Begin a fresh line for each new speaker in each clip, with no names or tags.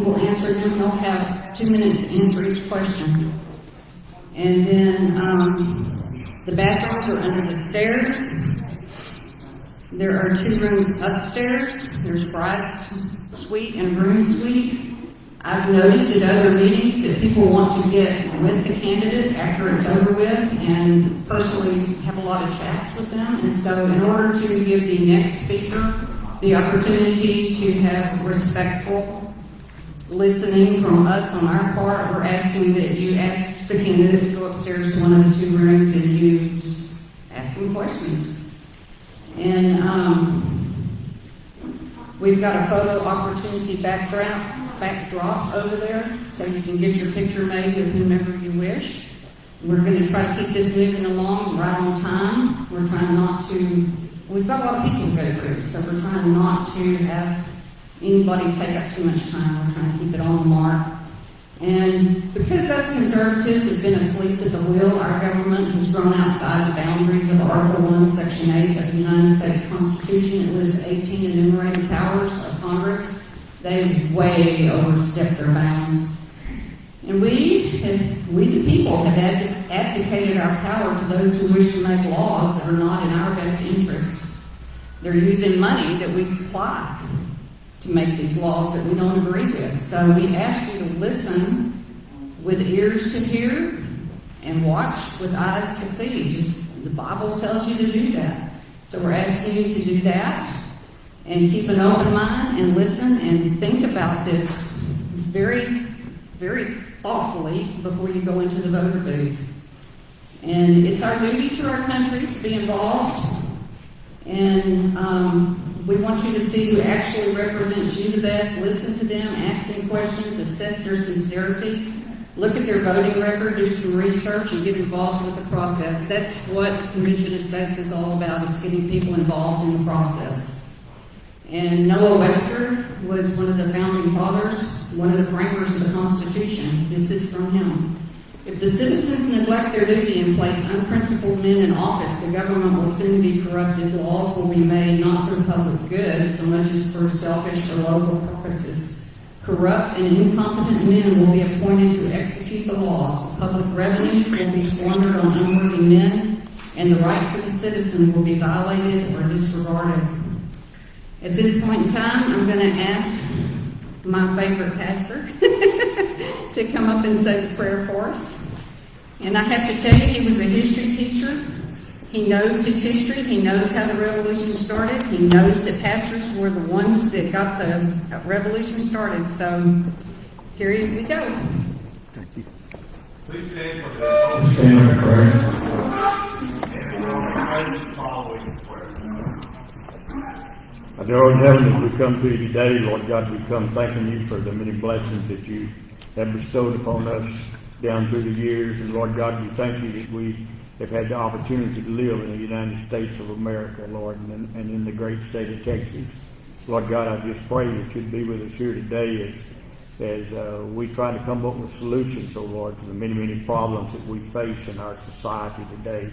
will answer them. They'll have 2 minutes to answer each question. And then the bathrooms are under the stairs. There are 2 rooms upstairs. There's bride's suite and groom suite. I've noticed at other meetings that people want to get with the candidate after it's over with and personally have a lot of chats with them. And so in order to give the next speaker the opportunity to have respectful listening from us on our part, we're asking that you ask the candidate to go upstairs to one of the 2 rooms and you just ask them questions. And we've got a photo opportunity backdrop over there, so you can get your picture made with whomever you wish. We're going to try to keep this moving along right on time. We're trying not to, we've got a lot of people to go through, so we're trying not to have anybody take up too much time. We're trying to keep it on the mark. And because us conservatives have been asleep at the wheel, our government has grown outside the boundaries of Article 1, Section 8 of the United States Constitution. It lists 18 enumerated powers of Congress. They've way overstepped their bounds. And we the people, have abdicated our power to those who wish to make laws that are not in our best interest. They're using money that we supply to make these laws that we don't agree with. So we ask you to listen with ears to hear and watch with eyes to see. Just the Bible tells you to do that. So we're asking you to do that and keep an open mind and listen and think about this very, very thoughtfully before you go into the voter booth. And it's our duty to our country to be involved. And we want you to see who actually represents you the best. Listen to them, ask them questions, assess their sincerity, look at their voting record, do some research, and get involved with the process. That's what Convention of States is all about, is getting people involved in the process. And Noah Webster was one of the founding fathers, one of the framers of the Constitution. This is from him. If the citizens neglect their duty and place unprincipled men in office, the government will soon be corrupted. Laws will be made not for the public good so much as for selfish or local purposes. Corrupt and incompetent men will be appointed to execute the laws. The public revenues will be squandered on unworthy men, and the rights of the citizen will be violated or disregarded. At this point in time, I'm going to ask my favorite pastor to come up and say the prayer for us. And I have to tell you, he was a history teacher. He knows his history. He knows how the revolution started. He knows that pastors were the ones that got the revolution started. So here we go.
Thank you.
Please stand for the
Stand for prayer.
following prayer.
Our dear Lord in heaven, as we come to you today, Lord God, we come thanking you for the many blessings that you have bestowed upon us down through the years. And Lord God, we thank you that we have had the opportunity to live in the United States of America, Lord, and in the great state of Texas. Lord God, I just pray that you'd be with us here today as we try to come up with solutions, oh Lord, to the many, many problems that we face in our society today.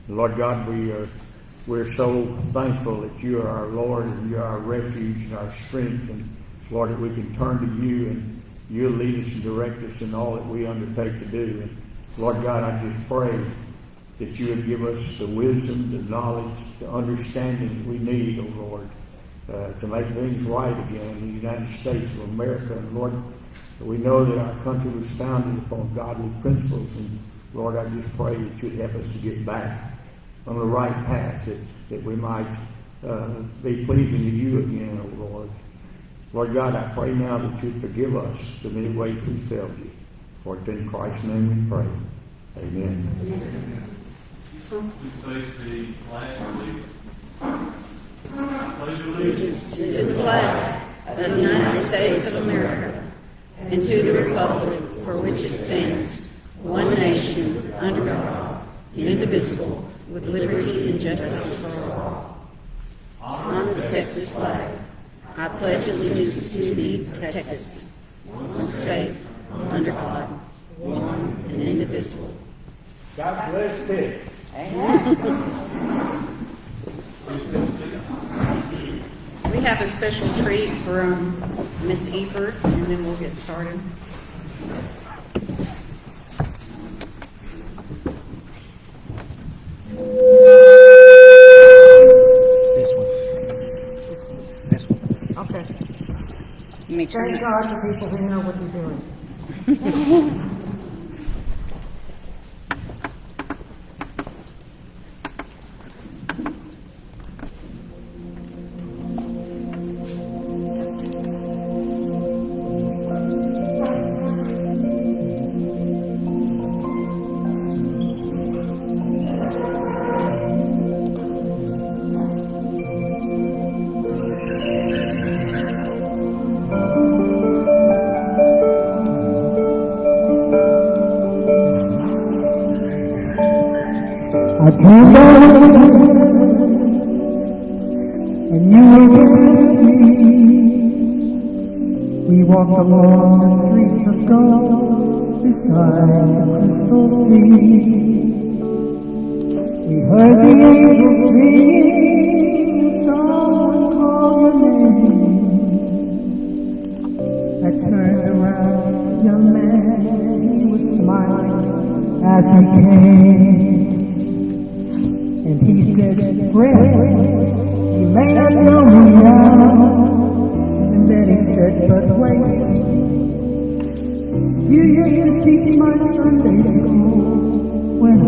And Lord God, we're so thankful that you are our Lord and you are our refuge and our strength. And Lord, that we can turn to you and you'll lead us and direct us in all that we undertake to do. And Lord God, I just pray that you would give us the wisdom, the knowledge, the understanding that we need, oh Lord, to make things right again in the United States of America. And Lord, we know that our country was founded upon godly principles. And Lord, I just pray that you'd help us to get back on the right path, that we might be pleasing to you again, oh Lord. Lord God, I pray now that you'd forgive us the many ways we failed you. For it's in Christ's name we pray. Amen.
Please face the flag, please. I pledge allegiance
To the flag of the United States of America and to the republic for which it stands, one nation, under God, indivisible, with liberty and justice for all. Honor the Texas flag. I pledge allegiance to thee, Texas, one state, under God, one and indivisible.
God bless Texas.
We have a special treat from Miss Eford, and then we'll get started.
This one. This one. Okay.
Let me turn
Thank
it.
God for people who know what they're doing. I came over and you were with me. We walked along the streets of gold beside the crystal sea. We heard the angels singing, someone called your name. I turned around, young man, he was smiling as he came. And he said, friend, you may not know me now. And then he said, but wait, you used to teach my Sunday school when I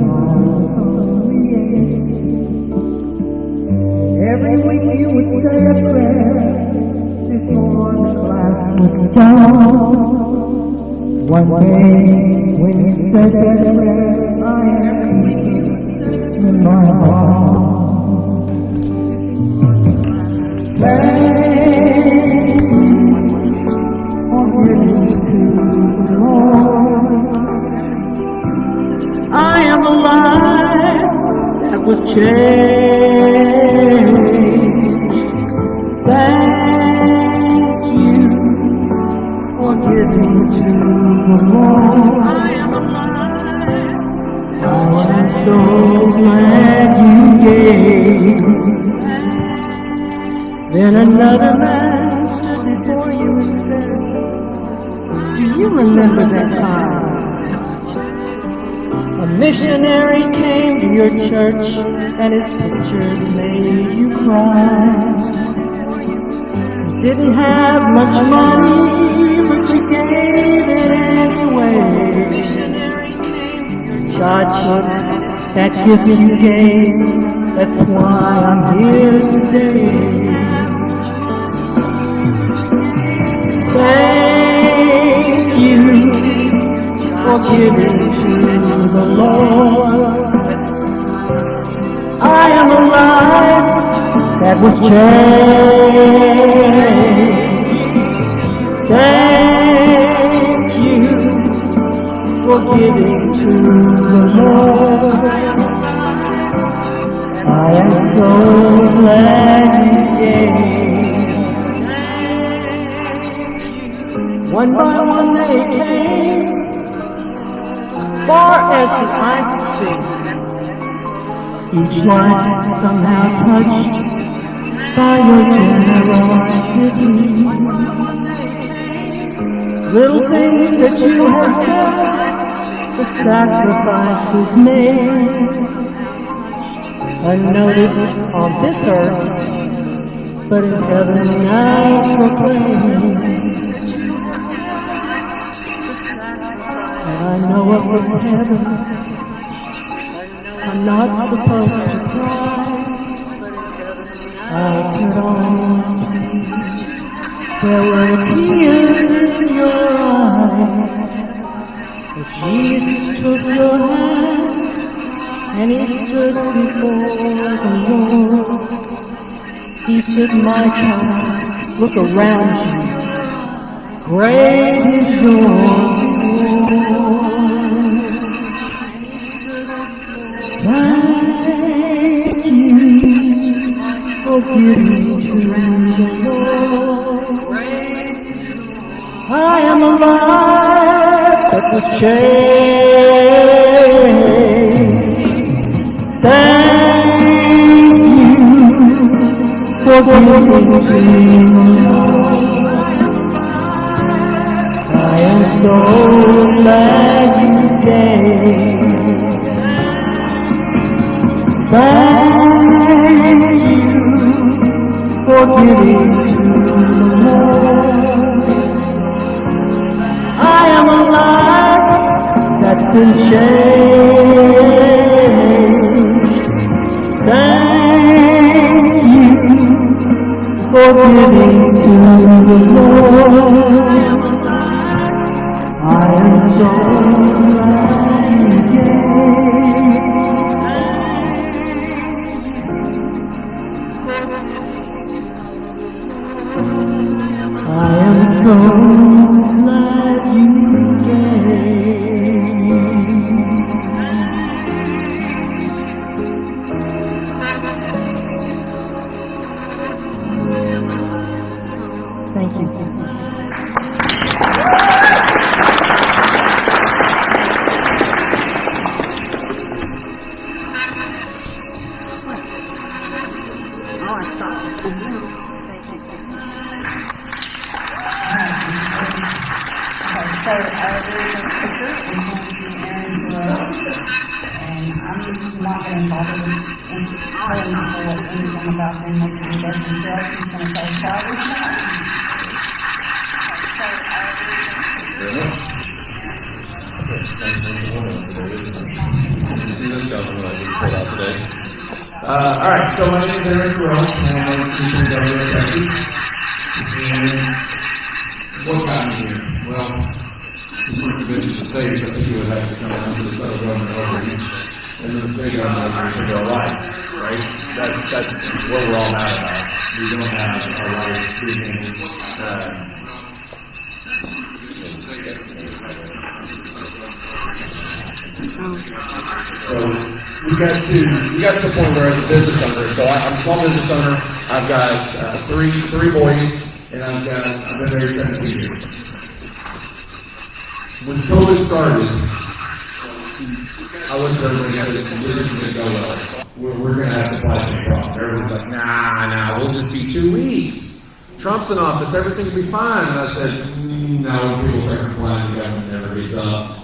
was only 8. Every week you would say a prayer before the class would start. One day when you said that prayer, I asked Jesus in my heart. Thanks for giving to the Lord. I am alive that was changed. Thank you for giving to the Lord. I am alive. I am so glad you gave. Then another man stood before you and said, do you remember that time a missionary came to your church and his pictures made you cry? You didn't have much money, but you gave it anyway. God took that gift you gave, that's why I'm here today. Thank you for giving to the Lord. I am alive that was changed. Thank you for giving to the Lord. I am so glad you gave. One by one they came, far as the eye could see. Each life somehow touched by your generosity. Little things that you have done, the sacrifices made, unnoticed on this earth, but in heaven now proclaimed. And I know up in heaven, I'm not supposed to cry. I could almost weep. There were tears in your eyes as Jesus took your hand and he stood before the Lord. He said, my child, look around you. Great is your reward. Thank you for giving to the Lord. I am alive that was changed. Thank you for giving to the Lord. so glad you came. Thank you for giving to the Lord. I am a life that's been changed. Thank you for giving to the Lord. I am so glad you gave. I am so glad you gave. Thank you.
So there's a picture in Aaron's room, and I'm not going to bother with telling people anything about them making the best themselves. He's going to say, Charlie,
See this document I just pulled out today. All right, so my name is Aaron Terrell, and I'm from Governor, Texas. And what got me here? Well, some pretty convincing to say, I think you would have to come down to the federal government overreach, and then the state government overreach into our lives, right? That's what we're all mad about. We don't have our lives being So we got to the point where as a business owner, so I'm a small business owner. I've got three boys, and I've been married 17 years. When COVID started, I looked at everybody and said, "This isn't going to go well. We're going to have supply chain problems." Everyone's like, "Nah, we'll just be 2 weeks. Trump's in office, everything will be fine." And I said, "No, when people start complaining, the government never gets up."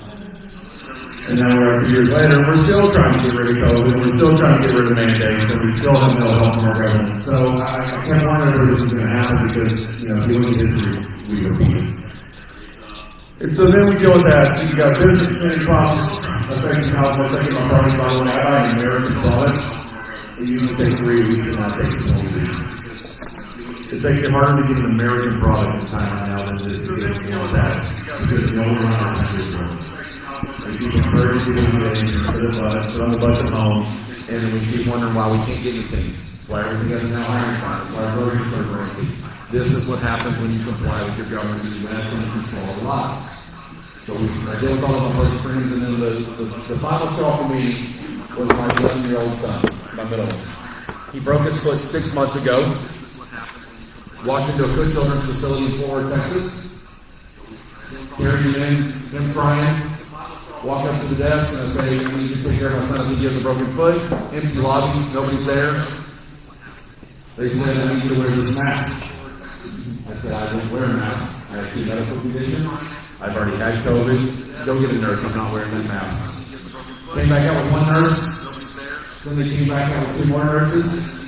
And now we're a few years later, and we're still trying to get rid of COVID, we're still trying to get rid of mandates, and we still have no help from our government. So I kept wondering if this was going to happen because, if you look at history, we repeat it. And so then we deal with that. So you got business community problems affecting how much I get my property. By the way, I buy an American product. It usually takes 3 weeks, and now it takes 20 weeks. It's actually harder to get an American product in time right now than it is to get that because no one around our country is growing. We keep encouraging people to get things instead of sit on the bus at home, and then we keep wondering why we can't get anything. Why everything has no iron signs, why our grocery stores are empty. This is what happens when you comply with your government, because you have to control the lives. So I deal with all of my close friends, and then the final straw for me was my 11-year-old son, my middle one. He broke his foot 6 months ago, walked into a good children's facility in Fort Worth, Texas, carried him crying. Walk up to the desk and I say, "I need you to take care of my son. He has a broken foot." Empty lobby, nobody's there. They said, "I need you to wear this mask." I said, "I don't wear a mask. I have 2 medical conditions. I've already had COVID. Go get a nurse. I'm not wearing that mask." Came back out with 1 nurse. Then they came back out with 2 more nurses.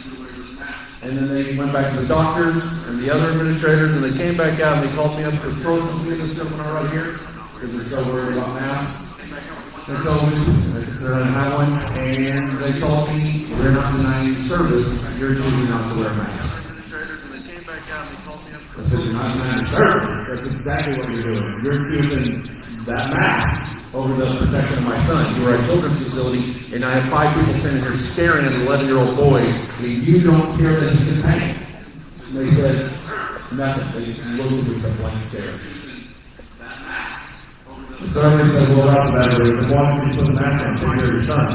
And then they went back to the doctors and the other administrators, and they came back out and they called me up for this gentleman right here because they're so worried about masks. They told me, they said I didn't have one, and they told me, "We're not denying service, you're choosing not to wear a mask." I said, "You're not denying service, that's exactly what you're doing. You're choosing that mask over the protection of my son. You were at a children's facility, and I have 5 people standing here staring at an 11-year-old boy, and you don't care that he's in pain." And they said, nothing. They just looked at me with a blank stare. So everybody said, "Well, about the battery, why don't you put the mask on and take care of your son?"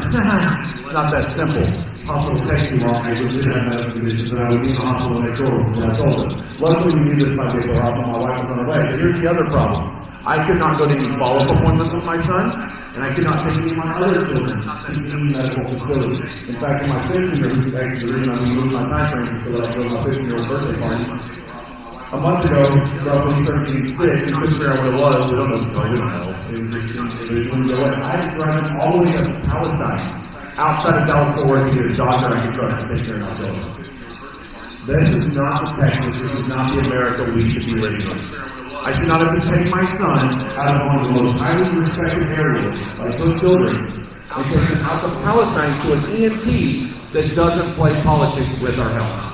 It's not that simple. Hospitals take too long. I didn't have medical conditions, and I would be in the hospital next door, was what I told them. Luckily, we knew this might be a problem. My wife was on her way. But here's the other problem. I could not go to any follow-up appointments with my son, and I could not take any of my other children to any medical facility. In fact, in my 15-year-old, actually the reason I moved my time frame is so that I go to my 15-year-old birthday party, a month ago, roughly, he started getting sick. We couldn't figure out what it was. We don't know. It was just, it wouldn't go away. I had to drive him all the way to Palestine, outside of Dallas Fort Worth, to get a doctor I could trust to take care of my building. This is not the Texas. This is not the America we should be living in. I did not have to take my son out of one of the most highly respected areas, like Hood Children's, and take him out to Palestine to an EMT that doesn't play politics with our health.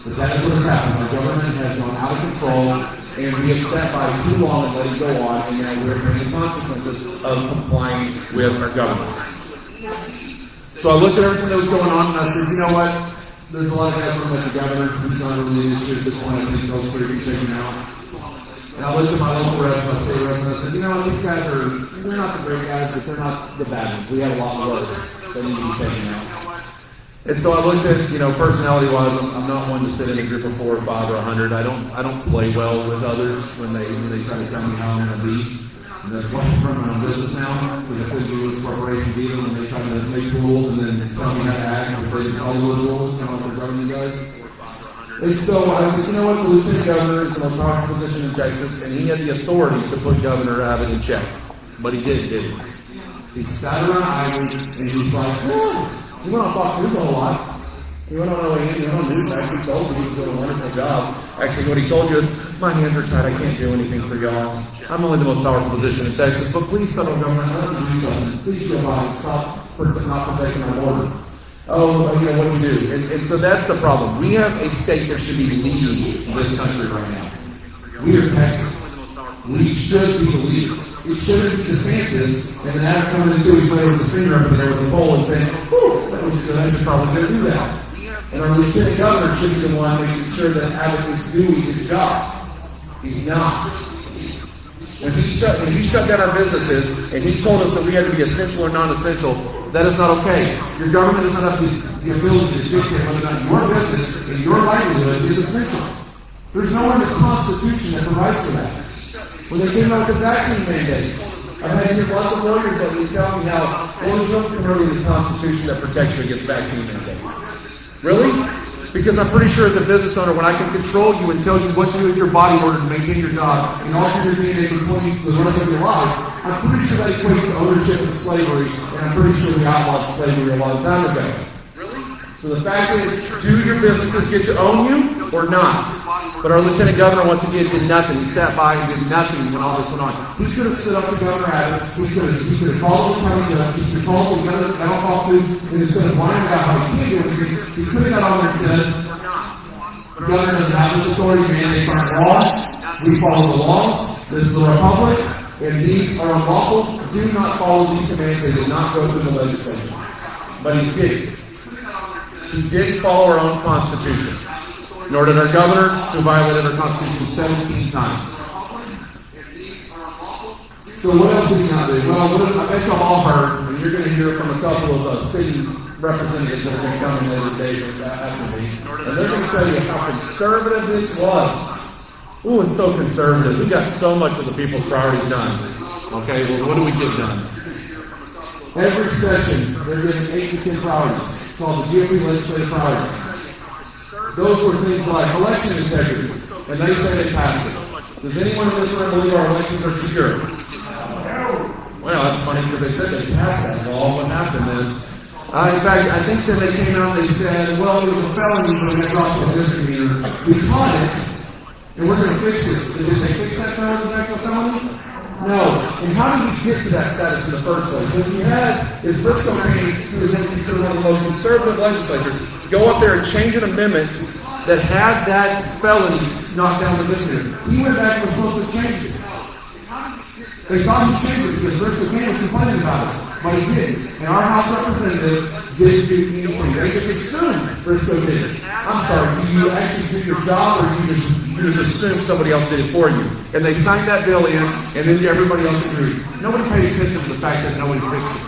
But that is what has happened. Our government has gone out of control, and we have sat by too long and let it go on, and now we're bringing consequences of complying with our governments. So I looked at everything that was going on, and I said, you know what? There's a lot of guys working with the governor. He's not really an issue at this point. I think those three can take him out. And I looked at my local reps, my state reps, and I said, you know, these guys they're not the great guys, but they're not the bad ones. We have a lot worse that need to be taken out. And so I looked at, personality-wise, I'm not one to sit in a group of 4 or 5 or 100. I don't play well with others when they try to tell me how I'm going to be. And that's why I'm running my own business now, because I couldn't do with corporations either when they try to make rules and then tell me how to act and break all those rules, kind of like they're governing you guys. And so I said, you know what, the lieutenant governor is the most powerful position in Texas, and he had the authority to put Governor Abbott in check. But he didn't he? He sat around idly, and he was like, he went on Fox News a whole lot. He went on OAN, he went on Newsmax, he told you he was doing a wonderful job. Actually, what he told you is, my hands are tied, I can't do anything for y'all. I'm only the most powerful position in Texas, but please, federal government, let me do something. Please go by and stop not protecting our border. What do we do? And so that's the problem. We have a state that should be leading this country right now. We are Texas. We should be the leaders. It shouldn't be DeSantis, and then Abbott coming in 2 weeks later with his finger up in there with the poll and saying, whew, that looks good, I should probably go do that. And our lieutenant governor should be the one making sure that Abbott is doing his job. He's not. When he shut down our businesses and he told us that we had to be essential or non-essential, that is not okay. Your government does not have the ability to dictate whether or not your business and your livelihood is essential. There's nowhere in the Constitution that provides for that. When they came out with the vaccine mandates, I've had here lots of lawyers that will tell me how, there's nothing really in the Constitution that protects you against vaccine mandates. Really? Because I'm pretty sure as a business owner, when I can control you and tell you what to do with your body in order to maintain your job and alter your DNA for 20 the rest of your life, I'm pretty sure that equates to ownership and slavery, and I'm pretty sure we outlawed slavery a long time ago. So the fact is, do your businesses get to own you or not? But our lieutenant governor, once again, did nothing. He sat by and did nothing when all this went on. He could have stood up to Governor Abbott. He could have called the county judge. He could have called the governor at Fox News, and instead of whining about how he can't do anything, he could have got on there and said, the governor doesn't have this authority. Mandates aren't law. We follow the laws. This is a republic, and these are unlawful. Do not follow these commands. They did not go through the legislation. But he didn't. He didn't follow our own Constitution. Nor did our governor, who violated our Constitution 17 times. So what else did he not do? Well, I bet y'all all heard, and you're going to hear from a couple of city representatives that are going to come in later today after me, and they're going to tell you how conservative this was. It was so conservative. We got so much of the people's priorities done. Okay, well, what do we get done? Every session, they're giving 8 to 10 priorities. It's called the GOP legislative priorities. Those were things like election integrity, and they say they passed it. Does anyone in this room believe our elections are secure? Well, that's funny because they said they passed that law. What happened then? In fact, I think that they came out and they said, well, it was a felony, but we got dropped to a misdemeanor. We caught it, and we're going to fix it. Did they fix that felony back to a felony? No. And how did we get to that status in the first place? What you had is Briscoe County, who was considered one of the most conservative legislators, go up there and change an amendment that had that felony knocked down the misdemeanor. He went back and was supposed to change it. They thought he changed it because Briscoe County was complaining about it, but he didn't. And our House representatives didn't do anything. They just assumed Briscoe did it. I'm sorry, do you actually do your job, or you just assume somebody else did it for you? And they signed that bill in, and then everybody else agreed. Nobody paid attention to the fact that nobody fixed it.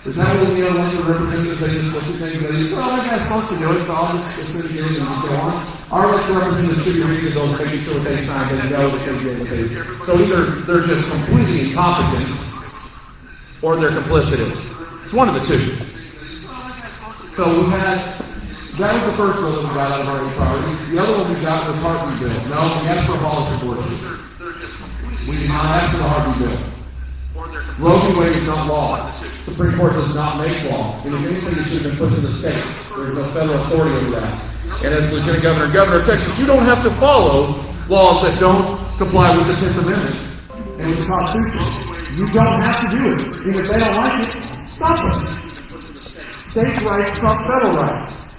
Is that what we elected representatives? They just look at things, they just, well, that guy's supposed to do it, so I'll just assume he did it and just go on. Our elected representatives should be reading those, making sure what they signed, they know that they did what they did. So either they're just completely incompetent, or they're complicit in it. It's one of the two. So we had That was the first one that we got out of our 8 priorities. The other one we got was heartbeat bill. No, we asked for abolish abortion. We did not ask for the heartbeat bill. Roe v. Wade is not law. Supreme Court does not make law. And if anything, it should have been put to the states. There's no federal authority over that. And as Lieutenant Governor and Governor of Texas, you don't have to follow laws that don't comply with the 10th Amendment and with the Constitution. You don't have to do it. And if they don't like it, stop us. States' rights trump federal rights.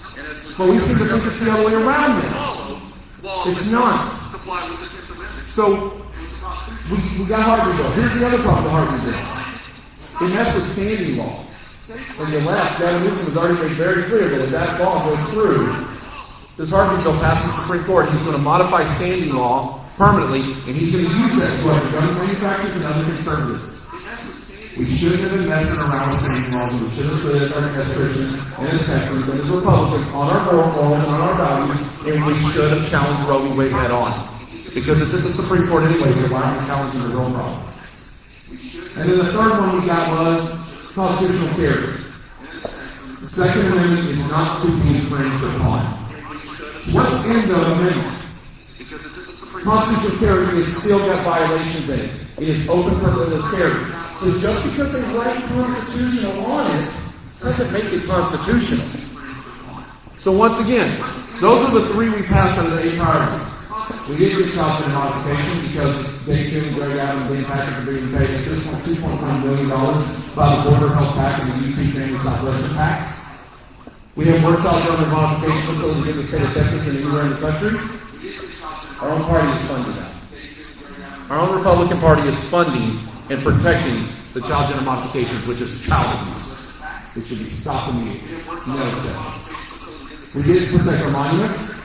But we seem to think it's the other way around now. It's not. So, we got heartbeat bill. Here's the other problem with heartbeat bill. It messed with standing law. On the left, Gavin Newsom has already made very clear that if that law goes through, this heartbeat bill passes the Supreme Court, he's going to modify standing law permanently, and he's going to use that to other gun manufacturers and other conservatives. We shouldn't have been messing around with standing laws, and we should have stood as Christians and as Texans and as Republicans on our moral morals and on our values, and we should have challenged Roe v. Wade head on. Because it's at the Supreme Court anyway, so why aren't we challenging the real problem? And then the third one we got was constitutional carry. The Second Amendment is not to be infringed upon. So what's in the amendment? Constitutional carry is still got violations in it. It is open purpose carry. So just because they write constitutional on it doesn't make it constitutional. So once again, those are the 3 we passed under the 8 priorities. We didn't get child care modification because Dave Kim, Greg Adams, and Ben Patrick are being paid at this point $2.1 billion by the Border Health PAC and the UT Family Southwestern PACs. We have more child care modification facilities in the state of Texas and anywhere in the country. Our own party is funding that. Our own Republican Party is funding and protecting the child gender modifications, which is child abuse. It should be stopped immediately. No exceptions. We didn't protect our monuments.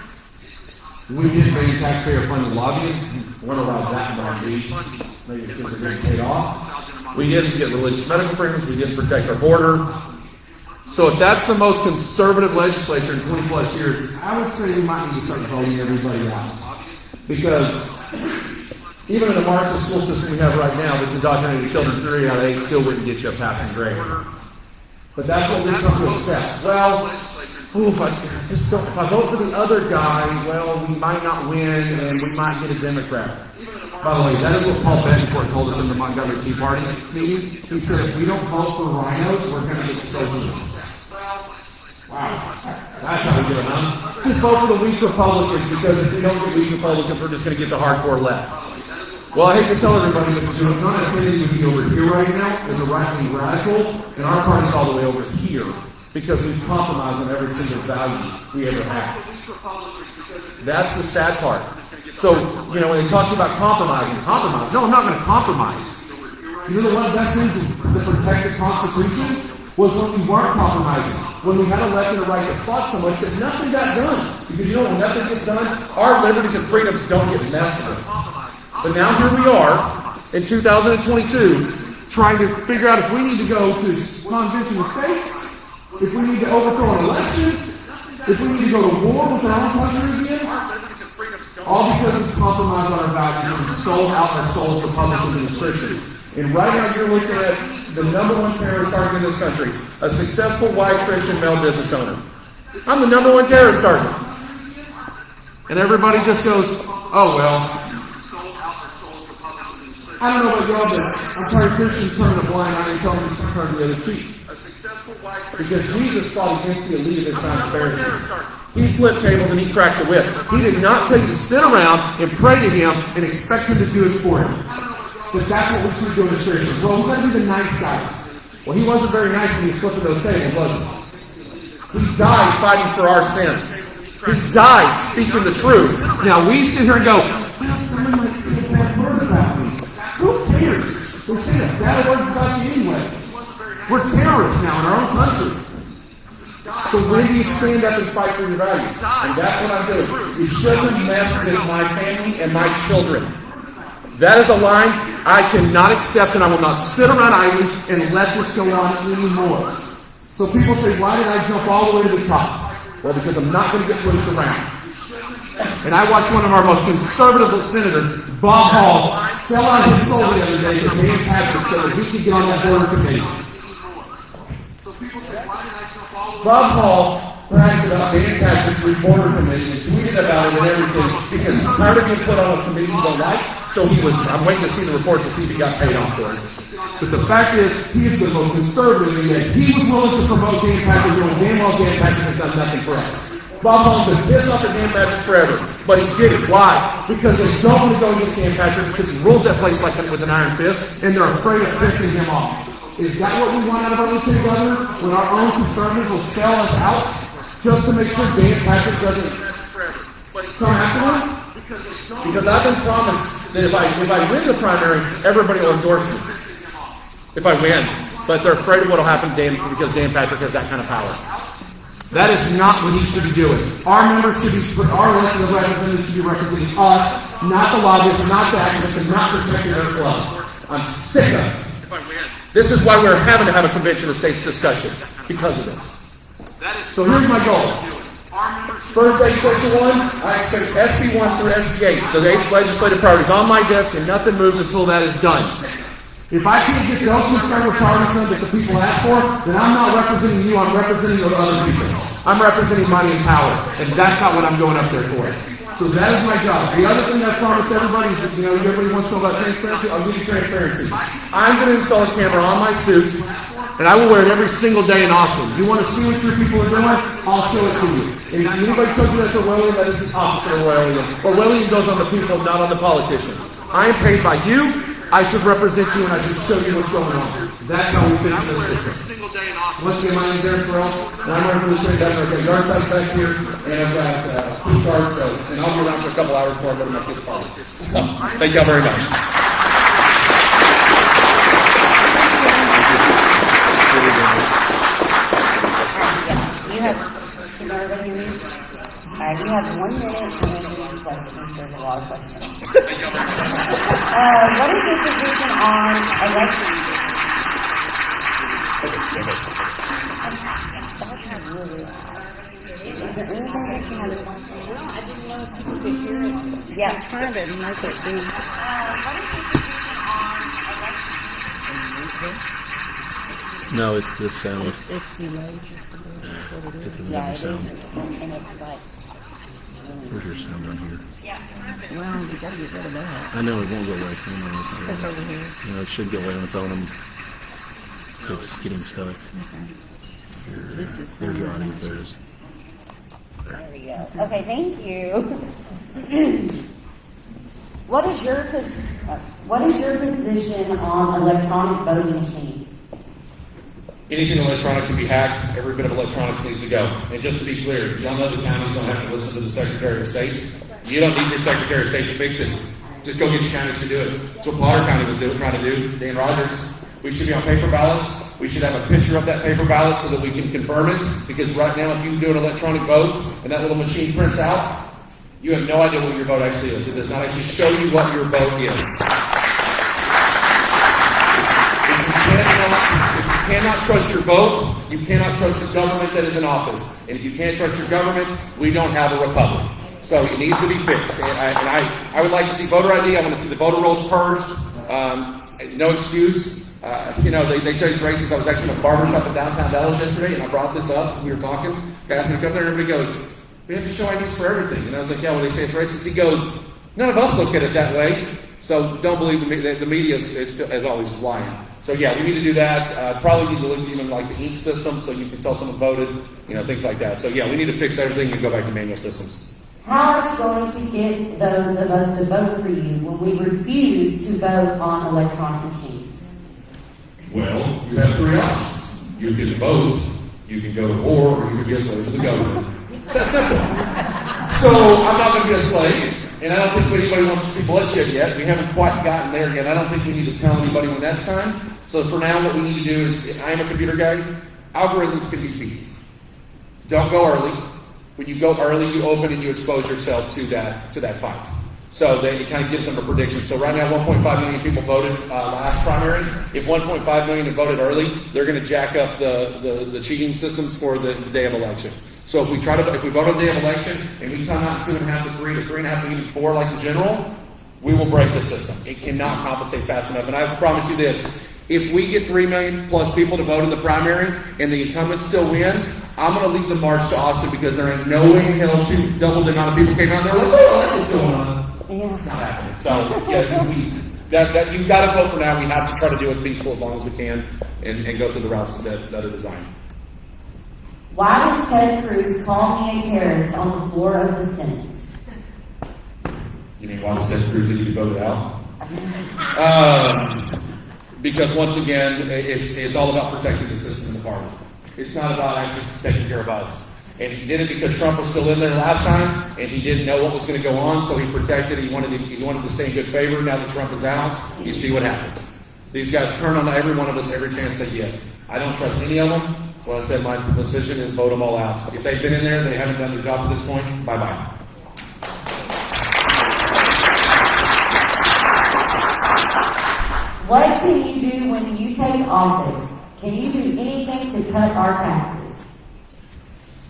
We didn't bring taxpayer funded lobbying. We're not allowed that in our league. Maybe because they're getting paid off. We didn't get religious medical freedoms. We didn't protect our border. So if that's the most conservative legislature in 20 plus years, I would say we might need to start voting everybody out. Because even in the Marxist school system we have right now, that's indoctrinating children 3 out of 8 still wouldn't get you a passing grade. But that's what we come to accept. Well, if I vote for the other guy, well, we might not win and we might get a Democrat. By the way, that is what Paul Bettencourt told us in the Montgomery Tea Party meeting. He said, if we don't vote for rhinos, we're going to get socialists. Wow. That's how we do it, huh? Just vote for the weak Republicans, because if we don't get weak Republicans, we're just going to get the hardcore left. Well, I hate to tell everybody that the John Kennedy would be over here right now as a right-wing radical, and our party's all the way over here, because we've compromised on every single value we ever had. That's the sad part. So, when they talk about compromise, no, I'm not going to compromise. You know the best thing to protect the Constitution was when we weren't compromising. When we had a left and a right that fought so much that nothing got done. Because when nothing gets done, our liberties and freedoms don't get messed with. But now here we are, in 2022, trying to figure out if we need to go to convention of states, if we need to overthrow an election, if we need to go to war with our own country again, all because we compromised on our values and sold out our souls to Republicans and Christians. And right now you're looking at the #1 terrorist target in this country, a successful white Christian male business owner. I'm the #1 terrorist target. And everybody just goes, oh well. I don't know about y'all, but I'm tired of Christians turning a blind eye and telling them to turn the other cheek. Because Jesus fought against the elite of his time, the Pharisees. He flipped tables and he cracked the whip. He did not tell you to sit around and pray to him and expect him to do it for him. But that's what we keep doing as Christians. Well, we're going to be the nice guys. Well, he wasn't very nice when he was flipping those tables, was he? He died fighting for our sins. He died speaking the truth. Now, we sit here and go, well, someone might say a bad word about me. Who cares? We're saying bad words about you anyway. We're terrorists now in our own country. So when do you stand up and fight for your values? And that's what I'm doing. You shouldn't mess with my family and my children. That is a line I cannot accept, and I will not sit around idly and let this go on anymore. So people say, why did I jump all the way to the top? Well, because I'm not going to get pushed around. And I watched one of our most conservative senators, Bob Hall, sell out his soul the other day to Dan Patrick so that he could get on that border committee. Bob Hall bragged about Dan Patrick's reporter committee and tweeted about it and everything because he's tired of being put on a committee he don't like. So I'm waiting to see the report to see if he got paid off for it. But the fact is, he is the most conservative, and yet he was willing to promote Dan Patrick, knowing damn well Dan Patrick has done nothing for us. Bob Holmes been pissed off at Dan Patrick forever, but he did it. Why? Because they don't want to go against Dan Patrick because he rules that place like with an iron fist, and they're afraid of pissing him off. Is that what we want out of our lieutenant governor? When our own conservatives will sell us out just to make sure Dan Patrick doesn't come after him? Because I've been promised that if I win the primary, everybody will endorse me. If I win. But they're afraid of what will happen because Dan Patrick has that kind of power. That is not what he should be doing. Our members should be, our elected representatives should be representing us, not the lobbyists, not the activists, and not protecting their club. I'm sick of it. This is why we're having to have a convention of states discussion, because of this. So here's my goal. First day, Section 1, I expect SB 1 through SB 8, the 8 legislative priorities, on my desk, and nothing moves until that is done. If I can't get those conservative priorities done that the people ask for, then I'm not representing you, I'm representing the other people. I'm representing money and power, and that's not what I'm going up there for. So that is my job. The other thing I promise everybody is that, everybody wants to know about transparency, I'll give you transparency. I'm going to install a camera on my suit, and I will wear it every single day in Austin. You want to see what your people are doing? I'll show it to you. And anybody tells you that's Orwellian, that is the opposite of Orwellian. Orwellian goes on the people, not on the politicians. I am paid by you. I should represent you, and I should show you what's going on. That's how we fix this system. Once again, my name is Aaron Terrell, and I'm running for lieutenant governor. I've got yard signs back here, and I've got push cards, and I'll be around for a couple hours more, but I'm not this party. So, thank you all very much.
You have, can everybody hear me? You have 1 minute to answer these questions. There's a lot of questions. What is your position on elections? That's really loud. Is there anything that you have?
Well, I didn't know if people could hear it.
Yeah, I'm trying to make it do. What is your position on elections?
No, it's this sound.
It's delayed just a little bit.
It doesn't have the sound.
And it's like,
Where's your sound on here?
well, you gotta get rid of that.
I know it won't go away. I know it's not
Click
going
over here.
No, it should go away on its own. It's getting stuck.
Okay. This is
There's your
sound.
audio. There it is.
There we go. Okay, thank you. What is your position on electronic voting machines?
Anything electronic can be hacked. Every bit of electronics needs to go. And just to be clear, y'all know the counties don't have to listen to the Secretary of State. You don't need your Secretary of State to fix it. Just go get your counties to do it. That's what Potter County was trying to do. Dan Rogers. We should be on paper ballots. We should have a picture of that paper ballot so that we can confirm it. Because right now, if you do an electronic vote and that little machine prints out, you have no idea what your vote actually is. It does not actually show you what your vote is. If you cannot trust your vote, you cannot trust the government that is in office. And if you can't trust your government, we don't have a republic. So it needs to be fixed. And I would like to see voter ID. I want to see the voter rolls purged. No excuse. They say it's racist. I was actually in a barbershop in downtown Dallas yesterday, and I brought this up. We were talking. I asked him to come there, and everybody goes, we have to show IDs for everything. And I was like, yeah, well, they say it's racist. He goes, none of us look at it that way. So don't believe the media is always lying. So yeah, we need to do that. Probably need to look at even like the ink system so you can tell someone voted, things like that. So yeah, we need to fix everything and go back to manual systems.
How are we going to get those of us to vote for you when we refuse to vote on electronic machines?
Well, you have three options. You can vote, you can go to war, or you can be a slave to the government. It's that simple. So I'm not going to be a slave, and I don't think anybody wants to see bloodshed yet. We haven't quite gotten there yet. I don't think we need to tell anybody when that's time. So for now, what we need to do is, I am a computer guy, algorithms can be beat. Don't go early. When you go early, you open and you expose yourself to that fight. So that it kind of gives them a prediction. So right now, 1.5 million people voted last primary. If 1.5 million have voted early, they're going to jack up the cheating systems for the day of election. So if we vote on the day of election and we come out 2.5 to 3 to 3.5 to even 4 like the general, we will break the system. It cannot compensate fast enough. And I promise you this: if we get 3 million plus people to vote in the primary and the incumbents still win, I'm going to lead the march to Austin because there ain't no way in hell double the amount of people came out there like, oh, what's going on? It's not happening. So, yeah, you've got to vote for now. We have to try to do it peaceful as long as we can and go through the routes that are designed.
Why did Ted Cruz call me a terrorist on the floor of the Senate?
You mean why Ted Cruz need to be voted out? Because once again, it's all about protecting the system in the party. It's not about actually taking care of us. And he did it because Trump was still in there last time, and he didn't know what was going to go on, so he protected. He wanted to stay in good favor. Now that Trump is out, you see what happens. These guys turn on every one of us every chance they get. I don't trust any of them. So I said my decision is vote them all out. If they've been in there, they haven't done their job at this point. Bye bye.
What can you do when you take office? Can you do anything to cut our taxes?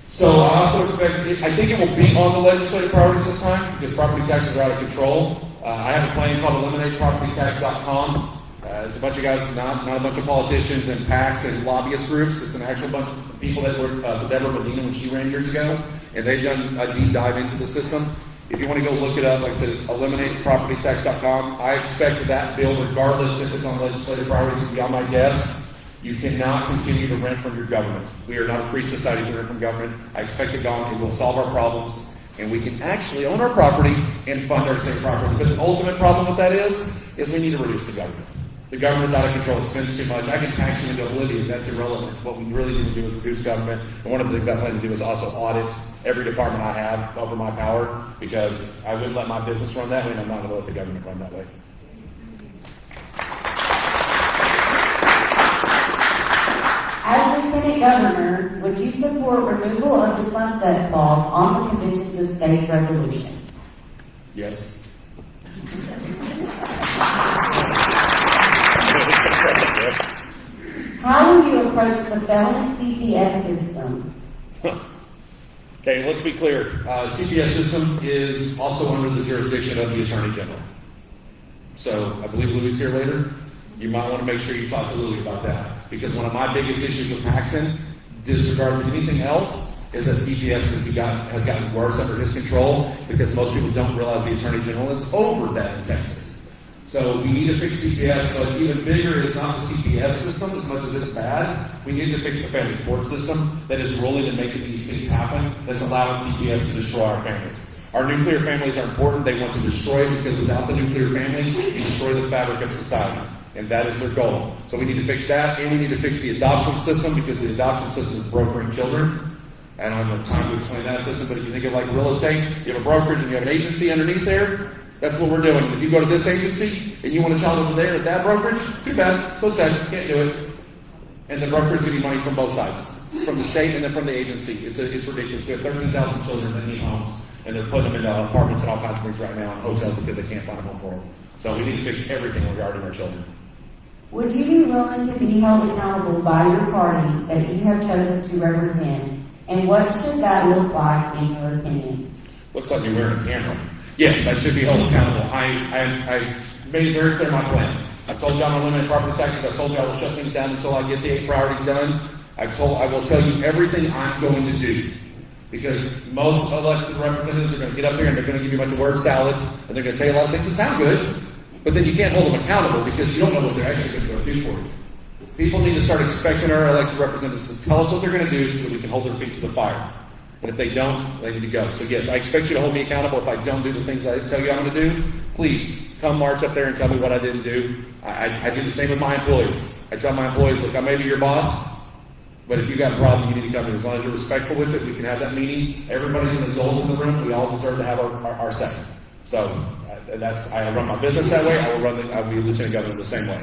So I also expect, I think it will be on the legislative priorities this time because property taxes are out of control. I have a plan called EliminatePropertyTax.com. It's a bunch of guys, not a bunch of politicians and PACs and lobbyist groups. It's an actual bunch of people that worked with Deborah Medina when she ran years ago, and they've done a deep dive into the system. If you want to go look it up, like I said, it's EliminatePropertyTax.com. I expect that bill, regardless if it's on legislative priorities, to be on my desk. You cannot continue to rent from your government. We are not a free society to rent from government. I expect it gone. It will solve our problems, and we can actually own our property and fund our state property. But the ultimate problem with that is we need to reduce the government. The government's out of control. It spends too much. I can tax you into oblivion. That's irrelevant. What we really need to do is reduce government. And one of the things I plan to do is also audit every department I have over my power, because I wouldn't let my business run that way, and I'm not going to let the government run that way.
As Lieutenant Governor, would you support removal of the sunset clause on the Conventions of States resolution?
Yes.
How will you approach the felon CPS system?
Okay, let's be clear. CPS system is also under the jurisdiction of the Attorney General. So I believe Louis is here later. You might want to make sure you talk to Louis about that, because one of my biggest issues with Paxton, disregarding anything else, is that CPS has gotten worse under his control, because most people don't realize the Attorney General is over that in Texas. So we need to fix CPS, but even bigger is not the CPS system as much as it's bad. We need to fix the family court system that is ruling and making these things happen, that's allowing CPS to destroy our families. Our nuclear families are important. They want to destroy it because without the nuclear family, you destroy the fabric of society. And that is their goal. So we need to fix that, and we need to fix the adoption system, because the adoption system is brokering children. I don't have time to explain that system, but if you think of like real estate, you have a brokerage and you have an agency underneath there. That's what we're doing. If you go to this agency and you want a child over there at that brokerage, too bad, so sad, can't do it. And the broker's getting money from both sides, from the state and then from the agency. It's ridiculous. We have 13,000 children that need homes, and they're putting them into apartments and all kinds of things right now, and hotels, because they can't find a home for them. So we need to fix everything regarding our children.
Would you be willing to be held accountable by your party that you have chosen to represent? And what should that look like in your opinion?
Looks like you're wearing a camera. Yes, I should be held accountable. I made very clear my plans. I told you I'm going to limit property taxes. I told you I will shut things down until I get the 8 priorities done. I will tell you everything I'm going to do. Because most elected representatives are going to get up here and they're going to give you a bunch of word salad, and they're going to tell you a lot of things that sound good, but then you can't hold them accountable because you don't know what they're actually going to go do for you. People need to start expecting our elected representatives to tell us what they're going to do so that we can hold their feet to the fire. And if they don't, they need to go. So yes, I expect you to hold me accountable if I don't do the things I tell you I'm going to do. Please come march up there and tell me what I didn't do. I do the same with my employees. I tell my employees, look, I may be your boss, but if you've got a problem, you need to come in. As long as you're respectful with it, we can have that meeting. Everybody's an adult in the room. We all deserve to have our say. So I run my business that way. I will be Lieutenant Governor the same way.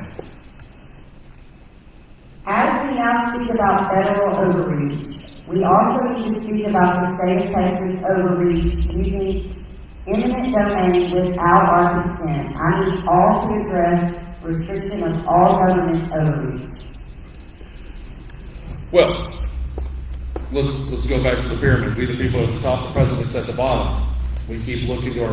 As we now speak about federal overreach, we also need to speak about the state of Texas overreach using eminent domain without our consent. I need all to address restriction of all government's overreach.
Well, let's go back to the pyramid. We the people at the top, the president's at the bottom. We keep looking to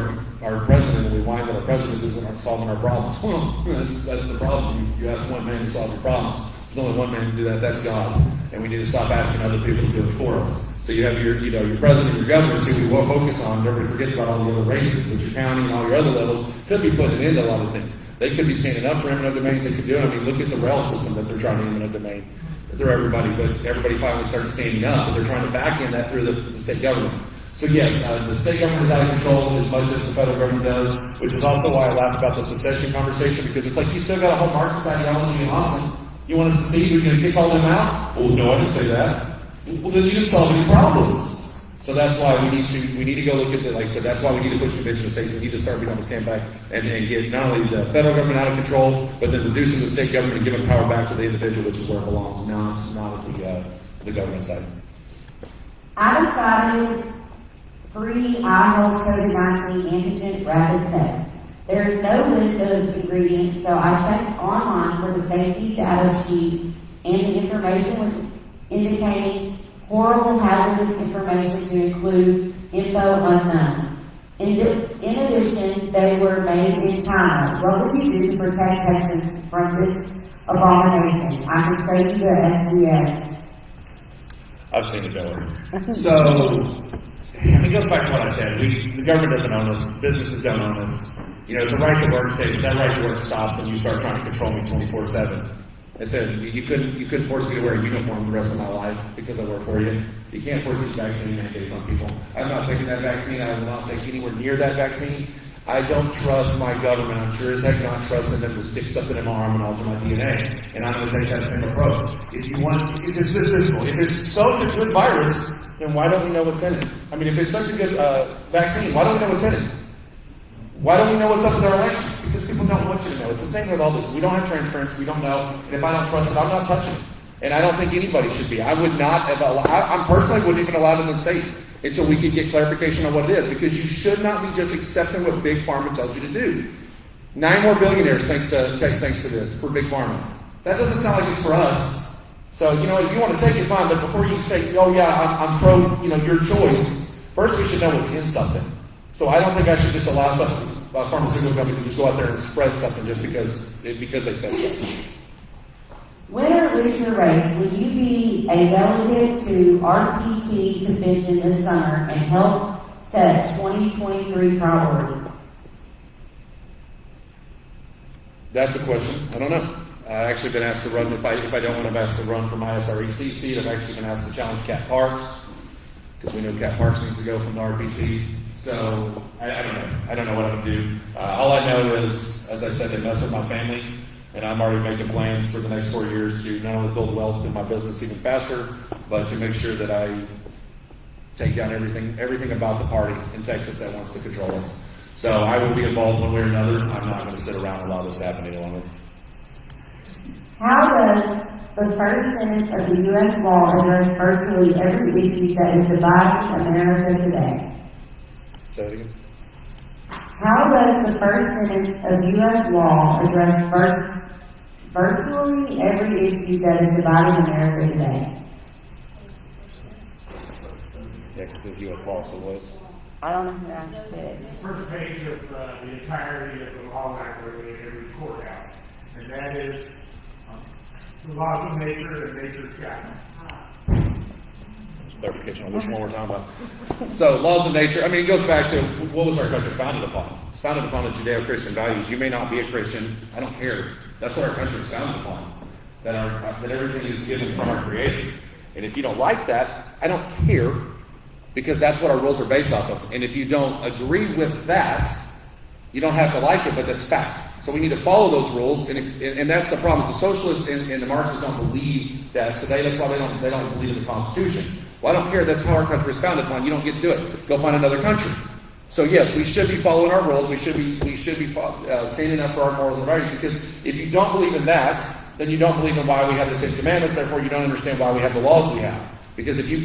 our president, and we whine that our president isn't solving our problems. Well, that's the problem. You ask one man to solve your problems. There's only one man who can do that, that's God. And we need to stop asking other people to do it for us. So you have your president, your governors who we will focus on. Everybody forgets about all the other races, but your county and all your other levels could be putting into a lot of things. They could be standing up for eminent domains. They could do it. I mean, look at the rail system that they're trying to eminent domain. They're everybody, but everybody finally started standing up. But they're trying to back in that through the state government. So yes, the state government is out of control as much as the federal government does, which is also why I laughed about the secession conversation, because it's like you still got a whole Marxist ideology in Austin. You want to secede? You're going to kick all them out? Well, no, I didn't say that. Well, then you didn't solve any problems. So that's why we need to go look at the, like I said, that's why we need to push convention of states. We need to start being able to stand back and get not only the federal government out of control, but then reducing the state government and giving power back to the individual, which is where it belongs. Now it's not at the government side.
I decided free iHealth COVID-19 antigen rapid test. There's no list of ingredients, so I checked online for the safety data sheet, and the information was indicating horrible hazardous information to include info unknown. In addition, they were made in China. What would you do to protect Texas from this abomination? I can show you the SDS.
I've seen it go. So, it goes back to what I said. The government doesn't own us. Businesses don't own us. It's a right to work state. That right to work stops and you start trying to control me 24/7. I said you couldn't force me to wear a uniform the rest of my life because I work for you. You can't force these vaccine mandates on people. I'm not taking that vaccine. I will not take anywhere near that vaccine. I don't trust my government. I'm sure as heck not trusting them to stick something in my arm and alter my DNA. And I'm going to take that same approach. If it's this simple. If it's such a good virus, then why don't we know what's in it? I mean, if it's such a good vaccine, why don't we know what's in it? Why don't we know what's up with our elections? Because people don't want you to know. It's the same with all this. We don't have transparency. We don't know. And if I don't trust it, I'm not touching it. And I don't think anybody should be. I would not have allowed, I personally wouldn't even allow it in the state until we could get clarification on what it is. Because you should not be just accepting what Big Pharma tells you to do. 9 more billionaires thanks to this for Big Pharma. That doesn't sound like it's for us. So, if you want to take it, fine. But before you say, oh yeah, I'm pro, your choice, first we should know what's in something. So I don't think I should just allow a pharmaceutical company to just go out there and spread something just because they said so.
Win or lose your race, will you be a delegate to RPT convention this summer and help set 2023 priorities?
That's a question. I don't know. I've actually been asked to run, if I don't want to, I've asked to run for my SREC seat. I've actually been asked to challenge Cat Parks, because we know Cat Parks needs to go from the RPT. So, I don't know. I don't know what I'm going to do. All I know is, as I said, they mess with my family, and I'm already making plans for the next 4 years to not only build wealth in my business even faster, but to make sure that I take down everything about the party in Texas that wants to control us. So I will be involved one way or another. I'm not going to sit around and allow this to happen any longer.
How does the first sentence of the U.S. law address virtually every issue that is dividing America today?
Say that again.
How does the first sentence of U.S. law address virtually every issue that is dividing America today?
Yeah, because of U.S. law, so what?
I don't know who asked it.
First page of the entirety of the law library in every courthouse, and that is the laws of nature and nature's guide.
Clarification on which one we're talking about. So, laws of nature, it goes back to what was our country founded upon? It's founded upon the Judeo-Christian values. You may not be a Christian. I don't care. That's what our country is founded upon. That everything is given from our Creator. And if you don't like that, I don't care, because that's what our rules are based off of. And if you don't agree with that, you don't have to like it, but that's fact. So we need to follow those rules, and that's the problem. The socialists and the Marxists don't believe that, so that's why they don't believe in the Constitution. Well, I don't care. That's how our country is founded upon. You don't get to do it. Go find another country. So yes, we should be following our rules. We should be standing up for our morals and values. Because if you don't believe in that, then you don't believe in why we have the 10 Commandments. Therefore, you don't understand why we have the laws we have. Because if you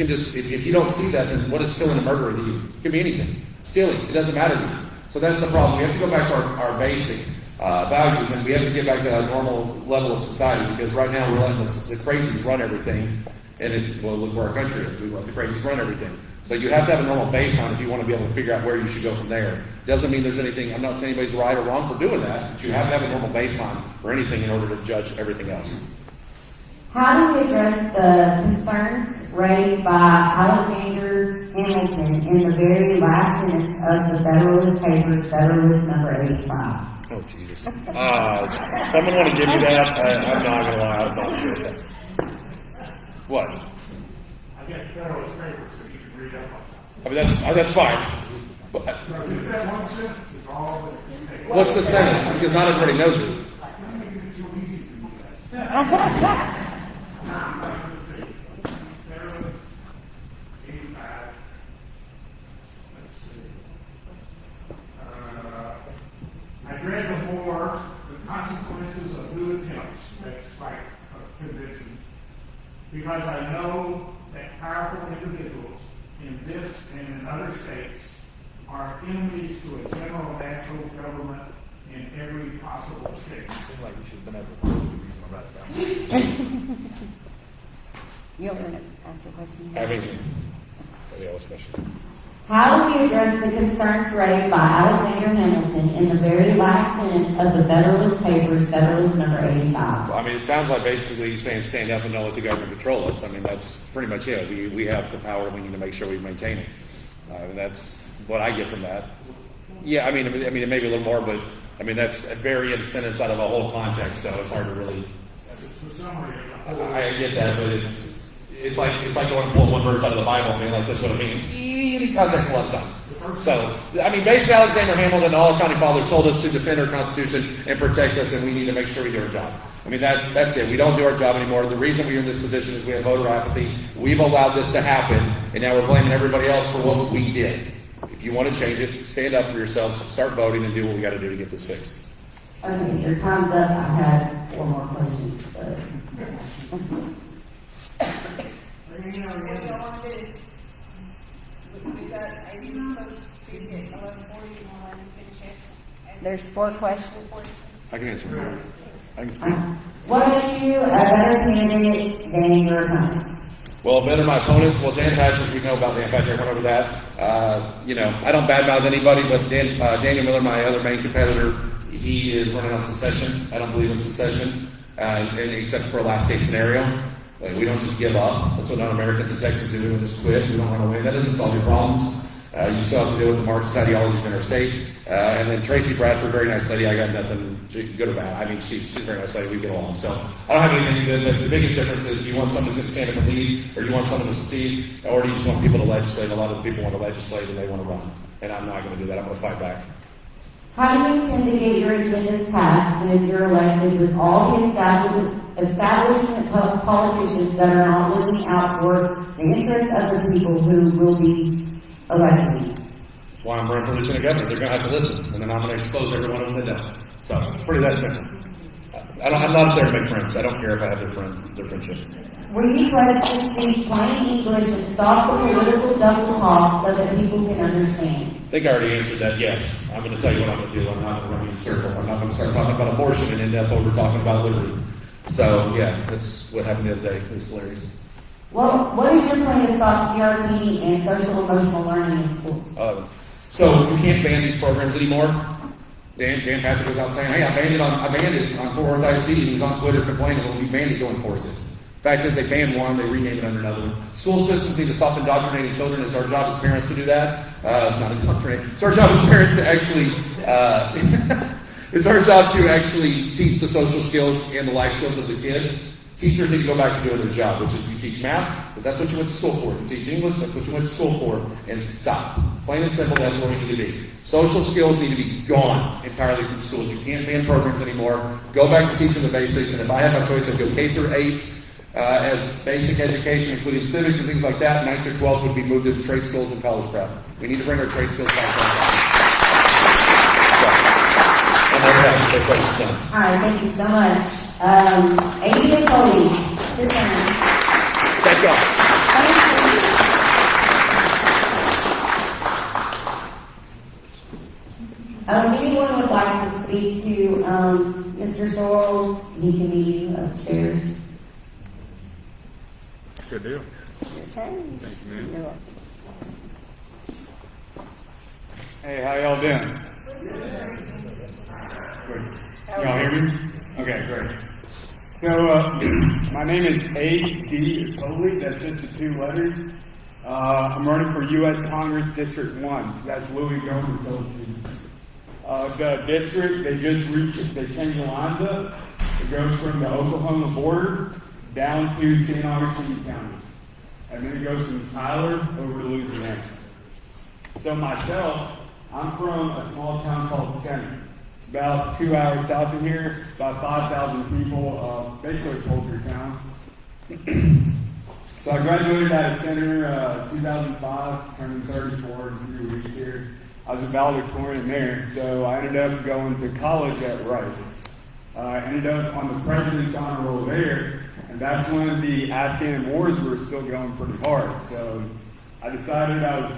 don't see that, then what is killing a murderer to you? It could be anything. Stealing, it doesn't matter to you. So that's the problem. We have to go back to our basic values, and we have to get back to a normal level of society. Because right now we're letting the crazies run everything. And look where our country is. We let the crazies run everything. So you have to have a normal baseline if you want to be able to figure out where you should go from there. Doesn't mean there's anything, I'm not saying anybody's right or wrong for doing that, but you have to have a normal baseline for anything in order to judge everything else.
How do we address the concerns raised by Alexander Hamilton in the very last sentence of the Federalist Papers, Federalist number 85?
Oh, Jesus. Someone want to give me that? I'm not going to lie. I'm not sure that. What?
I got Federalist papers so you can read up on
I mean, that's fine. But,
that. No, just that one sentence is all that you take.
what's the sentence? Because not everybody knows it.
I'm making it too easy for you guys. Let's see. Federalist, 85. Let's see. I dread the more the consequences of new attempts at strike convention, because I know that powerful individuals in this and in other states are enemies to a general national government in every possible state.
Like we should have been able to write it down.
You want to ask the question?
Special.
How do we address the concerns raised by Alexander Hamilton in the very last sentence of the Federalist Papers, Federalist number 85?
Well, I mean, it sounds like basically saying stand up and don't let the government control us. I mean, that's pretty much it. We have the power. We need to make sure we maintain it. And that's what I get from that. Yeah, I mean, it may be a little more, but I mean, that's a very end sentence out of a whole context, so it's hard to really.
It's the summary of the whole.
I get that, but it's like going to pull one verse out of the Bible and being like, this is what it means. In context a lot of times. So, I mean, basically Alexander Hamilton and all our founding fathers told us to defend our Constitution and protect us, and we need to make sure we do our job. I mean, that's it. We don't do our job anymore. The reason we're in this position is we have voter apathy. We've allowed this to happen, and now we're blaming everybody else for what we did. If you want to change it, stand up for yourselves, start voting, and do what we got to do to get this fixed.
Okay, your time's up. I had 4 more questions, but.
What do y'all want to do? We've got, Amy's supposed to speak at 11:40, and we'll let him finish asking.
There's 4 questions.
I can answer them. I can speak.
What makes you a better candidate than your opponents?
Well, better my opponents. Well, Dan Patrick, we know about Dan Patrick. I went over that. I don't badmouth anybody, but Daniel Miller, my other main competitor, he is running on secession. I don't believe in secession, except for a last case scenario. Like, we don't just give up. That's what non-Americans in Texas do. We don't just quit. We don't run away. That doesn't solve your problems. You still have to deal with the Marxist ideologies in our state. And then Tracy Bradford, very nice lady. I got nothing good about. I mean, she's a very nice lady. We get along. So I don't have anything good. The biggest difference is, do you want someone who's going to stand up and lead, or do you want someone to succeed, or do you just want people to legislate? A lot of the people want to legislate and they want to run. And I'm not going to do that. I'm going to fight back.
How do you intend to get your agendas passed when you're elected with all the establishment politicians that are not looking out for the interests of the people who will be elected you?
That's why I'm running for lieutenant governor. They're going to have to listen, and then I'm going to expose every one of them that don't. So it's pretty that simple. I'm not there to make friends. I don't care if I have their friendship.
Will you pledge to speak plain English and stop the political double talk so that people can understand?
I think I already answered that, yes. I'm going to tell you what I'm going to do. I'm not going to run in circles. I'm not going to start talking about abortion and end up over talking about liberty. So, yeah, that's what happened the other day. It was hilarious.
Well, what is your plan to stop CRT and social emotional learning in schools?
So we can't ban these programs anymore. Dan Patrick was out saying, hey, I banned it on Fort Worth ISD. He was on Twitter complaining, well, we banned it, go enforce it. Fact is, they banned one, they renamed it under another one. School systems need to stop indoctrinating children. It's our job as parents to do that. Not indoctrinating. It's our job as parents to actually, it's our job to actually teach the social skills and the life skills of the kid. Teachers need to go back to doing their job, which is you teach math, because that's what you went to school for. You teach English, that's what you went to school for, and stop. Plain and simple, that's where we need to be. Social skills need to be gone entirely from schools. You can't ban programs anymore. Go back to teaching the basics, and if I have my choice, I'd go K through 8 as basic education, including civics and things like that. 9 through 12 would be moved into trade schools and college prep. We need to bring our trade skills back on.
All right, thank you so much. AD Cody, your turn.
Thank God.
If anyone would like to speak to Mr. Sorrells, he can meet you upstairs.
Good deal.
Your turn.
Thank you, man.
You're welcome.
Hey, how y'all doing? Good. Y'all hear me? Okay, great. My name is A.D. Toley. That's just the 2 letters. I'm running for U.S. Congress District 1. So that's Louis Gohmert told you. The district, they changed the lines up. It goes from the Oklahoma border down to St. Augustine County. And then it goes from Tyler over to Louisiana. So myself, I'm from a small town called Center. It's about 2 hours south of here, about 5,000 people, basically a poultry town. So I graduated out of Center 2005, turning 34 in a few weeks here. I was a valedictorian there, so I ended up going to college at Rice. I ended up on the President's Honor Roll there, and that's when the Afghan wars were still going pretty hard. So I decided I was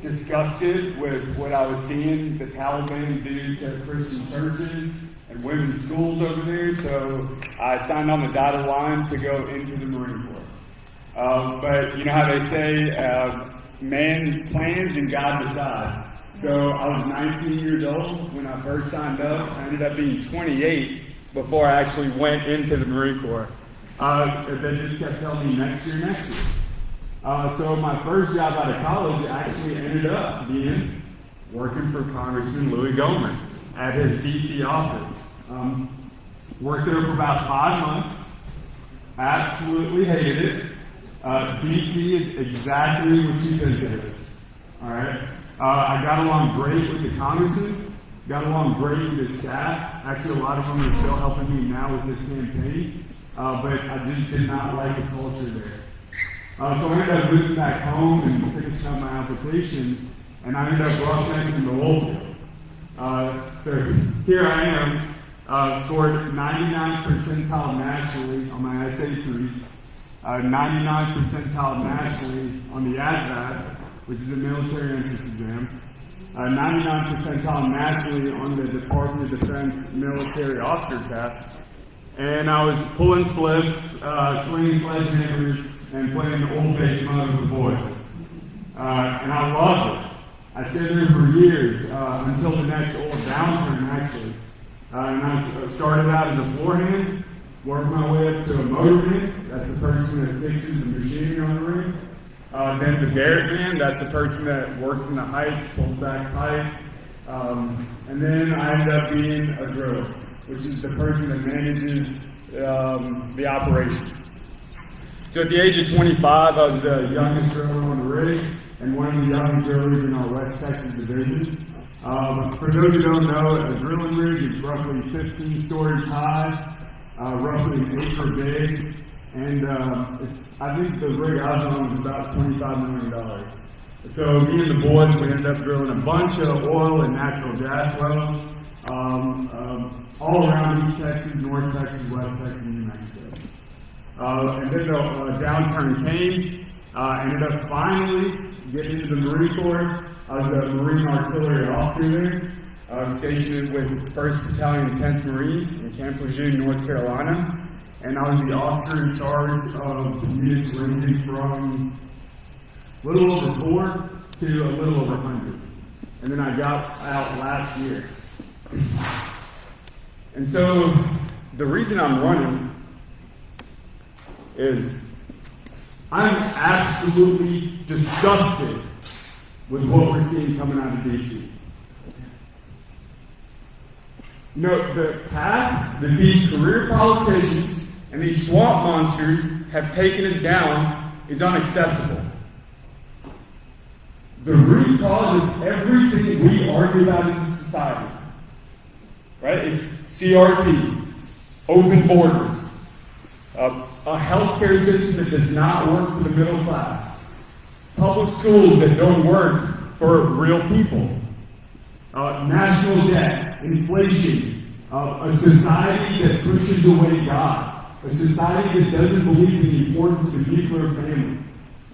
disgusted with what I was seeing the Taliban do to Christian churches and women's schools over there, so I signed on the dotted line to go into the Marine Corps. But you know how they say, man plans and God decides. So I was 19 years old when I first signed up. I ended up being 28 before I actually went into the Marine Corps. They just kept telling me next year. So my first job out of college actually ended up being working for Congressman Louis Gohmert at his D.C. office. Worked there for about 5 months. Absolutely hated it. D.C. is exactly what you think it is. All right. I got along great with the congressman. Got along great with his staff. Actually, a lot of them are still helping me now with this campaign. But I just did not like the culture there. So I ended up moving back home and finishing up my application, and I ended up broadcasting the Wolfield. So here I am, scored 99 percentile nationally on my SATs, 99 percentile nationally on the ASVAB, which is a military entrance exam, 99 percentile nationally on the Department of Defense military officer test, and I was pulling slips, slinging sledgehammers, and playing the old bass mode with the boys. And I loved it. I stayed there for years, until the next old downturn, actually. And I started out as a floor hand, worked my way up to a motor hand. That's the person that fixes the machinery on the ring. Then the derrick man, that's the person that works in the heights, pulls back pipe. And then I ended up being a driller, which is the person that manages the operation. So at the age of 25, I was the youngest driller on the rig and one of the youngest drillers in our West Texas division. For those who don't know, a drilling rig is roughly 15 stories high, roughly an acre big, and I think the rig I was on was about $25 million. So me and the boys would end up drilling a bunch of oil and natural gas wells all around East Texas, North Texas, West Texas, and New Mexico. And then the downturn came. I ended up finally getting into the Marine Corps. I was a Marine artillery officer there. I was stationed with 1st Battalion, 10th Marines in Camp Lejeune, North Carolina. And I was the officer in charge of units ranging from a little over 4 to a little over 100. And then I got out last year. And so the reason I'm running is I'm absolutely disgusted with what we're seeing coming out of D.C. You know, the path that these career politicians and these swamp monsters have taken us down is unacceptable. The root cause of everything we argue about as a society, right? It's CRT, open borders, a healthcare system that does not work for the middle class, public schools that don't work for real people, national debt, inflation, a society that pushes away God, a society that doesn't believe in the importance of the nuclear family.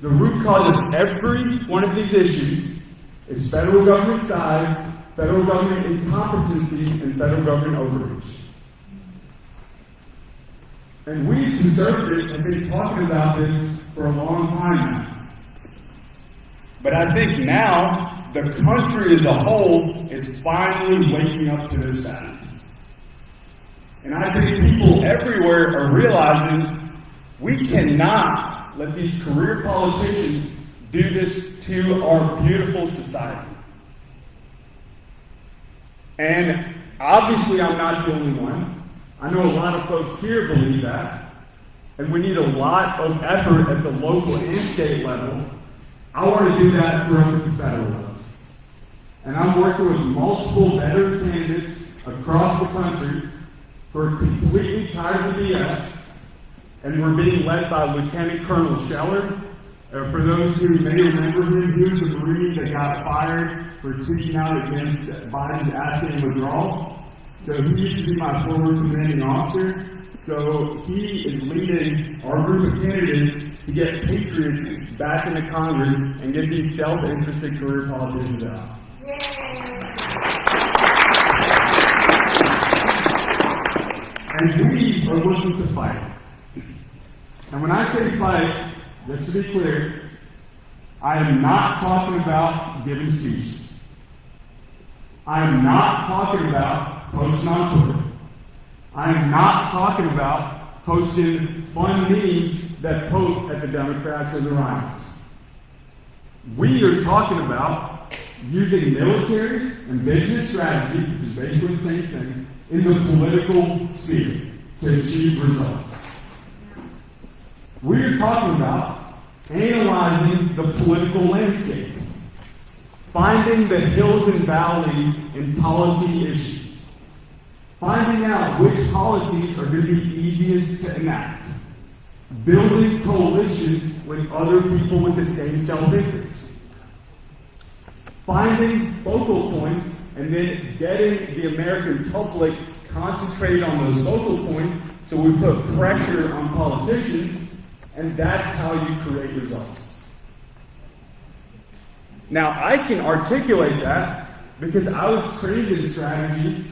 The root cause of every one of these issues is federal government size, federal government incompetency, and federal government overreach. And we as conservatives have been talking about this for a long time now. But I think now the country as a whole is finally waking up to this fact. And I think people everywhere are realizing we cannot let these career politicians do this to our beautiful society. And obviously I'm not the only one. I know a lot of folks here believe that. And we need a lot of effort at the local and state level. I want to do that for us at the federal level. And I'm working with multiple veteran candidates across the country who are completely tired of the BS, and we're being led by Lieutenant Colonel Scheller. For those who may remember him, he was a Marine that got fired for speaking out against Biden's Afghan withdrawal. So he used to be my former commanding officer. So he is leading our group of candidates to get patriots back into Congress and get these self-interested career politicians out. And we are looking to fight. And when I say fight, just to be clear, I am not talking about giving speeches. I am not talking about posting on Twitter. I am not talking about posting fun memes that poke at the Democrats and the rhinos. We are talking about using military and business strategy, which is basically the same thing, in the political sphere to achieve results. We're talking about analyzing the political landscape, finding the hills and valleys in policy issues, finding out which policies are going to be easiest to enact, building coalitions with other people with the same self-interest, finding focal points, and then getting the American public concentrated on those focal points so we put pressure on politicians, and that's how you create results. Now, I can articulate that because I was trained in strategy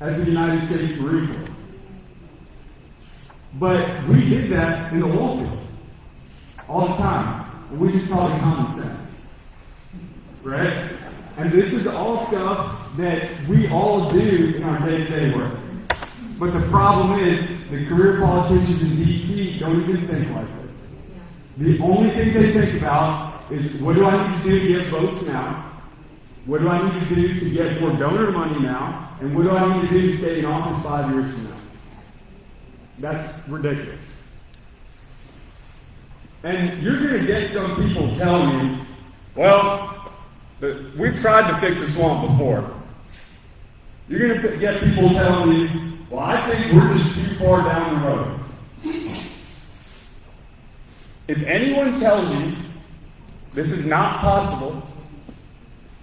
at the United States Marine Corps. But we did that in the oil field all the time, and we just called it common sense. Right? And this is all stuff that we all do in our day-to-day work. But the problem is, the career politicians in D.C. don't even think like this. The only thing they think about is, what do I need to do to get votes now? What do I need to do to get more donor money now? And what do I need to do to stay in office 5 years from now? That's ridiculous. And you're going to get some people telling you, well, we've tried to fix the swamp before. You're going to get people telling you, well, I think we're just too far down the road. If anyone tells you this is not possible,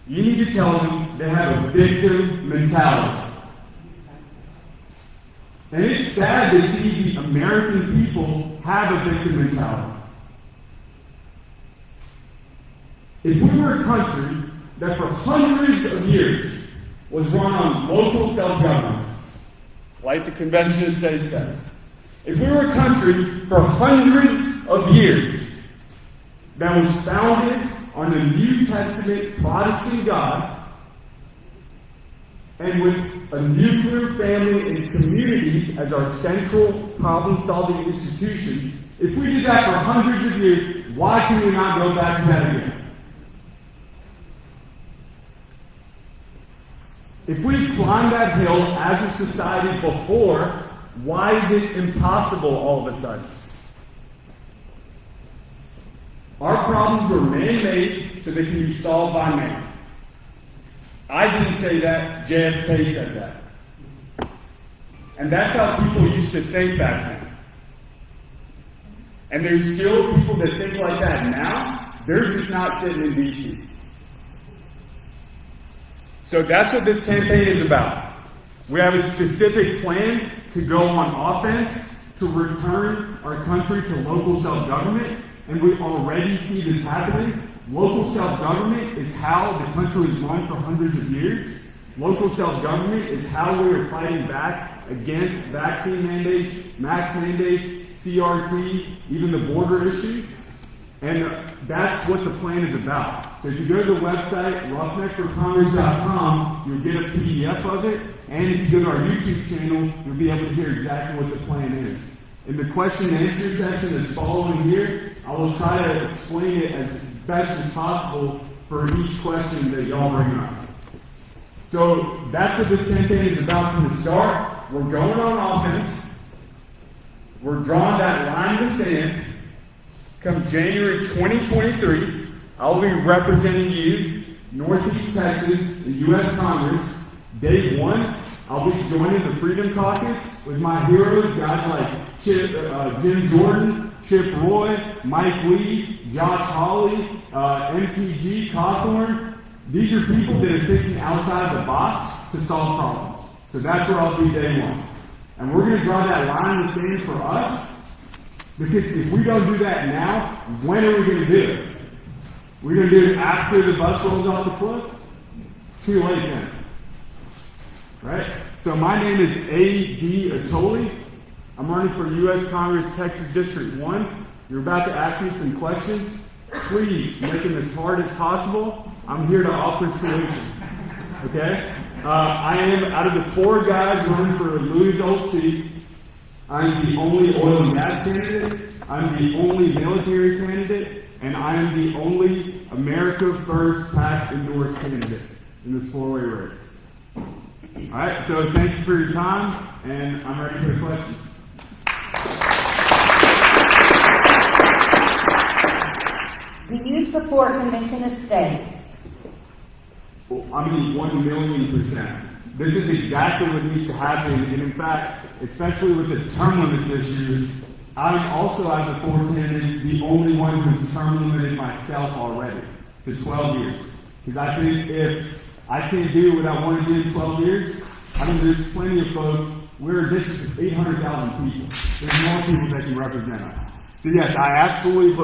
you need to tell them they have a victim mentality. And it's sad to see the American people have a victim mentality. If we were a country that for hundreds of years was run on local self-government, like the Convention of States says, if we were a country for hundreds of years that was founded on the New Testament Protestant God, and with a nuclear family and communities as our central problem-solving institutions, if we did that for hundreds of years, why can we not go back to that again? If we climbed that hill as a society before, why is it impossible all of a sudden? Our problems were man-made so they can be solved by man. I didn't say that, JFK said that. And that's how people used to think back then. And there's still people that think like that now. They're just not sitting in D.C. So that's what this campaign is about. We have a specific plan to go on offense, to return our country to local self-government, and we already see this happening. Local self-government is how the country was run for hundreds of years. Local self-government is how we are fighting back against vaccine mandates, mask mandates, CRT, even the border issue. And that's what the plan is about. So if you go to the website, roughneckforcongress.com, you'll get a PDF of it. And if you go to our YouTube channel, you'll be able to hear exactly what the plan is. In the question and answer session that's following here, I will try to explain it as best as possible for each question that y'all bring up. So that's what this campaign is about from the start. We're going on offense. We're drawing that line in the sand. Come January 2023, I'll be representing you, Northeast Texas, the U.S. Congress. Day one, I'll be joining the Freedom Caucus with my heroes, guys like Jim Jordan, Chip Roy, Mike Lee, Josh Hawley, MTG, Cawthorn. These are people that are thinking outside the box to solve problems. So that's where I'll be day one. And we're going to draw that line in the sand for us, because if we don't do that now, when are we going to do it? We're going to do it after the bus rolls off the cliff? Too late then. Right? So my name is A.D. Atoli. I'm running for U.S. Congress, Texas District 1. You're about to ask me some questions. Please make them as hard as possible. I'm here to offer solutions. Okay? I am, out of the 4 guys running for Louis' old seat, I'm the only oil and gas candidate, I'm the only military candidate, and I am the only America First PAC endorsed candidate in this 4-way race. Alright, so thank you for your time, and I'm ready for the questions.
Do you support Convention of States?
Well, I mean, 1,000,000%. This is exactly what needs to happen, and in fact, especially with the term limits issue, I'm also, as a 4 candidates, the only one who's term limited myself already to 12 years. Because I think if I can't do what I want to do in 12 years, I mean, there's plenty of folks. We're a district of 800,000 people. There's more people that can represent us. So yes, I absolutely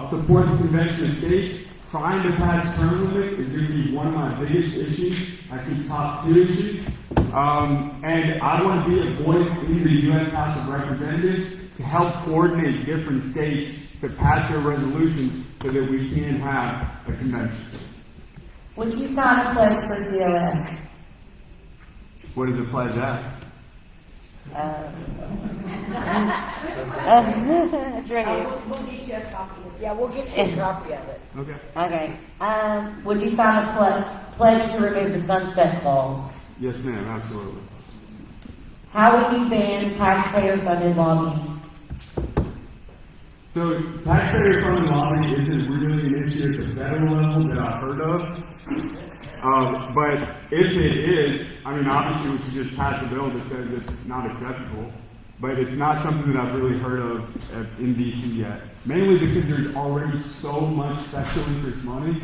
support the Convention of States. Trying to pass term limits is going to be one of my biggest issues, actually top 2 issues. And I want to be a voice in the U.S. House of Representatives to help coordinate different states to pass their resolutions so that we can have a convention.
Would you sign a pledge for COS?
What does the pledge ask?
It's right
We'll get you a copy.
Yeah, we'll get you a copy of it.
Okay.
Okay. Would you sign a pledge to remove the sunset clause?
Yes, ma'am, absolutely.
How would you ban taxpayer-funded lobbying?
So, taxpayer-funded lobbying isn't really an issue at the federal level that I've heard of. But if it is, I mean, obviously we should just pass a bill that says it's not acceptable. But it's not something that I've really heard of in DC yet. Mainly because there's already so much special interest money,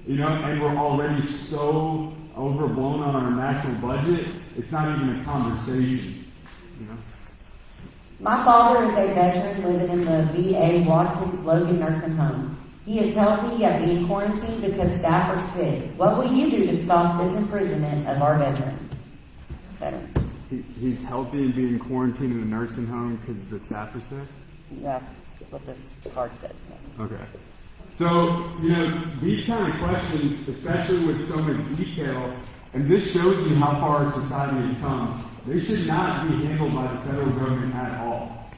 and we're already so overblown on our national budget, it's not even a conversation,
My father is a veteran living in the VA Watkins Logan Nursing Home. He is healthy yet being quarantined because staff are sick. What will you do to stop this imprisonment of our veterans?
He's healthy and being quarantined in a nursing home because the staff are sick?
That's what this card says.
Okay. So, these kind of questions, especially with so much detail, and this shows you how far our society has come, they should not be handled by the federal government at all.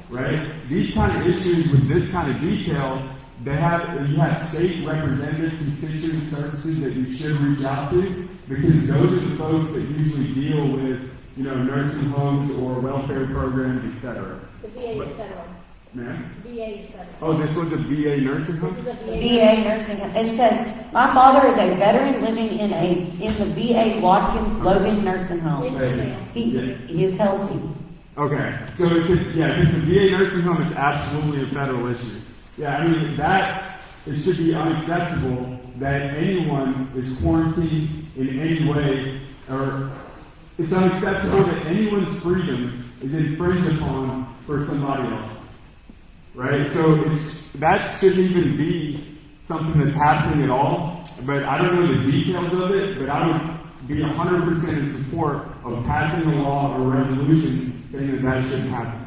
Right? These kind of issues with this kind of detail, you have state representative constituent services that you should reach out to, because those are the folks that usually deal with, nursing homes or welfare programs, etc.
The VA is federal.
Ma'am?
VA is federal.
Oh, this was a VA nursing home?
This is a
VA nursing home. It says, my father is a veteran living in the VA Watkins Logan Nursing Home. He is healthy.
Okay, so if it's a VA nursing home, it's absolutely a federal issue. Yeah, I mean, it should be unacceptable that anyone is quarantined in any way, or it's unacceptable that anyone's freedom is infringed upon for somebody else's. Right? So that shouldn't even be something that's happening at all. But I don't know the details of it, but I would be 100% in support of passing a law or resolution saying that shouldn't happen.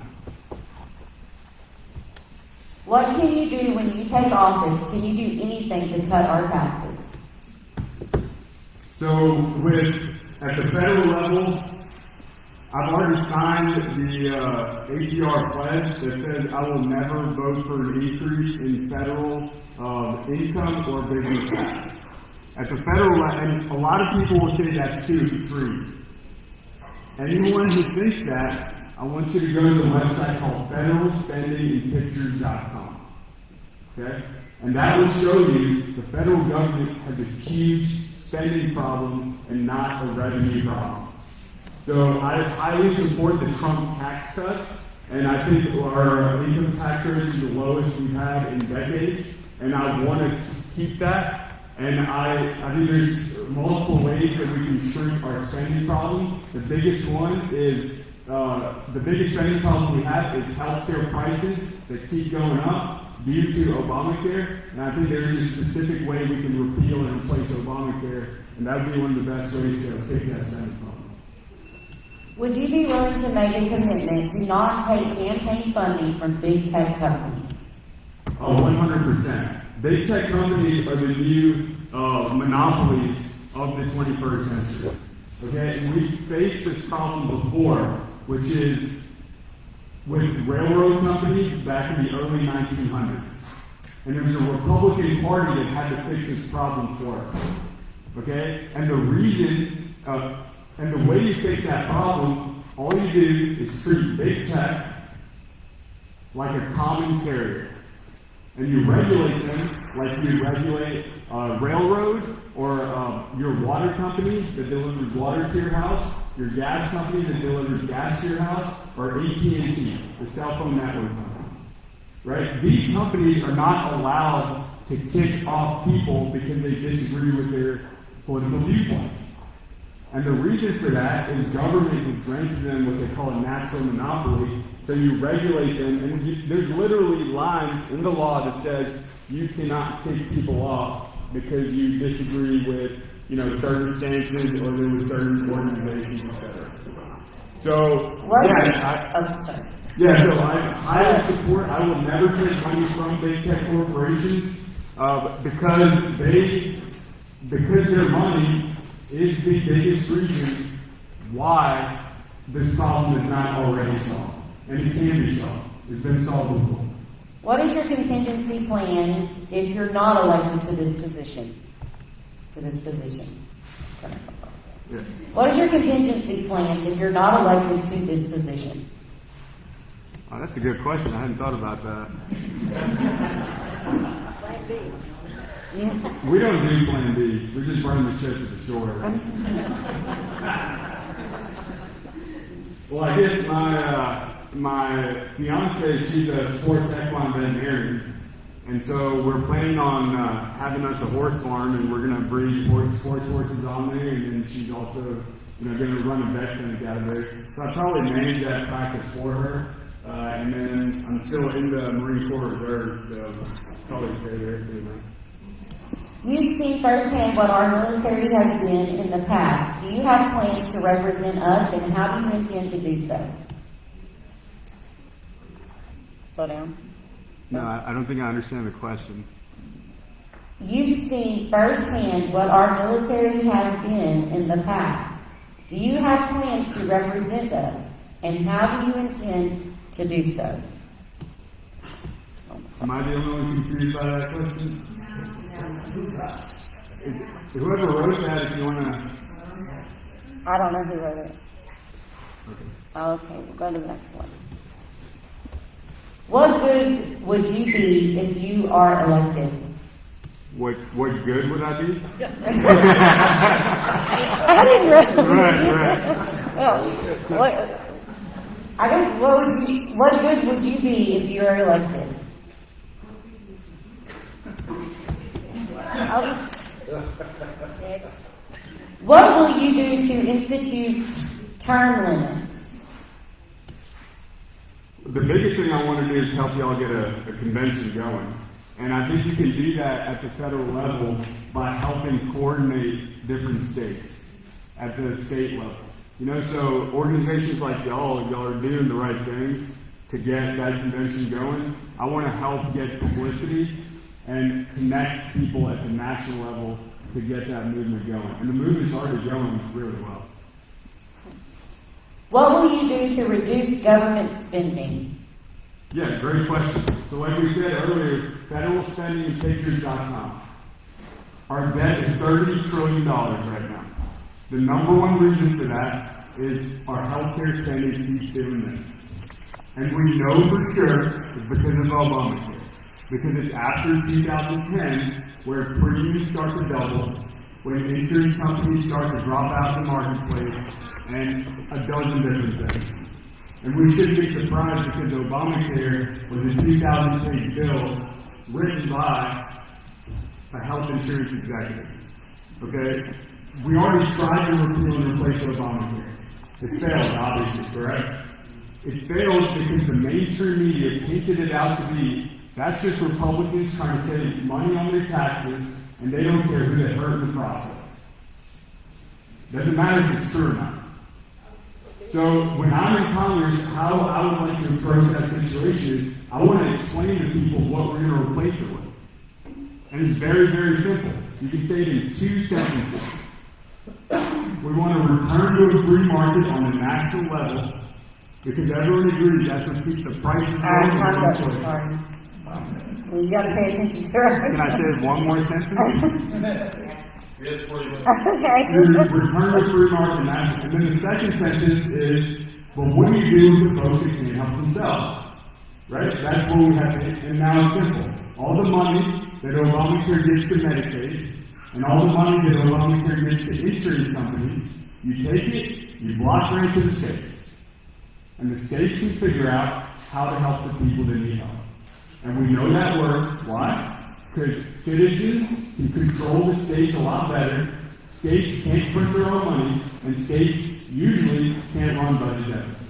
What can you do when you take office? Can you do anything to cut our taxes?
So with at the federal level, I've already signed the ATR pledge that says I will never vote for an increase in federal income or business tax. At the federal level, and a lot of people will say that's too extreme. Anyone who thinks that, I want you to go to the website called federalspendingandpictures.com. Okay? And that will show you the federal government has a huge spending problem and not a revenue problem. So I highly support the Trump tax cuts, and I think our income tax rate is the lowest we've had in decades, and I want to keep that. And I think there's multiple ways that we can shrink our spending problem. The biggest one is, the biggest spending problem we have is healthcare prices that keep going up due to Obamacare. And I think there is a specific way we can repeal and replace Obamacare, and that would be one of the best ways to fix that spending problem.
Would you be willing to make a commitment to not take campaign funding from big tech companies?
Oh, 100%. Big tech companies are the new monopolies of the 21st century. Okay, and we faced this problem before, which is with railroad companies back in the early 1900s. And there was a Republican Party that had to fix this problem for us. Okay, and the reason, and the way you fix that problem, all you do is treat big tech like a common carrier. And you regulate them like you regulate a railroad or your water company that delivers water to your house, your gas company that delivers gas to your house, or AT&T, the cell phone network company. Right? These companies are not allowed to kick off people because they disagree with their political viewpoints. And the reason for that is government has granted them what they call a natural monopoly. So you regulate them, and there's literally lines in the law that says you cannot kick people off because you disagree with, certain stances or there were certain organizations, etc. So so I highly support. I will never take money from big tech corporations because their money is the biggest reason why this problem is not already solved. And it can be solved. It's been solved before.
What is your contingency plans if you're not elected to this position? Yeah. What is your contingency plans if you're not elected to this position?
Oh, that's a good question. I hadn't thought about that.
Plan B.
We don't do Plan Bs. We just burn the ships at the shore. Well, I guess my fiance, she's a sports equine veterinarian, and so we're planning on having us a horse farm, and we're going to breed sports horses on there, and then she's also, going to run a vet clinic out of there. So I probably manage that practice for her, and then I'm still in the Marine Corps Reserve, so I'll probably stay there anyway.
You've seen firsthand what our military has been in the past. Do you have plans to represent us, and how do you intend to do so? Slow down.
No, I don't think I understand the question.
You've seen firsthand what our military has been in the past. Do you have plans to represent us, and how do you intend to do so?
Am I the only one confused by that question? Whoever wrote that, if you want to...
I don't know who wrote it. Okay, we'll go to the next one. What good would you be if you are elected?
What good would I be?
I didn't know.
Right.
What good would you be if you are elected? Next. What will you do to institute term limits?
The biggest thing I want to do is help y'all get a convention going. And I think you can do that at the federal level by helping coordinate different states at the state level. So organizations like y'all are doing the right things to get that convention going. I want to help get publicity and connect people at the national level to get that movement going. And the movement's already going really well.
What will you do to reduce government spending?
Yeah, great question. So like we said earlier, federal spending is pictures.com. Our debt is $30 trillion right now. The number one reason for that is our healthcare spending keeps doing this. And we know for sure it's because of Obamacare. Because it's after 2010 where premiums start to double, when insurance companies start to drop out the marketplace, and a dozen different things. And we shouldn't be surprised because Obamacare was a 2,000-page bill written by a health insurance executive. Okay? We already tried to repeal and replace Obamacare. It failed, obviously, correct? It failed because the mainstream media painted it out to be, that's just Republicans trying to save money on their taxes, and they don't care who they hurt in the process. Doesn't matter if it's true or not. So when I'm in Congress, how I would like to approach that situation is, I want to explain to people what we're going to replace it with. And it's very, very simple. You can say it in 2 sentences. We want to return to a free market on a national level, because everyone agrees that's what keeps the prices low.
Sorry. You gotta pay attention to it.
Can I say one more sentence?
Yes, please.
Okay.
Return to free market national. And then the second sentence is, well, what do you do with the folks that can't help themselves? Right? That's what we have to, and now it's simple. All the money that Obamacare gives to Medicaid, and all the money that Obamacare gives to insurance companies, you take it, you block grant to the states. And the states can figure out how to help the people that need help. And we know that works. Why? Because citizens can control the states a lot better. States can't print their own money, and states usually can't run budget deficits.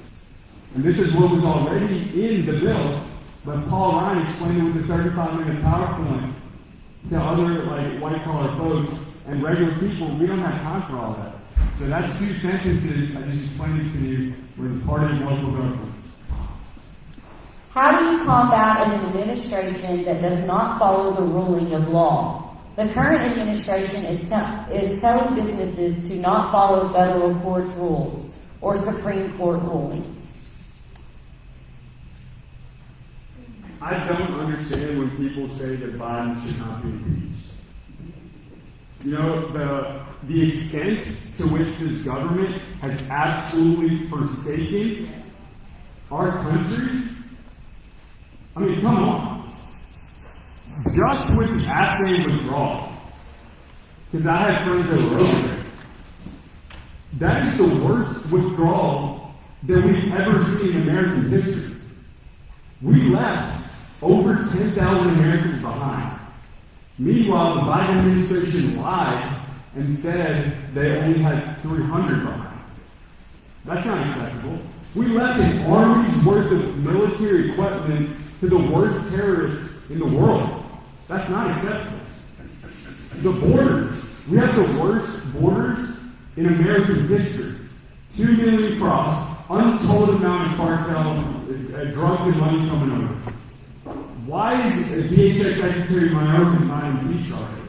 And this is what was already in the bill, but Paul Ryan explained it with a 35-minute PowerPoint to other white-collar folks and regular people. We don't have time for all that. So that's 2 sentences. I just explained it to you. We're the party of local government.
How do you combat an administration that does not follow the ruling of law? The current administration is telling businesses to not follow federal court's rules or Supreme Court rulings.
I don't understand when people say that Biden should not be impeached. You know, the extent to which this government has absolutely forsaken our country. I mean, come on. Just with the Afghan withdrawal, because I had friends that were over there, that is the worst withdrawal that we've ever seen in American history. We left over 10,000 Americans behind. Meanwhile, the Biden administration lied and said they only had 300 behind. That's not acceptable. We left an army's worth of military equipment to the worst terrorists in the world. That's not acceptable. The borders. We have the worst borders in American history. 2 million crossed, untold amount of cartel, drugs and money coming over. Why is DHS Secretary Mayorkas not impeached already?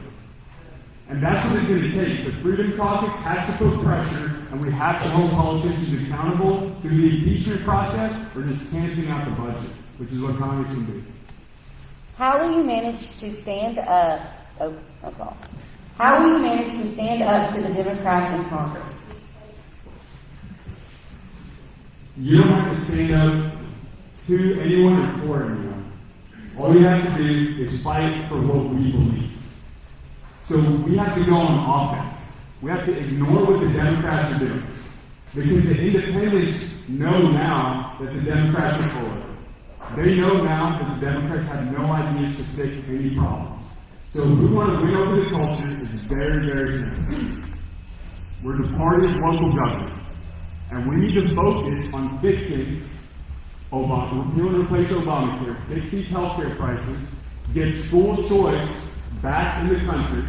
And that's what it's going to take. The Freedom Caucus has to put pressure, and we have to hold politicians accountable through the impeachment process or just canceling out the budget, which is what Congress can do.
How will you manage to stand up? Oh, that's all. How will you manage to stand up to the Democrats in Congress?
You don't have to stand up to anyone or for anyone. All you have to do is fight for what we believe. So we have to go on offense. We have to ignore what the Democrats are doing. Because the independents know now that the Democrats are full of it. They know now that the Democrats have no ideas to fix any problems. So if we want to win over the culture, it's very, very simple. We're the party of local government. And we need to focus on fixing repeal and replace Obamacare, fix these healthcare prices, get school choice back in the country,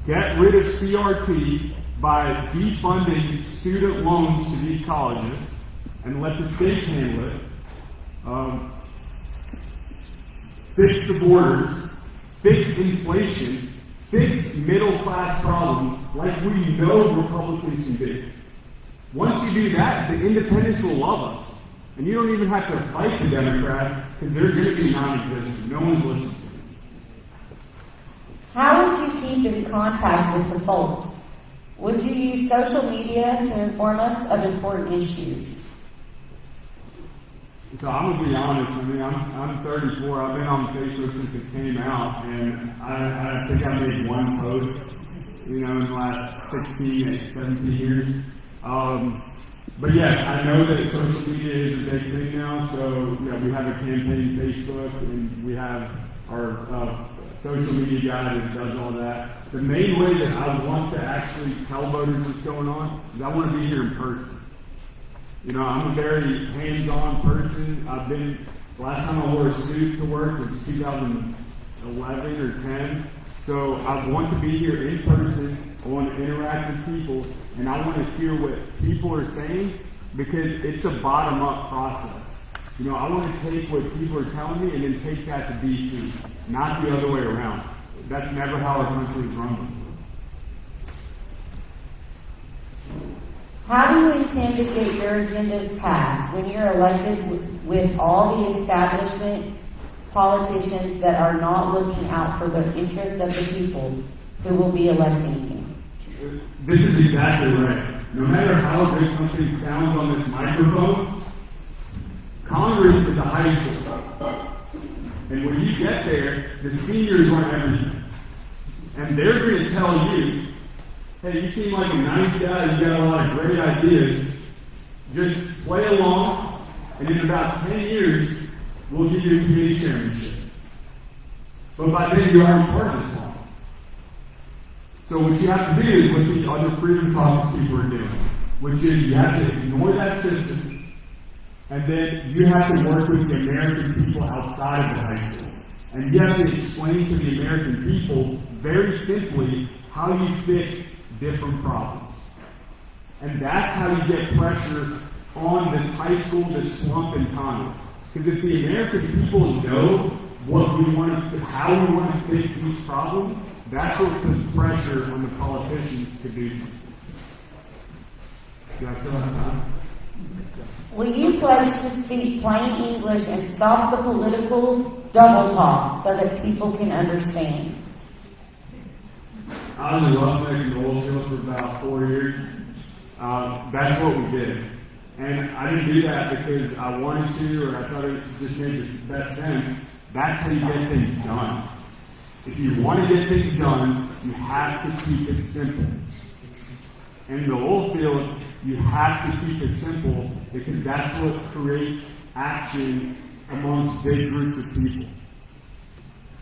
get rid of CRT by defunding student loans to these colleges, and let the states handle it. Fix the borders, fix inflation, fix middle class problems like we know Republicans can do. Once you do that, the independents will love us. And you don't even have to fight the Democrats because they're going to be non-existent. No one's listening to them.
How would you keep in contact with the folks? Would you use social media to inform us of important issues?
So I'm gonna be honest. I mean, I'm 34. I've been on Facebook since it came out, and I think I made one post, in the last 16, 17 years. But yes, I know that social media is a big thing now. So we have a campaign Facebook, and we have our social media guy that does all that. The main way that I want to actually tell voters what's going on is I want to be here in person. I'm a very hands-on person. Last time I wore a suit to work was 2011 or 10. So I want to be here in person. I want to interact with people, and I want to hear what people are saying because it's a bottom-up process. I want to take what people are telling me and then take that to DC, not the other way around. That's never how our country is run.
How do you intend to get your agendas passed when you're elected with all the establishment politicians that are not looking out for the interests of the people who will be electing you?
This is exactly right. No matter how good something sounds on this microphone, Congress is a high school. And when you get there, the seniors run everything. And they're going to tell you, hey, you seem like a nice guy, you got a lot of great ideas, just play along, and in about 10 years, we'll give you a committee chairmanship. But by then, you're already part of this law. So what you have to do is what these other Freedom Caucus people are doing, which is you have to ignore that system, and then you have to work with the American people outside of the high school. And you have to explain to the American people very simply how you fix different problems. And that's how you get pressure on this high school, this slump in Congress. Because if the American people know what we want to, how we want to fix these problems, that's what puts pressure on the politicians to do something. Do I still have time?
Will you pledge to speak plain English and stop the political double talk so that people can understand?
I was a roughneck in the oil field for about 4 years. That's what we did. And I didn't do that because I wanted to or I thought it just made the best sense. That's how you get things done. If you want to get things done, you have to keep it simple. In the oil field, you have to keep it simple because that's what creates action amongst big groups of people.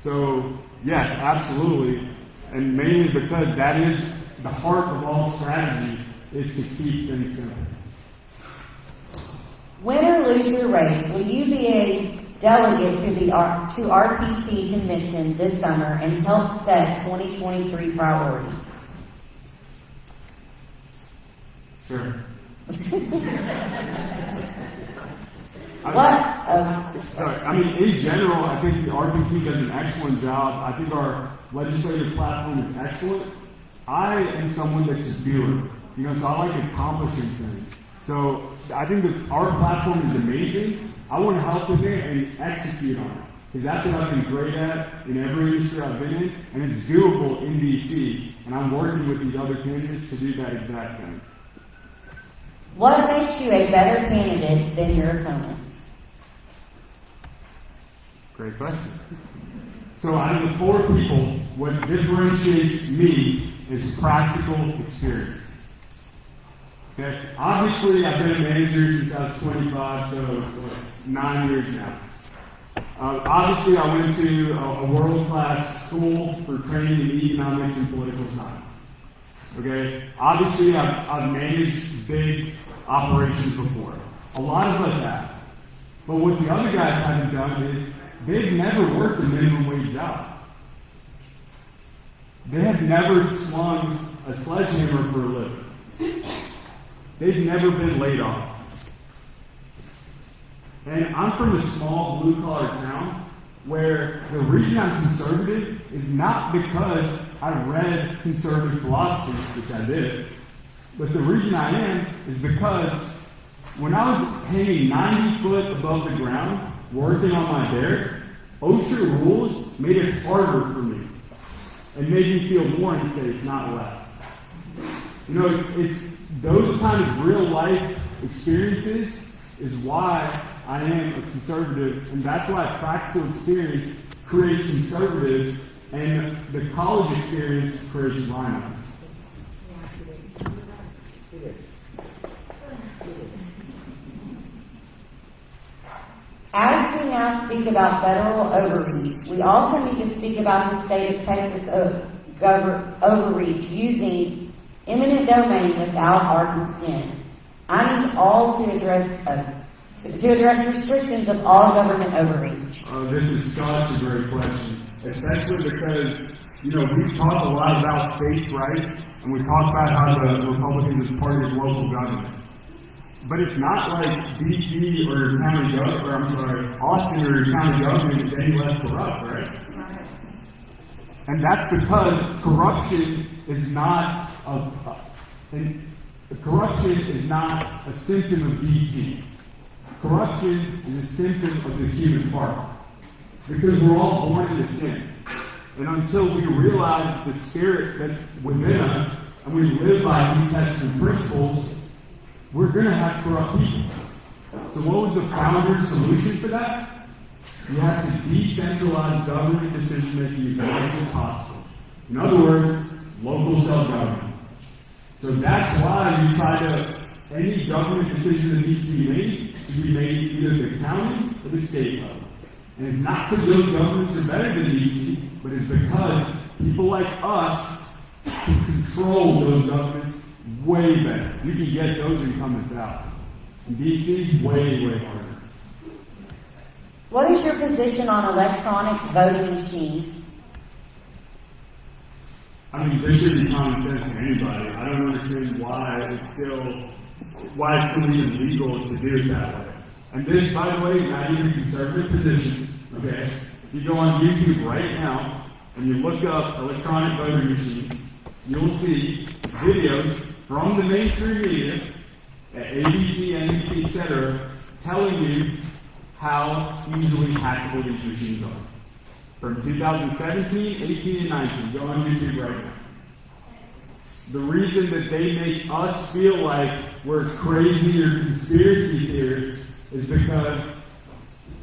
So, yes, absolutely. And mainly because that is the heart of all strategy is to keep things simple.
Win or lose your race, will you be a delegate to RPT convention this summer and help set 2023 priorities?
Sure. Sorry. I mean, in general, I think the RPT does an excellent job. I think our legislative platform is excellent. I am someone that's a doer, so I like accomplishing things. So I think that our platform is amazing. I want to help in there and execute on it because that's what I've been great at in every industry I've been in, and it's doable in DC. And I'm working with these other candidates to do that exact thing.
What makes you a better candidate than your opponents?
Great question. So out of the four people, what differentiates me is practical experience. Okay? Obviously, I've been a manager since I was 25, so 9 years now. Obviously, I went to a world-class school for training in economics and political science. Okay? Obviously, I've managed big operations before. A lot of us have. But what the other guys haven't done is they've never worked a minimum wage job. They have never slung a sledgehammer for a living. They've never been laid off. And I'm from a small blue-collar town where the reason I'm conservative is not because I read conservative philosophy, which I did. But the reason I am is because when I was hanging 90 foot above the ground, working on my derrick, OSHA rules made it harder for me and made me feel more unsafe, not less. You know, it's those kind of real life experiences is why I am a conservative, and that's why practical experience creates conservatives, and the college experience creates rhinos.
As we now speak about federal overreach, we also need to speak about the state of Texas overreach using eminent domain without our consent. I need all to address restrictions of all government overreach.
This is such a great question, especially because, you know, we've talked a lot about states' rights, and we talk about how the Republicans have targeted local government. But it's not like D.C. or your county government, or I'm sorry, Austin or your county government is any less corrupt, right? And that's because corruption is not a symptom of D.C. Corruption is a symptom of the human heart. Because we're all born into sin. And until we realize the spirit that's within us, and we live by New Testament principles, we're going to have corrupt people. So what was the founder's solution for that? You have to decentralize government decision-making as much as possible. In other words, local self-government. So that's why you try to, any government decision that needs to be made either the county or the state level. And it's not because those governments are better than DC, but it's because people like us can control those governments way better. You can get those incumbents out. In DC, way, way harder.
What is your position on electronic voting machines?
I mean, there should be common sense to anybody. I don't understand why it's still even legal to do it that way. And this, by the way, is not even a conservative position. Okay? If you go on YouTube right now and you look up electronic voting machines, you'll see videos from the mainstream media, at ABC, NBC, etc., telling you how easily hackable these machines are. From 2017, 18, and 19. Go on YouTube right now. The reason that they make us feel like we're crazy or conspiracy theorists is because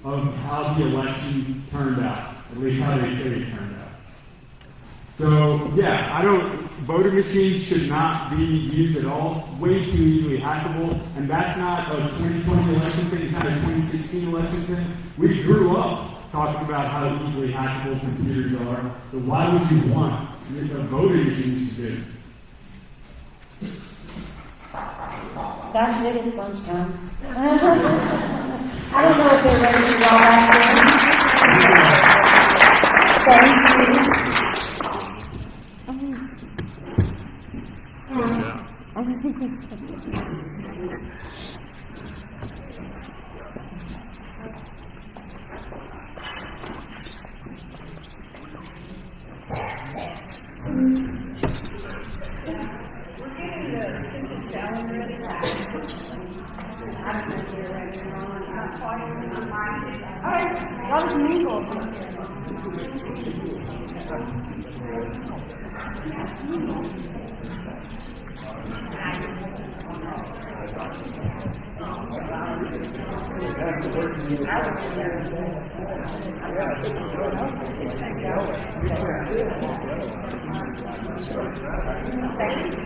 of how the election turned out. At least how they say it turned out. So, yeah, voting machines should not be used at all. Way too easily hackable. And that's not a 2020 election thing, it's not a 2016 election thing. We grew up talking about how easily hackable computers are. So why would you want voting machines to do?
That's it, it's lunchtime. I don't know if they're ready to go back in. Thank you.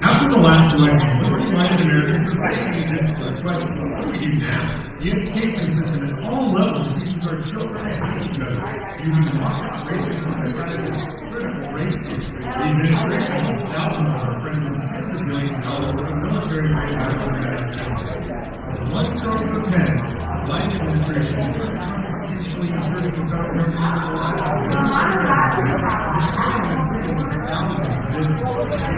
After the last election, Liberty Minded Americans are facing a difficult question. What do we do now? The education system at all levels teaches our children to hate each other, using Marxist racism as critical race issue. The administration of thousands of our friends and tens of millions of dollars for military grade medical and Afghanistan. One stroke of the pen, the Biden administration is constitutionally inserting the federal government into the lives of restraining the freedoms of thousands of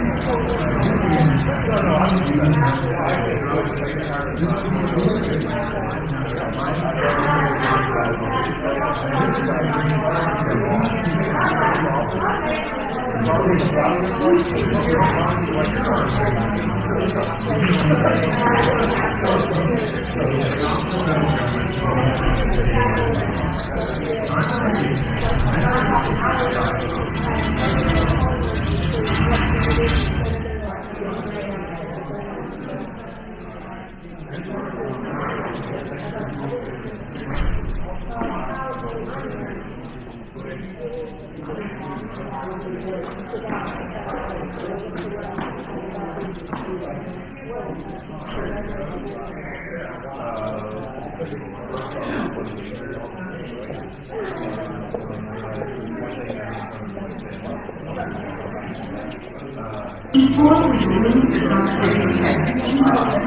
Before we lose the conversation,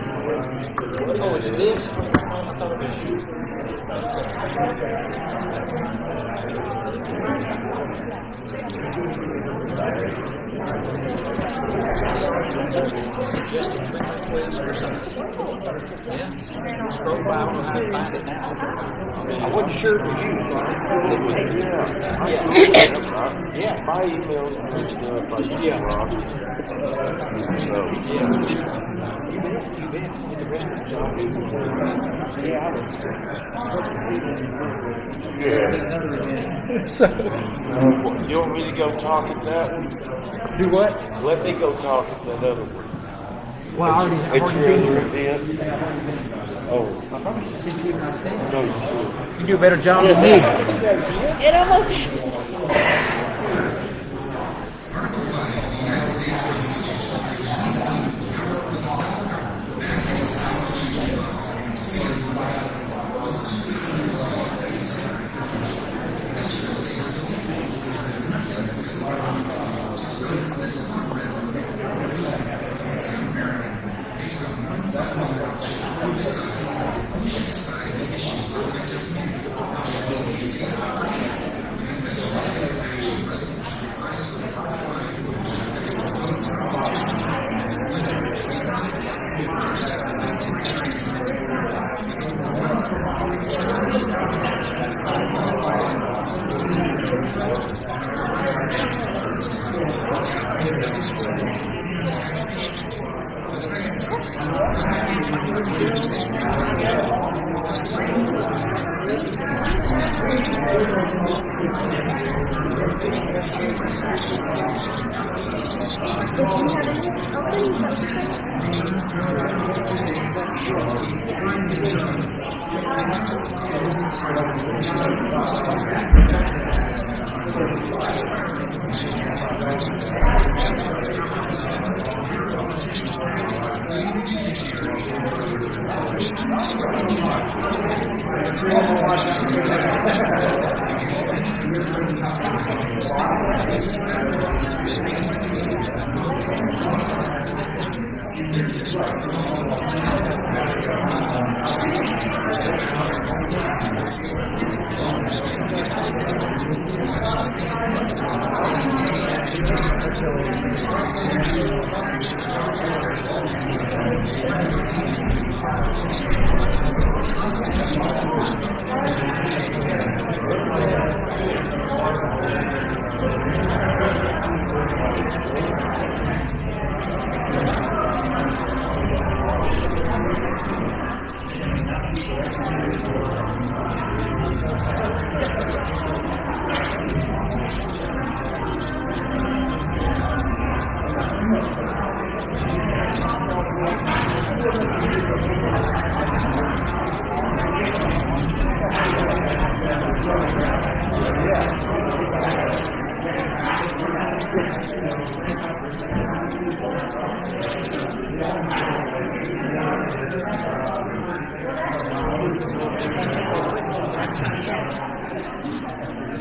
Oh, is it this? I thought it was you. Yeah. Scroll by, I don't know how to find it now. I wasn't sure it was you, so I didn't put it. Yeah. Yeah. My email is
So, you want me to go talk at that one?
Do what?
Let me go talk at that other one.
Well, I
At
already
your
been
other
there.
event? Oh.
I probably should send you an understanding.
No, you should.
You do a better job than me.
It almost happened.
the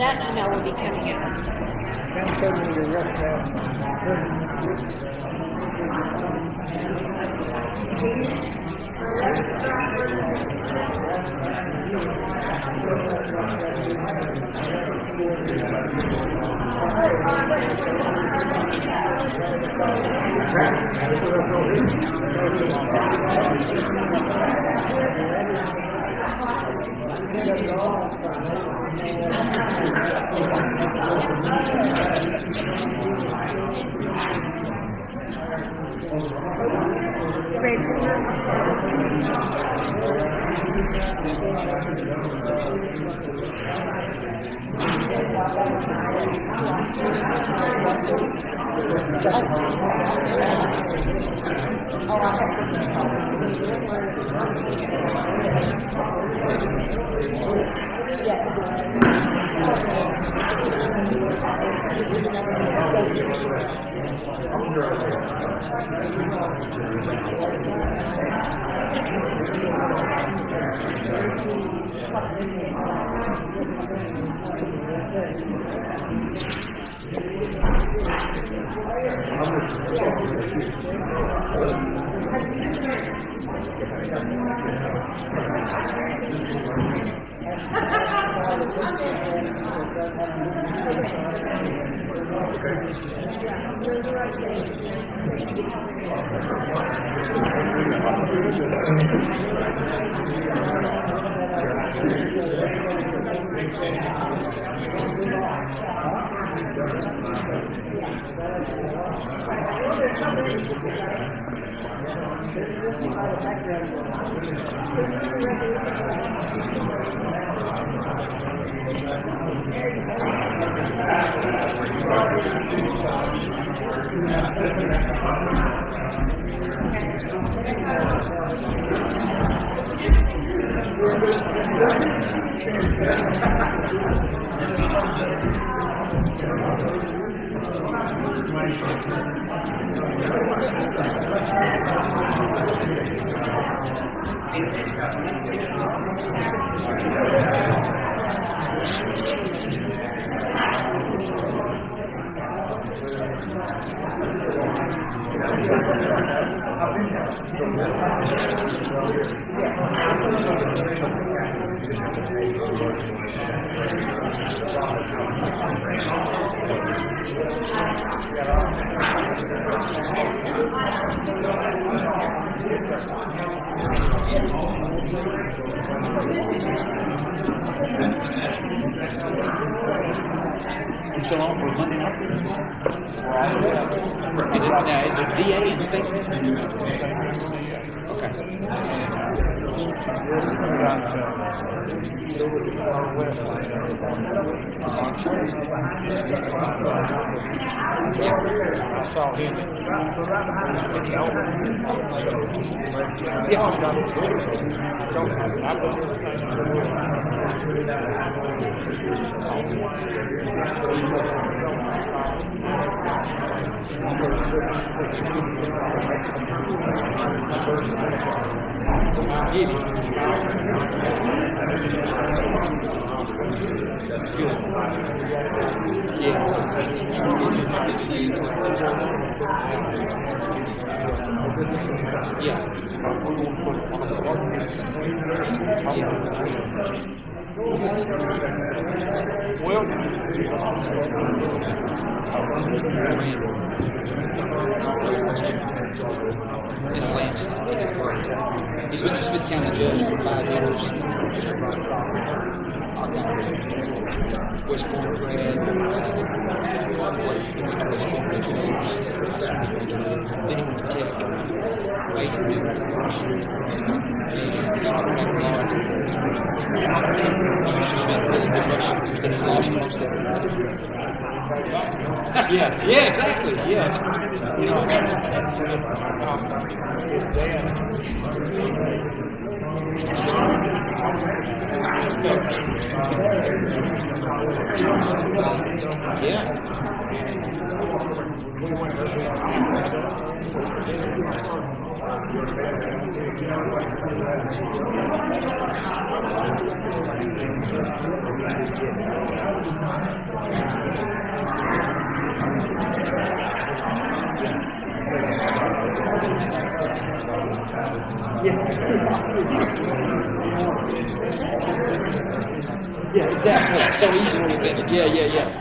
That email will be coming out.
Still on for Monday night? Is it DA and state? Okay. Okay. This is about there was a car wetland there. I saw him.
He's been a Smith County judge for 5 years. West Point grad. West Point for 2 years. Then he went to Tech. Major in said he's lost most of it. Yeah, exactly. Yeah. You know, yeah, exactly. So easily offended. Yeah.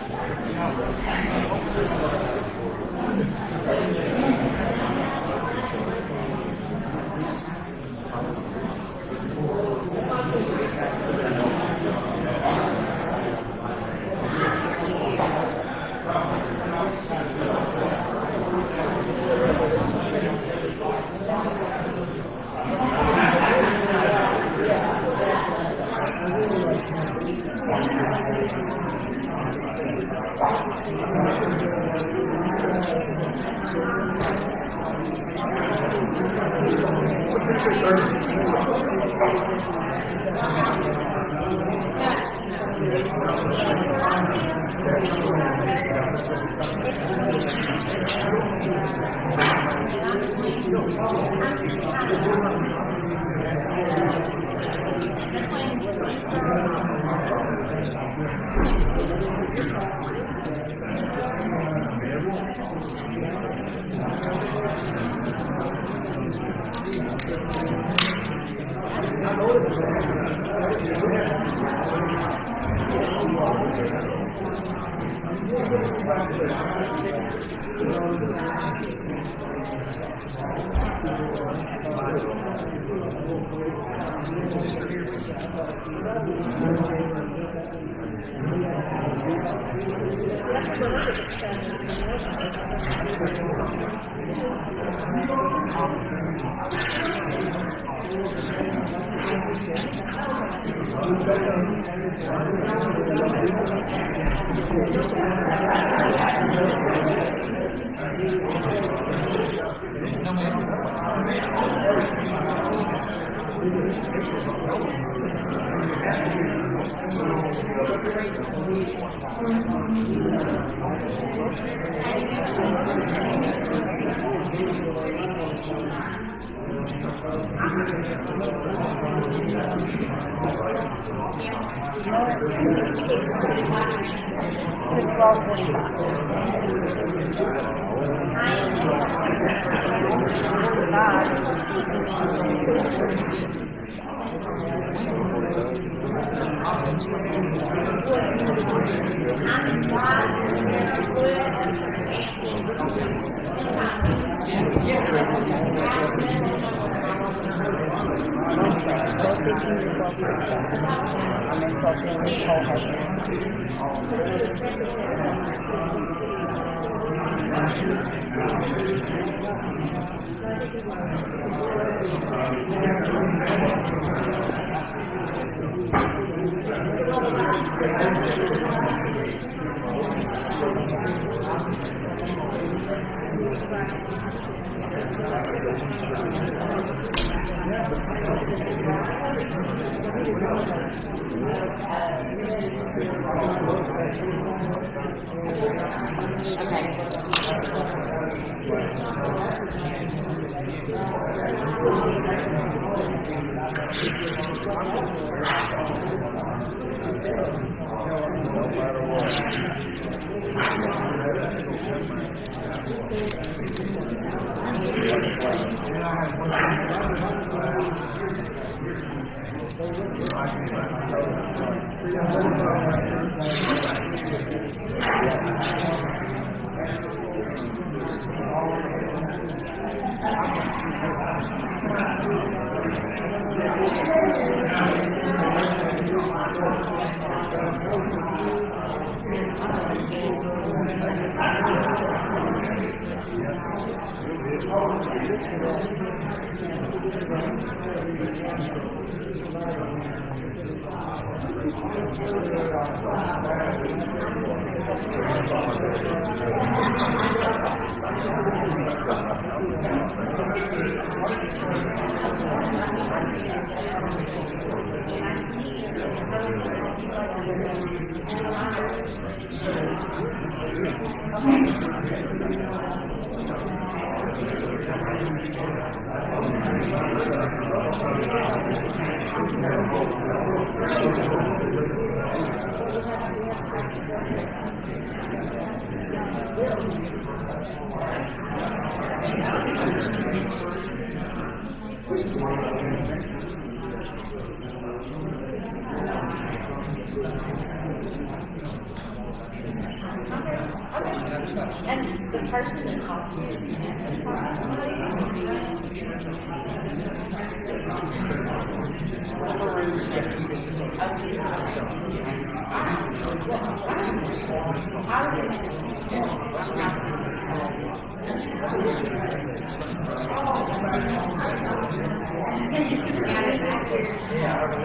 And the person to talk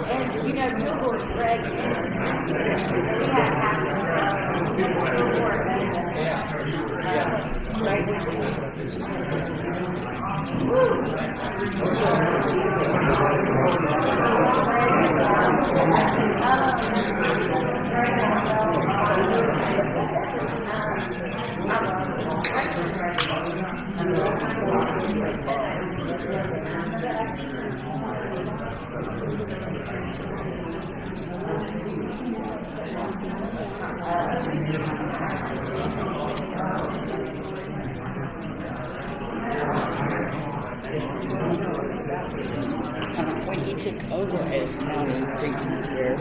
and you know, Billboard's dragging we when he took over as county premier,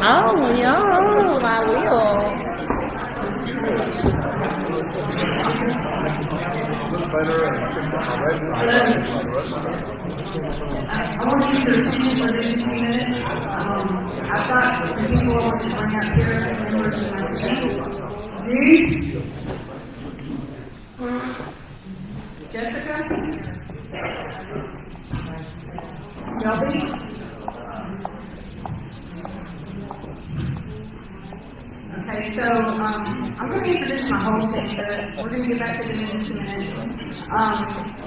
Oh, no, I will.
I want to use your attention for just a few minutes. I've got some people I want to bring up here, members of my team. Jude? Jessica? Shelby? Okay, so I'm going to introduce my whole team, but we're going to get back to them in just a minute.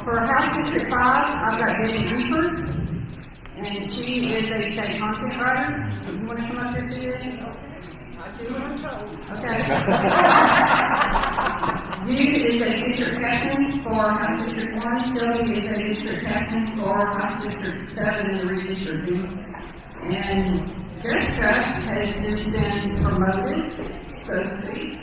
For House District 5, I've got Debbie Buford, and she is a state content writer. You want to come up here too? Okay. Jude is a district captain for House District 1. Shelby is a district captain for House District 7 in the redistricting. And Jessica has just been promoted, so to speak.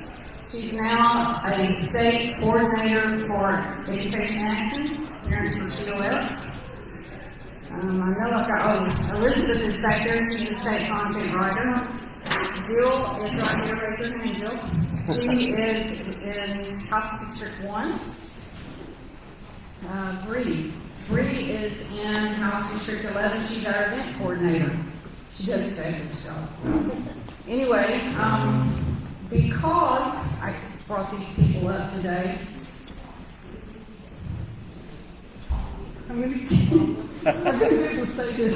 She's now a state coordinator for Education Action, Parents for COS. I know I've got, Elizabeth is back there. She's a state content writer. Jill is right here. Raise her hand, Jill. She is in House District 1. Bree is in House District 11. She's our event coordinator. She does a fabulous job. Anyway, because I brought these people up today, I'm going to say this.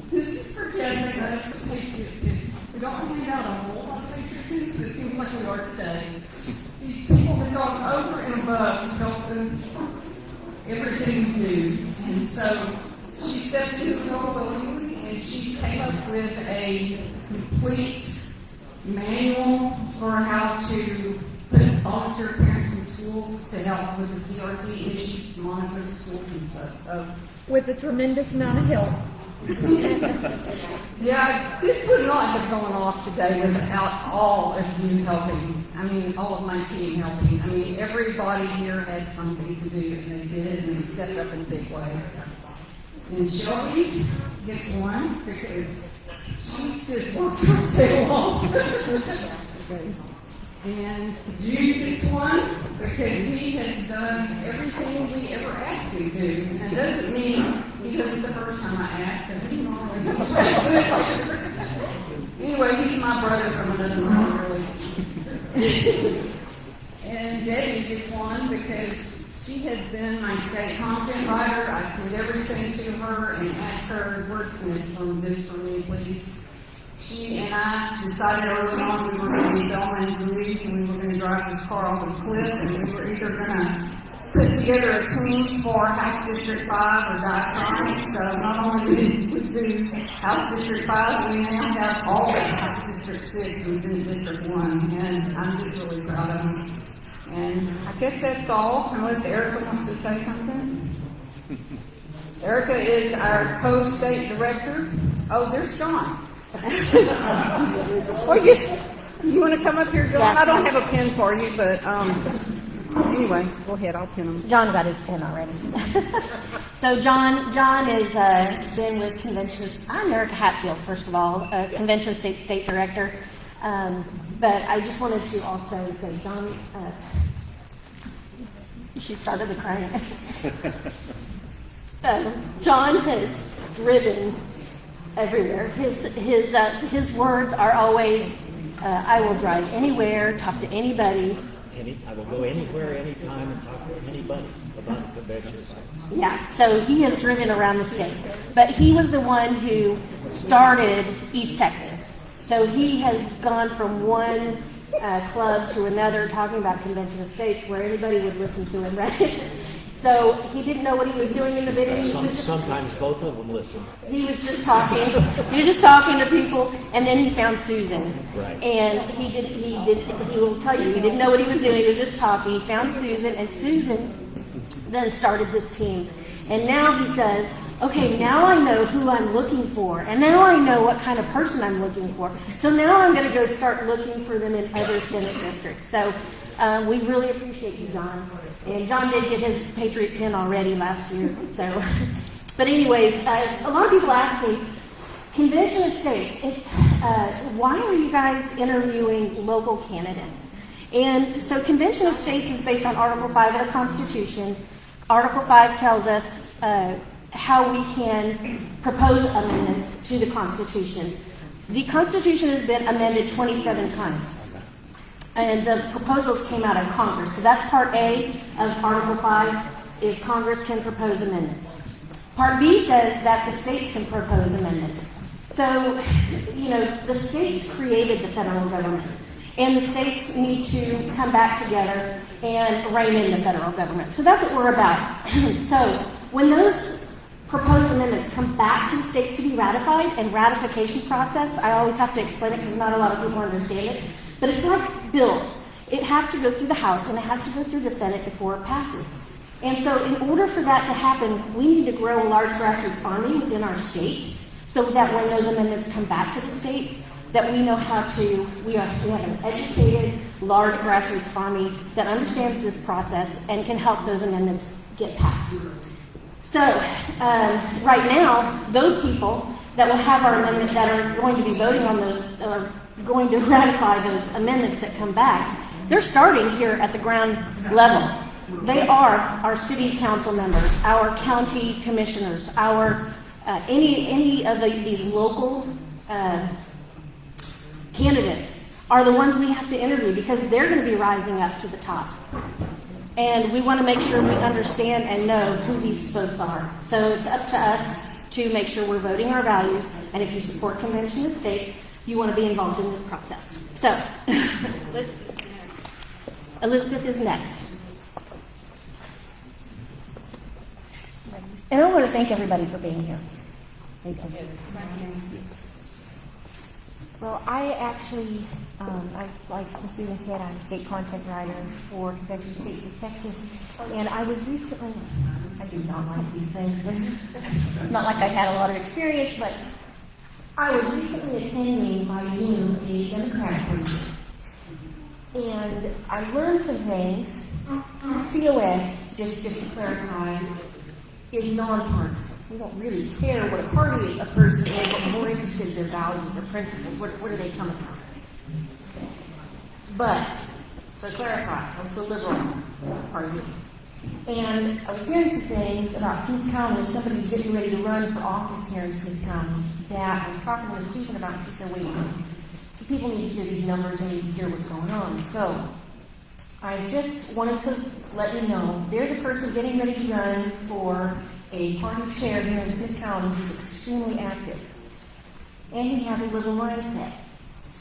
This is for Jessica. It's a Patriot kid. We don't hand out a whole lot of Patriot kids, but it seems like we are today. These people have gone over and above to help them everything we do. And so she stepped into the role willingly, and she came up with a complete manual for how to put volunteer parents in schools to help with the CRT issues, to monitor the schools and stuff. So,
With a tremendous amount of help.
yeah, this would not have gone off today without all of you helping. I mean, all of my team helping. I mean, everybody here had something to do, and they did, and they stepped up in big ways. And Shelby gets one because she's just worked her tail off. And Jude gets one because he has done everything we ever asked him to do. And it doesn't mean because it's the first time I asked him, he normally comes right to it. Anyway, he's my brother from another mother, really. And Debbie gets one because she has been my state content writer. I send everything to her and ask her, wordsmith from this for me, please. She and I decided early on we were going to be Thelma and Louise, and we were going to drive this car off this cliff, and we were either going to put together a team for House District 5 or die trying. So not only did we do House District 5, we now have all of House District 6 is in District 1, and I'm just really proud of them. And I guess that's all, unless Erica wants to say something. Erica is our co-state director. Oh, there's John. Well, you want to come up here, John?
Yeah.
I don't have a pen for you, but anyway, go ahead. I'll pin him.
John got his pen already. So John has been with conventions. I'm Erica Hatfield, first of all, convention state director. But I just wanted to also say, John, she started to cry. John has driven everywhere. His words are always, "I will drive anywhere, talk to anybody."
I will go anywhere, anytime, and talk to anybody about the convention.
Yeah, so he has driven around the state. But he was the one who started East Texas. So he has gone from one club to another talking about convention of states where anybody would listen to him, right? So he didn't know what he was doing in the beginning.
Sometimes both of them listen.
He was just talking. He was just talking to people, and then he found Susan.
Right.
And he will tell you, he didn't know what he was doing. He was just talking. He found Susan, and Susan then started this team. And now he says, okay, now I know who I'm looking for, and now I know what kind of person I'm looking for. So now I'm going to go start looking for them in other Senate districts. So we really appreciate you, John. And John did get his Patriot pin already last year. So, but anyways, a lot of people ask me, Convention of States, it's why are you guys interviewing local candidates? And so Convention of States is based on Article 5 of the Constitution. Article 5 tells us how we can propose amendments to the Constitution. The Constitution has been amended 27 times. And the proposals came out of Congress. So that's Part A of Article 5, is Congress can propose amendments. Part B says that the states can propose amendments. So, the states created the federal government. And the states need to come back together and rein in the federal government. So that's what we're about. So when those proposed amendments come back to the states to be ratified, and ratification process, I always have to explain it because not a lot of people understand it, but it's like bills. It has to go through the House and it has to go through the Senate before it passes. And so in order for that to happen, we need to grow a large grassroots army within our state so that when those amendments come back to the states, that we know how to, we have an educated, large grassroots army that understands this process and can help those amendments get passed. So right now, those people that will have our amendments that are going to be voting on those, or going to ratify those amendments that come back, they're starting here at the ground level. They are our city council members, our county commissioners, our any of these local candidates are the ones we have to interview because they're going to be rising up to the top. And we want to make sure we understand and know who these folks are. So it's up to us to make sure we're voting our values. And if you support Convention of States, you want to be involved in this process. So, Elizabeth is next. And I want to thank everybody for being here. Thank you.
Well, I actually, like Susan said, I'm a state content writer for Convention of States of Texas, and I was recently, I do not like these things, not like I had a lot of experience, but I was recently attending by Zoom a Democratic briefing, and I learned some things. COS, just to clarify, is nonpartisan. We don't really care what a party a person is, but we're more interested in their values, their principles. Where are they coming from? But, so clarify, I was a liberal party. And I was hearing some things about Smith County, somebody's getting ready to run for office here in Smith County, that I was talking to Susan about, and she said, wait a minute. So people need to hear these numbers, and need to hear what's going on. So, I just wanted to let you know, there's a person getting ready to run for a party chair here in Smith County who's extremely active. And he has a liberal mindset.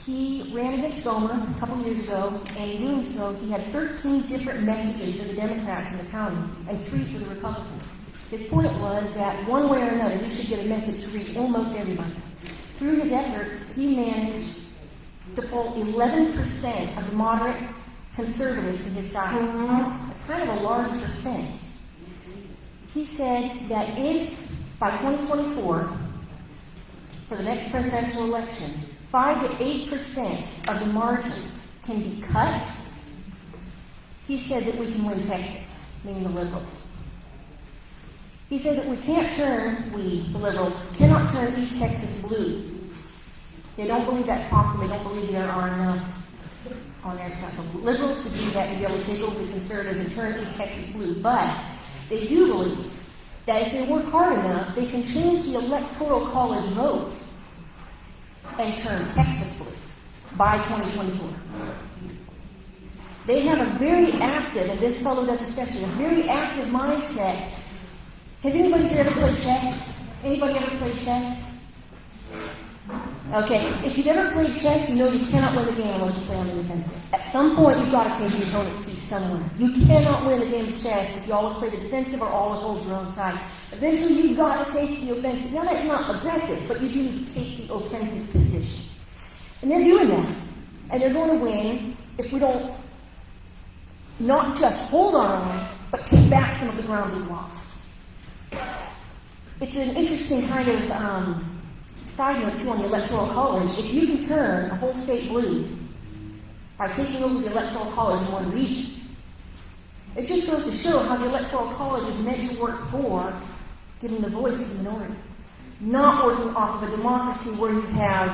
He ran against Goma a couple years ago, and in doing so, he had 13 different messages for the Democrats in the county, and 3 for the Republicans. His point was that one way or another, he should get a message to reach almost everybody. Through his efforts, he managed to pull 11% of the moderate conservatives to his side. It's kind of a large percent. He said that if by 2024, for the next presidential election, 5 to 8% of the margin can be cut, he said that we can win Texas, meaning the liberals. He said that we can't turn, the liberals, cannot turn East Texas blue. They don't believe that's possible. They don't believe there are enough on their side of liberals to do that and be able to take over the conservatives and turn East Texas blue. But they do believe that if they work hard enough, they can change the Electoral College vote and turn Texas blue by 2024. They have a very active, and this fellow does especially, a very active mindset. Has anybody here ever played chess? Anybody ever played chess? Okay, if you've ever played chess, you know you cannot win the game unless you play on the defensive. At some point, you've got to take the opponent's piece somewhere. You cannot win a game of chess if you always play the defensive or always hold your own side. Eventually, you've got to take the offensive. Now, that's not aggressive, but you do need to take the offensive position. And they're doing that. And they're going to win if we don't not just hold our own, but take back some of the ground we've lost. It's an interesting kind of side note, too, on the Electoral College. If you can turn a whole state blue by taking over the Electoral College in one region, it just goes to show how the Electoral College is meant to work for giving the voice to the minority, not working off of a democracy where you have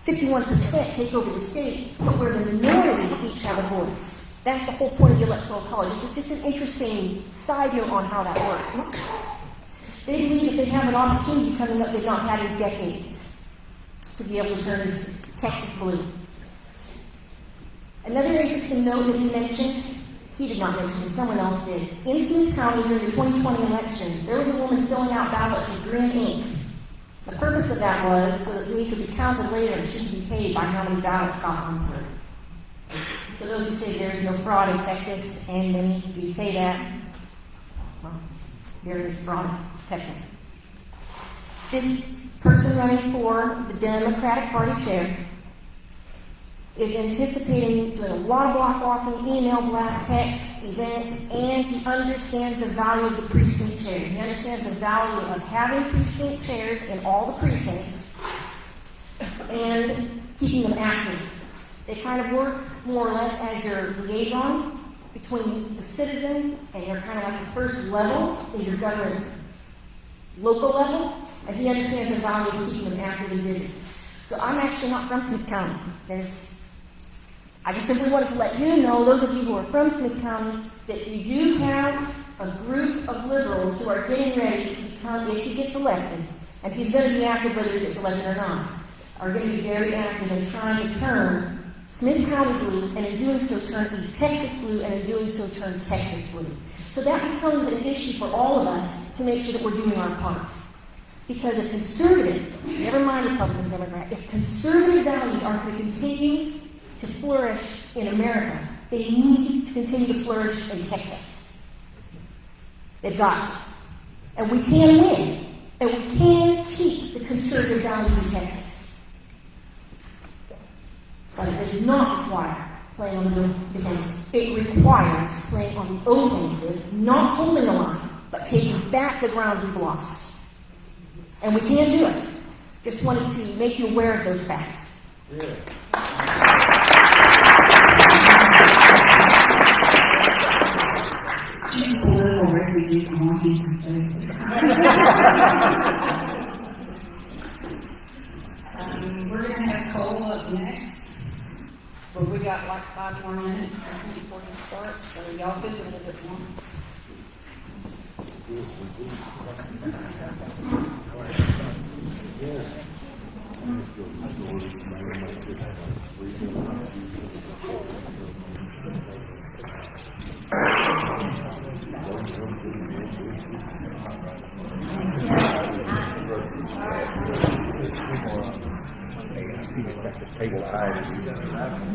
51% take over the state, but where the minorities each have a voice. That's the whole point of the Electoral College. It's just an interesting side note on how that works. They believe that they have an opportunity coming up they've not had in decades to be able to turn Texas blue. Another interesting note that he mentioned, he did not mention it, someone else did. In Smith County during the 2020 election, there was a woman filling out ballots with green ink. The purpose of that was so that they could be counted later and shouldn't be paid by how many ballots got on through. So those who say there's no fraud in Texas, and many do say that, well, there is fraud in Texas. This person running for the Democratic Party chair is anticipating doing a lot of block walking, email blast, text, events, and he understands the value of the precinct chair. He understands the value of having precinct chairs in all the precincts and keeping them active. They kind of work more or less as your liaison between the citizen and you're kind of like the first level in your government local level, and he understands the value of keeping them active and busy. So I'm actually not from Smith County. I just simply wanted to let you know, those of you who are from Smith County, that you do have a group of liberals who are getting ready to become, if he gets elected, and he's going to be active whether he gets elected or not, are going to be very active in trying to turn Smith County blue, and in doing so turn East Texas blue, and in doing so turn Texas blue. So that becomes an issue for all of us to make sure that we're doing our part. Because if conservative, never mind Republican, Democrat, if conservative values are going to continue to flourish in America, they need to continue to flourish in Texas. They've got to. And we can win. And we can keep the conservative values in Texas. But it does not require playing on the defensive. It requires playing on the offensive, not holding the line, but taking back the ground we've lost. And we can do it. Just wanted to make you aware of those facts.
Yeah.
She's a political refugee from Washington State.
We're going to have Cole up next. But we got like 5 more minutes before you start, so y'all visit a little bit more.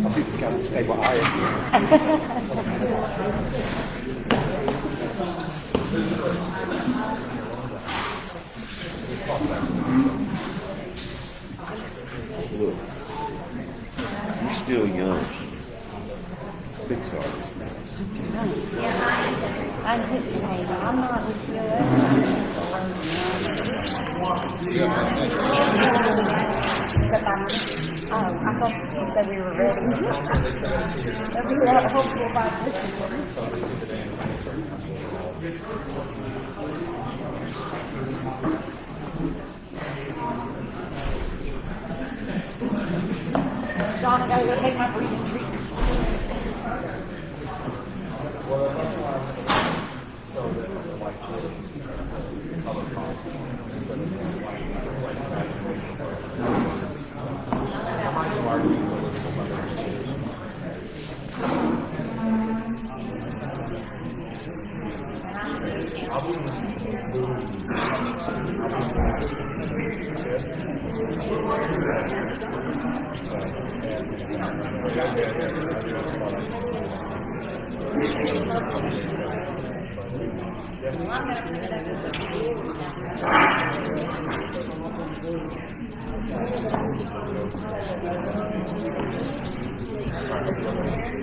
I'll see this guy with this table higher. Look, you're still young. Big size.
I'm his neighbor. I'm not with you. But I thought you said we were ready. Hopefully we'll buy this one. John, I gotta go take my breathing treatment.
Well, that's why I so that like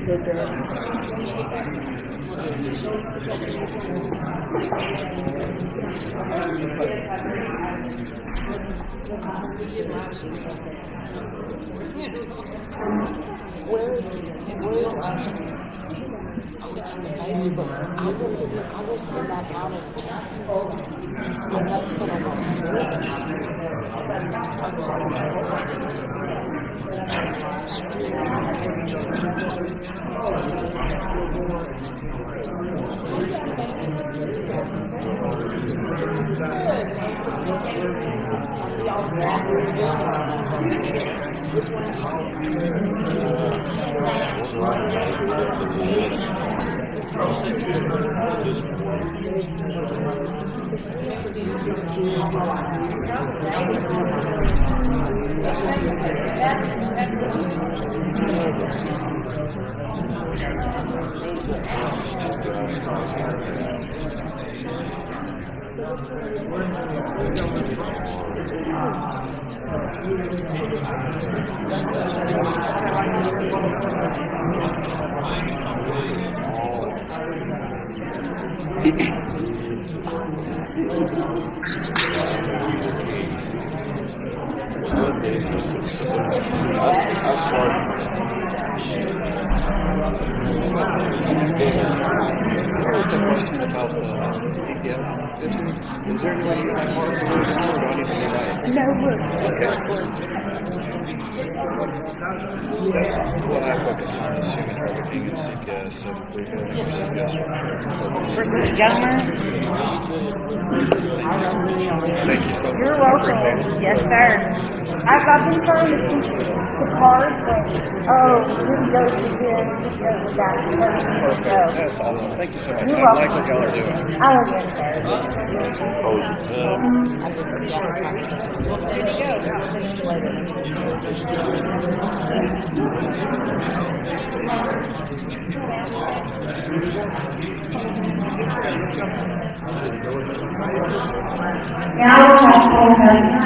Good girl.
It's still live stream.
Oh, it's on Facebook. I will send that out in text. I know it's going to
Is there any way you can mark the word now, or do I need to do that?
No, we're.
We'll have focus on human trafficking and CPS, so we can. Thank you, folks.
You're welcome. Yes, sir. I've been trying to keep the cards, so, this goes with this goes with that.
That's awesome. Thank you so much.
You're
I like
welcome.
what y'all are doing.
I love you, sir.
Now we'll have Cole Hudner.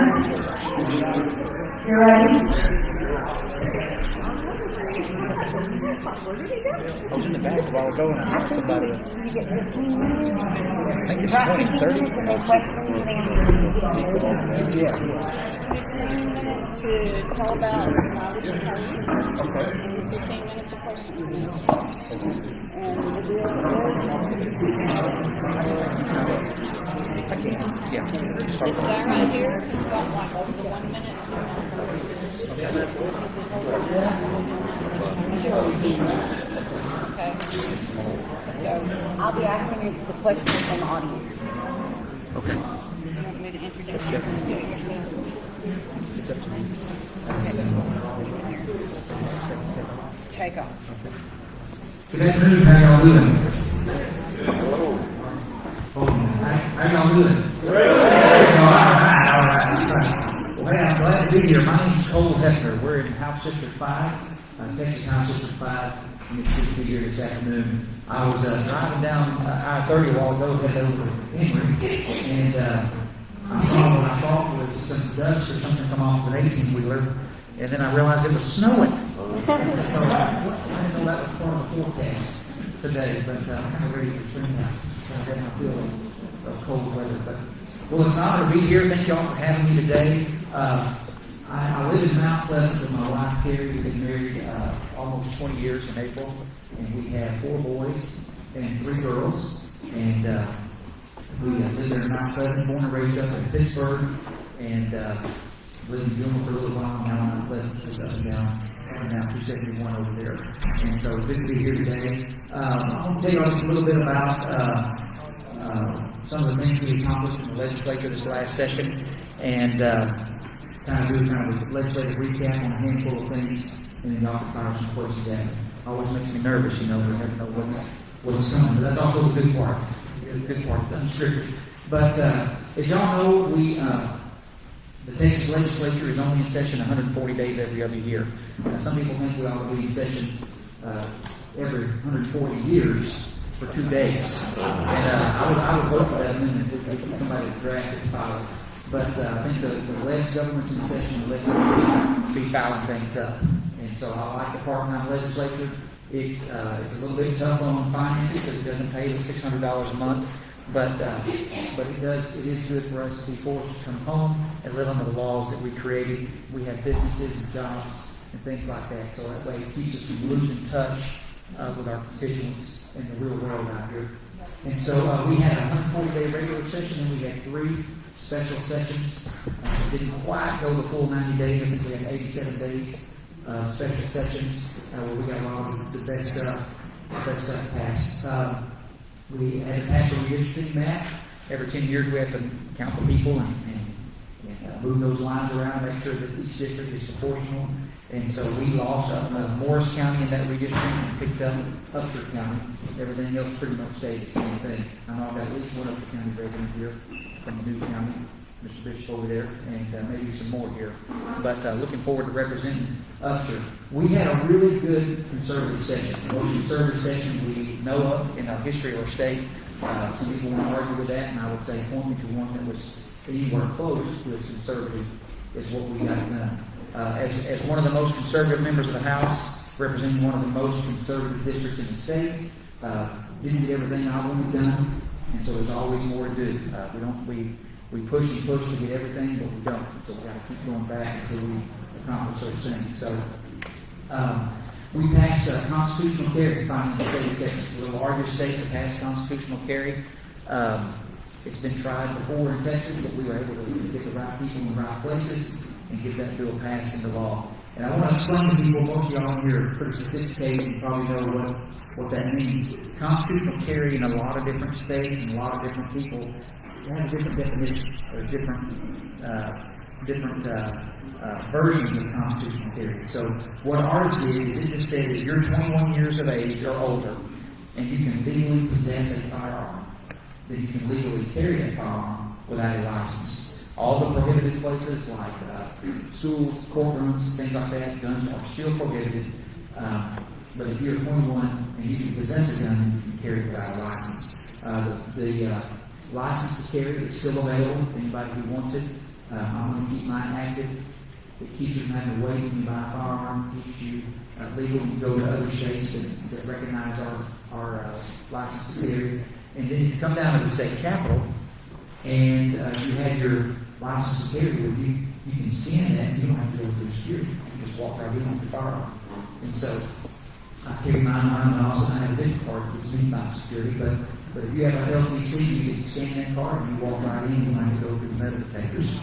You ready?
I was in the back a while ago and I saw somebody. I think it's 20, 30. Yeah.
To tell about my retirement.
Okay.
And 15 minutes of questions. And the deal
I can. Yeah.
is, this guy right here has got like over the 1 minute. Okay. So
I'll be asking you the questions from the audience.
Okay.
you want me to introduce you and do it yourself?
It's up to me.
Take off.
Good afternoon, how y'all doing? Hello. How y'all doing? Great. All right. Well, hey, I'm glad to be here. My name's Cole Hefner. We're in House District 5, Texas House District 5. I'm excited to be here this afternoon. I was driving down I-30 a while ago, headed over to Emory, and I saw what I thought was some dust or something come off an 18-wheeler, and then I realized it was snowing. So I didn't know that was part of the forecast today, but I'm kind of ready for spring now. I feel of cold weather. But well, it's an honor to be here. Thank y'all for having me today. I live in Mount Pleasant with my wife Terry. We've been married almost 20 years in April, and we have 4 boys and 3 girls. And we lived there in Mount Pleasant, born and raised up in Pittsburgh, and lived in Gilmore for a little while. Now Mount Pleasant, just up and down. And now 271 over there. And so good to be here today. I want to tell you all just a little bit about some of the things we accomplished in the legislature this last session, and kind of do a legislative recap on a handful of things, and then y'all can fire some questions at me. Always makes me nervous, we never know what's coming, but that's also the good part. The good part, unscripted. But as y'all know, the Texas legislature is only in session 140 days every other year. Now, some people think we ought to be in session every 140 years for 2 days. And I would vote for that amendment if somebody drafted and filed. But I think the less government's in session, the less they be filing things up. And so I like the part-time legislature. It's a little bit tough on finances because it doesn't pay the $600 a month, but it is good for us to be forced to come home and live under the laws that we created. We have businesses and jobs and things like that, so that way it keeps us from losing touch with our constituents in the real world out here. And so we had a 140-day regular session, and we had 3 special sessions. Didn't quite go the full 90 days. I think we had 87 days of special sessions where we got a lot of the best stuff passed. We had a national redistricting map. Every 10 years we have to count the people and move those lines around, make sure that each district is proportional. And so we lost Morris County in that redistricting and picked up Upshur County. Everything else pretty much stayed the same thing. I know I've got at least one Upshur County resident here from New County, Mr. Bishop over there, and maybe some more here. But looking forward to representing Upshur. We had a really good conservative session. The most conservative session we know of in our history of our state. Some people want to argue with that, and I would say point me to one that was anywhere close to as conservative as what we got done. As one of the most conservative members of the House, representing one of the most conservative districts in the state, didn't get everything I wanted done, and so there's always more to do. We push and push to get everything, but we don't. So we got to keep going back until we accomplish those things. So we passed constitutional carry finally in the state of Texas. We're the largest state to pass constitutional carry. It's been tried before in Texas, but we were able to get the right people in the right places and get that bill passed into law. And I want to explain to people, most of y'all here are pretty sophisticated and probably know what that means. Constitutional carry in a lot of different states and a lot of different people, it has a different definition. There's different versions of constitutional carry. So what ours did is it just said if you're 21 years of age or older and you can legally possess a firearm, then you can legally carry a firearm without a license. All the prohibited places like schools, courtrooms, things like that, guns are still prohibited. But if you're 21 and you can possess a gun, you can carry it without a license. The license to carry is still available to anybody who wants it. I'm going to keep mine active. It keeps you from having to wait when you buy a firearm. Keeps you legal when you go to other states that recognize our license to carry. And then if you come down to the state capitol and you have your license to carry with you, you can scan that and you don't have to go through security. You just walk right in with your firearm. And so I carry mine around, and also I have a different card that gets me by security. But if you have a LTC, you can scan that card and you walk right in. You don't have to go through the metal detectors.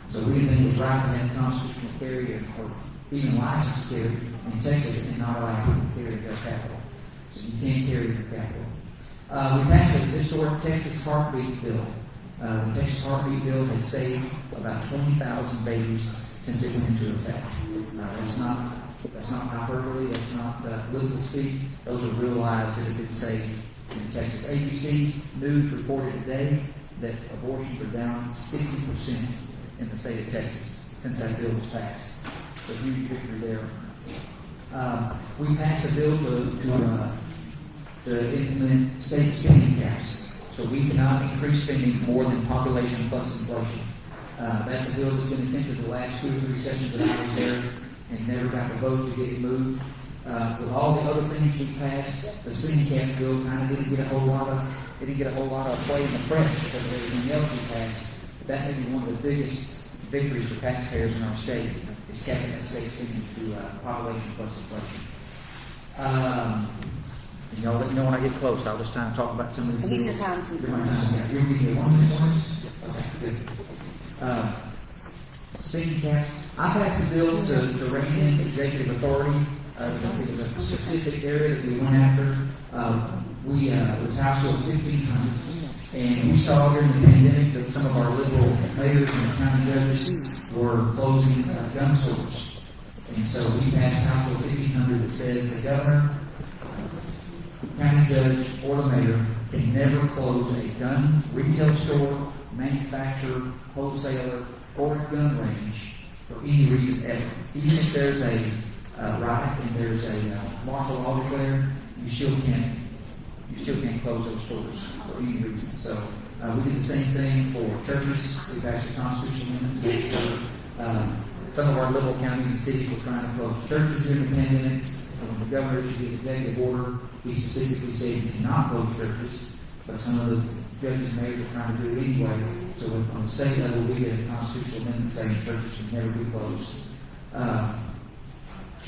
So we didn't think it was right to have constitutional carry or even license to carry in Texas and not allow people to carry their capital. So you can't carry your capital. We passed a historic Texas heartbeat bill. The Texas heartbeat bill has saved about 20,000 babies since it went into effect. That's not hyperbole. That's not political speak. Those are real lives that have been saved in Texas. ABC News reported today that abortions are down 60% in the state of Texas since that bill was passed. So huge victory there. We passed a bill to implement state spending caps. So we cannot increase spending more than population plus inflation. That's a bill that's been attempted the last 2 or 3 sessions that I was there and never got the votes to get it moved. With all the other things we passed, the spending caps bill kind of didn't get a whole lot of play in the press because of everything else we passed. That may be one of the biggest victories for taxpayers in our state is capping that state spending to population plus inflation. And y'all let me know when I get close. I'll just try to talk about some of these.
Use your time.
My time. Yeah. You'll give me 1 minute. Okay, good. Spending caps. I passed a bill to rein in executive authority. It was a specific area that we went after. It was House Bill 1500. And we saw during the pandemic that some of our liberal mayors and county judges were closing gun stores. And so we passed House Bill 1500 that says the governor, county judge, or the mayor can never close a gun retail store, manufacturer, wholesaler, or gun range for any reason ever. Even if there's a riot and there's a martial law declared, you still can't close those stores for any reason. So we did the same thing for churches. We passed a constitutional amendment to make sure some of our liberal counties and cities were trying to close churches during the pandemic. when the governor issued his executive order, he specifically said you cannot close churches, but some of the judges and mayors are trying to do it anyway. So on the state level, we get a constitutional amendment saying churches can never be closed.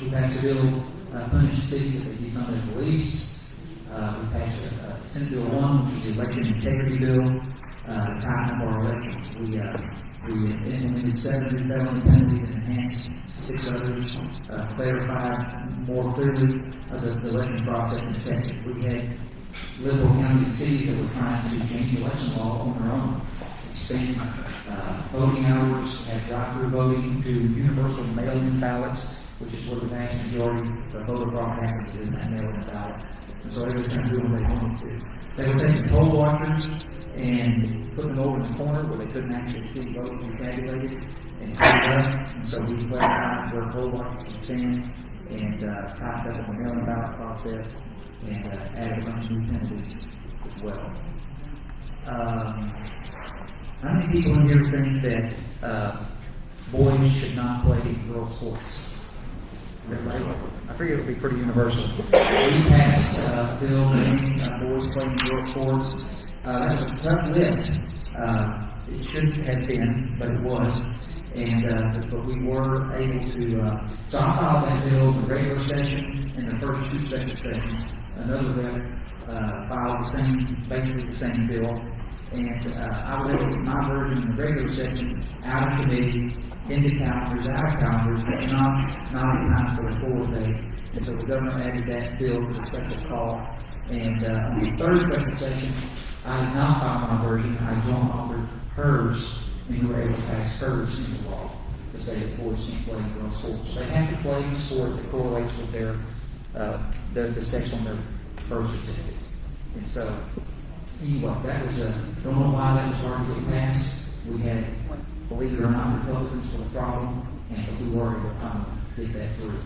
We passed a bill punishing cities that they defund the police. We passed Senate Bill 1, which was the election integrity bill, tighten up our elections. We implemented 7 new felony penalties and enhanced 6 others, clarified more clearly the election process in Texas. We had liberal counties and cities that were trying to change election law on their own, expand voting hours, have drive-through voting, do universal mail-in ballots, which is where the vast majority of the voter fraud happens, is in that mail-in ballot. And so they were kind of doing what they wanted to. They were taking poll watchers and putting them over in the corner where they couldn't actually see votes be tabulated and tied up. And so we clarified where poll watchers can stand and tied up on the mail-in ballot process and added a bunch of new penalties as well. How many people in here think that boys should not play girls' sports? Everybody? I figured it would be pretty universal. We passed a bill banning boys playing girls' sports. That was a tough lift. It shouldn't have been, but it was. And but we were able to. So I filed that bill in the regular session and the first 2 special sessions. Another rep filed basically the same bill. And I was able to get my version in the regular session out of committee, into calendars, out of calendars, but not in time for the floor date. And so the governor added that bill to the special call. And on the 3rd special session, I did not file my version. I joint authored hers, and we were able to pass hers into law to say that boys can't play girls' sports. So they have to play a sport that correlates with their the sex on their birth certificate. And so, anyway, that was don't know why that was hard to get passed. We had, believe it or not, Republicans with a problem, but we were able to get that through.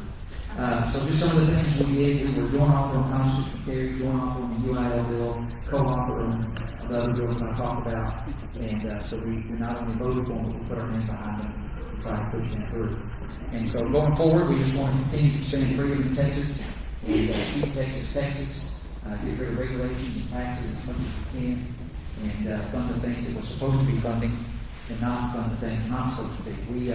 So just some of the things we did, we were joint author on constitutional carry, joint author on the UIL bill, co-author on the other bills that I talked about, and so we not only voted for them, but we put our name behind them to try to push them through. And so going forward, we just want to continue to expand freedom in Texas and keep Texas Texas, get rid of regulations and taxes as much as we can, and fund the things that we're supposed to be funding and not fund the things we're not supposed to be. We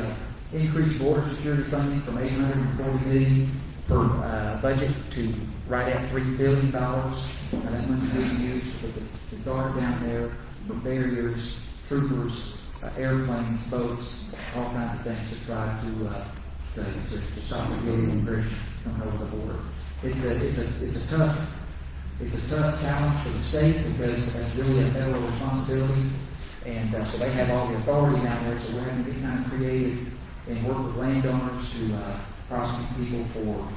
increased border security funding from $840 million per budget to right at $3 billion. That money's being used for the guard down there, for barriers, troopers, airplanes, boats, all kinds of things to try to stop illegal immigration coming over the border. It's a tough challenge for the state because that's really a federal responsibility, and so they have all the authority down there. So we're having to get kind of creative and work with landowners to prosecute people for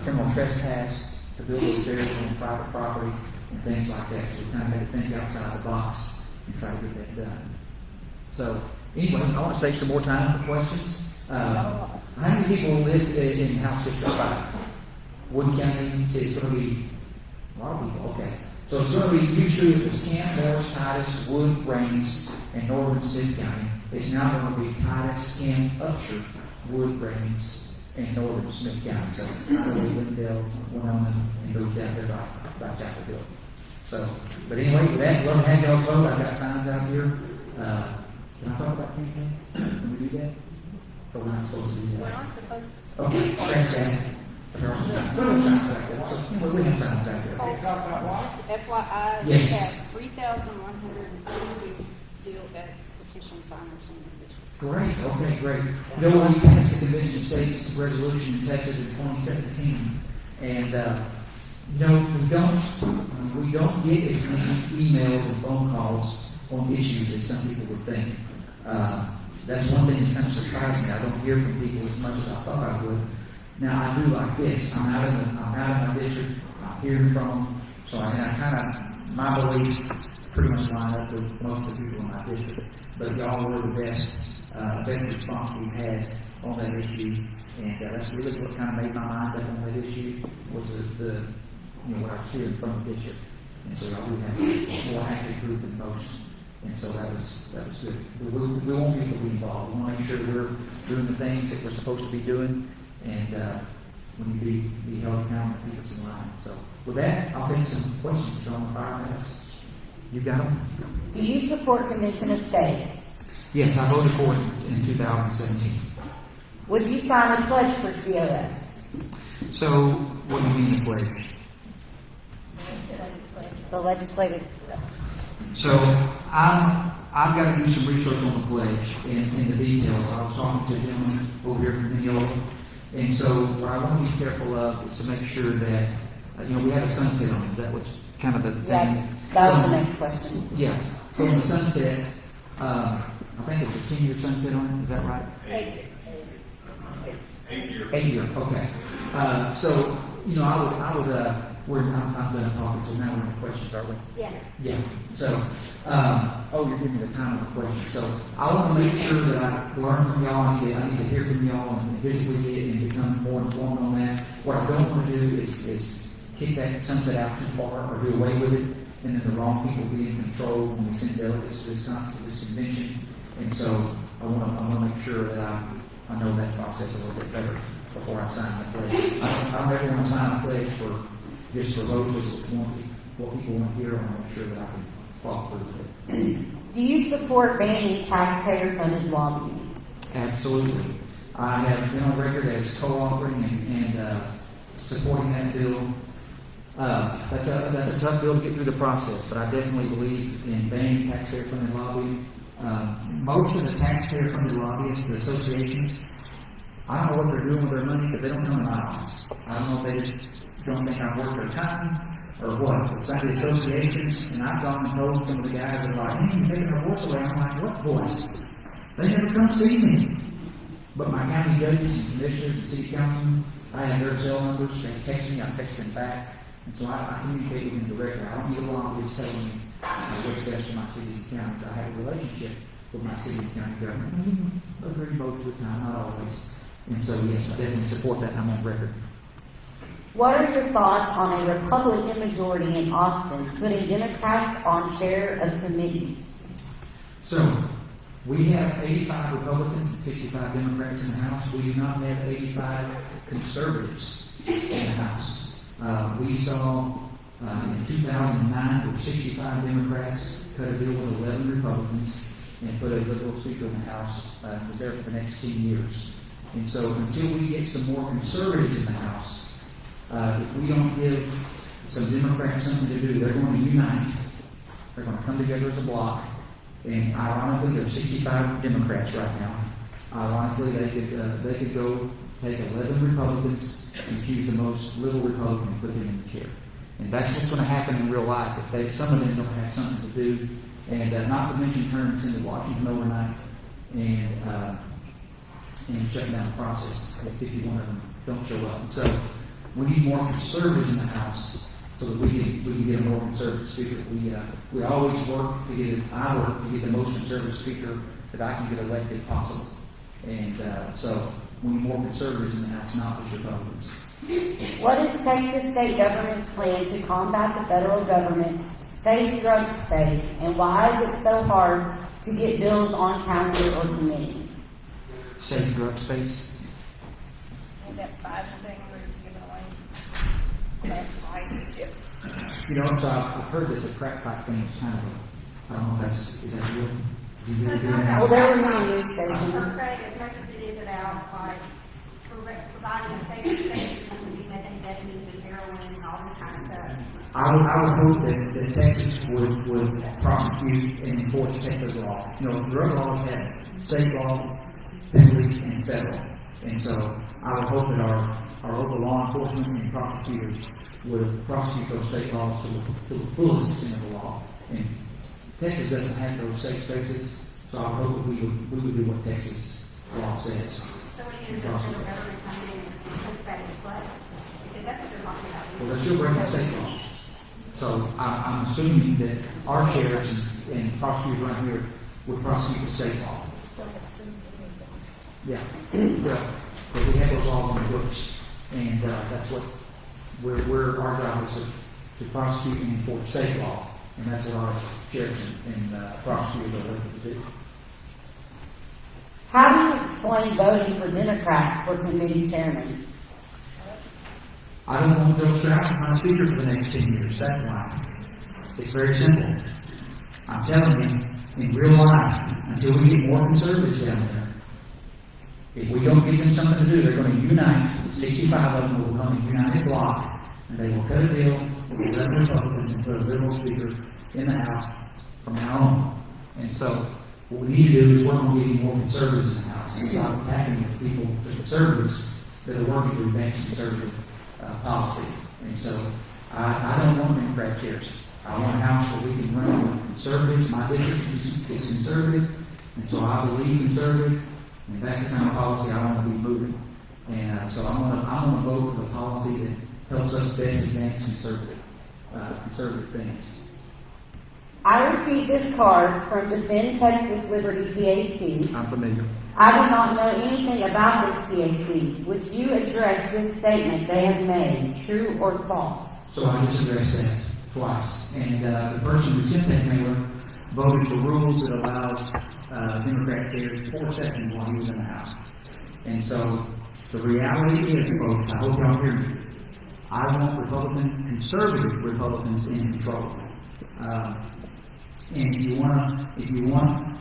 criminal trespass, to build those barriers on private property, and things like that. So we kind of had to think outside the box and try to get that done. So anyway, I want to save some more time for questions. How many people live in House District 5? Wood County, say it's going to be a lot of people, okay. So it's going to be, usually it was Camp, Morris, Titus, Wood, Rains, and Northern Smith County. It's now going to be Titus, Camp, Upshur, Wood, Rains, and Northern Smith County. So I know Lindell, Winona, and goes down there by Chapel. So, but anyway, with that, love to have y'all's vote. I've got signs out here. Can I talk about campaign? Can we do that? Or we're not supposed to do that?
We're not supposed to.
Okay, thanks, Ann. We have signs back there. So, we have signs back there.
FYI, we
Yes.
have 3,142 COS petition signers in the district.
Great, okay, great. You know, we passed the Convention of States resolution in Texas in 2017, and you know, we don't get as many emails and phone calls on issues as some people would think. That's one thing that's kind of surprising. I don't hear from people as much as I thought I would. Now I do like this. I'm out of my district. I'm hearing from them, so I kind of my beliefs pretty much line up with most of the people in my district. But y'all were the best response we've had on that issue, and that's really what kind of made my mind up on that issue was the what I was hearing from the district. And so we have a more active group than most, and so that was good. We want people to be involved. We want to make sure we're doing the things that we're supposed to be doing, and when you be held accountable, keep us in line. So with that, I'll take some questions on the fire minutes. You got them?
Do you support Convention of States?
Yes, I voted for it in 2017.
Would you sign a pledge for COS?
So what do you mean the pledge?
The legislative.
So I've got to do some research on the pledge and the details. I was talking to a gentleman over here from Mineola, and so what I want to be careful of is to make sure that we have a sunset on it. That was kind of the thing.
Yeah, that was the next question.
Yeah. So on the sunset, I think it's a 10-year sunset on it. Is that right? 8 year. 8 year. Okay. So I would. I'm done talking, so now we're in the questions, aren't we?
Yeah.
Yeah. So, you're giving me the time of the question. So I want to make sure that I learn from y'all. I need to hear from y'all and physically get and become more informed on that. What I don't want to do is kick that sunset out too far or do away with it, and then the wrong people be in control when we send delegates to this convention. And so I want to make sure that I know that process a little bit better before I sign the pledge. I don't ever want to sign a pledge just for voters that want what people want to hear. I want to make sure that I can follow through with it.
Do you support banning taxpayer-funded lobbying?
Absolutely. I have been on record as co-authoring and supporting that bill. That's a tough bill to get through the process, but I definitely believe in banning taxpayer-funded lobbying. Most of the taxpayer-funded lobbyists, the associations, I don't know what they're doing with their money because they don't come to my office. I don't know if they just don't think I'm worth their time or what. It's like the associations, and I've gone and told some of the guys that are like, hey, you're taking our voice away. I'm like, what voice? They never come see me. But my county judges and commissioners and city councilmen, I have their cell numbers. They text me, I text them back. And so I communicate with them directly. I don't need a lobbyist telling me what's best for my cities and counties. I have a relationship with my city and county government. Agree most of the time, not always. And so, yes, I definitely support that, and I'm on record.
What are your thoughts on a Republican majority in Austin putting Democrats on chair of committees?
So, we have 85 Republicans and 65 Democrats in the House. We do not have 85 conservatives in the House. We saw in 2009 there were 65 Democrats cut a deal with 11 Republicans and put a liberal speaker in the House. Was there for the next 10 years. And so until we get some more conservatives in the House, if we don't give some Democrats something to do, they're going to unite. They're going to come together as a bloc. And ironically, there are 65 Democrats right now. Ironically, they could go take 11 Republicans and choose the most liberal Republican and put them in the chair. And that's what's going to happen in real life if some of them don't have something to do. And not to mention turning us into Washington overnight and shutting down the process if you one of them don't show up. And so we need more conservatives in the House so that we can get a more conservative speaker. We always work to get the most conservative speaker that I can get elected possible. And so we need more conservatives in the House, not just Republicans.
What is Texas state government's plan to combat the federal government's safe drug space, and why is it so hard to get bills on calendar or committee?
Safe drug space?
And that Biden thing where he's giving away that
So I've heard that the crack pipe thing is kind of I don't know if is that real? Is he really doing that?
Well, there were many news stations.
I'm saying as much as it is about like providing a safe space for methamphetamines and heroin and all this kind of stuff.
I would hope that Texas would prosecute and enforce Texas law. Drug laws have state law, police, and federal. And so I would hope that our local law enforcement and prosecutors would prosecute those state laws to the fullest extent of the law. And Texas doesn't have those safe spaces, so I would hope that we would do what Texas law says.
So we need to the federal government come in and put that in place. Because that's what they're talking about.
Well, they're still breaking state law. So I'm assuming that our sheriffs and prosecutors around here would prosecute the state law. Yeah. Well, but we have those laws on the books, and that's what our job is to prosecute and enforce state law, and that's what our sheriffs and prosecutors are looking to do.
How do you explain voting for Democrats for committee chairman?
I don't want Joe Strauss as my speaker for the next 10 years. That's why. It's very simple. I'm telling you, in real life, until we get more conservatives down there, if we don't give them something to do, they're going to unite. 65 of them will become a united bloc, and they will cut a deal with 11 Republicans and put a liberal speaker in the House from now on. And so, what we need to do is work on getting more conservatives in the House and stop attacking the people, the conservatives, that are working to advance conservative policy. And so, I don't want Democrat chairs. I want a House where we can run with conservatives. My district is conservative, and so I believe conservative, and that's the kind of policy I want to be moving. And so I want to vote for the policy that helps us best advance conservative things.
I received this card from Defend Texas Liberty PAC.
I'm familiar.
I do not know anything about this PAC. Would you address this statement they have made, true or false?
So I just addressed that twice. And the person who sent that mailer voted for rules that allows Democrat chairs 4 sessions while he was in the House. And so the reality is, folks, I hope y'all hear me, I want conservative Republicans in control. And if you want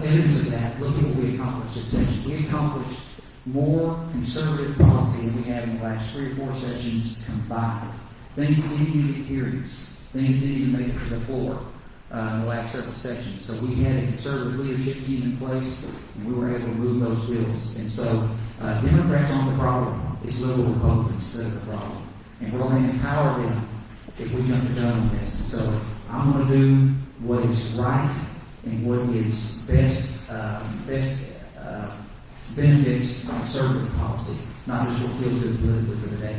evidence of that, look at what we accomplished this session. We accomplished more conservative policy than we have in the last 3 or 4 sessions combined. Things that didn't even get hearings, things that didn't even make it to the floor in the last several sessions. So we had a conservative leadership team in place, and we were able to move those bills. And so Democrats aren't the problem. It's liberal Republicans that are the problem. And we're going to empower them if we jump the gun on this. And so I'm going to do what is right and what is best benefits conservative policy, not just what feels good politically for the day.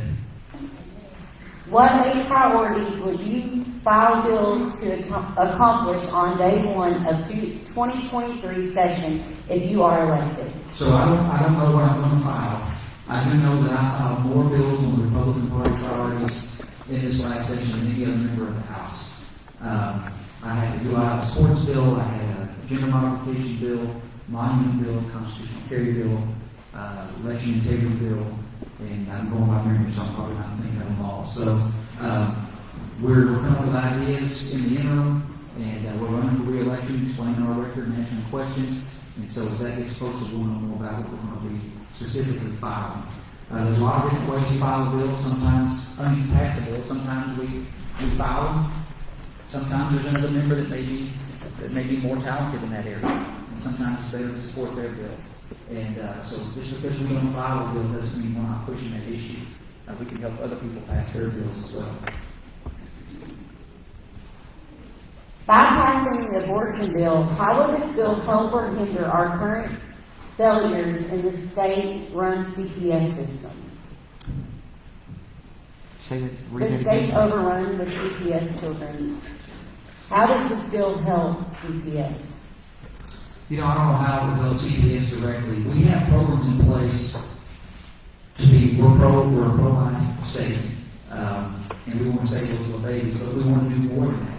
What 8 priorities would you file bills to accomplish on day 1 of 2023 session if you are elected?
So I don't know what I'm going to file. I do know that I filed more bills on the Republican Party priorities in this last session than any other member of the House. I had to do a sports bill, I had a gender modification bill, monument bill, constitutional carry bill, election integrity bill, and I'm going by memory, so I'm probably not thinking of them all. So we're coming up with ideas in the interim, and we're running for re-election, explaining our record and answering questions. And so as that gets closer, we'll know more about what we're going to be specifically filing. There's a lot of different ways to file a bill. Sometimes, to pass a bill, sometimes we file them. Sometimes there's another member that may be more talented in that area. And sometimes it's better to support their bill. And so just because we don't file a bill doesn't mean we're not pushing that issue. We can help other people pass their bills as well.
Bypassing the abortion bill, how will this bill help or hinder our current failures in the state-run CPS system? The state's overrun with CPS children. How does this bill help CPS?
I don't know how it will help CPS directly. We have programs in place we're a pro-life state, and we want to save those little babies, but we want to do more than that.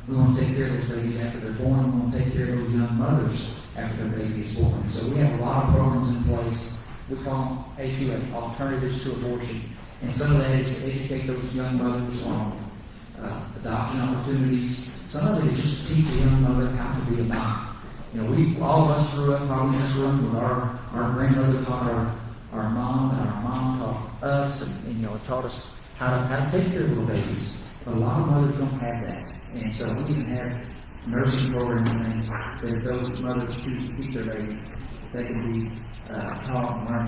We want to take care of those babies after they're born. We want to take care of those young mothers after their baby is born. So we have a lot of programs in place. We call them A2A, Alternatives to Abortion. And some of that is to educate those young mothers on adoption opportunities. Some of it is just to teach a young mother how to be a mom. All of us grew up probably in this room with our grandmother taught our mom, and our mom taught us, and taught us how to take care of little babies. But a lot of mothers don't have that. And so we can have nursing programs and things that if those mothers choose to keep their baby, they can be taught and learn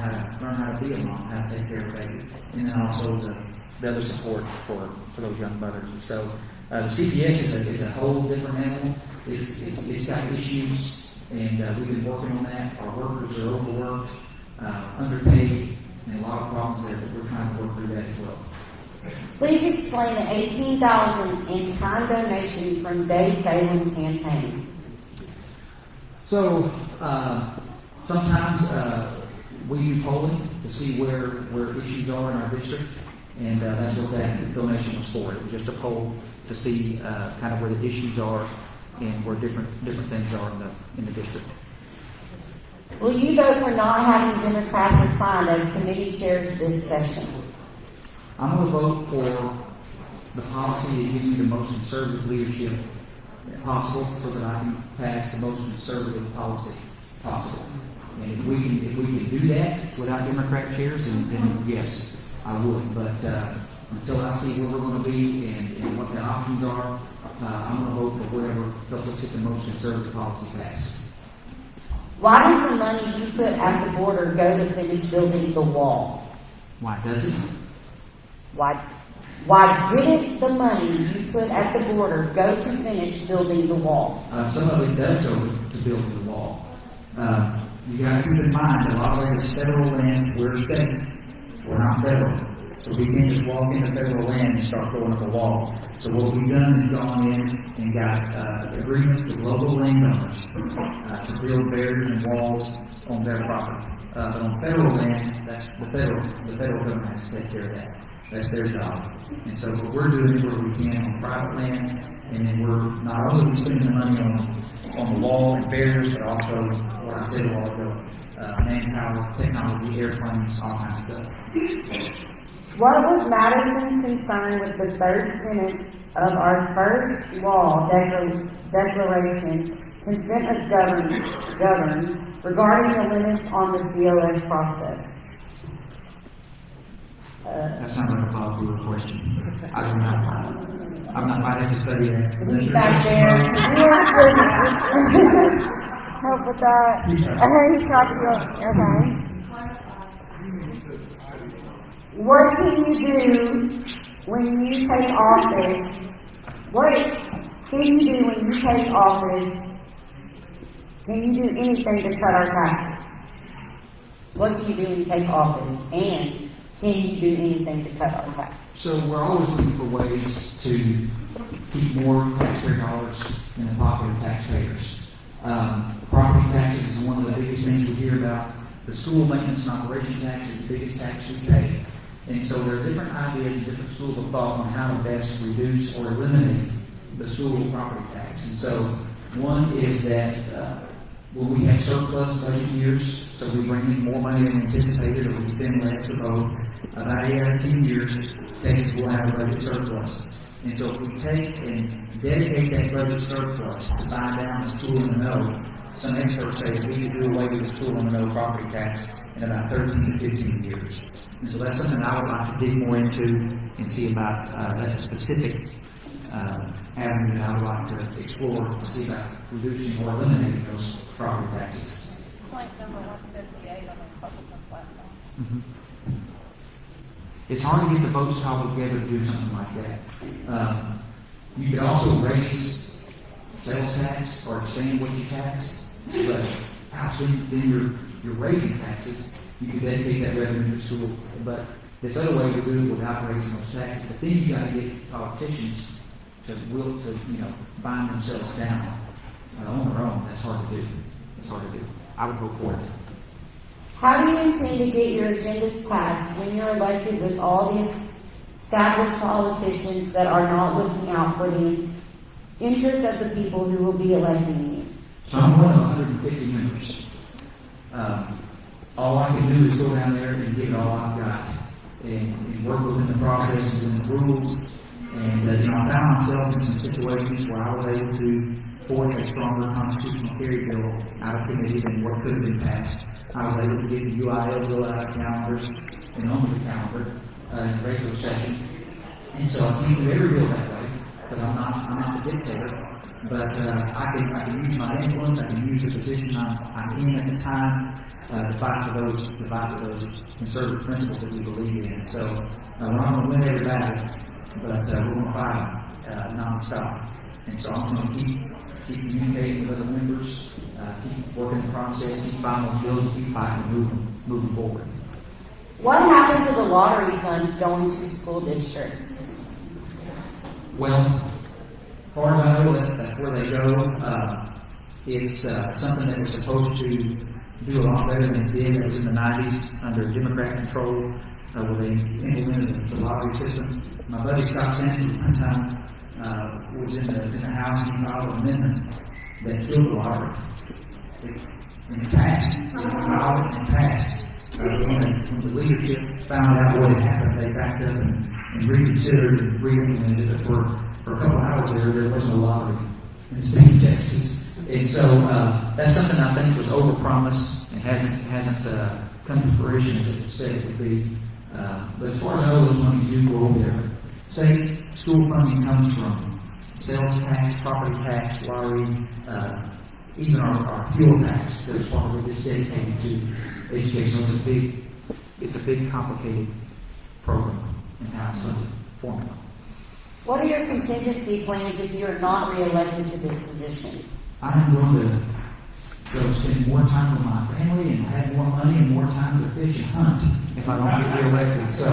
how to be a mom, how to take care of a baby. And then also the other support for those young mothers. And so the CPS is a whole different animal. It's got issues, and we've been working on that. Our workers are overworked, underpaid, and a lot of problems there, but we're trying to work through that as well.
Please explain the $18,000 in kind donation from Dave Phelan campaign.
So sometimes we do polling to see where issues are in our district, and that's what that donation was for. It was just a poll to see kind of where the issues are and where different things are in the district.
Will you vote for not having Democrats assigned as committee chairs this session?
I'm gonna vote for the policy that gives me the most conservative leadership possible, so that I can pass the most conservative policy possible. And if we can do that without Democrat chairs, then yes, I would. But until I see where we're going to be and what the options are, I'm going to vote for whatever helps us get the most conservative policy passed.
Why did the money you put at the border go to finish building the wall?
Why does it?
Why didn't the money you put at the border go to finish building the wall?
Some of it does go to building the wall. You got to keep in mind that a lot of it is federal land. We're state. We're not federal. So we can't just walk into federal land and start throwing up a wall. So what we've done is gone in and got agreements with local landowners to build barriers and walls on their property. But on federal land, that's the federal government has to take care of that. That's their job. And so what we're doing where we can on private land, and then we're not only spending the money on the wall and barriers, but also what I said a while ago, manpower, technology, airplanes, all kinds of stuff.
What was Madison's concern with the third sentence of our first law declaration, consent of govern, regarding the limits on the COS process?
That sounds like a popular question. I don't know. I'm not might have to study that.
He's back there. He wants to help with that. He caught you. Okay. What can you do when you take office? What can you do when you take office? Can you do anything to cut our taxes? What can you do when you take office? And can you do anything to cut our taxes?
So we're always looking for ways to keep more taxpayer dollars in the pocket of taxpayers. Property taxes is one of the biggest things we hear about. The school maintenance and operation tax is the biggest tax we pay. And so there are different ideas and different schools of thought on how to best reduce or eliminate the school property tax. And so one is that when we have surplus budget years, so we bring in more money than we anticipated, or we spend less for both, about 8 out of 10 years, Texas will have a budget surplus. And so if we take and dedicate that budget surplus to buy down the school in the know, some experts say that we could do away with the school in the know property tax in about 13 to 15 years. And so that's something I would like to dig more into and see about. That's a specific avenue that I would like to explore to see about reducing or eliminating those property taxes.
Point number 178 on the Republican platform.
Mm-hmm. It's hard to get the votes cobbled together to do something like that. You could also raise sales tax or expand what you tax, but then you're raising taxes. You could dedicate that revenue to school, but there's other way to do it without raising those taxes. But then you got to get politicians to bind themselves down on their own. That's hard to do. I would vote for it.
How do you intend to get your agendas passed when you're elected with all these established politicians that are not looking out for the interests of the people who will be electing you?
So I'm one of 150 members. All I can do is go down there and give it all I've got and work within the process and within the rules. And I found myself in some situations where I was able to force a stronger constitutional carry bill out of committee than what could have been passed. I was able to get the UIL bill out of calendars and onto the calendar in the regular session. And so I can't do every bill that way because I'm not the dictator. But I can use my influence. I can use the position I'm in at the time to fight for those conservative principles that we believe in. So we're not going to win every battle, but we're going to fight nonstop. And so I'm going to keep communicating with other members, keep working the process, keep fighting those bills, and keep fighting and moving forward.
What happened to the lottery funds going to school districts?
Well, as far as I know, that's where they go. It's something that was supposed to do a lot better than it did. It was in the 90s under Democrat control, where they implemented the lottery system. My buddy Scott Sanford one time was in the House and he filed an amendment that killed the lottery. And it passed. It filed it and passed. When the leadership found out what had happened, they backed up and reconsidered and re-implemented it. But for a couple hours there wasn't a lottery in the state of Texas. And so that's something I think was overpromised and hasn't come to fruition as it was said it would be. But as far as I know, those monies do go over there. State school funding comes from sales tax, property tax, lottery, even our fuel tax. There's part of it that's dedicated to education. It's a big, complicated program and how it's funded formula.
What are your contingency plans if you are not reelected to this position?
I'm going to go spend more time with my family and have more money and more time to fish and hunt if I don't get reelected. So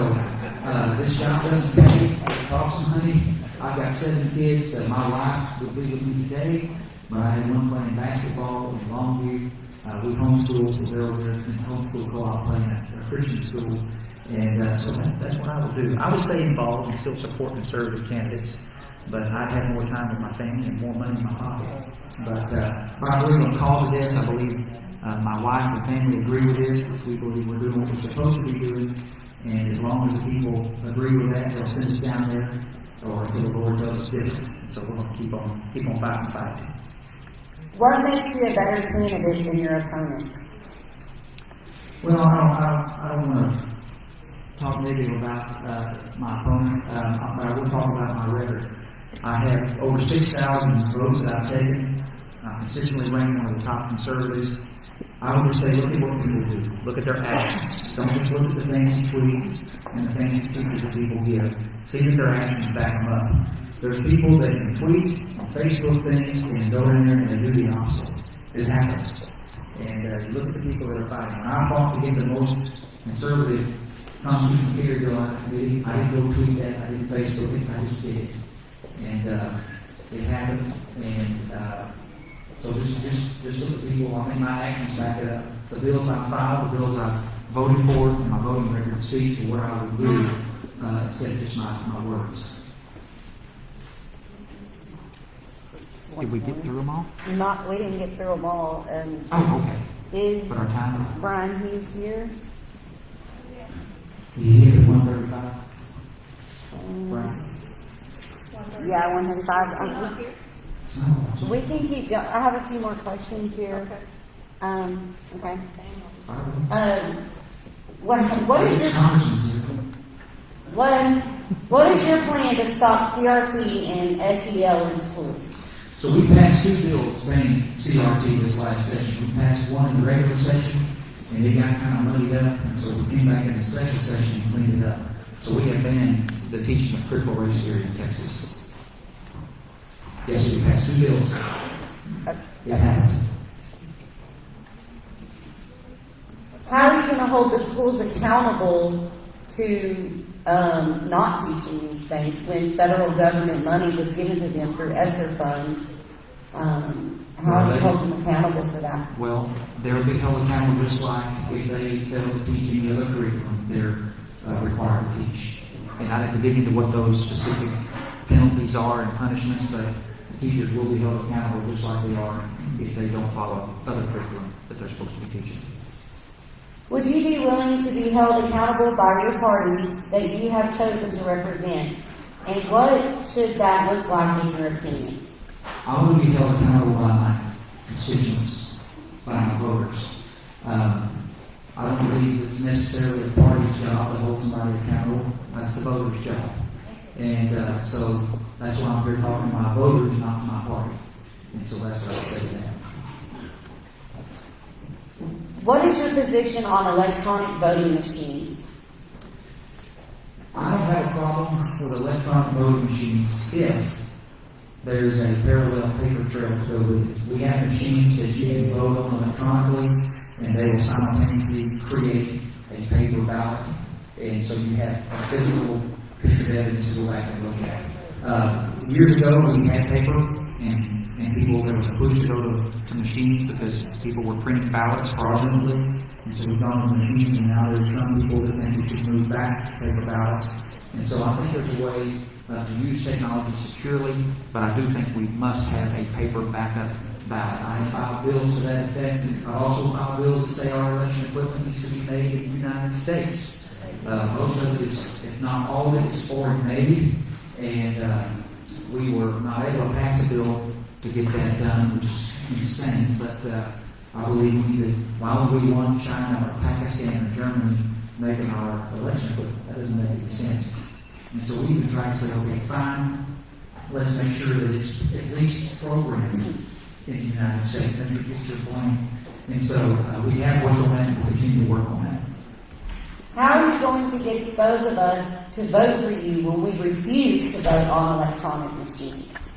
this job doesn't pay. It costs money. I've got 7 kids. My wife will be with me today, but I had one playing basketball in Longview. We homeschool, so they're over there in the homeschool co-op playing at a Christian school. And so that's what I will do. I will stay involved and still support conservative candidates, but I'd have more time with my family and more money in my pocket. But I believe I'm called to this. I believe my wife and family agree with this. We believe we're doing what we're supposed to be doing. And as long as the people agree with that, they'll send us down there, or until the Lord tells us different. So we're going to keep on fighting.
What makes you a better candidate than your opponents?
Well, I don't want to talk negative about my opponent, but I will talk about my record. I have over 6,000 votes that I've taken. I'm consistently ranked one of the top conservatives. I would just say, look at what people do. Look at their actions. Don't just look at the fancy tweets and the fancy speeches that people give. See that their actions back them up. There's people that can tweet on Facebook things and go in there and they do the opposite. This happens. And you look at the people that are fighting. When I fought to get the most conservative constitutional carry bill out of committee, I didn't go tweet that. I didn't Facebook it. I just did it. And it happened. And so just look at people. I think my actions back it up. The bills I filed, the bills I voted for, and my voting record speak to where I would be instead of just my words. Did we get through them all?
We didn't get through them all.
Okay.
Is
But our time.
Brian Hughes here?
He's here at 1:35. Brian.
Yeah, 135. We can keep going. I have a few more questions here. Okay. What is your plan to stop CRT and SEL in schools?
So we passed 2 bills banning CRT this last session. We passed one in the regular session, and it got kind of muddied up, and so we came back in the special session and cleaned it up. So we have banned the teaching of critical race theory in Texas. Yes, we passed 2 bills. It happened.
How are you going to hold the schools accountable to not teaching these things when federal government money was given to them through ESSER funds? How do you hold them accountable for that?
Well, they'll be held accountable just like if they fail to teach any other curriculum they're required to teach. And I'd have to dig into what those specific penalties are and punishments, but the teachers will be held accountable just like they are if they don't follow other curriculum that they're supposed to be teaching.
Would you be willing to be held accountable by your party that you have chosen to represent? And what should that look like in your opinion?
I want to be held accountable by my constituents, by my voters. I don't believe it's necessarily a party's job to hold somebody accountable. That's the voters' job. And so that's why I'm here talking to my voters, not to my party. And so that's what I would say to that.
What is your position on electronic voting machines?
I don't have a problem with electronic voting machines if there's a parallel paper trail to go with it. We have machines that you can vote on electronically, and they will simultaneously create a paper ballot. And so you have a physical piece of evidence to go back and look at. Years ago, we had paper, and people, there was a push to go to machines because people were printing ballots fraudulently. And so we've gone to machines, and now there's some people that think we should move back to paper ballots. And so I think there's a way to use technology securely, but I do think we must have a paper backup ballot. I have filed bills to that effect, and I also filed bills that say our election equipment needs to be made in the United States. Most of it is, if not all of it, is foreign made, and we were not able to pass a bill to get that done, which is insane. But I believe we could. Why would we want China or Pakistan or Germany making our election equipment? That doesn't make any sense. And so we even tried to say, okay, fine, let's make sure that it's at least programmed in the United States. That gets your point. And so we have worked on that and we'll continue to work on that.
How are you going to get those of us to vote for you when we refuse to vote on electronic machines?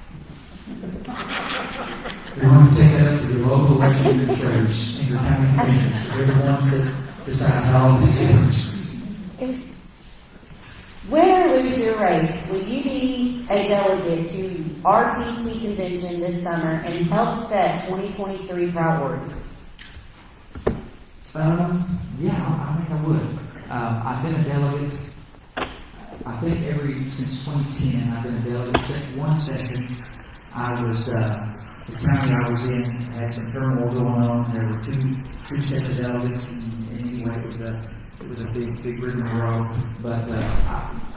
You're going to take that up to your local election administrators and your county commissioners. They're the ones that decide how all it works.
Win or lose your race, will you be a delegate to RPT convention this summer and help set 2023 priorities?
Yeah, I think I would. I've been a delegate, I think since 2010, I've been a delegate. Except one session, I was, the county I was in had some turmoil going on. There were two sets of delegates, and anyway, it was a big rigmarole. But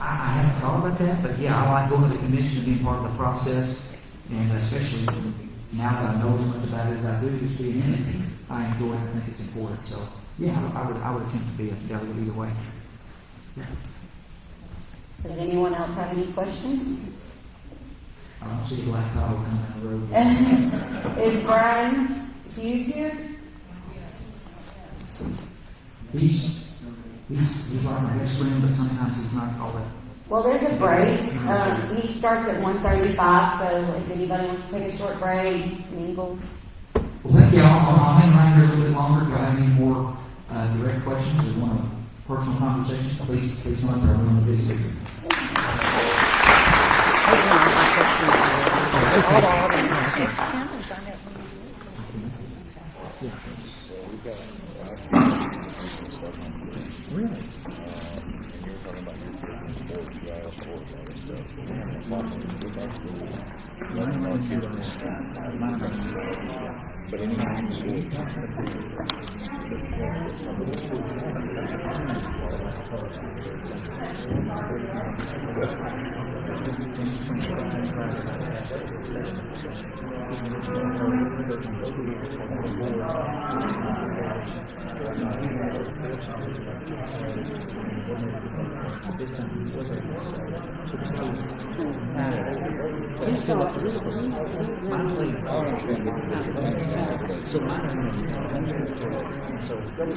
I haven't thought about that. But yeah, I like going to the convention and being part of the process, and especially now that I know as much about it as I do, just being in it, I enjoy it. I think it's important. So yeah, I would attempt to be a delegate either way. Yeah.
Does anyone else have any questions?
I don't see Black Tahoe coming down the road.
Is Brian Hughes here?
He's like my best friend, but sometimes he's not all that.
Well, there's a break. He starts at 1:35, so if anybody wants to take a short break, mingle.
Well, thank you. I'll hang around here a little bit longer. If you have any more direct questions or want a personal conversation, please know that I'm the busy speaker.
Really? But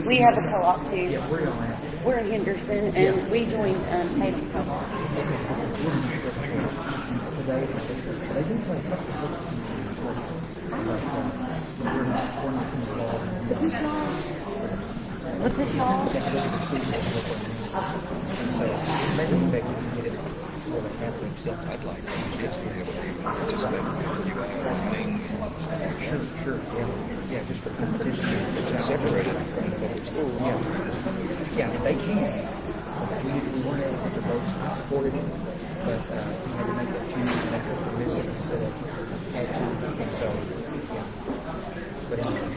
We have a co-op too. Yeah, we're in Henderson, and we joined Taylor Co-op. Is this y'all? Was this y'all?
I'd like kids to be able to participate in you running. Sure, yeah, just for competition. Separated from public school. Yeah, they can. We weren't able to both support it, but we had to make that change and make it permissive instead of had to. And so, yeah. But anyway,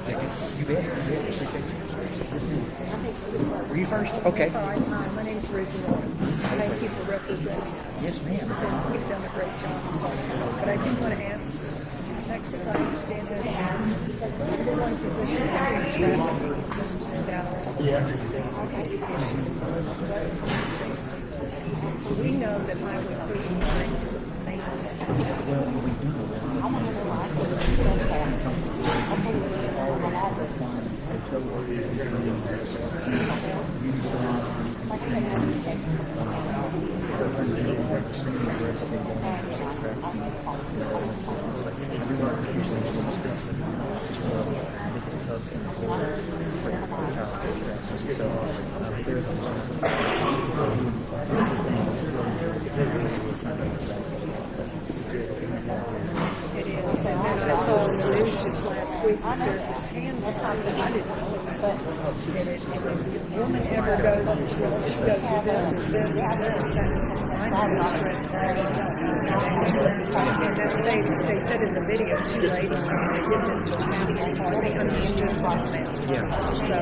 thank you. You bet. Appreciate you. Were you first? Okay.
All right, hi, my name's Ruth Warren. Thank you for representing us.
Yes, ma'am.
You've done a great job. But I do want to ask, Texas, I understand there's number one position in traffic just to balance of the six of this issue. We know that Highway 39 is a main. It is, and then I saw on the news just last week that there's this hand sign that I didn't know about.
But
And if a woman ever goes, well, she goes to this and this and this, that's transparent. And then they said in the video, two ladies, they did this to a national party coming into the process.
Yeah. So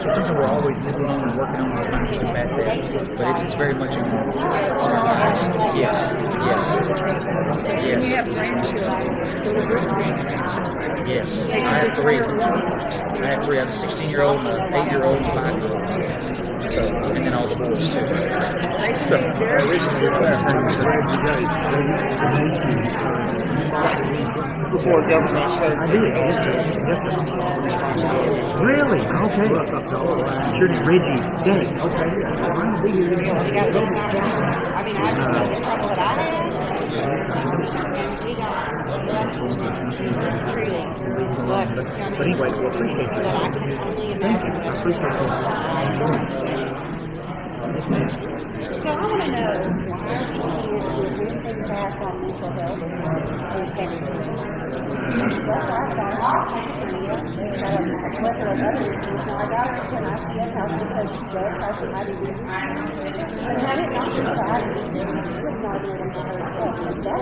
something we're always moving on and working on and trying to combat that. But it's very much involved. Yes.
And you have grandchildren, little grandchildren.
Yes. I have three. I have a 16-year-old, an 8-year-old, and a 5-year-old. So, and then all the boys too. So,
Before government started responsibilities.
Really? Okay. Sure did Reggie did it. Okay.
I mean, I just know the trouble that I had, and we got truly.
But anyway, we appreciate
But I
that.
can only
Thank you.
imagine.
I appreciate that.
So I want to know why she is doing things back on mental health and chemicals. That's why I got a plethora of other issues. Now I got her into an ICF house because she does have some IBD. But had it not been for IBD, she would not be able to her herself. And that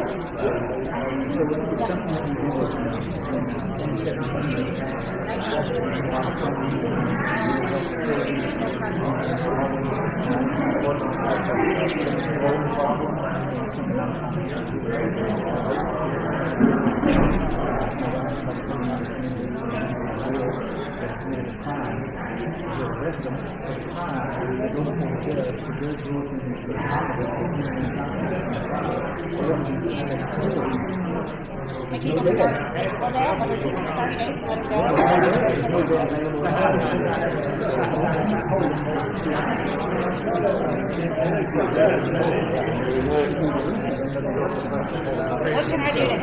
what can I do to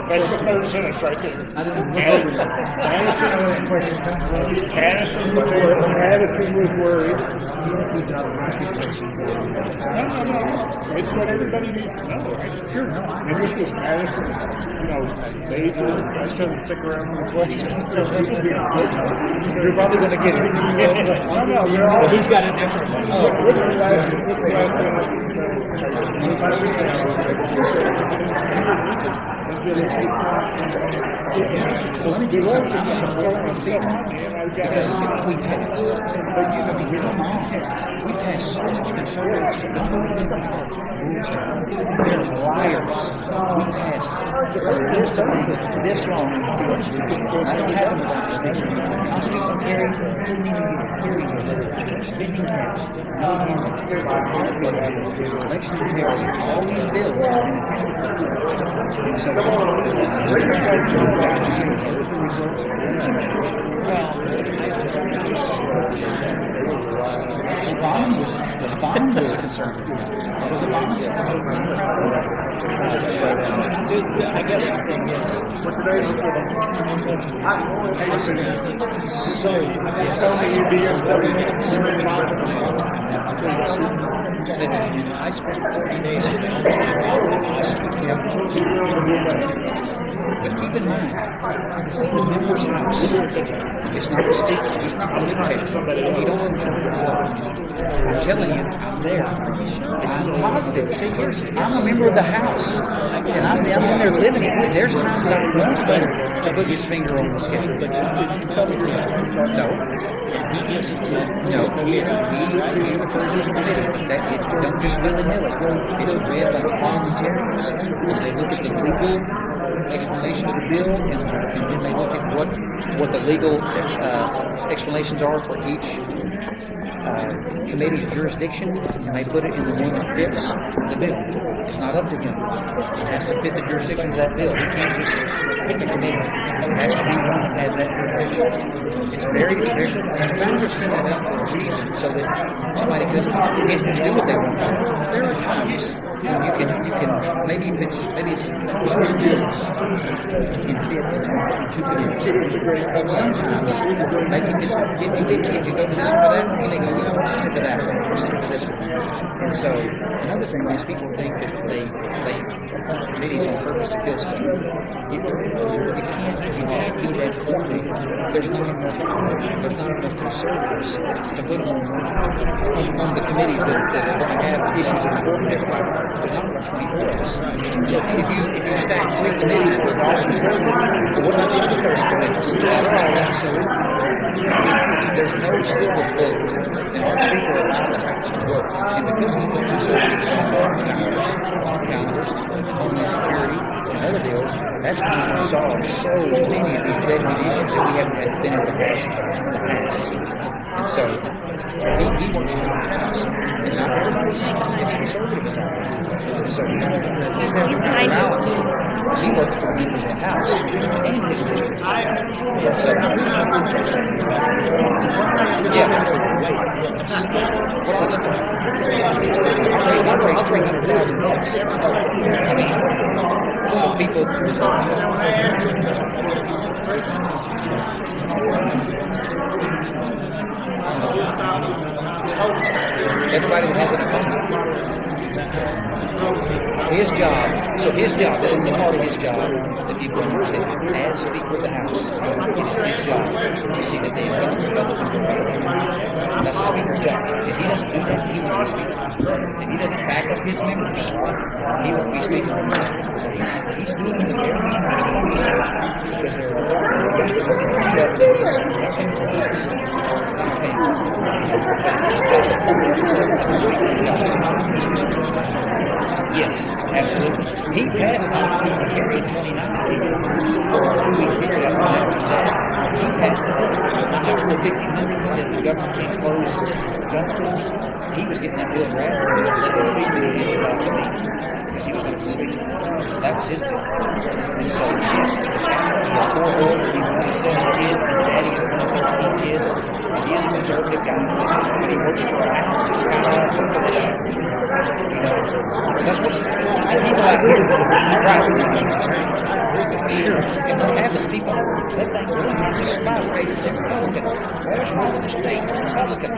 That's the third sentence right there. Addison was worried. No. It's what everybody needs to know, right? Sure. And this is Addison's, major. I couldn't stick around for the questions. You're probably going to get it. No, you're all.
He's got a different one.
What's the last one?
Well, let me give you something. Because we passed. We passed so much conservative. They're liars. We passed this long. I don't have them without spending. I'll speak on Kerry. I didn't even get a period. Spending caps. Election integrity. All these bills have been attended. And so,
the results. Obama was a conservative. Was Obama? I guess the thing is, for today's so I spent 30 days in but keep in mind, this is the member's house. It's not the speaker. He's not the dictator. He don't control the flow. I'm telling you, I'm there. I'm positive. See, I'm a member of the House, and I'm in there living it. There's times that I want him to put his finger on the scale. But no. He gives it to no, he refers to the committee. That don't just willy-nilly. It's read on parliamentarians. They look at the legal explanation of the bill, and then they look at what the legal explanations are for each committee's jurisdiction, and they put it in the one that fits the bill. It's not up to him. It has to fit the jurisdiction of that bill. He can't just pick a committee. It has to be one that has that jurisdiction. It's very, and founders set that up for a reason, so that somebody can't just do what they want to. There are times when you can, maybe it's three bills can fit in two committees. But sometimes, maybe if it's 50-50, if you go to this one or that one, they go, yeah, we'll send it to that one, we'll send it to this one. And so, another thing is people think that they appoint committees on purpose to kill stuff. You can't be that coordinated. There's not enough conservatives to put on the committees that are going to have issues that are important to everybody. There's not about 24 of us. So if you stack 3 committees with all the conservatives, well, what about the other 30 committees? So there's no silver bullet. And our speaker allowed the House to work. And because he put conservatives on calendars, homeland security, and other deals, that's why we solve so many of these deadly issues that we haven't been able to pass in the past. And so, he works for the House. And not everybody is conservative as I am. So, he's having a balance. He works for the members of the House and his district. So, yeah. What's it look like? I raised $300,000. I mean, so people. Everybody that has an opponent. His job, this is a part of his job that people understand. As Speaker of the House, it is his job to see that they are Republicans and Republicans. That's the Speaker's job. If he doesn't do that, he won't be Speaker. If he doesn't back up his members, he won't be Speaker. So he's doing the very nice thing because there are a lot of things that he's nothing to lose. Okay. That's his job. That's the Speaker's job. Yes, absolutely. He passed constitutional carry in 2019 for a 2-week period after that recession. He passed the bill. After the 1500 that says the government can't close gun stores, he was getting that bill drafted and let the speaker be handed off to me because he was going to be speaking. That was his bill. And so, yes, as a Catholic, he has 4 boys, he's one of 7 kids, his daddy is one of 13 kids, and he is a conservative guy. But he works for a house that's kind of like British. You know, because that's what's people out here, right? Sure. And what happens, people, they think, really, their five raters are Republican. What's wrong with the state? Republican.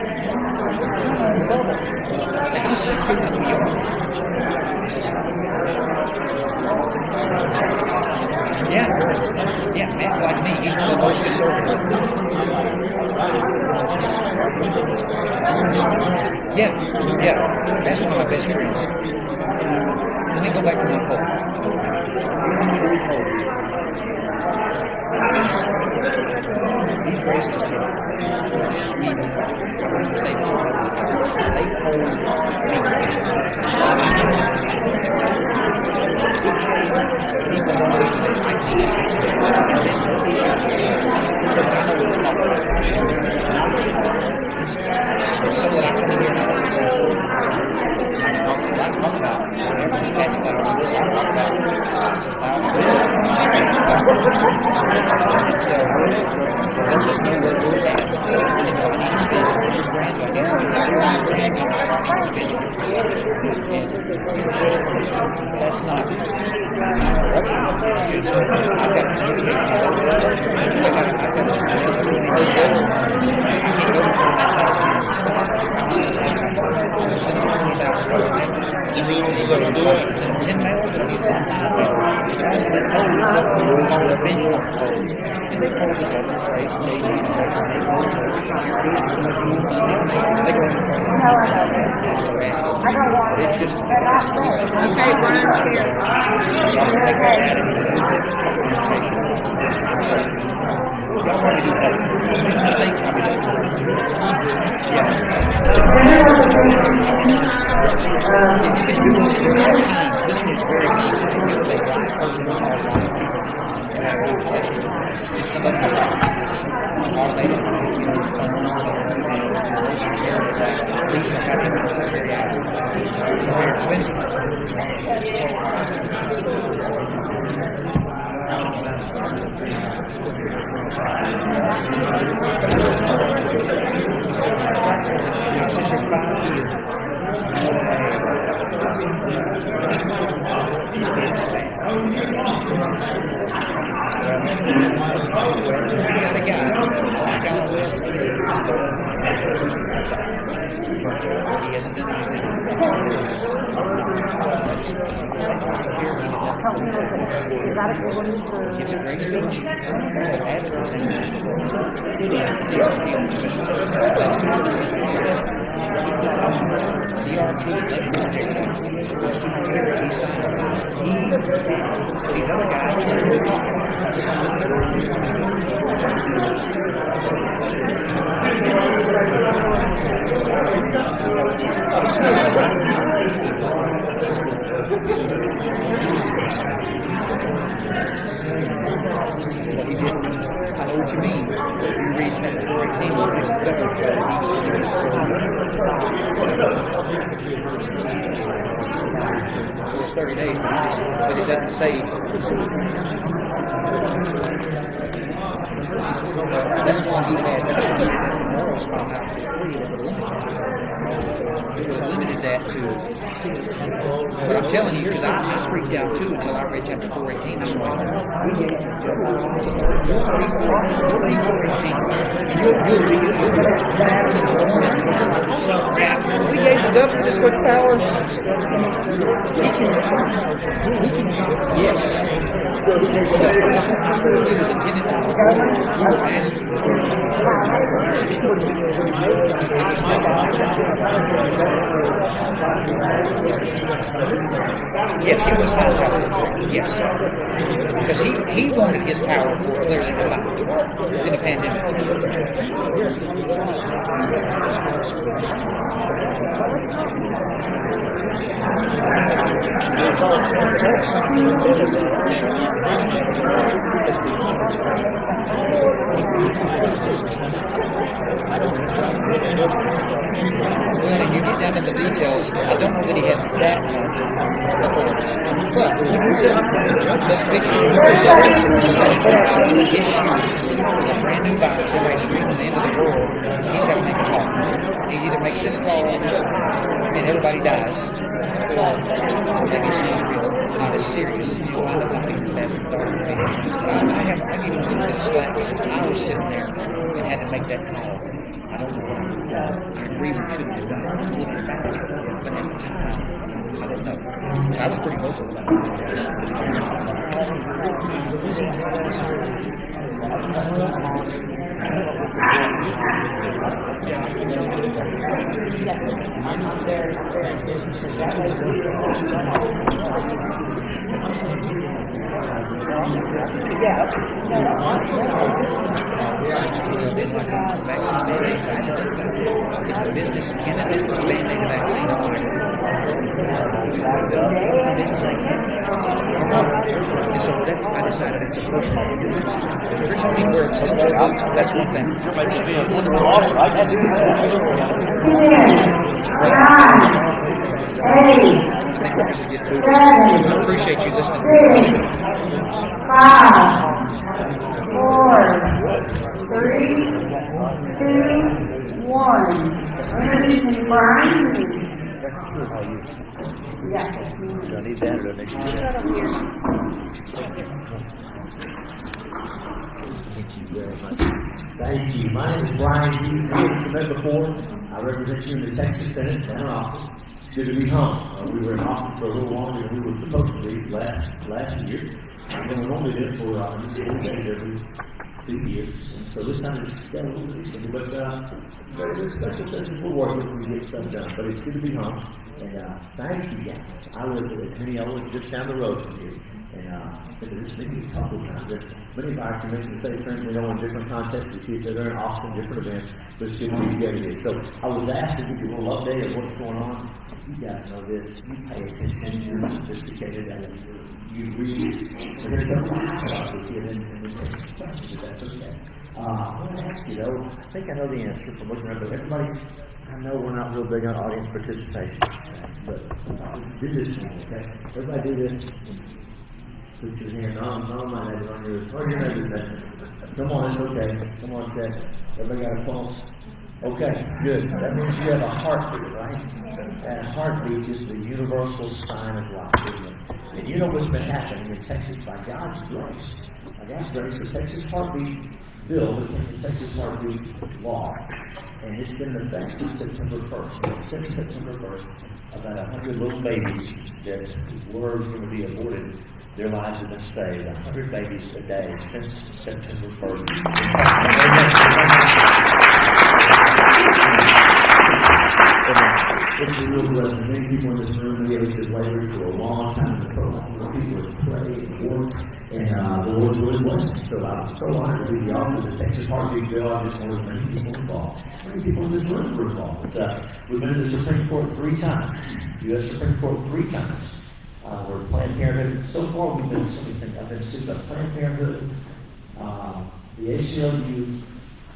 The House is true enough for you. Yeah, man's like me. He's one of the most conservative. Yeah, that's one of my best friends. Let me go back to my poll. These races here, say this a couple of times, they poll so that I can hear another person talk about whatever he passes out of the bill, talk about and so That's not corruption. It's just, I've got to communicate and go there. I've got to send out 20,000 dollars. I can't go to 49,000 dollars. I'm sending $20,000. So do I need to send 10 mails or do I need to send 5 mails? So that poll is up for a benchmark poll. And they poll the governor's race, state race, state security, funding, they go in and it's just
Okay, Brian's here.
take that and use it for communication. So, y'all probably do that. Business states probably does this one's very scientific. It was a blind person on our line and had a conversation. If somebody automated these are very expensive. Gives a great speech. CRT, he signed these other guys. I know what you mean. If you read chapter 418, it's 30 days, but it doesn't say. That's why he had that's the morals found out for free. It was limited that to. But I'm telling you, because I freaked out too until I read chapter 418. I'm like, we get it. You'll read 418. You'll read it. We gave the governor this much power. He can. Yes. It was intended for the governor. You were asking for Yes, he was signed out. Yes. Because he wanted his power more clearly defined in a pandemic. Well, and you get down to the details, I don't know that he had that much authority. But when you said, picture yourself in the issues, a brand new virus, everybody's screaming at the end of the world, he's got to make a call. He either makes this call and everybody dies, or maybe it's not real, not as serious, and you'll wind up not being as bad as you thought it would be. But I give him a little bit of slack, because if I was sitting there and had to make that call, I don't know what I would do. I agree we shouldn't have done it. Looking back, but at the time, I don't know. I was pretty vocal about vaccine mandates. If a business can a business mandate a vaccine on the business they can. And so that's I decided it's a personal difference. If you're telling me where it's that's one thing. That's good. 10, 9, 8, 7, I appreciate you listening. 6, 5, 4, 3, 2, 1. Introducing Brian.
Yeah.
Do I need that or do I need Thank you very much.
Thank you. My name is Brian Hughes. As I met before, I represent you in the Texas Senate down in Austin. It's good to be home. We were in Austin for a little longer than we were supposed to be last year. And we normally did it for 4 days every 2 years. And so this time it's got a little bit extended, but the special sessions will work if we get stuff done. But it's good to be home. And thank you guys. I live at Minneapolis, just down the road from here. And I've been to this meeting a couple of times. Many of our convention state friends we know in different contexts. We see each other in Austin, different events, but it's good to be together here. So I was asked to give you a little update of what's going on. You guys know this. You pay attention. You're sophisticated. You read. We're going to go to the house class with you and then take some questions if that's okay. I want to ask you though, I think I know the answer from looking around, but everybody, I know we're not real big on audience participation, but do this one, okay? Everybody do this. Put your hand on my neighbor, on yours, or your neighbor's neighbor. Come on, it's okay. Come on, check. Everybody got a pulse? Okay, good. That means you have a heartbeat, right? That heartbeat is the universal sign of life, isn't it? And you know what's been happening in Texas by God's grace. By God's grace, the Texas Heartbeat Bill became the Texas Heartbeat Law. And it's been in effect since September 1st. And since September 1st, about 100 little babies that were going to be aborted, their lives have been saved. 100 babies a day since September 1st. It's a real blessing. Many people in this room, we have labored for a long time in the pro-life. People have prayed and worked, and the Lord's really blessed me. So I'm so honored to be the author of the Texas Heartbeat Bill. I just wanted many people involved. Many people in this room were involved. We've been to the Supreme Court 3 times, U.S. Supreme Court 3 times. We're Planned Parenthood. So far, we've been something. I've been sued by Planned Parenthood, the ACLU,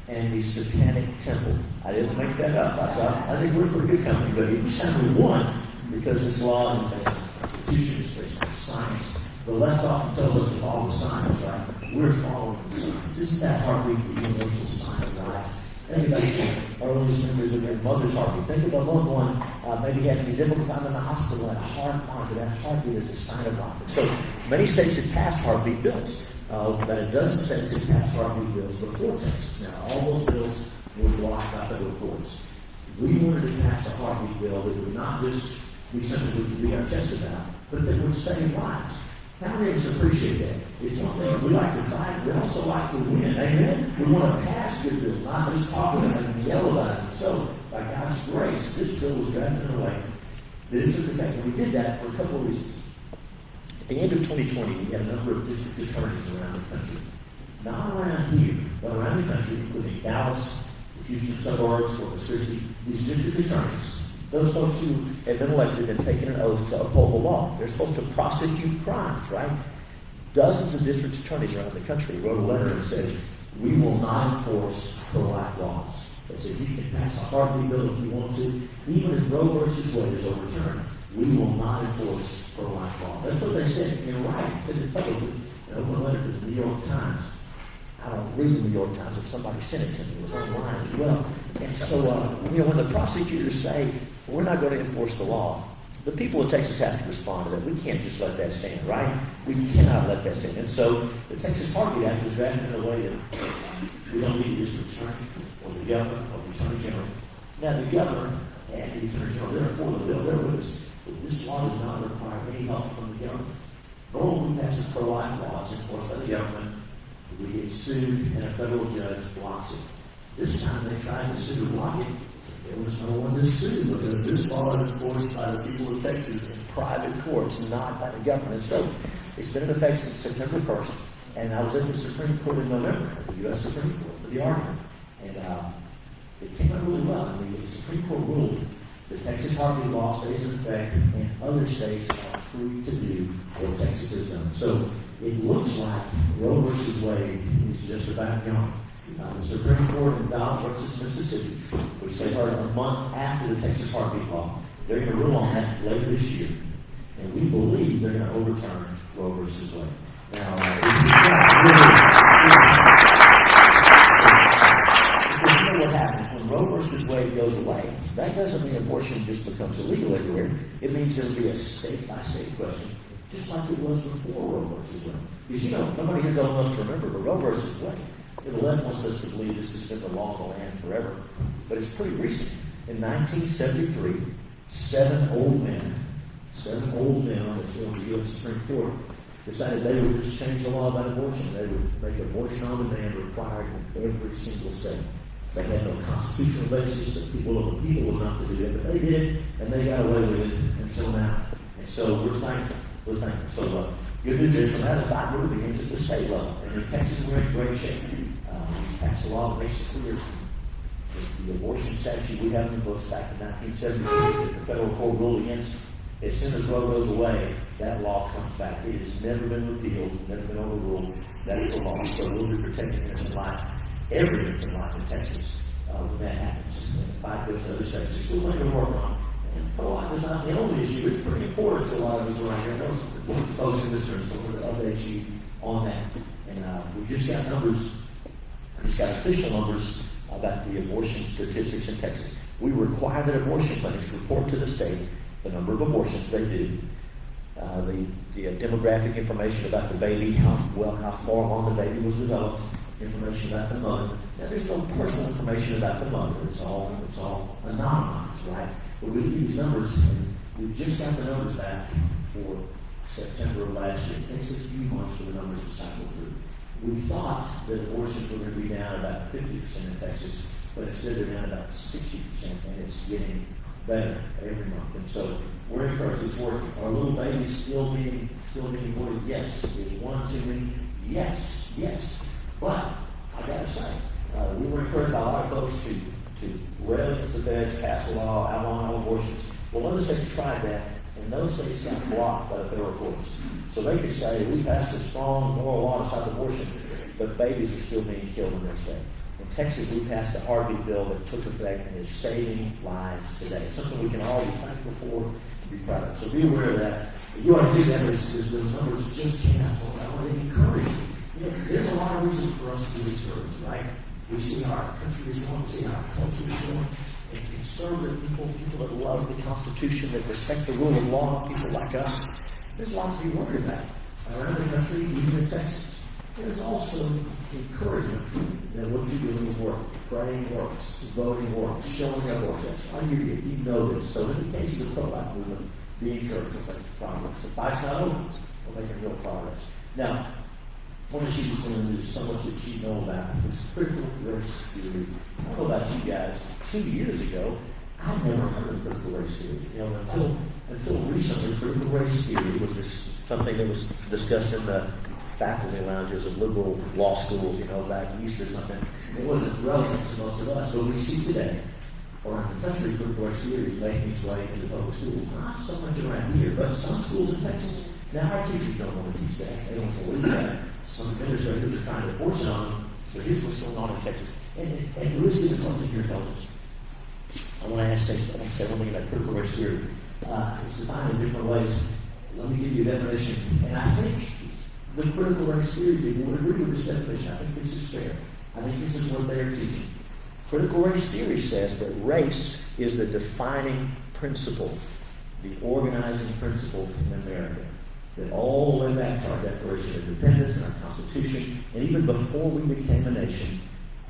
and the Satanic Temple. I didn't make that up. I think we're a pretty good company, but each time we won, because this law is based on the Constitution, it's based on science. The left often tells us to follow the science, right? We're following the science. Isn't that heartbeat the universal sign of life? Everybody's our oldest members of their mother's heartbeat. Think of a loved one, maybe had a difficult time in the hospital, and a heart monitor. That heartbeat is a sign of life. So many states have passed heartbeat bills. About a dozen states have passed heartbeat bills before Texas. Now, all those bills were blocked by federal courts. We wanted to pass a heartbeat bill that would not just be something we could beat our chest about, but that would save lives. How many of us appreciate that? It's one thing we like to fight, we also like to win. Amen? We want to pass good bills, not just talk about them and yell about them. So, by God's grace, this bill was drafted in a way that it took effect. And we did that for a couple of reasons. At the end of 2020, we had a number of district attorneys around the country. Not around here, but around the country, including Dallas, the Houston suburbs, Corpus Christi, these district attorneys. Those folks who have been elected and taken an oath to uphold the law. They're supposed to prosecute crimes, right? Dozens of district attorneys around the country wrote a letter and said, we will not enforce pro-life laws. They said, you can pass a heartbeat bill if you want to, even if Roe versus Wade is overturned. We will not enforce pro-life law. That's what they said in writing, said it publicly. An open letter to the New York Times. I don't read the New York Times, but somebody sent it to me. It was online as well. And so, when the prosecutors say, we're not going to enforce the law, the people of Texas have to respond to that. We can't just let that stand, right? We cannot let that stand. And so, the Texas Heartbeat Act was drafted in a way that we don't need the district attorney or the governor or the attorney general. Now, the governor and the attorney general, they're for the bill, they're with us. But this law does not require any help from the government. Nor will we pass a pro-life law that's enforced by the government. We get sued and a federal judge blocks it. This time they tried to sue to block it. There was no one to sue because this law is enforced by the people of Texas in private courts, not by the government. And so it's been in effect since September 1st. And I was at the Supreme Court in November, the U.S. Supreme Court, for the argument. And it came out really well. I mean, the Supreme Court ruled the Texas Heartbeat law stays in effect and other states are free to do what Texas has done. So it looks like Roe versus Wade is just about gone. The Supreme Court in Dobbs versus Mississippi, which they heard a month after the Texas Heartbeat law, they're going to rule on that later this year. And we believe they're going to overturn Roe versus Wade. Now, you know what happens when Roe versus
versus Wade goes away, that doesn't mean abortion just becomes illegal everywhere. It means there'll be a state-by-state question, just like it was before Roe versus Wade. Because, you know, nobody here's old enough to remember, but Roe versus Wade, the left wants us to believe this has been the law of the land forever. But it's pretty recent. In 1973, seven old men on the U.S. Supreme Court decided they would just change the law about abortion. They would make abortion on demand required in every single state. They had no constitutional basis. The people of the people was not to do that, but they did, and they got away with it until now. And so we're thankful. So good news is, no matter the fact, we're beginning at the state level. And in Texas, we're in great shape. We passed a law that makes it clear the abortion statute we have in the books back in 1973 that the federal court ruled against. As soon as Roe goes away, that law comes back. It has never been repealed, never been overruled. That's the law. So we'll be protecting innocent life, every innocent life in Texas when that happens. And if I goes to other states, there's still plenty to work on. And pro-life is not the only issue. It's pretty important to a lot of us around here. Those folks in this room, so we're going to update you on that. And we just got numbers. We just got official numbers about the abortion statistics in Texas. We require that abortion clinics report to the state the number of abortions they do, the demographic information about the baby, how far along the baby was developed, information about the mother. Now, there's no personal information about the mother. It's all anonymized, right? But we look at these numbers, and we just got the numbers back for September of last year. It takes a few months for the numbers to cycle through. We thought that abortions were going to be down about 50% in Texas, but instead they're down about 60%, and it's getting better every month. And so we're encouraged. It's working. Our little babies still being aborted? Yes. Is one too many? Yes. But I got to say, we were encouraged by a lot of folks to rail against the feds, pass a law, outlaw all abortions. Well, other states tried that, and those states got blocked by the federal courts. So they could say, we passed a strong moral law to stop abortion, but babies are still being killed in their state. In Texas, we passed a heartbeat bill that took effect and is saving lives today. It's something we can all be thankful for and be proud of. So be aware of that. You ought to do that as those numbers just came out. So I want to encourage you. You know, there's a lot of reasons for us to be discouraged, right? We see how our country is going, we see how our culture is going. And conservative people that love the Constitution, that respect the rule of law, people like us, there's a lot to be worried about around the country, even in Texas. There's also encouragement that what you're doing is working. Praying works, voting works, showing up works. That's why you're here. You know this. So in the case of the pro-life movement, be encouraged with progress. The fight's not over. We're making real progress. Now, one of the issues going to do so much that you know about is critical race theory. I don't know about you guys. 2 years ago, I never heard of critical race theory. You know, until recently, critical race theory was just something that was discussed in the faculty lounges of liberal law schools, you know, back east or something. It wasn't relevant to most of us, but we see today, around the country, critical race theory is making its way into public schools. Not so much around here, but some schools in Texas. Now, our teachers don't want to teach that. They don't believe that. Some administrators are trying to force it on them, but here's what's going on in Texas. And the risk of something here intelligence. I want to say one thing about critical race theory. It's defined in different ways. Let me give you a definition. And I think the critical race theory people would agree with this definition. I think this is fair. I think this is what they're teaching. Critical race theory says that race is the defining principle, the organizing principle in America. That all the way back to our Declaration of Independence and our Constitution, and even before we became a nation,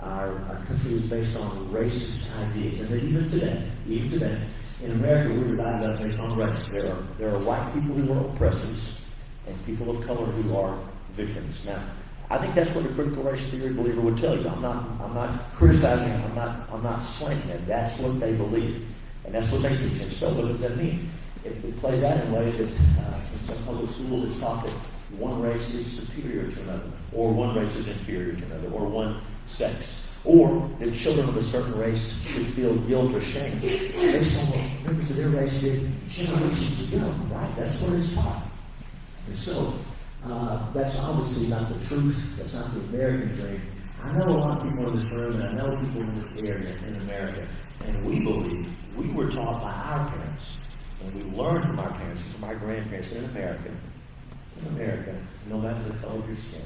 our country was based on racist ideas. And that even today, in America, we were divided up based on race. There are white people who are oppressors and people of color who are victims. Now, I think that's what a critical race theory believer would tell you. I'm not criticizing them. I'm not slanting it. That's what they believe, and that's what they teach. And so, what does that mean? It plays out in ways that in some public schools it's taught that one race is superior to another, or one race is inferior to another, or one sex, or that children of a certain race should feel guilt or shame based on what members of their race did generations ago, right? That's what it's taught. And so, that's obviously not the truth. That's not the American dream. I know a lot of people in this room, and I know people in this area in America, and we believe we were taught by our parents, and we learned from our parents and from our grandparents in America, no matter the color of your skin,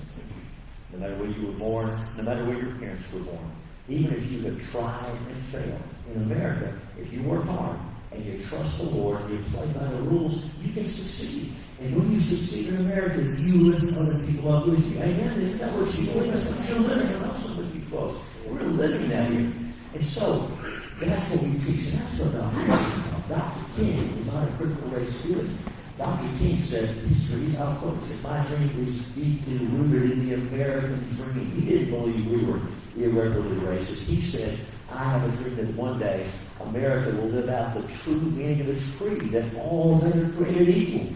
no matter where you were born, no matter where your parents were born, Even if you have tried and failed. In America, if you work hard and you trust the Lord and you play by the rules, you can succeed. And when you succeed in America, you lift other people up with you. Amen? Isn't that what you believe? That's what you're living. And also with you folks. We're living that here. And so, that's what we teach. And that's what Dr. King is not a critical race student. Dr. King said, he's out quote, he said, my dream is deeply rooted in the American dream. He didn't believe we were irreparably racist. He said, I have a dream that one day America will live out the true meaning of its creed, that all men are created equal.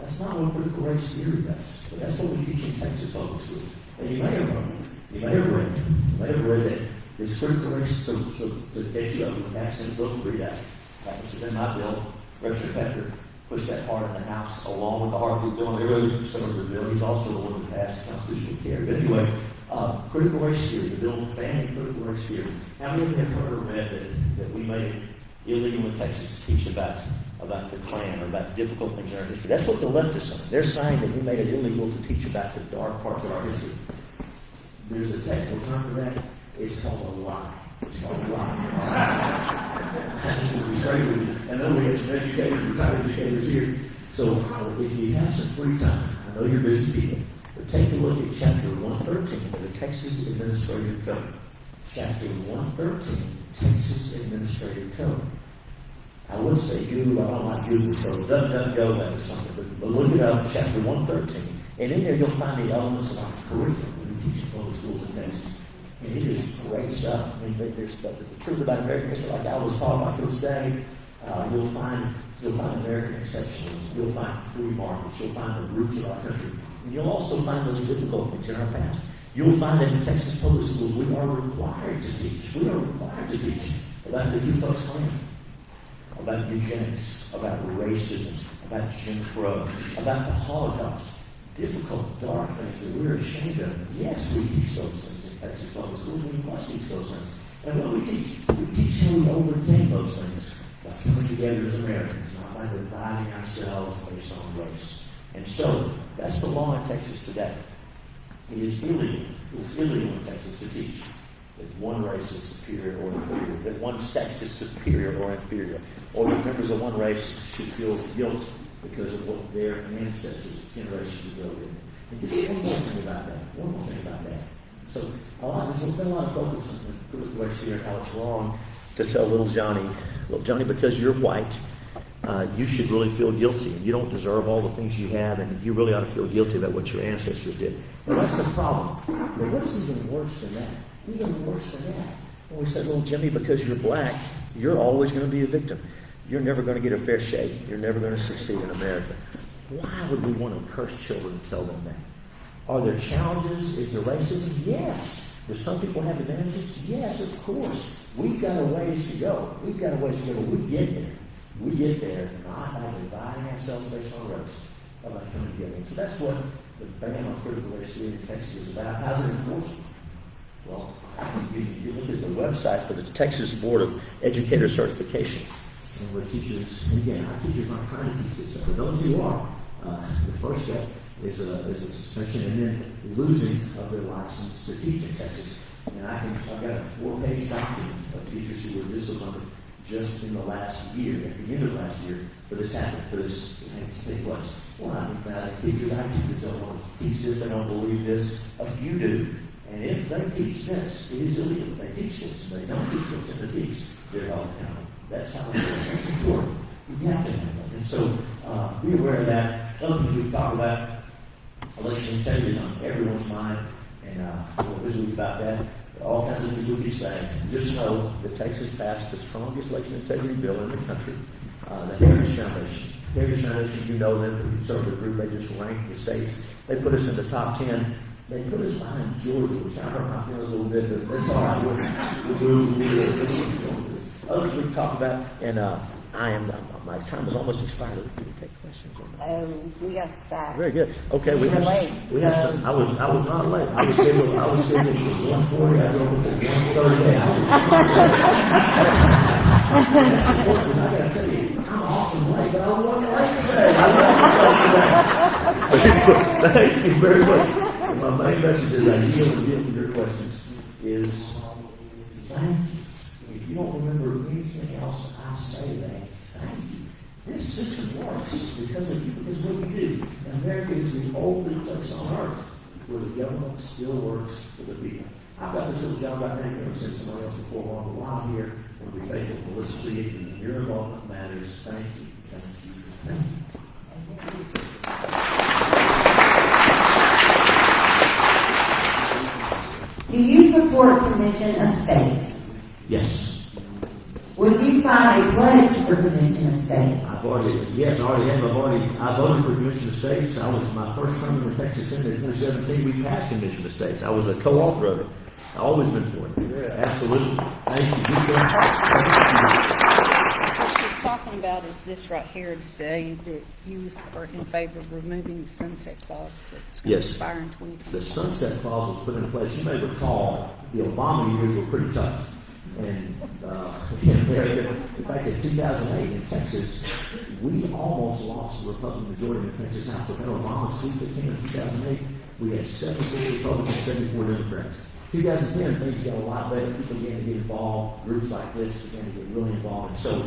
That's not what critical race theory does. But that's what we teach in Texas public schools. And you may have read that this critical race, so to get you up with an accent book, read that. That was in my bill. Reverend Pecker pushed that hard in the House along with the heartbeat bill. They really supported the bill. He's also the one who passed constitutional care. But anyway, critical race theory, the bill banning critical race theory. How many of you have heard or read that we made it illegal in Texas to teach about the Klan or about difficult things in our history? That's what the left is saying. They're saying that we made it illegal to teach about the dark parts of our history. There's a technical term for that. It's called a lie. It's called a lie. I just want to be straight with you. And then we have some educators, retired educators here. So if you have some free time, I know you're busy people, but take a look at chapter 113 of the Texas Administrative Code. Chapter 113, Texas Administrative Code. I would say Google, I don't like Google, so DuckDuckGo that or something, but look it up, chapter 113. And in there you'll find the elements of our curriculum when we teach in public schools in Texas. And it is great stuff. I mean, there's stuff. The truth about American history, like I was taught by Coach Day, you'll find American exceptionalism. You'll find free markets. You'll find the roots of our country. And you'll also find those difficult things in our past. You'll find that in Texas public schools, we are required to teach. We are required to teach about the Ku Klux Klan, about eugenics, about racism, about Jim Crow, about the Holocaust. Difficult, dark things that we're ashamed of. Yes, we teach those things in Texas public schools. We must teach those things. And what do we teach? We teach how we overcame those things by coming together as Americans, not by dividing ourselves based on race. And so, that's the law in Texas today. It is illegal. It is illegal in Texas to teach that one race is superior or inferior, that one sex is superior or inferior, or that members of one race should feel guilt because of what their ancestors generations ago did. And just one more thing about that. One more thing about that. So there's been a lot of focus on the critical race here, how it's wrong to tell little Johnny, because you're white, you should really feel guilty, and you don't deserve all the things you have, and you really ought to feel guilty about what your ancestors did. Well, that's the problem. But what's even worse than that? Even worse than that. When we said, little Jimmy, because you're black, you're always going to be a victim. You're never going to get a fair shake. You're never going to succeed in America. Why would we want to curse children and tell them that? Are there challenges? Is there racism? Yes. Do some people have advantages? Yes, of course. We've got a ways to go. We've got a ways to go. But we get there. We get there not by dividing ourselves based on race, but by coming together. So that's what the ban on critical race theory in Texas is about. How's it enforced? Well, you look at the website for the Texas Board of Educator Certification, and where teachers, and again, our teachers aren't trying to teach this stuff. For those who are, the first step is a suspension and then losing of their license to teach in Texas. And I've got a 4-page document of teachers who were disciplined just in the last year, at the end of last year, for this happened, for this to take place. Well, I think teachers don't want to teach this, they don't believe this. A few do. And if they teach this, it is illegal. If they teach this, and they don't teach what's in the teach, they're held accountable. That's how it is. That's important. You have to have that. And so, be aware of that. Other things we talk about, election integrity on everyone's mind, and we'll visit about that. All kinds of things we could say. Just know that Texas passed the strongest election integrity bill in the country. The Heritage Foundation. Heritage Foundation, you know them, the conservative group, they just ranked the states. They put us in the top 10. They put us behind Georgia, which I hurt my feelings a little bit, but that's all right. Other things we talk about, and my time is almost expired. Can we take questions or not?
We got staff.
Very good. Okay, we have some. I was not late. I was scheduled for 1:40. I drove up at 1:30. That's important because I got to tell you, I'm often late, but I wasn't late today. Thank you very much. My main message as I yield and deal with your questions is anything else I say today, thank you. This system works because of you, because of what you do. America is the only place on earth where the government still works for the people. I've got this little job right now, you've never seen somebody else before long, but while I'm here, I'm going to be faithful to listen to you, and your involvement matters. Thank you, thank you, thank you.
Do you support Convention of States?
Yes.
Would you sign a pledge for Convention of States?
I voted for Convention of States. I was my first term in the Texas Senate in 2017. We passed Convention of States. I was a co-author of it. I've always been for it. Absolutely. Thank you.
What you're talking about is this right here, to say that you are in favor of removing the sunset clause that's going to expire in 2020.
The sunset clause was put in place. You may recall the Obama years were pretty tough. And in America, in fact, in 2008 in Texas, we almost lost the Republican majority in the Texas House. So that Obama sweep that came in 2008, we had 76 Republicans, 74 Democrats. 2010, things got a lot better. People began to get involved. Groups like this began to get really involved. And so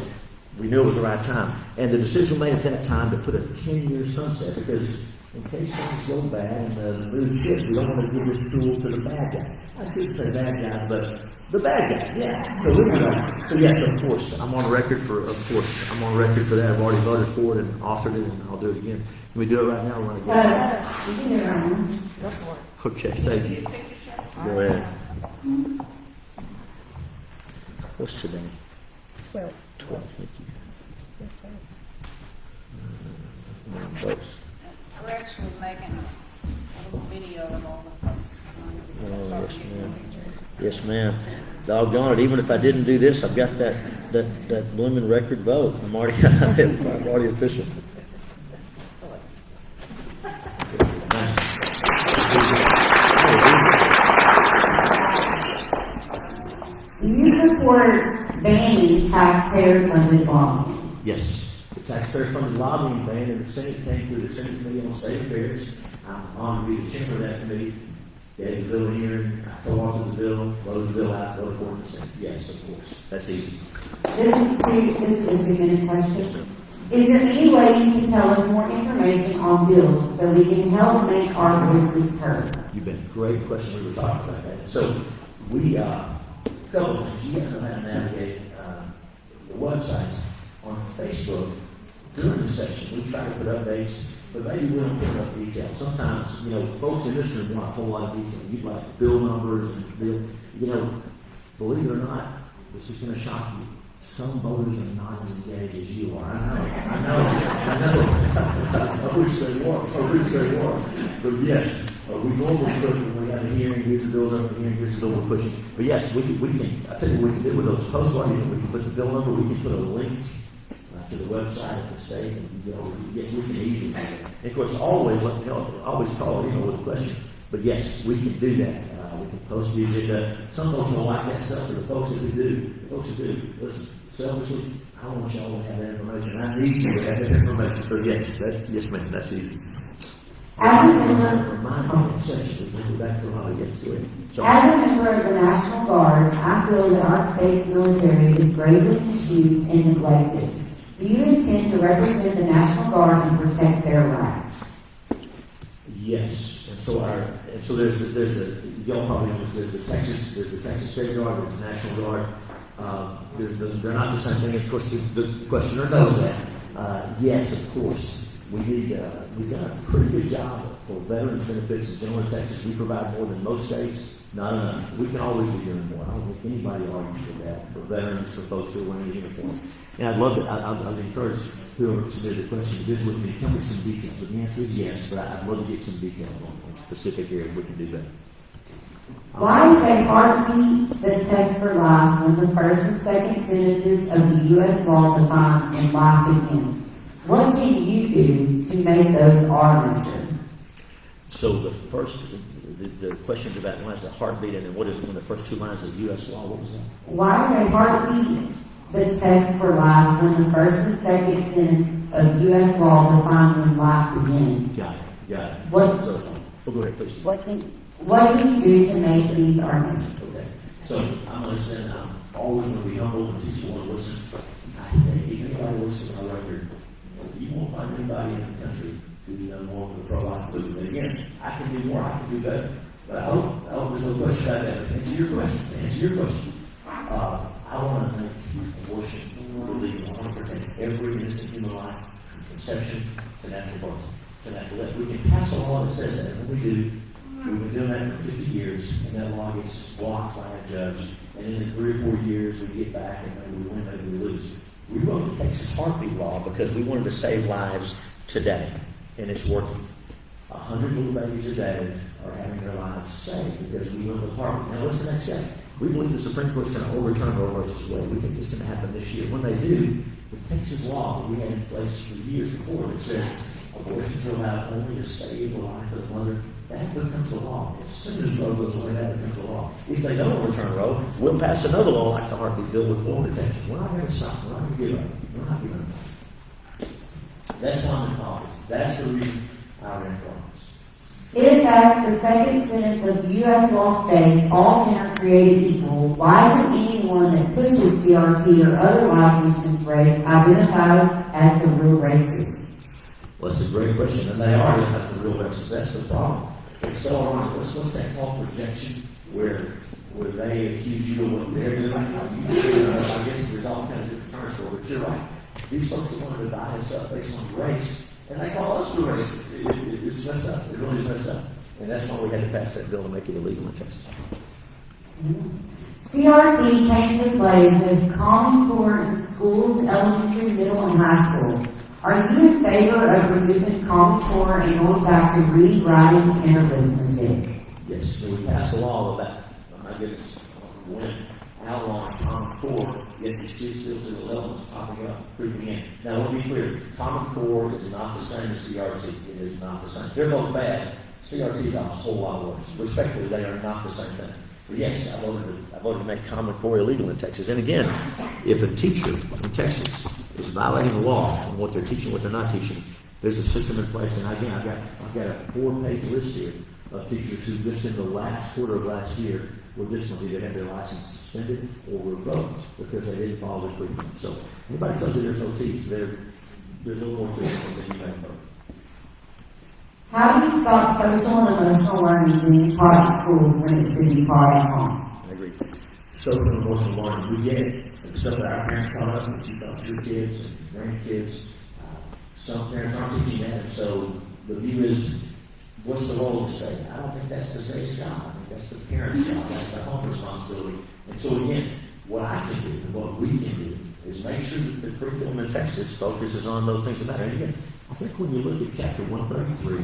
we knew it was the right time. And the decision made at that time to put a 10-year sunset, because in case things go bad and the mood shifts, we don't want to give this tool to the bad guys. I shouldn't say bad guys, but the bad guys, yeah. So yes, of course, I'm on record for that. I've already voted for it and authored it, and I'll do it again. Can we do it right now?
You can do it right now. Go for it.
Okay, thank you. Go ahead. What's today?
12.
12, thank you.
Yes, sir.
Both.
We're actually making a little video of all the posts.
Oh, yes, ma'am. Yes, ma'am. Doggone it. Even if I didn't do this, I've got that blooming record vote. I'm already official.
Do you support banning taxpayer-funded lobbying?
Yes. The taxpayer-funded lobbying ban in the Senate came through the Senate Committee on State Affairs. I'm honored to be the chairman of that committee. Gave the bill hearing, I co-authored the bill, voted the bill out, voted for it in the Senate. Yes, of course. That's easy.
This is a 2-minute question. Is there any way you can tell us more information on bills so we can help make our voices heard?
You've been a great question. We were talking about that. So we, a couple of things. You guys know how to navigate the websites. On Facebook, during the session, we try to put updates, but maybe we don't put up details. Sometimes, folks in this room want a whole lot of detail. You'd like bill numbers and believe it or not, this is going to shock you. Some voters are not as engaged as you are. I know. I wish they were. But yes, we normally put, when we have a hearing, here's the bills up for hearing, here's the bill we're pushing. But yes, we can, I tell you what we can do with those posts, we can put the bill number, we can put a link to the website of the state, and yes, we can easily do it. And of course, always call with a question. But yes, we can do that. We can post the agenda. Some folks don't like that stuff, but the folks that do, listen, selfishly, I want y'all to have that information. I need you to have that information. So yes, ma'am, that's easy.
As a member of the National Guard, I feel that our state's military is gravely confused and neglected. Do you intend to represent the National Guard and protect their rights?
Yes, and so there's y'all probably know there's the Texas State Guard, there's the National Guard. They're not the same thing. Of course, the questioner knows that. Yes, of course. We've done a pretty good job for veterans benefits in General Texas. We provide more than most states. Not enough. We can always be doing more. I don't think anybody argues with that for veterans, for folks who are wearing a uniform. And I'd love it. I'd encourage whoever submitted the question to visit with me. Tell me some details. But the answer is yes, but I'd love to get some details on specific areas we can do better.
Why is a heartbeat the test for life when the first and second sentences of the U.S. law define and life begins? What can you do to make those are measured?
So the question to that one is the heartbeat, and then what is it when the first two lines of U.S. law? What was that?
Why is a heartbeat the test for life when the first and second sentence of U.S. law define when life begins?
Got it.
What?
So, go ahead, please.
What can you do to make these are measured?
Okay. So I'm going to say I'm always going to be humble and teachable and listen. I think if anybody looks at my record, you won't find anybody in the country who's done more for the pro-life movement. But again, I can do more, I can do better. But I hope there's no question about that. But to answer your question, I want to make abortion illegal. I want to protect every innocent human life from conception to natural birth, to natural death. We can pass a law that says that, and when we do, we've been doing that for 50 years, and that law gets blocked by a judge, and then in 3 or 4 years we get back, and maybe we win, maybe we lose. We wrote the Texas Heartbeat Law because we wanted to save lives today, and it's working. 100 little babies a day are having their lives saved because we went with heartbeat. Now what's the next step? We believe the Supreme Court's going to overturn Roe versus Wade. We think it's going to happen this year. When they do, the Texas law that we had in place for years before that says abortions are allowed only to save the life of the mother, that becomes the law. As soon as Roe goes away, that becomes the law. If they don't overturn Roe, we'll pass another law like the heartbeat bill with more detention. We're not going to stop. We're not going to give up. We're not giving up. That's why I'm in politics. That's the reason I ran for office.
If, as the second sentence of the U.S. law states, all men are created equal, why isn't anyone that pushes CRT or otherwise mentions race identified as the real racist?
Well, that's a great question, and they are not the real racists. That's the problem. It's so ironic. What's that called, projection, where they accuse you of what they're doing? I guess there's all kinds of different terms for it, but you're right. These folks that want to divide us up based on race, and they call us the racists. It's messed up. It really is messed up. And that's why we had to pass that bill to make it illegal in Texas.
CRT came into play with Common Core in schools, elementary, middle, and high school. Are you in favor of removing Common Core and going back to reading, writing, and arithmetic?
Yes, so we passed a law about, oh my goodness, when outlawing Common Core, yet you see still to the levels popping up, creeping in. Now, let me be clear, Common Core is not the same as CRT. It is not the same. They're both bad. CRT is a whole lot worse. Respectfully, they are not the same thing. But yes, I voted to make Common Core illegal in Texas. And again, if a teacher in Texas is violating the law on what they're teaching, what they're not teaching, there's a system in place. And again, I've got a 4-page list here of teachers who just in the last quarter of last year were disciplined, either had their license suspended or revoked because they didn't follow the curriculum. So anybody tells you there's no teeth, there's a little more to it than you may know.
How do you stop social and emotional learning being taught in schools when it should be taught at home?
I agree. Social and emotional learning, we get it. The stuff that our parents taught us, that you taught your kids and grandkids, some parents aren't teaching that. And so the view is, what's the role of the state? I don't think that's the state's job. I think that's the parent's job. That's the home responsibility. And so again, what I can do and what we can do is make sure that the curriculum in Texas focuses on those things that matter. And again, I think when you look at chapter 133,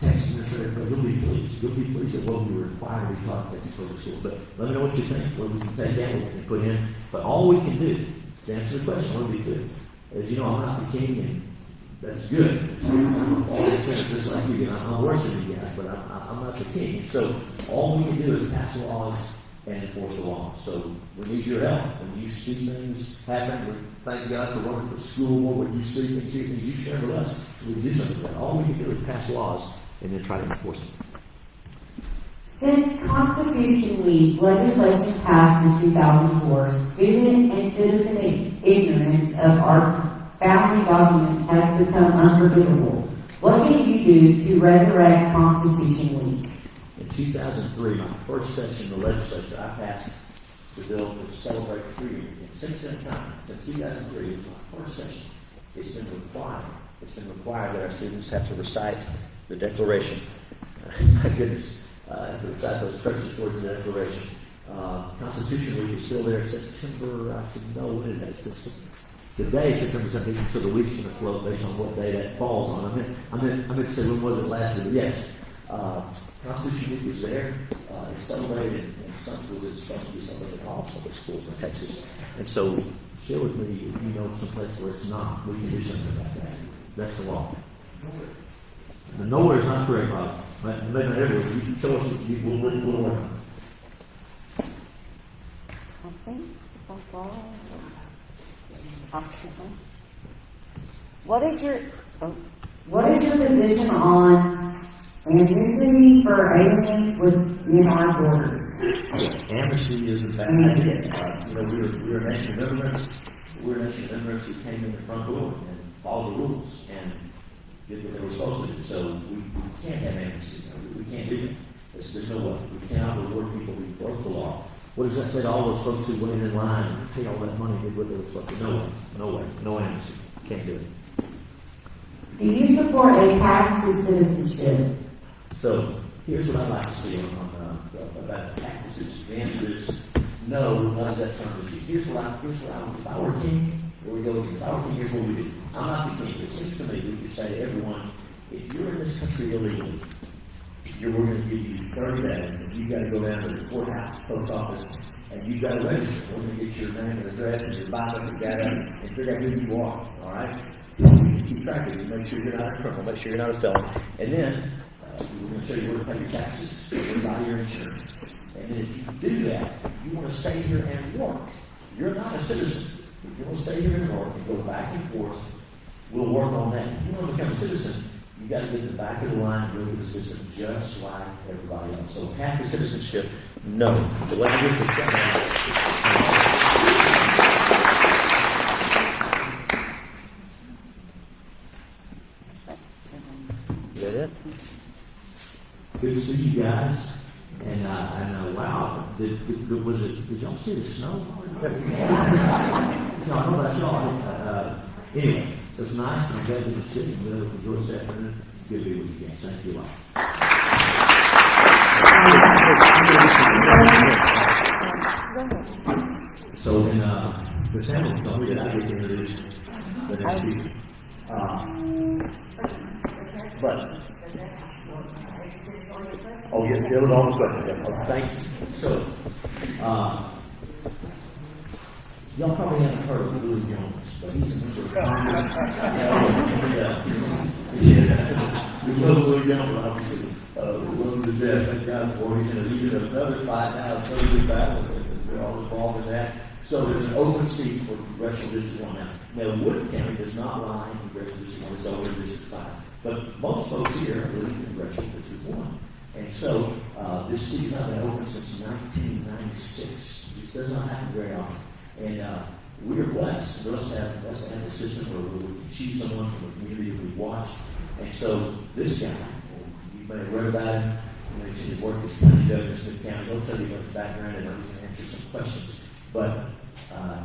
Texas Administrative, you'll be pleased. You'll be pleased at what we require to be taught in Texas public schools. But let me know what you think, what we can take down, what we can put in. But all we can do, to answer the question, what we do, is, you know, I'm not the king, and that's good. I'm all the same, just like you. I'm worse than you guys, but I'm not the king. And so all we can do is pass laws and enforce the law. So we need your help. When you see things happen, we thank God for running for school board. When you see things, you share with us so we can do something with that. All we can do is pass laws and then try to enforce them.
Since Constitution Week legislation passed in 2004, student and citizen ignorance of our founding documents has become unforgivable. What can you do to resurrect Constitution Week?
In 2003, my first session in the legislature, I passed the bill to celebrate freedom. And since that time, since 2003, it was my first session. It's been required that our students have to recite the Declaration. My goodness, have to recite those precious words of the Declaration. Constitution Week is still there. September, I should know, what is that? Today, September 17th, so the week's going to float based on what day that falls on. I meant to say, when was it last year? But yes, Constitution Week is there. It's celebrated in some schools. It's supposed to be celebrated in all public schools in Texas. And so, share with me if you know some place where it's not. We can do something about that. That's the law. And nowhere is not correct, Bob. Maybe not everywhere. You can show us what you will work on.
I think that's all. What is your position on Amnesty for aliens within our borders.
Amnesty is in fact, we're a nation of immigrants. We're a nation of immigrants who came in the front door and followed the rules and did what they were supposed to do. So we can't have amnesty. We can't do it. There's no way. We cannot reward people who broke the law. What does that say to all those folks who went in line and paid all that money and did what they were supposed to do? No way. No way. No amnesty. Can't do it.
Do you support a path to citizenship?
So here's what I'd like to see about practices. The answer is no, not as that term is used. Here's what I would, if I were king, here we go again. If I were king, here's what we do. I'm not the king, but it seems to me we could say to everyone, if you're in this country illegally, we're going to give you 30 days, and you've got to go down to the courthouse, post office, and you've got to register. We're going to get your name and address and your biometric and data and figure out who you are, all right? Keep track of you, make sure you're not a criminal, make sure you're not a felon. And then we're going to show you where to pay your taxes, where to buy your insurance. And then if you do that, you want to stay here and work. You're not a citizen. If you want to stay here and work and go back and forth, we'll work on that. If you want to become a citizen, you got to get in the back of the line and go through the system just like everybody else. So path to citizenship, no. The language is shut down. Is that it? Good to see you guys. And wow, did y'all see the snow? No, I know about y'all. Anyway, so it's nice, and I'm glad that it's good. I'm glad we can enjoy this afternoon. Good to be with you guys. Thank you all. So in the sample, told me that I get to introduce the next speaker. But oh yeah, there was all the questions. Yeah. Thank you. So y'all probably haven't heard of Louis Jones, but he's a member of Congress. We love Louis Jones, obviously. We love him to death. Thank God for him. He's in another fight now, so good battle. We're all involved in that. So there's an open seat for Congressional District 1 now. Now, Wood County does not lie in Congressional District 1. It's over in District 5. But most folks here live in Congressional District 1. And so this seat has not been open since 1996. This does not happen very often. And we are blessed. We're blessed to have a system where we can choose someone from the community that we watch. And so this guy, you may have read about him, you may have seen his work as county judge in Smith County. He'll tell you about his background and he's going to answer some questions. But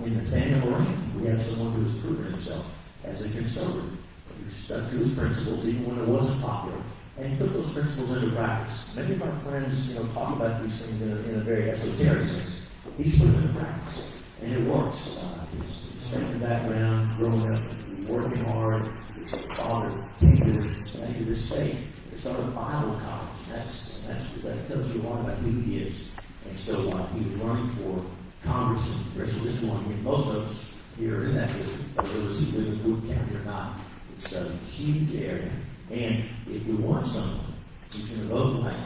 in Nathaniel Moran, we have someone who has proven himself as a conservative. He stuck to his principles even when it wasn't popular. And he put those principles into practice. Many of our friends, talk about these things in a very esoteric sense. He's put them into practice, and it works. His family background, growing up, working hard. His father came to this state. He started a Bible college. That tells you a lot about who he is. And so he was running for Congress in Congressional District 1. And most of us here in that district, whether we live in Wood County or not, it's a huge area. And if we want someone who's going to vote like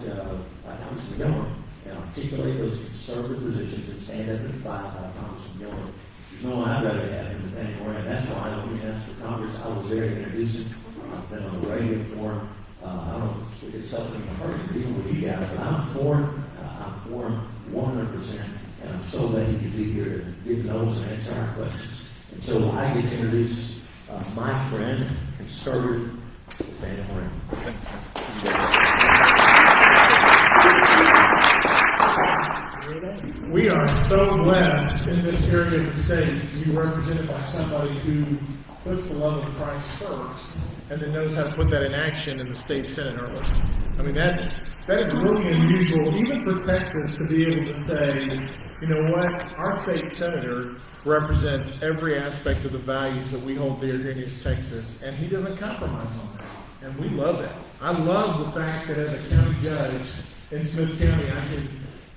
Congressman Miller and articulate those conservative positions and stand up and fight like Congressman Miller, there's no one I'd rather have than Nathaniel Moran. That's why when he asked for Congress, I was there to introduce him. I've been on the radio for him. I don't know if it's helping me hurt even with you guys, but I'm for him 100%. And I'm so glad he could be here to get to know us and answer our questions. And so I get to introduce my friend, conservative Nathaniel Moran.
We are so blessed in this area of the state to be represented by somebody who puts the love of Christ first and then knows how to put that in action in the state Senate early. I mean, that is really unusual, even for Texas, to be able to say, you know what, our state senator represents every aspect of the values that we hold dear here in East Texas, and he doesn't compromise on that. And we love that. I love the fact that as a county judge in Smith County, I can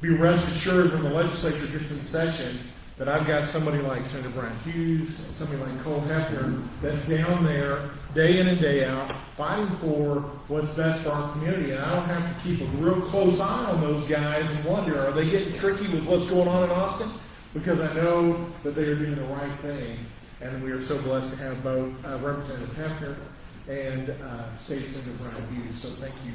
be rest assured when the legislature gets in session that I've got somebody like Senator Brian Hughes, somebody like Cole Hefner, that's down there day in and day out fighting for what's best for our community. And I don't have to keep a real close eye on those guys and wonder, are they getting tricky with what's going on in Austin? Because I know that they are doing the right thing. And we are so blessed to have both Representative Hefner
and State Senator Brian Hughes. So thank you,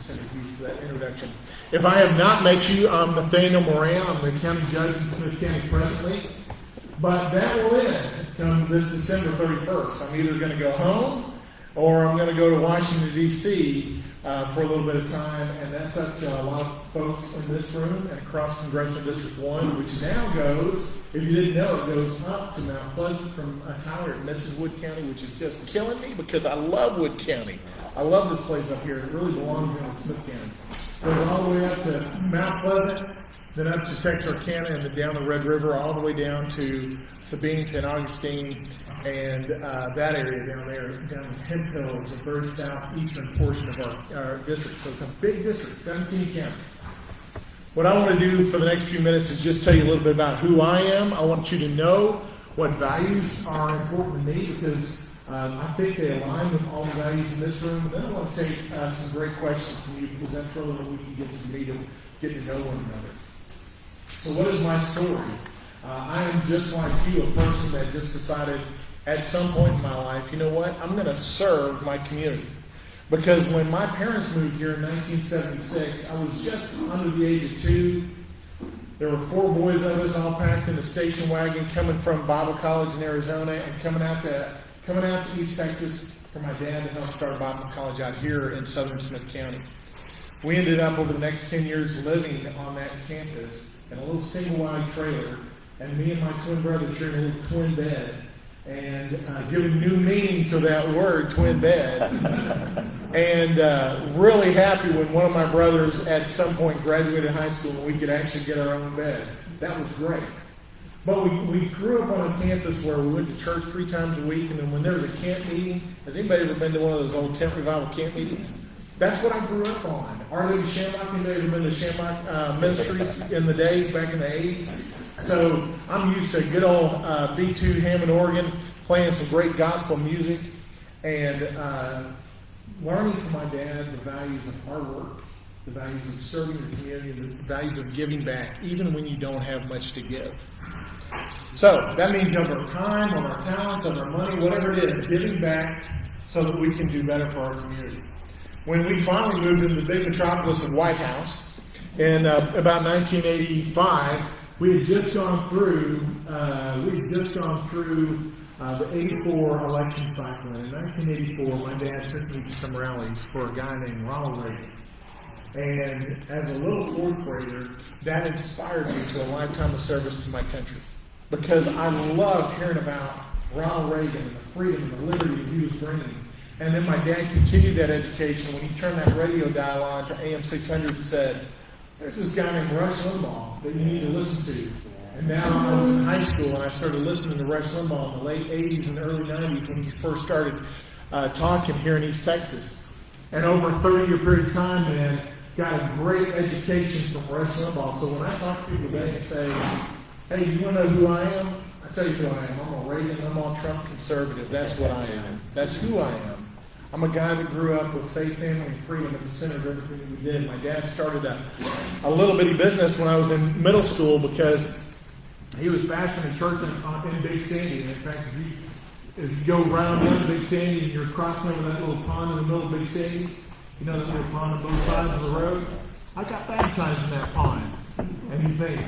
Senator Hughes, for that introduction. If I have not met you, I'm Nathaniel Moran. I'm the county judge in Smith County presently. But that will end come this December 31st. I'm either going to go home or I'm going to go to Washington, D.C. For a little bit of time, and that's up to a lot of folks in this room and across Congressional District 1, which now goes, if you didn't know, it goes up to Mount Pleasant from Tyler and Mrs. Wood County, which is just killing me because I love Wood County. I love this place up here. It really belongs in Smith County. Goes all the way up to Mount Pleasant, then up to Texarkana, and then down the Red River, all the way down to Sabine, St. Augustine, and that area down there, down in Hemp Hills, the very southeastern portion of our district. So it's a big district, 17 counties. What I want to do for the next few minutes is just tell you a little bit about who I am. I want you to know what values are important to me because I think they align with all the values in this room. And then I want to take some great questions from you because that's really what we can get to know one another. So what is my story? I am just like you, a person that just decided at some point in my life, you know what, I'm going to serve my community. Because when my parents moved here in 1976, I was just under the age of 2. There were 4 boys of us all packed in a station wagon coming from Bible College in Arizona and coming out to East Texas for my dad to help start Bible College out here in southern Smith County. We ended up over the next 10 years living on that campus in a little single-wide trailer, and me and my twin brother sharing a little twin bed, and giving new meaning to that word, twin bed. And really happy when one of my brothers at some point graduated high school and we could actually get our own bed. That was great. But we grew up on a campus where we went to church 3 times a week, and then when there was a camp meeting, has anybody ever been to one of those old tent revival camp meetings? That's what I grew up on. R.W. Shamrock, anybody ever been to Shamrock Ministries in the days, back in the 80s? So I'm used to good old B2 Hammond organ, playing some great gospel music, and learning from my dad the values of hard work, the values of serving the community, the values of giving back, even when you don't have much to give. So that means of our time, of our talents, of our money, whatever it is, giving back so that we can do better for our community. When we finally moved into the big metropolis of White House in about 1985, we had just gone through the 84 election cycle. And in 1984, my dad took me to some rallies for a guy named Ronald Reagan. And as a little 4th grader, that inspired me to a lifetime of service to my country. Because I loved hearing about Ronald Reagan and the freedom and the liberty that he was bringing. And then my dad continued that education when he turned that radio dial on to AM 600 and said, there's this guy named Rush Limbaugh that you need to listen to. And now I was in high school and I started listening to Rush Limbaugh in the late 80s and early 90s when he first started talking here in East Texas. And over a 30-year period of time, man, got a great education from Rush Limbaugh. So when I talk to people today and say, hey, you want to know who I am? I tell you who I am. I'm a Reagan, I'm a Trump conservative. That's what I am. That's who I am. I'm a guy that grew up with faith, family, and freedom at the center of everything that we did. My dad started a little bitty business when I was in middle school because he was pastoring a church in Big Sandy. And in fact, if you go around down Big Sandy and you're crossing over that little pond in the middle of Big Sandy, you know that little pond on both sides of the road? I got baptized in that pond. And you think,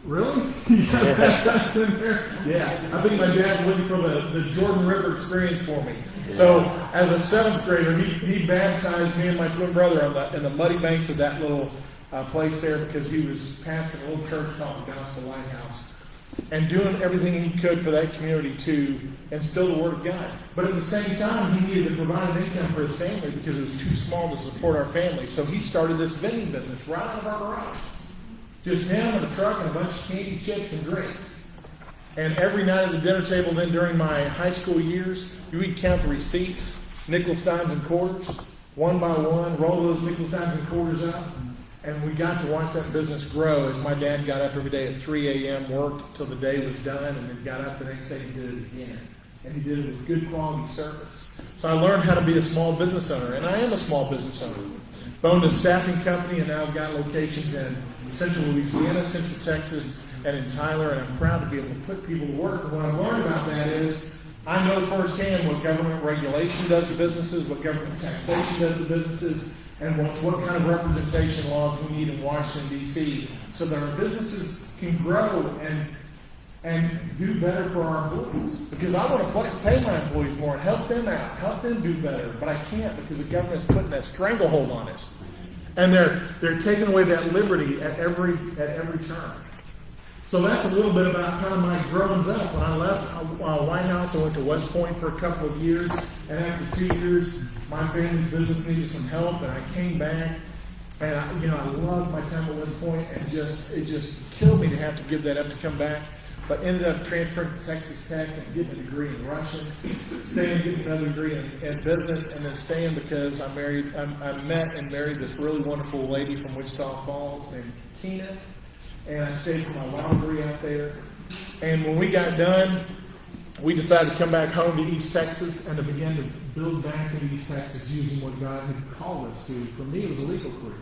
really? You got baptized in there? Yeah. I think my dad was looking for the Jordan River experience for me. So as a 7th grader, he baptized me and my twin brother in the muddy banks of that little place there because he was pastoring a little church called the Gospel Lighthouse and doing everything he could for that community to instill the Word of God. But at the same time, he needed to provide an income for his family because it was too small to support our family. So he started this vending business right out of our garage. Just him and a truck and a bunch of candy, chips, and drinks. And every night at the dinner table then during my high school years, we'd count the receipts, nickels, dimes, and quarters, one by one, roll those nickels, dimes, and quarters up. And we got to watch that business grow as my dad got up every day at 3 a.m., worked till the day was done, and then got up the next day and did it again. And he did it with good quality service. So I learned how to be a small business owner, and I am a small business owner. Owned a staffing company, and now I've got locations in Central Louisiana, Central Texas, and in Tyler, and I'm proud to be able to put people to work. And what I've learned about that is
I know firsthand what government regulation does to businesses, what government taxation does to businesses, and what kind of representation laws we need in Washington, D.C., so that our businesses can grow and do better for our employees. Because I want to pay my employees more and help them out, help them do better, but I can't because the government's putting that stranglehold on us. And they're taking away that liberty at every turn. So that's a little bit about kind of my growing up. When I left White House, I went to West Point for a couple of years, and after 2 years, my family's business needed some help, and I came back, and I loved my time at West Point, and it just killed me to have to give that up to come back. But ended up transferring to Texas Tech and getting a degree in Russian, staying, getting another degree in business, and then staying because I met and married this really wonderful lady from Wichita Falls named Keena, and I stayed for my law degree out there. And when we got done, we decided to come back home to East Texas and to begin to build back into East Texas using what God had called us to. For me, it was a legal career.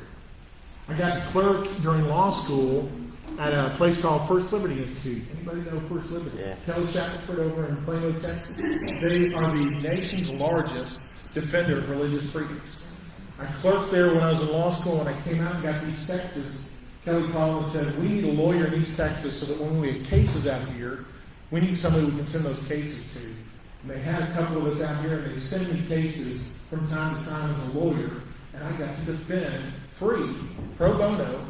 I got to clerk during law school at a place called First Liberty Institute. Anybody know First Liberty? Yeah. Kelly Shackelford over in Plano, Texas. They are the nation's largest defender of religious freedoms. I clerked there when I was in law school. When I came out and got to East Texas, Kelly called and said, we need a lawyer in East Texas so that when we have cases out here, we need somebody we can send those cases to. And they had a couple of us out here, and they sent me cases from time to time as a lawyer, and I got to defend free, pro bono,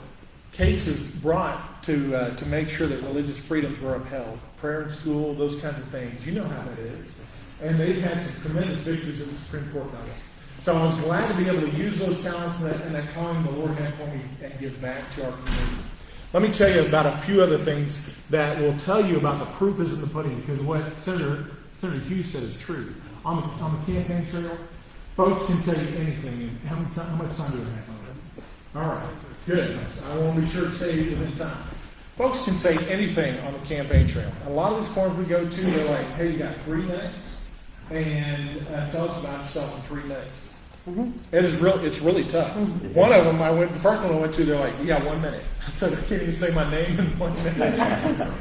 cases brought to make sure that religious freedoms were upheld. Prayer in school, those kinds of things. You know how that is. And they've had some tremendous victories at the Supreme Court level. So I was glad to be able to use those talents and that calling the Lord had for me and give back to our community. Let me tell you about a few other things that will tell you about the proof is in the pudding, because what Senator Hughes said is true. On the campaign trail, folks can tell you anything. And how much time do we have? All right. Good. I want to be sure to stay within time. Folks can say anything on the campaign trail. A lot of these forums we go to, they're like, hey, you got 3 minutes, and tell us about yourself in 3 minutes. Mm-hmm. It's really tough. Mm-hmm. One of them, the first one I went to, they're like, you got 1 minute. So they can't even say my name in 1 minute.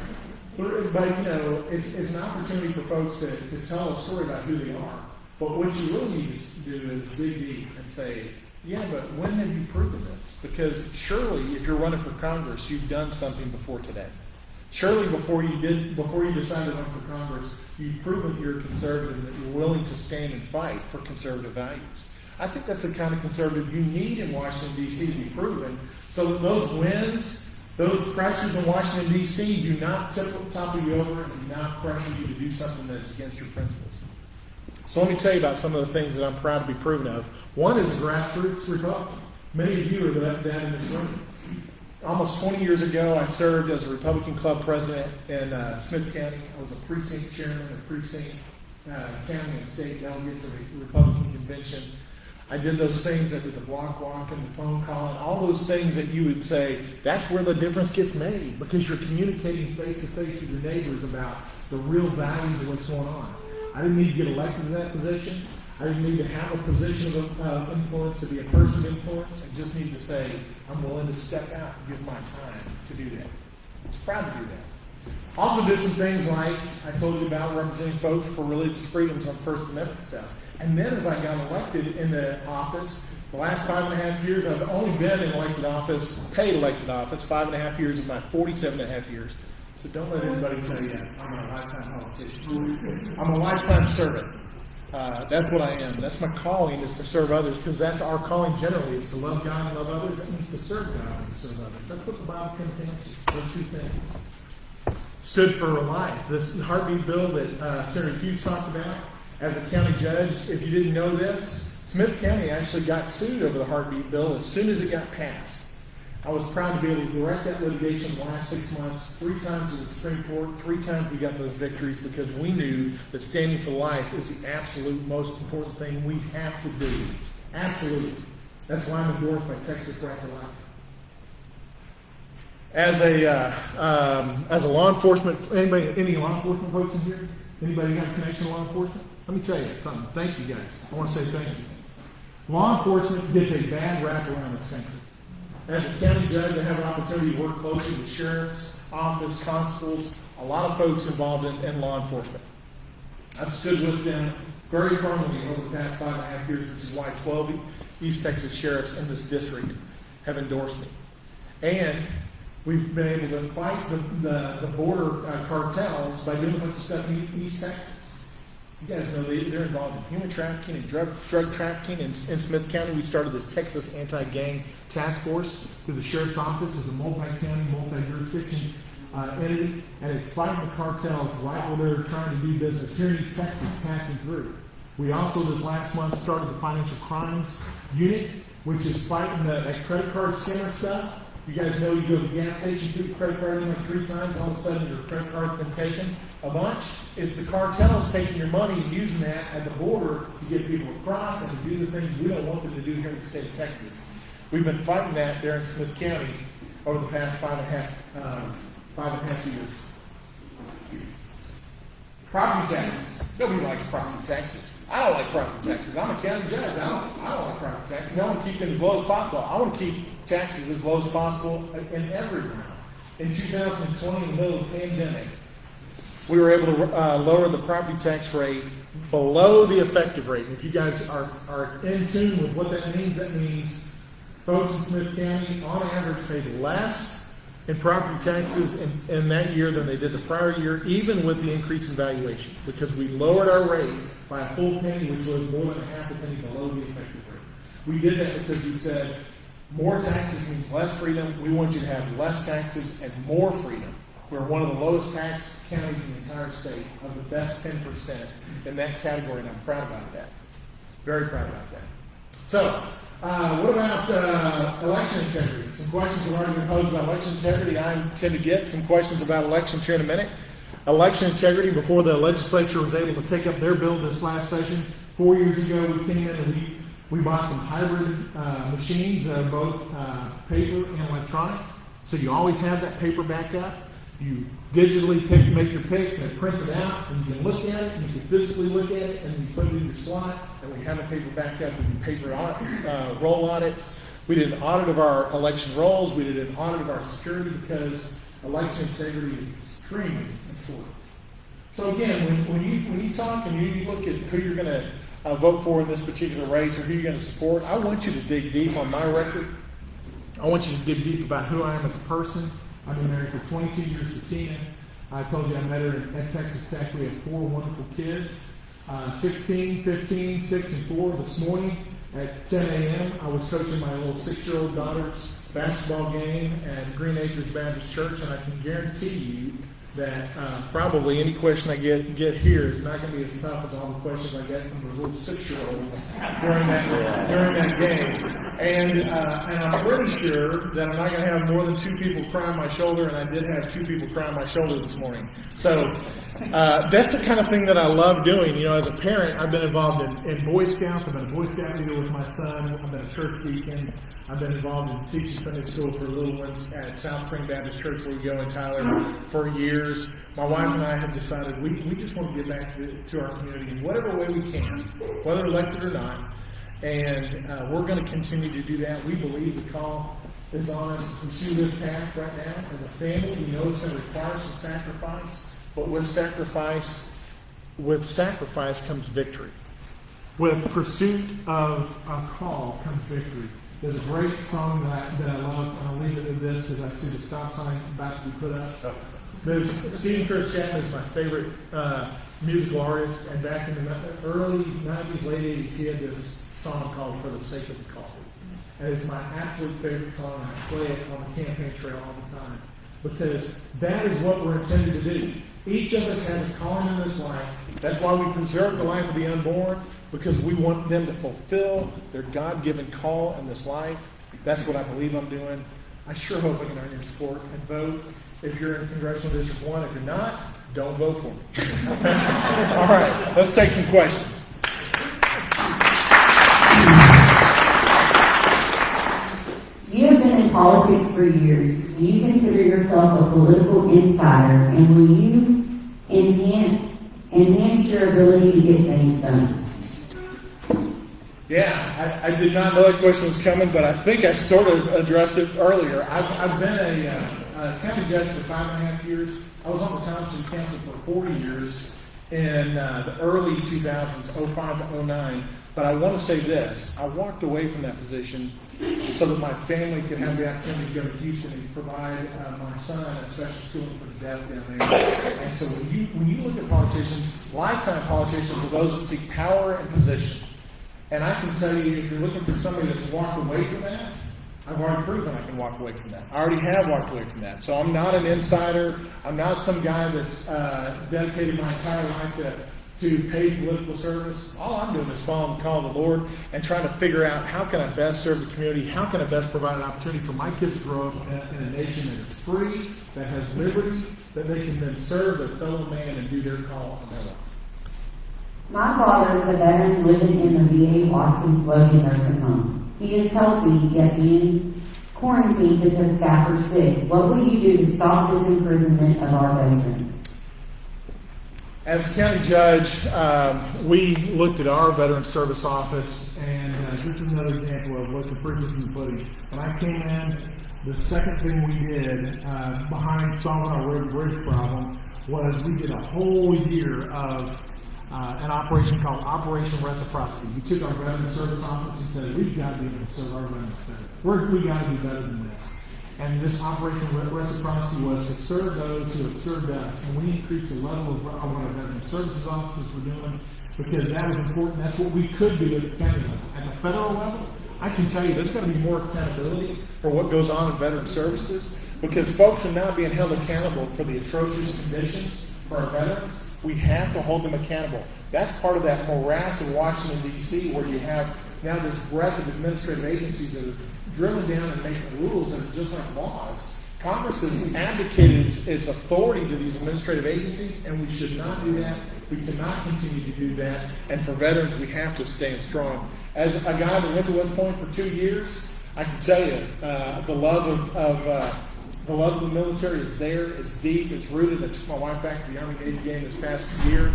But, it's an opportunity for folks to tell a story about who they are. But what you really need to do is dig deep and say, yeah, but when have you proven this? Because surely, if you're running for Congress, you've done something before today. Surely, before you decided to run for Congress, you've proven you're a conservative and that you're willing to stand and fight for conservative values. I think that's the kind of conservative you need in Washington, D.C. to be proven, so that those wins, those pressures in Washington, D.C. do not topple you over and do not pressure you to do something that is against your principles. So let me tell you about some of the things that I'm proud to be proven of. One is a grassroots Republican. Many of you are that in this room. Almost 20 years ago, I served as a Republican club president in Smith County. I was a precinct chairman of precinct, county and state delegate to the Republican convention. I did those things. I did the block walk and the phone call and all those things that you would say, that's where the difference gets made, because you're communicating face to face with your neighbors about the real values of what's going on. I didn't need to get elected to that position. I didn't need to have a position of influence, to be a person of influence. I just need to say, I'm willing to step out and give my time to do that. I was proud to do that. Also did some things like I told you about, representing folks for religious freedoms on First Amendment stuff. And then as I got elected in the office, the last 5.5 years, I've only been in elected office, paid elected office, 5.5 years of my 47.5 years. So don't let anybody tell you that I'm a lifetime politician. I'm a lifetime servant. That's what I am. That's my calling, is to serve others, because that's our calling generally, is to love God and love others. That means to serve God and to serve others. That's what the Bible contends. Those two things. Stood for life. This heartbeat bill that Senator Hughes talked about, as a county judge, if you didn't know this, Smith County actually got sued over the heartbeat bill as soon as it got passed. I was proud to be able to direct that litigation the last 6 months, 3 times to the Supreme Court, 3 times we got those victories, because we knew that standing for life is the absolute most important thing we have to do. Absolutely. That's why I'm endorsed by Texas Right to Life. As a law enforcement, any law enforcement folks in here? Anybody got a connection to law enforcement? Let me tell you something. Thank you guys. I want to say thank you. Law enforcement gets a bad rap around this country. As a county judge, I have an opportunity to work closely with sheriff's office, constables, a lot of folks involved in law enforcement.
I've stood with them very firmly over the past 5.5 years, which is why 12 East Texas sheriffs in this district have endorsed me. And we've been able to fight the border cartels by doing a bunch of stuff in East Texas. You guys know they're involved in human trafficking and drug trafficking in Smith County. We started this Texas Anti-Gang Task Force through the Sheriff's Office as a multi-county, multi-jurisdiction entity, and it's fighting the cartels right where they're trying to do business here in East Texas, passing through. We also, this last month, started the Financial Crimes Unit, which is fighting that credit card scammer stuff. You guys know you go to the gas station, put your credit card in like 3 times, all of a sudden your credit card's been taken a bunch. It's the cartels taking your money and using that at the border to get people across and to do the things we don't want them to do here in the state of Texas. We've been fighting that there in Smith County over the past 5.5 years. Property taxes. Nobody likes property taxes. I don't like property taxes. I'm a county judge. I don't like property taxes. I want to keep them as low as possible. I want to keep taxes as low as possible in every round. In 2020, in the middle of the pandemic, we were able to lower the property tax rate below the effective rate. And if you guys are in tune with what that means folks in Smith County, on average, paid less in property taxes in that year than they did the prior year, even with the increase in valuation, because we lowered our rate by a full penny, which was more than a half a penny below the effective rate. We did that because we said more taxes means less freedom. We want you to have less taxes and more freedom. We're one of the lowest tax counties in the entire state, of the best 10% in that category, and I'm proud about that. Very proud about that. So, what about election integrity? Some questions have already been posed about election integrity. I intend to get some questions about elections here in a minute. Election integrity, before the legislature was able to take up their bill this last session, 4 years ago we came in and we bought some hybrid machines that are both paper and electronic. So you always have that paper backup. You digitally make your picks and it prints it out, and you can look at it, and you can physically look at it, and you put it in your slot, and we have a paper backup. We do paper roll audits. We did an audit of our election rolls. We did an audit of our security, because election integrity is extremely important. So again, when you talk and you look at who you're going to vote for in this particular race, or who you're going to support, I want you to dig deep on my record. I want you to dig deep about who I am as a person. I've been married for 22 years to Tina. I told you I met her at Texas Tech. We have 4 wonderful kids, 16, 15, 6, and 4. This morning at 10 a.m., I was coaching my little 6-year-old daughter's basketball game at Green Acres Baptist Church, and I can guarantee you that probably any question I get here is not going to be as tough as all the questions I get from those little 6-year-olds during that game. And I'm pretty sure that I'm not going to have more than 2 people cry on my shoulder, and I did have 2 people cry on my shoulder this morning. So that's the kind of thing that I love doing. You know, as a parent, I've been involved in Boy Scouts. I've been a Boy Scout leader with my son. I've been a church deacon. I've been involved in teaching Sunday school for little ones at South Spring Baptist Church, where we go in Tyler, for years. My wife and I have decided we just want to get back to our community in whatever way we can, whether elected or not. And we're going to continue to do that. We believe the call is on us to pursue this path right now. As a family, we know it's going to require some sacrifice, but with sacrifice comes victory. With pursuit of a call comes victory. There's a great song that I love, and I'll leave it with this because I see the stop sign about to be put up. Stephen Curtis Chapman is my favorite musical artist, and back in the early 90s, late 80s, he had this song called For the Sake of the Call. And it's my absolute favorite song, and I play it on the campaign trail all the time, because that is what we're intended to do. Each of us has a calling in this life. That's why we preserve the life of the unborn, because we want them to fulfill their God-given call in this life. That's what I believe I'm doing. I sure hope I can earn your support and vote if you're in Congressional District 1. If you're not, don't vote for me. All right, let's take some questions.
You have been in politics for years. Do you consider yourself a political insider, and will you enhance your ability to get things done?
Yeah, I did not know that question was coming, but I think I sort of addressed it earlier. I've been a county judge for 5.5 years. I was on the town city council for 4 years, in the early 2000s, 05 to 09. But I want to say this. I walked away from that position so that my family could have the opportunity to go to Houston and provide my son a special schooling for the deaf down there. And so when you look at politicians, lifetime politicians are those that seek power and position. And I can tell you, if you're looking for somebody that's walked away from that, I've already proven I can walk away from that. I already have walked away from that. So I'm not an insider. I'm not some guy that's dedicated my entire life to paid political service. All I'm doing is following the call of the Lord and trying to figure out how can I best serve the community, how can I best provide an opportunity for my kids to grow up in a nation that is free, that has liberty, that they can then serve their fellow man and do their call on their life.
My father is a veteran living in the VA Watkins Logan nursing home. He is healthy, yet being quarantined because staff are sick. What will you do to stop this imprisonment of our veterans?
As county judge, we looked at our veteran service office, and this is another example of what the proof is in the pudding. When I came in, the second thing we did behind solving our road and bridge problem was we did a whole year of an operation called Operation Reciprocity. We took our veteran service office and said, we've got to be able to serve our veterans better. We got to be better than this. And this Operation Reciprocity was to serve those who have served us. And we increased the level of what our veteran services officers were doing because that was important. That's what we could do at the county level. At the federal level, I can tell you there's going to be more accountability for what goes on in veteran services because folks are now being held accountable for the atrocious conditions for our veterans. We have to hold them accountable. That's part of that morass of Washington, D.C., where you have now this breadth of administrative agencies that are drilling down and making rules that are just like laws. Congress has abdicated its authority to these administrative agencies, and we should not do that. We cannot continue to do that. And for veterans, we have to stand strong. As a guy that went to West Point for 2 years, I can tell you the love of the military is there. It's deep. It's rooted. I took my wife back to the Army-Navy game this past year,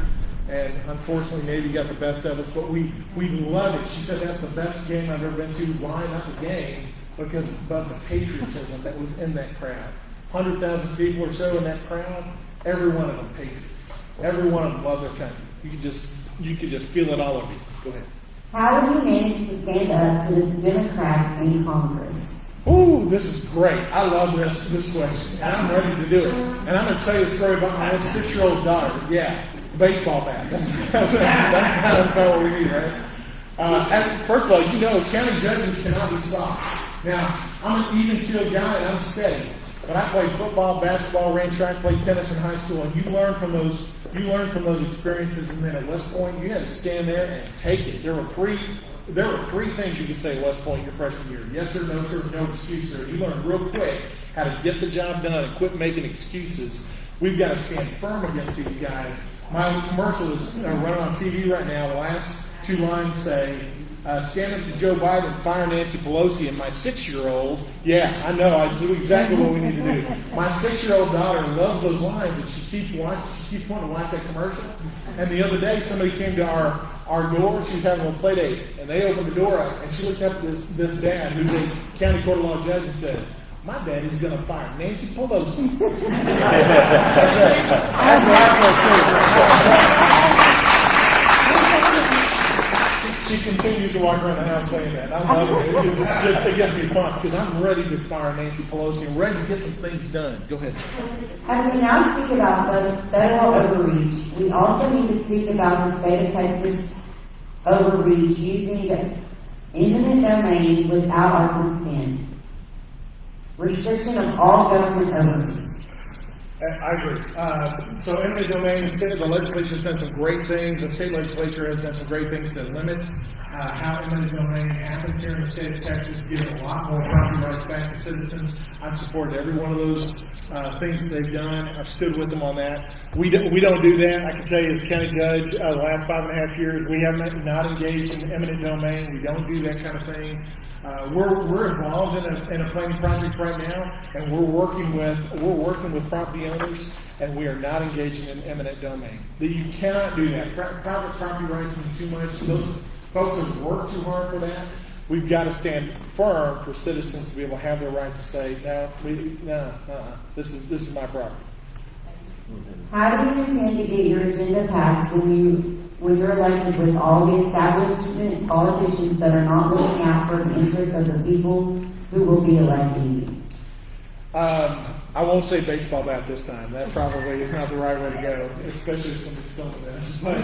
and unfortunately, Navy got the best of us. But we love it. She said that's the best game I've ever been to. Why not the game? Because of the patriotism that was in that crowd. 100,000 people or so in that crowd. Every one of them patriots. Every one of them love their country. You could just feel it all over you. Go ahead.
How do you manage to stand up to the Democrats in Congress?
Ooh, this is great. I love this question, and I'm ready to do it. And I'm going to tell you a story about my own 6-year-old daughter. Yeah, baseball bat. That's about what we need, right? And first of all, you know, county judges cannot be soft. Now, I'm an even-keeled guy, and I'm steady. But I played football, basketball, ran track, played tennis in high school, and you learn from those experiences. And then at West Point, you had to stand there and take it. There were three things you could say at West Point your freshman year. Yes sir, no excuse sir. You learn real quick how to get the job done and quit making excuses. We've got to stand firm against these guys. My commercial is running on TV right now. The last 2 lines say, stand up to Joe Biden, fire Nancy Pelosi, and my 6-year-old, yeah, I know, I do exactly what we need to do. My 6-year-old daughter loves those lines, and she keeps wanting to watch that commercial. And the other day, somebody came to our door. She was having a play date, and they opened the door up, and she looked up at this dad, who's a county court of law judge, and said, my daddy's going to fire Nancy Pelosi. She continues to walk around the house saying that. I love it. It gets me pumped because I'm ready to fire Nancy Pelosi and ready to get some things done. Go ahead.
As we now speak about the federal overreach, we also need to speak about the state of Texas overreach using the eminent domain without our consent. Restriction of all government overreach.
I agree. So eminent domain, the legislature has done some great things. The state legislature has done some great things to limit how eminent domain happens here in the state of Texas, giving a lot more property rights back to citizens. I've supported every one of those things that they've done. I've stood with them on that. We don't do that. I can tell you as county judge, the last 5.5 years, we have not engaged in eminent domain. We don't do that kind of thing. We're involved in a planning project right now, and we're working with property owners, and we are not engaging in eminent domain. You cannot do that. Private property rights mean too much. Those folks have worked too hard for that. We've got to stand firm for citizens to be able to have their right to say, this is my property.
How do you intend to get your agenda the past when you're elected with all the establishment politicians that are not looking out for the interests of the people who will be electing you?
I won't say baseball bat this time. That probably is not the right way to go, especially if somebody's filming this. But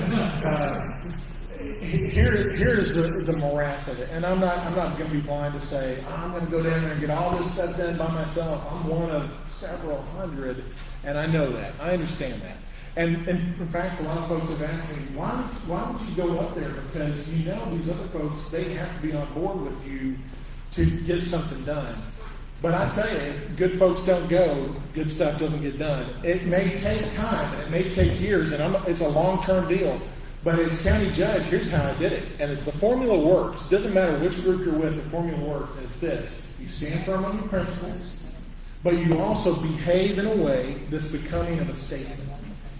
here's the morass of it. And I'm not going to be blind to say, I'm going to go down there and get all this stuff done by myself. I'm one of several hundred, and I know that. I understand that. And in fact, a lot of folks have asked me, why don't you go up there? Because you know these other folks, they have to be on board with you to get something done. But I tell you, if good folks don't go, good stuff doesn't get done. It may take time, and it may take years, and it's a long-term deal. But as county judge, here's how I did it. And the formula works. Doesn't matter which group you're with, the formula works. And it's this. You stand firm on your principles, but you also behave in a way that's becoming of a statesman.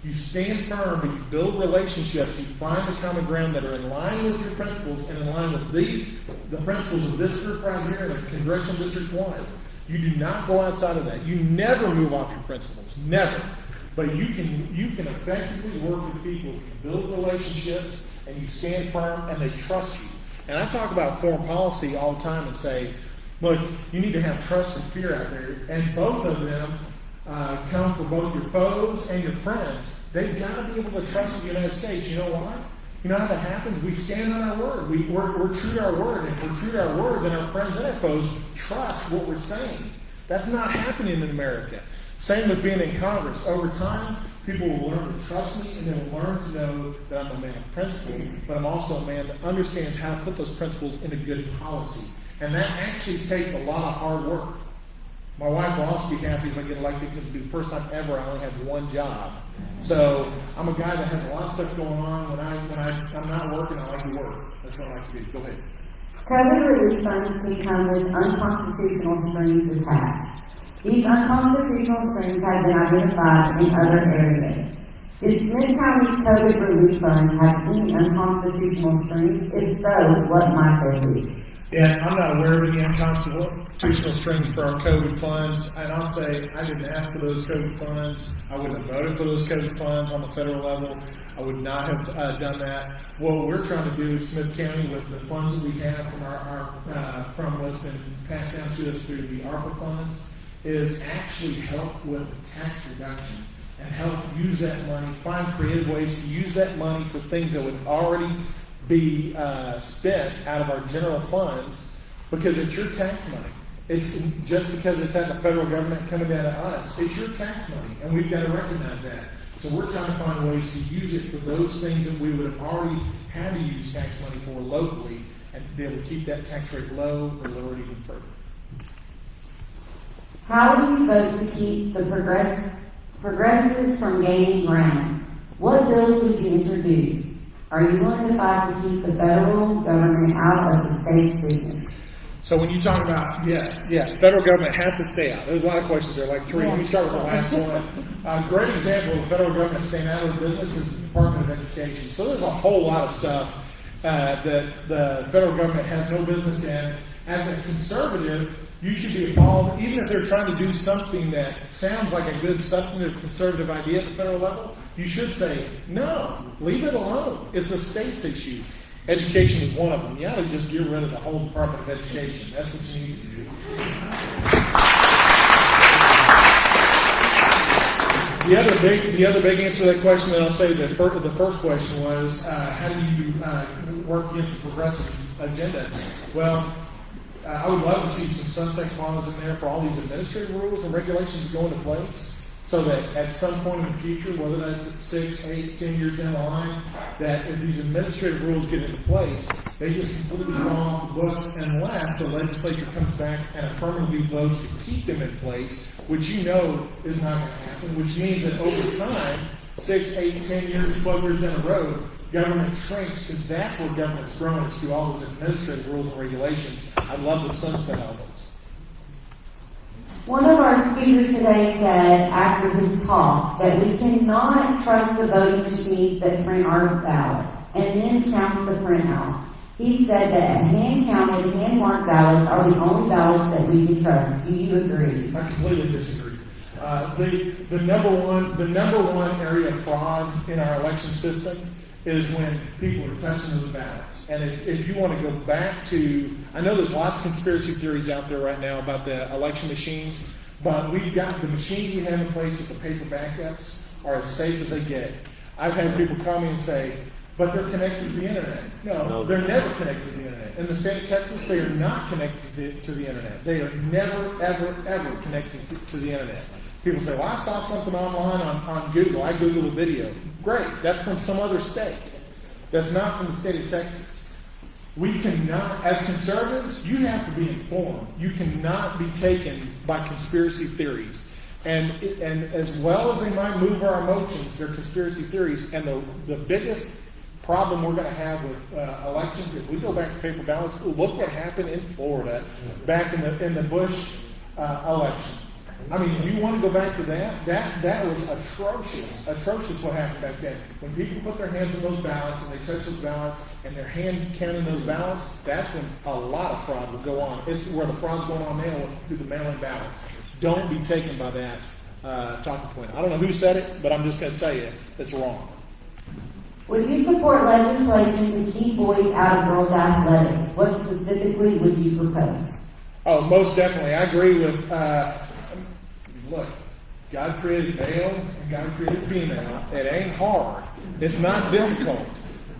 You stand firm, but you build relationships. You find the common ground that are in line with your principles and in line with the principles of this group right here in Congressional District 1. You do not go outside of that. You never move off your principles. Never. But you can effectively work with people. You can build relationships, and you stand firm, and they trust you. And I talk about foreign policy all the time and say, look, you need to have trust and fear out there. And both of them come from both your foes and your friends. They've got to be able to trust the United States. You know why? You know how that happens? We stand on our word. We're true to our word. And if we're true to our word, then our friends and our foes trust what we're saying. That's not happening in America. Same with being in Congress. Over time, people will learn to trust me, and they will learn to know that I'm a man of principle, but I'm also a man that understands how to put those principles into good policy. And that actually takes a lot of hard work. My wife will also be happy if I get elected because it'll be the first time ever I only have one job. So I'm a guy that has a lot of stuff going on. When I'm not working, I like to work. That's what I like to do. Go ahead.
COVID relief funds can come with unconstitutional strings attached. These unconstitutional strings have been identified in other areas. Did Smith County's COVID relief funds have any unconstitutional strings? If so, what might they be?
Yeah, I'm not aware of any unconstitutional strings for our COVID funds. And I'll say I didn't ask for those COVID funds. I wouldn't have voted for those COVID funds on the federal level. I would not have done that. What we're trying to do in Smith County with the funds that we have from from what's been passed down to us through the ARPA funds is actually help with the tax reduction and help use that money, find creative ways to use that money for things that would already be spent out of our general funds because it's your tax money. It's just because it's at the federal government coming down to us. It's your tax money, and we've got to recognize that. So we're trying to find ways to use it for those things that we would have already had to use tax money for locally and be able to keep that tax rate low or lower it even further.
How do you vote to keep the progressives from gaining ground? What bills would you introduce? Are you willing to fight to keep the federal government out of the state's business?
So when you talk about, yes, federal government has to stay out. There's a lot of questions there, like three. Let me start with the last one. A great example of the federal government staying out of the business is the Department of Education. So there's a whole lot of stuff that the federal government has no business in. As a conservative, you should be appalled, even if they're trying to do something that sounds like a good substantive conservative idea at the federal level, you should say, no, leave it alone. It's a state's issue. Education is one of them. You ought to just get rid of the whole Department of Education. That's what you need to do. The other big answer to that question, and I'll say the first question was, how do you work against the progressive agenda? Well, I would love to see some sunset clauses in there for all these administrative rules and regulations go into place so that at some point in the future, whether that's 6, 8, 10 years down the line, that if these administrative rules get into place, they just completely fall off the books unless the legislature comes back and affirmatively votes to keep them in place, which you know is not going to happen, which means that over time, 6, 8, 10 years, 12 years down the road, government shrinks because that's where government's growing. It's through all those administrative rules and regulations. I'd love to sunset all those.
One of our speakers today said after his talk that we cannot trust the voting machines that print our ballots and then count the printout. He said that hand-counted, hand-marked ballots are the only ballots that we can trust. Do you agree?
I completely disagree. The number one area of fraud in our election system is when people are touching those ballots. And if you want to go back to, I know there's lots of conspiracy theories out there right now about the election machines, but we've got the machines we have in place with the paper backups are as safe as they get. I've had people call me and say, but they're connected to the internet. No, they're never connected to the internet. In the state of Texas, they are not connected to the internet. They are never, ever, ever connected to the internet. People say, well, I saw something online on Google. I Googled a video. Great. That's from some other state. That's not from the state of Texas. We cannot, as conservatives, you have to be informed. You cannot be taken by conspiracy theories. And as well as they might move our emotions, they're conspiracy theories. And the biggest problem we're going to have with elections, if we go back to paper ballots, look what happened in Florida back in the Bush election. I mean, you want to go back to that? That was atrocious what happened back then. When people put their hands on those ballots and they touch those ballots and they're hand counting those ballots, that's when a lot of fraud will go on. It's where the fraud's going on now through the mail-in ballots. Don't be taken by that talking point. I don't know who said it, but I'm just going to tell you it's wrong.
Would you support legislation to keep boys out of girls' athletics? What specifically would you propose?
Oh, most definitely. I agree with, look, God created male and God created female. It ain't hard. It's not difficult.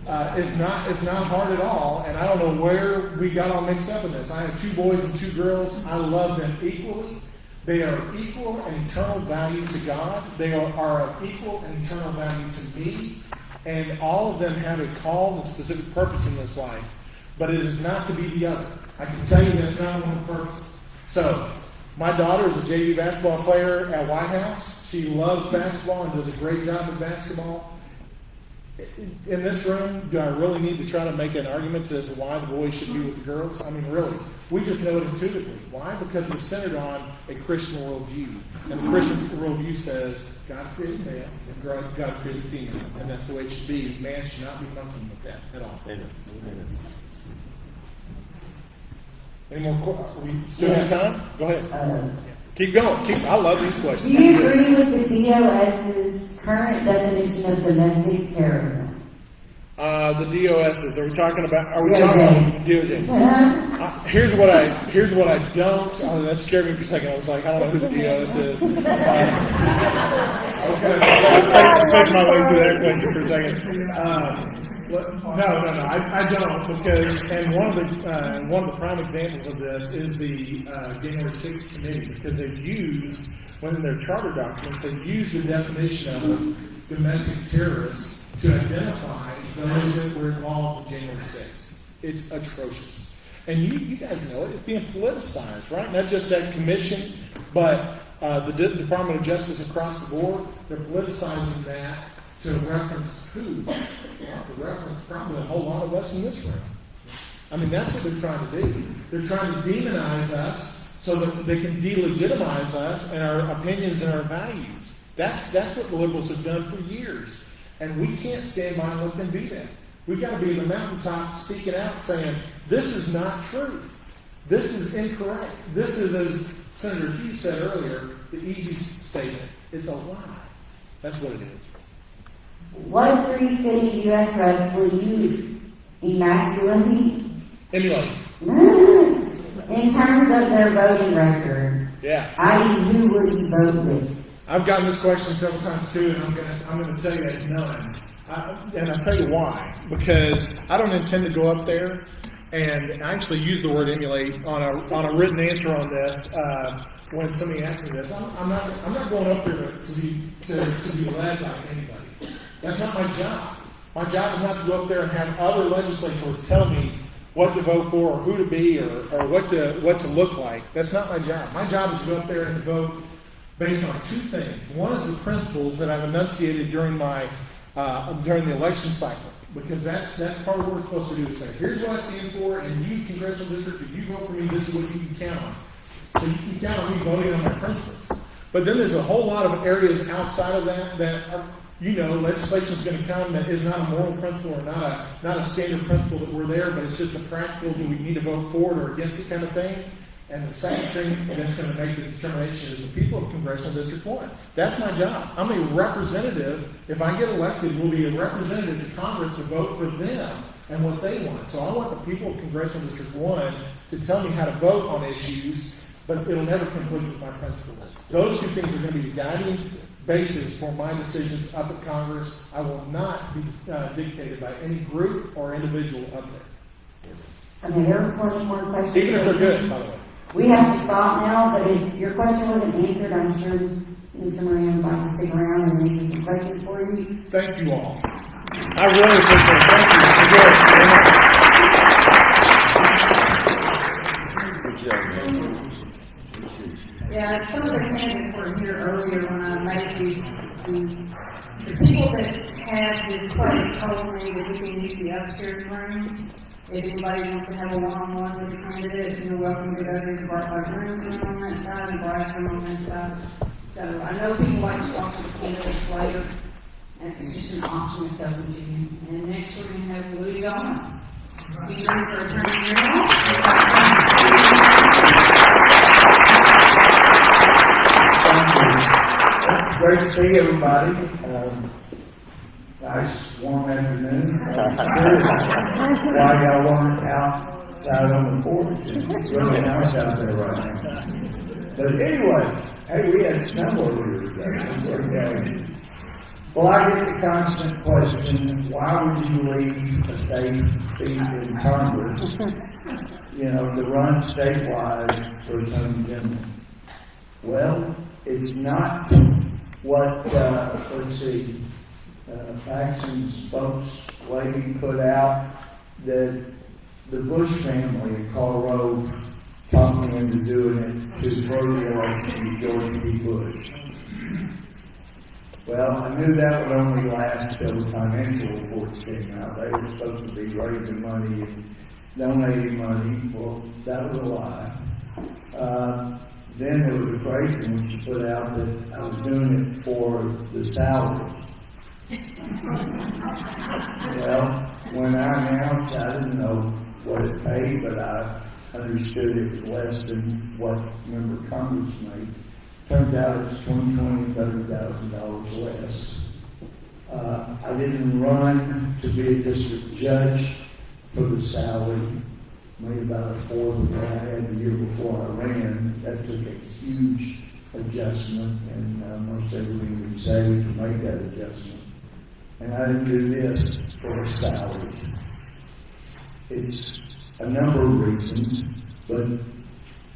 It's not hard at all. And I don't know where we got all mixed up in this. I have 2 boys and 2 girls. I love them equally. They are of equal and eternal value to God. They are of equal and eternal value to me. And all of them have a call and specific purpose in this life. But it is not to be the other. I can tell you that's not one of the purposes. So, my daughter is a JV basketball player at White House. She loves basketball and does a great job in basketball. In this room, do I really need to try to make an argument as to why the boys should be with the girls? I mean, really. We just know it intuitively. Why? Because we're centered on a Christian worldview. And the Christian worldview says, God created male and God created female. And that's the way it should be. Man should not be functioning with that at all.
Amen.
Any more questions? We still have time? Go ahead. Keep going. I love these questions.
Do you agree with the DOS's current definition of domestic terrorism?
The DOS's. Are we talking about DOJ? Here's what I don't. Oh, that scared me for a second. I was like, I don't know who the DOS is. I was going to take my way through that question for a second. No, I don't, because one of the prime examples of this is the January 6th committee, because they've used, when in their charter documents, they've used the definition of domestic terrorists to identify those that were involved in January 6th. It's atrocious. And you guys know it. It's being politicized, right? Not just that commission, but the Department of Justice across the board, they're politicizing that to reference who? Well, to reference probably a whole lot of us in this room. I mean, that's what they're trying to do. They're trying to demonize us so that they can delegitimize us and our opinions and our values. That's what the liberals have done for years. And we can't stand by and let them do that. We've got to be in the mountaintop speaking out saying, this is not true. This is incorrect. This is, as Senator Hughes said earlier, the easy statement. It's a lie. That's what it is.
What 3 city U.S. reps will you emulate? In terms of their voting record.
Yeah.
I.e., who would you vote with?
I've gotten this question several times too, and I'm going to tell you that none. And I'll tell you why. Because I don't intend to go up there and actually use the word emulate on a written answer on this. When somebody asks me this, I'm not going up there to be led by anybody. That's not my job. My job is not to go up there and have other legislators tell me what to vote for, or who to be, or what to look like. That's not my job. My job is to go up there and vote based on 2 things. One is the principles that I've enunciated during the election cycle, because that's part of what we're supposed to do. To say, here's what I stand for, and you, congressional district, if you vote for me, this is what you can count on. So you can count on me voting on my principles. But then there's a whole lot of areas outside of that are, legislation is going to come that is not a moral principle or not a standard principle that we're there, but it's just a practical, do we need to vote for it or against it kind of thing. And the second thing that's going to make the determination is the people of Congressional District 1. That's my job. I'm a representative. If I get elected, will be a representative to Congress to vote for them and what they want. So I want the people of Congressional District 1 to tell me how to vote on issues, but it'll never conflict with my principles. Those two things are going to be the guiding basis for my decisions up at Congress. I will not be dictated by any group or individual up there.
Okay, there are plenty more questions.
Even if they're good, by the way.
We have to stop now, but if your question wasn't answered, I'm sure Mr. Moran would like to stick around and answer some questions for you.
Thank you all. I really appreciate it. Thank you.
Yeah, some of the candidates were here earlier when I made these, the people that had this place told me that we can use the upstairs rooms. If anybody wants to have a one-on-one with the candidate, you're welcome to go. There's a Barclay Rooms room on that side and Bryce room on that side. So I know people like to talk to the candidates later. That's just an option that's open to you. And next we're going to have Louis Gallman. He's running for Attorney General.
Great to see everybody. Nice warm afternoon. Why y'all weren't outside on the porch? It's really nice out there right now. But anyway, hey, we had snow earlier today. Well, I get the constant question, why would you leave a safe seat in Congress, to run statewide for Attorney General? Well, it's not what, Factions folks lady put out that the Bush family in Colorado talked me into doing it to throw the election to George B. Bush. Well, I knew that would only last till the financial reports came out. They were supposed to be raising money and donating money. Well, that was a lie. Then there was a crazy one she put out that I was doing it for the salary. Well, when I announced, I didn't know what it paid, but I understood it was less than what member of Congress made. Turned out it was $20,000, $30,000 less. I didn't run to be a district judge for the salary. Made about a fourth of what I had the year before I ran. That took a huge adjustment, and most everything would say to make that adjustment. And I didn't do this for a salary. It's a number of reasons, but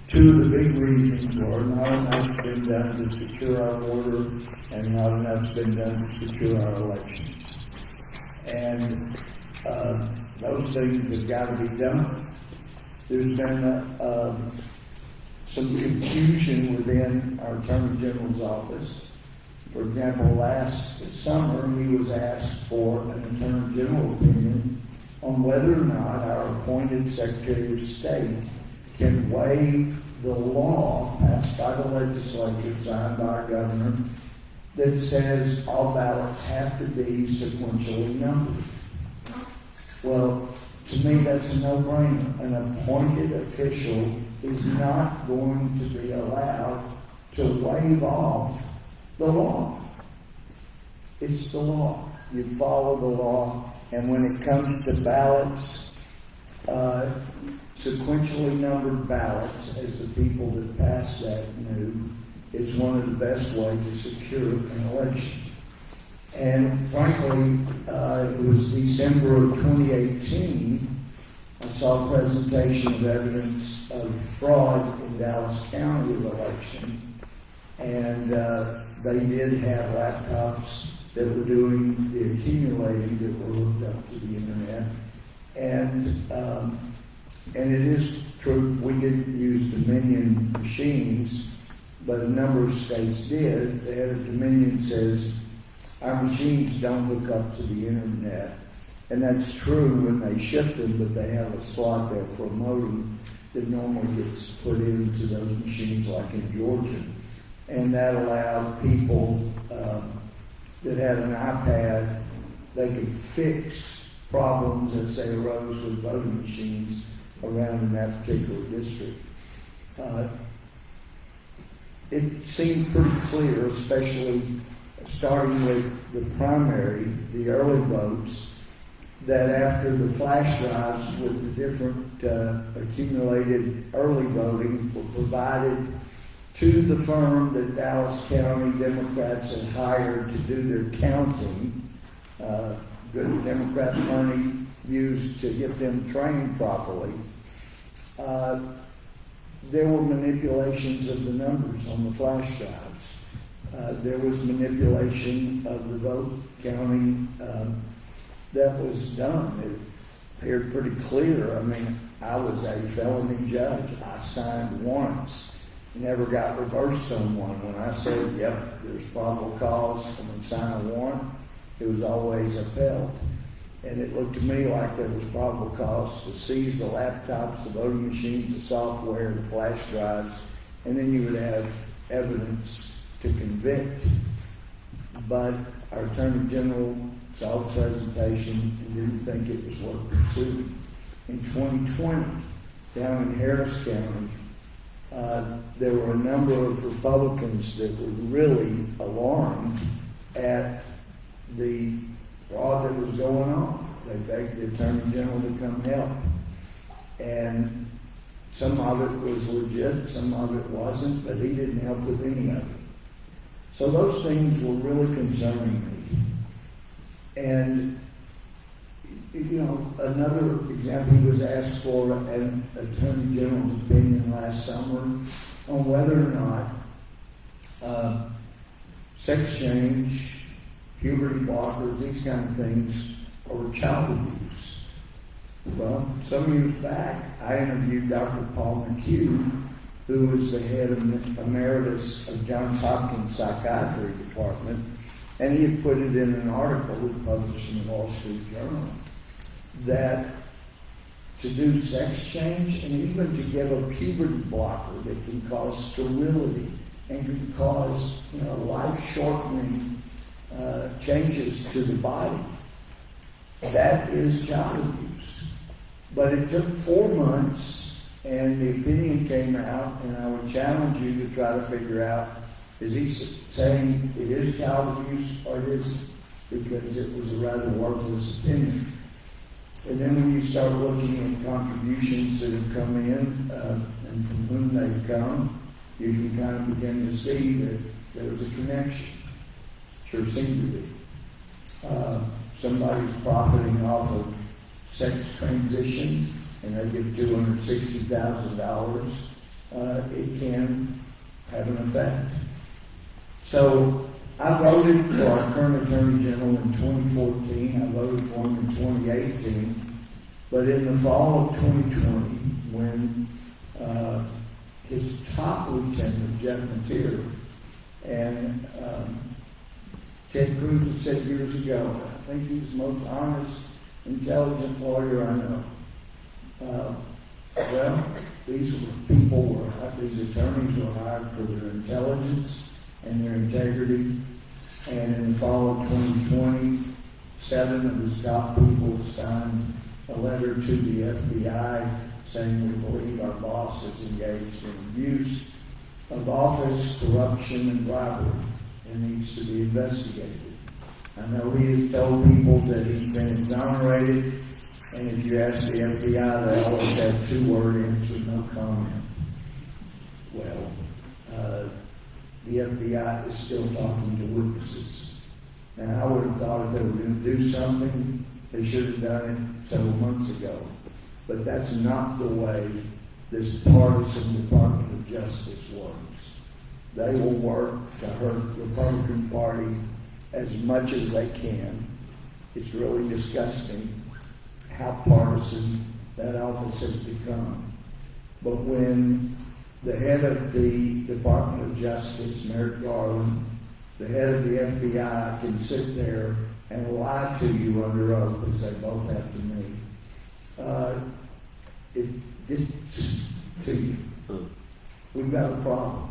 two of the big reasons are not enough's been done to secure our border, and not enough's been done to secure our elections. And those things have got to be done. There's been some confusion within our Attorney General's office. For example, last summer, he was asked for an Attorney General opinion on whether or not our appointed Secretary of State can waive the law passed by the legislature, signed by our governor, that says all ballots have to be sequentially numbered. Well, to me, that's a no-brainer. An appointed official is not going to be allowed to waive off the law. It's the law. You follow the law, and when it comes to ballots, sequentially numbered ballots, as the people that passed that knew, is one of the best ways to secure an election. And frankly, it was December of 2018, I saw a presentation of evidence of fraud in Dallas County of election. And they did have laptops that were doing the accumulating that were hooked up to the internet. And it is true, we didn't use Dominion machines, but a number of states did. They had a Dominion says, our machines don't hook up to the internet. And that's true when they ship them, but they have a slot there for a modem that normally gets put into those machines like in Georgia. And that allowed people that had an iPad, they could fix problems that say arose with voting machines around in that particular district. it seemed pretty clear, especially starting with the primary, the early votes, that after the flash drives with the different accumulated early voting were provided to the firm that Dallas County Democrats had hired to do their counting, good Democrat money used to get them trained properly, there were manipulations of the numbers on the flash drives. There was manipulation of the vote counting that was done. It appeared pretty clear. I mean, I was a felony judge. I signed warrants. Never got reversed on one. When I said, yep, there's probable cause, I'm going to sign a warrant, it was always upheld. And it looked to me like there was probable cause to seize the laptops, the voting machines, the software, the flash drives, and then you would have evidence to convict. But our Attorney General saw the presentation and didn't think it was worth pursuing. In 2020, down in Harris County, there were a number of Republicans that were really alarmed at the fraud that was going on. They begged the Attorney General to come help. And some of it was legit, some of it wasn't, but he didn't help with any of it. So those things were really concerning me. And, you know, another example, he was asked for an Attorney General's opinion last summer on whether or not sex change, puberty blockers, these kind of things, or child abuse. Well, some years back, I interviewed Dr. Paul McHugh, who was the head of emeritus of Johns Hopkins Psychiatry Department, and he had put it in an article he published in the Wall Street Journal that to do sex change and even to give a puberty blocker that can cause sterility and can cause, you know, life-shortening changes to the body, that is child abuse. But it took 4 months, and the opinion came out, and I would challenge you to try to figure out, is he saying it is child abuse or it isn't? Because it was a rather worthless opinion. And then when you start looking at contributions that have come in and from whom they've come, you can kind of begin to see that there's a connection. Sure seemed to be. Somebody's profiting off of sex transition and they get $260,000. It can have an effect. So I voted for our current Attorney General in 2014. I voted for him in 2018. But in the fall of 2020, when his top lieutenant, Jeff Mateer, and Ted Cruz had said years ago, I think he's the most honest, intelligent lawyer I know. Well, these people these attorneys were hired for their intelligence and their integrity. And in the fall of 2020, 7 of his top people signed a letter to the FBI saying we believe our boss is engaged in abuse of office, corruption, and bribery and needs to be investigated. I know he has told people that he's been exonerated, and if you ask the FBI, they always have 2-word answers, no comment. Well, the FBI is still talking to witnesses. And I would have thought if they were going to do something, they should have done it several months ago. But that's not the way this partisan Department of Justice works. They will work to hurt the Republican Party as much as they can. It's really disgusting how partisan that office has become. But when the head of the Department of Justice, Merrick Garland, the head of the FBI can sit there and lie to you under oath, as they both have to me, it gets to you. We've got a problem.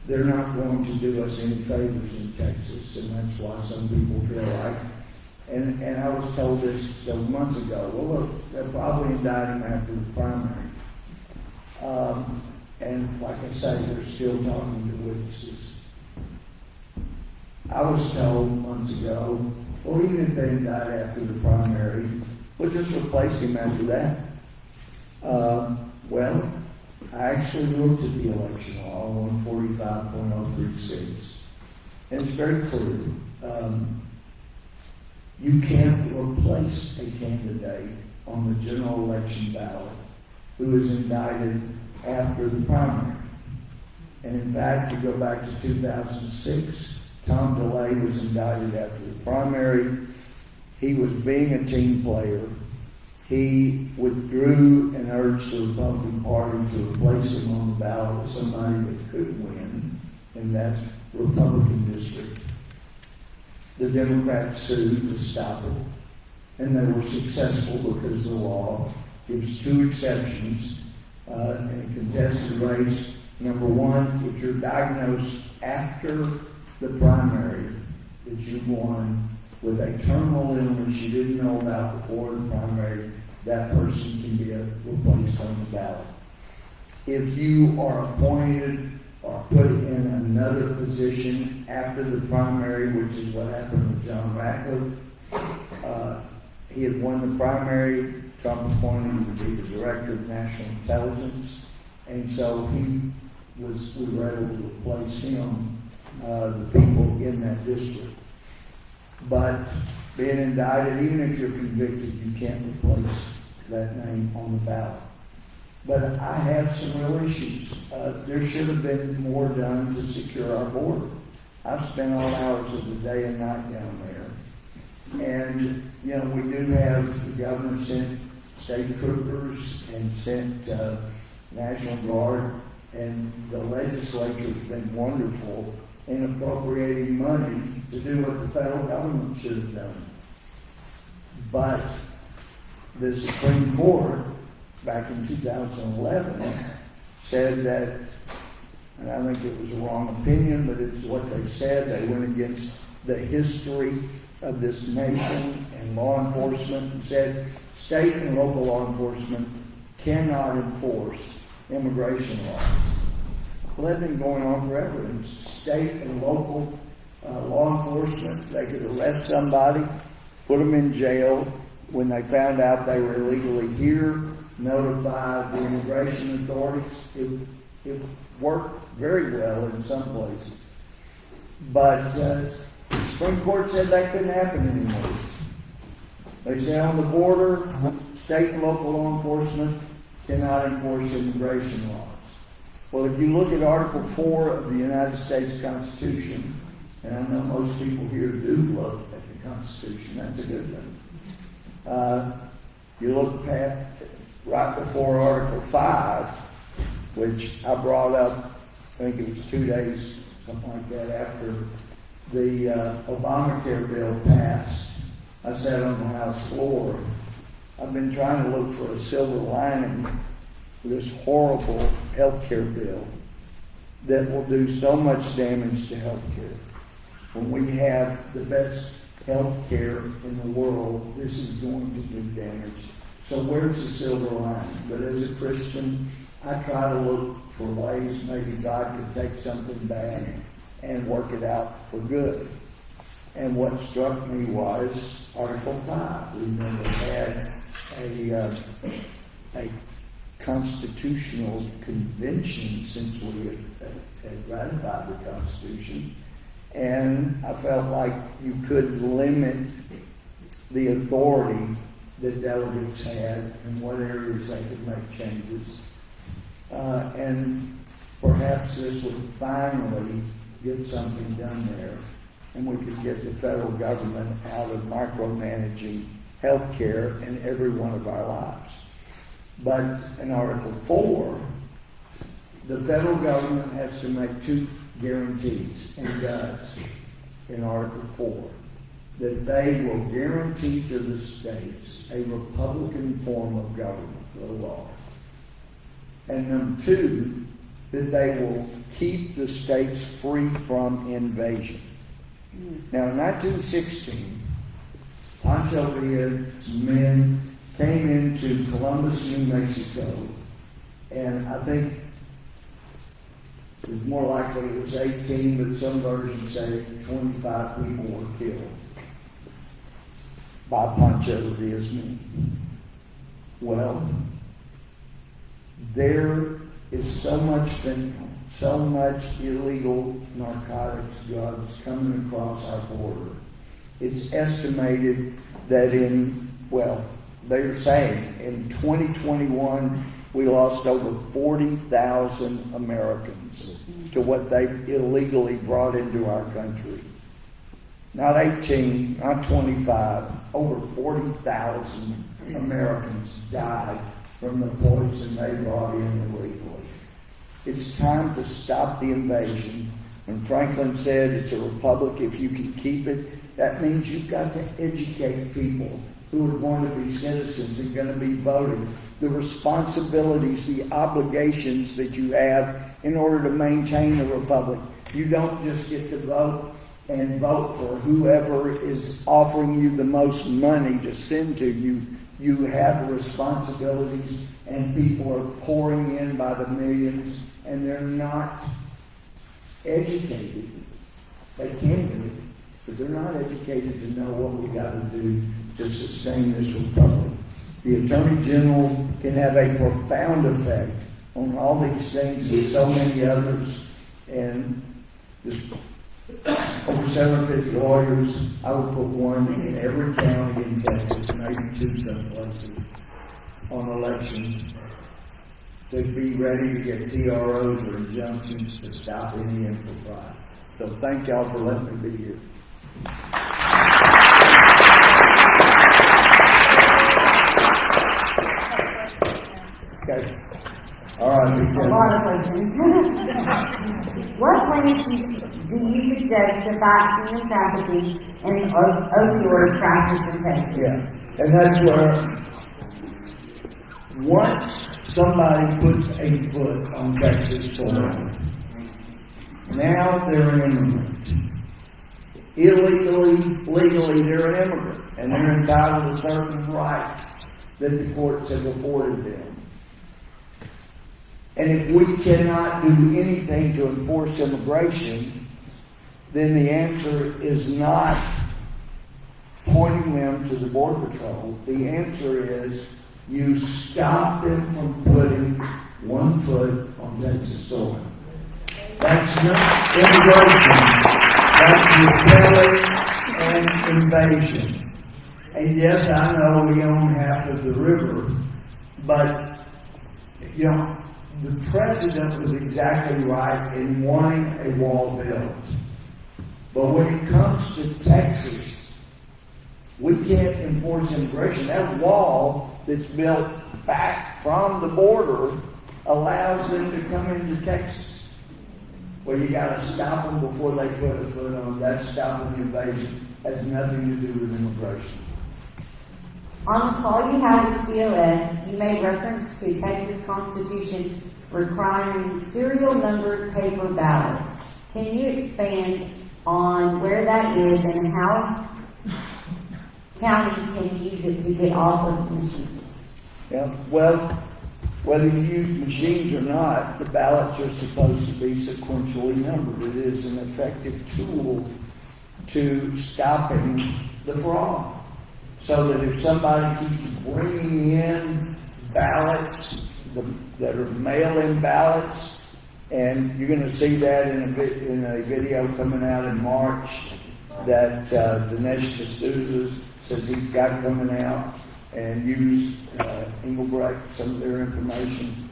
They're not going to do us any favors in Texas, and that's why some people feel like, and I was told this several months ago, well, look, they'll probably indict him after the primary. And like I say, they're still talking to witnesses. I was told months ago, well, even if they died after the primary, we'll just replace him after that. Well, I actually looked at the election law, 145.036, and it's very clear. You can't replace a candidate on the general election ballot who is indicted after the primary. And in fact, you go back to 2006, Tom DeLay was indicted after the primary. He was being a team player. He withdrew and urged the Republican Party to replace him on the ballot with somebody that could win in that Republican district. The Democrats sued to stop it, and they were successful because the law gives two exceptions in a contested race. Number one, if you're diagnosed after the primary that you've won with a terminal illness you didn't know about before the primary, that person can be replaced on the ballot. If you are appointed or put in another position after the primary, which is what happened with John Ratcliffe, he had won the primary. Trump appointed him to be the Director of National Intelligence, and so we were able to replace him, the people in that district. But being indicted, even if you're convicted, you can't replace that name on the ballot. But I have some real issues. There should have been more done to secure our border. I've spent all hours of the day and night down there. And, you know, we do have, the governor sent state troopers and sent National Guard, and the legislature has been wonderful in appropriating money to do what the federal government should have done. But the Supreme Court, back in 2011, said that, and I think it was a wrong opinion, but it's what they said. They went against the history of this nation and law enforcement and said state and local law enforcement cannot enforce immigration laws. Well, that's been going on forever. And state and local law enforcement, they could arrest somebody, put them in jail. When they found out they were illegally here, notify the immigration authorities. It worked very well in some places. But the Supreme Court said that couldn't happen anymore. They said on the border, state and local law enforcement cannot enforce immigration laws. Well, if you look at Article 4 of the United States Constitution, and I know most people here do look at the Constitution, that's a good thing. You look at right before Article 5, which I brought up, I think it was 2 days, something like that, after the Obamacare bill passed. I sat on the House floor. I've been trying to look for a silver lining for this horrible health care bill that will do so much damage to health care. When we have the best health care in the world, this is going to do damage. So where's the silver lining? But as a Christian, I try to look for ways maybe God could take something bad and work it out for good. And what struck me was Article 5. We've never had a constitutional convention since we had ratified the Constitution. And I felt like you could limit the authority that delegates had in what areas they could make changes. And perhaps this would finally get something done there, and we could get the federal government out of micromanaging health care in every one of our lives. But in Article 4, the federal government has to make two guarantees, and does in Article 4, that they will guarantee to the states a Republican form of government, the law. And number 2, that they will keep the states free from invasion. Now, in 1916, Pancho Villa's men came into Columbus, New Mexico, and I think It's more likely it was 18, but some versions say 25 people were killed by Pancho Diaz-Mena. Well, there is so much fentanyl, so much illegal narcotics, drugs coming across our border. It's estimated that they're saying in 2021, we lost over 40,000 Americans to what they illegally brought into our country. Not 18, not 25, over 40,000 Americans died from the poison they brought in illegally. It's time to stop the invasion. When Franklin said it's a republic if you can keep it, that means you've got to educate people who are going to be citizens and going to be voting. The responsibilities, the obligations that you have in order to maintain the republic. You don't just get to vote and vote for whoever is offering you the most money to send to you. You have responsibilities, and people are pouring in by the millions, and they're not educated. They can be, but they're not educated to know what we got to do to sustain this republic. The Attorney General can have a profound effect on all these things and so many others, and there's over 750 lawyers. I would put one in every county in Texas, maybe two some places, on elections. They'd be ready to get TROs or injunctions to stop any impropriety. So thank y'all for letting me be here. Okay. All right.
A lot of questions. What plans do you suggest to fight human trafficking and the opioid crisis in Texas?
Yeah, and that's where once somebody puts a foot on Texas soil, now they're an immigrant. Illegally, legally, they're an immigrant, and they're entitled to certain rights that the courts have afforded them. And if we cannot do anything to enforce immigration, then the answer is not pointing them to the Border Patrol. The answer is you stop them from putting one foot on Texas soil. That's not immigration. That's rebellion and invasion. And yes, I know we own half of the river, but, the president was exactly right in wanting a wall built. But when it comes to Texas, we can't enforce immigration. That wall that's built back from the border allows them to come into Texas. Well, you got to stop them before they put a foot on. That's stopping the invasion. Has nothing to do with immigration.
On the call you had with COS, you made reference to Texas Constitution requiring serial numbered paper ballots. Can you expand on where that is and how counties can use it to get off of machines?
Yeah, well, whether you use machines or not, the ballots are supposed to be sequentially numbered. It is an effective tool to stopping the fraud. So that if somebody keeps bringing in ballots that are mail-in ballots, and you're going to see that in a video coming out in March that Dinesh D'Souza says he's got coming out, and use Engelbrecht, some of their information.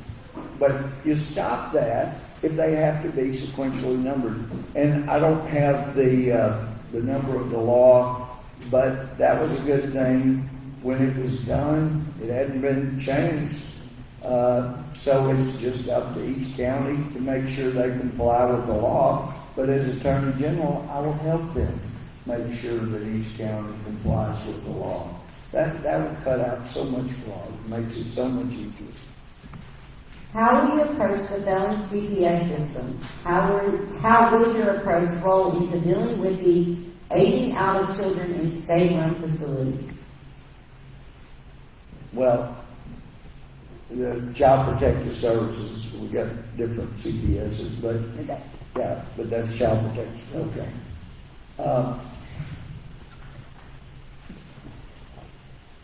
But you stop that if they have to be sequentially numbered. And I don't have the number of the law, but that was a good thing when it was done. It hadn't been changed. So it's just up to each county to make sure they comply with the law. But as Attorney General, I will help them make sure that each county complies with the law. That will cut out so much fraud. It makes it so much easier.
How will you approach the felon CPS system? How will your approach roll into dealing with the aging out of children in state-run facilities?
Well, the Child Protective Services, we got different CPSs, but, yeah, but that's Child Protection, okay.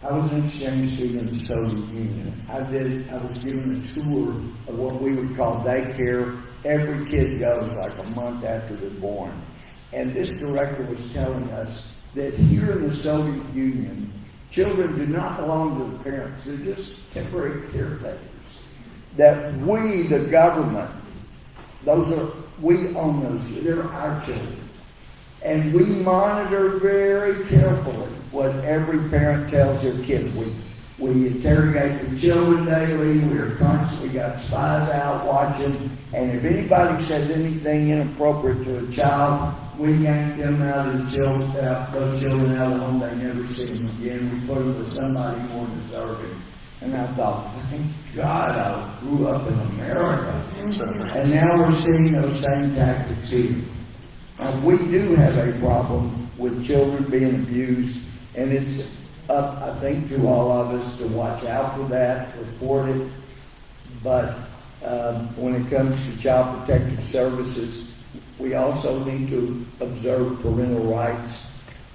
I was an exchange student in the Soviet Union. I was given a tour of what we would call daycare. Every kid goes like a month after they're born. And this director was telling us that here in the Soviet Union, children do not belong to the parents. They're just temporary caretakers. That we, the government, we own those. They're our children. And we monitor very carefully what every parent tells their kid. We interrogate the children daily. We're constantly got spies out watching. And if anybody says anything inappropriate to a child, we yank them out of those children out of the home. They never see them again. We put them with somebody more deserving. And I thought, thank God I grew up in America. And now we're seeing those same tactics here. Now, we do have a problem with children being abused, and it's up, I think, to all of us to watch out for that, report it. But when it comes to Child Protective Services, we also need to observe parental rights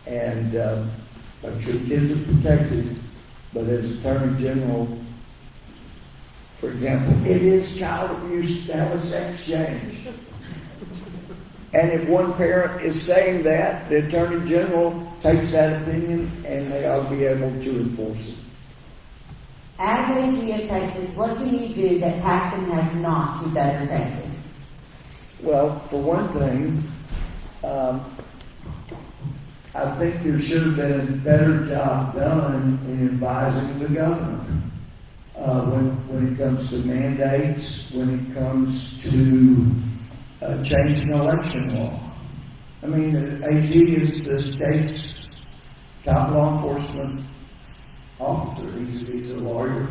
and make sure kids are protected. But as Attorney General, for example, it is child abuse to have a sex change. And if one parent is saying that, the Attorney General takes that opinion and they ought to be able to enforce it.
As AG of Texas, what can you do that Paxton has not to better Texas?
Well, for one thing, I think there should have been a better job done in advising the governor when it comes to mandates, when it comes to changing election law. I mean, the AG is the state's top law enforcement officer. He's a lawyer.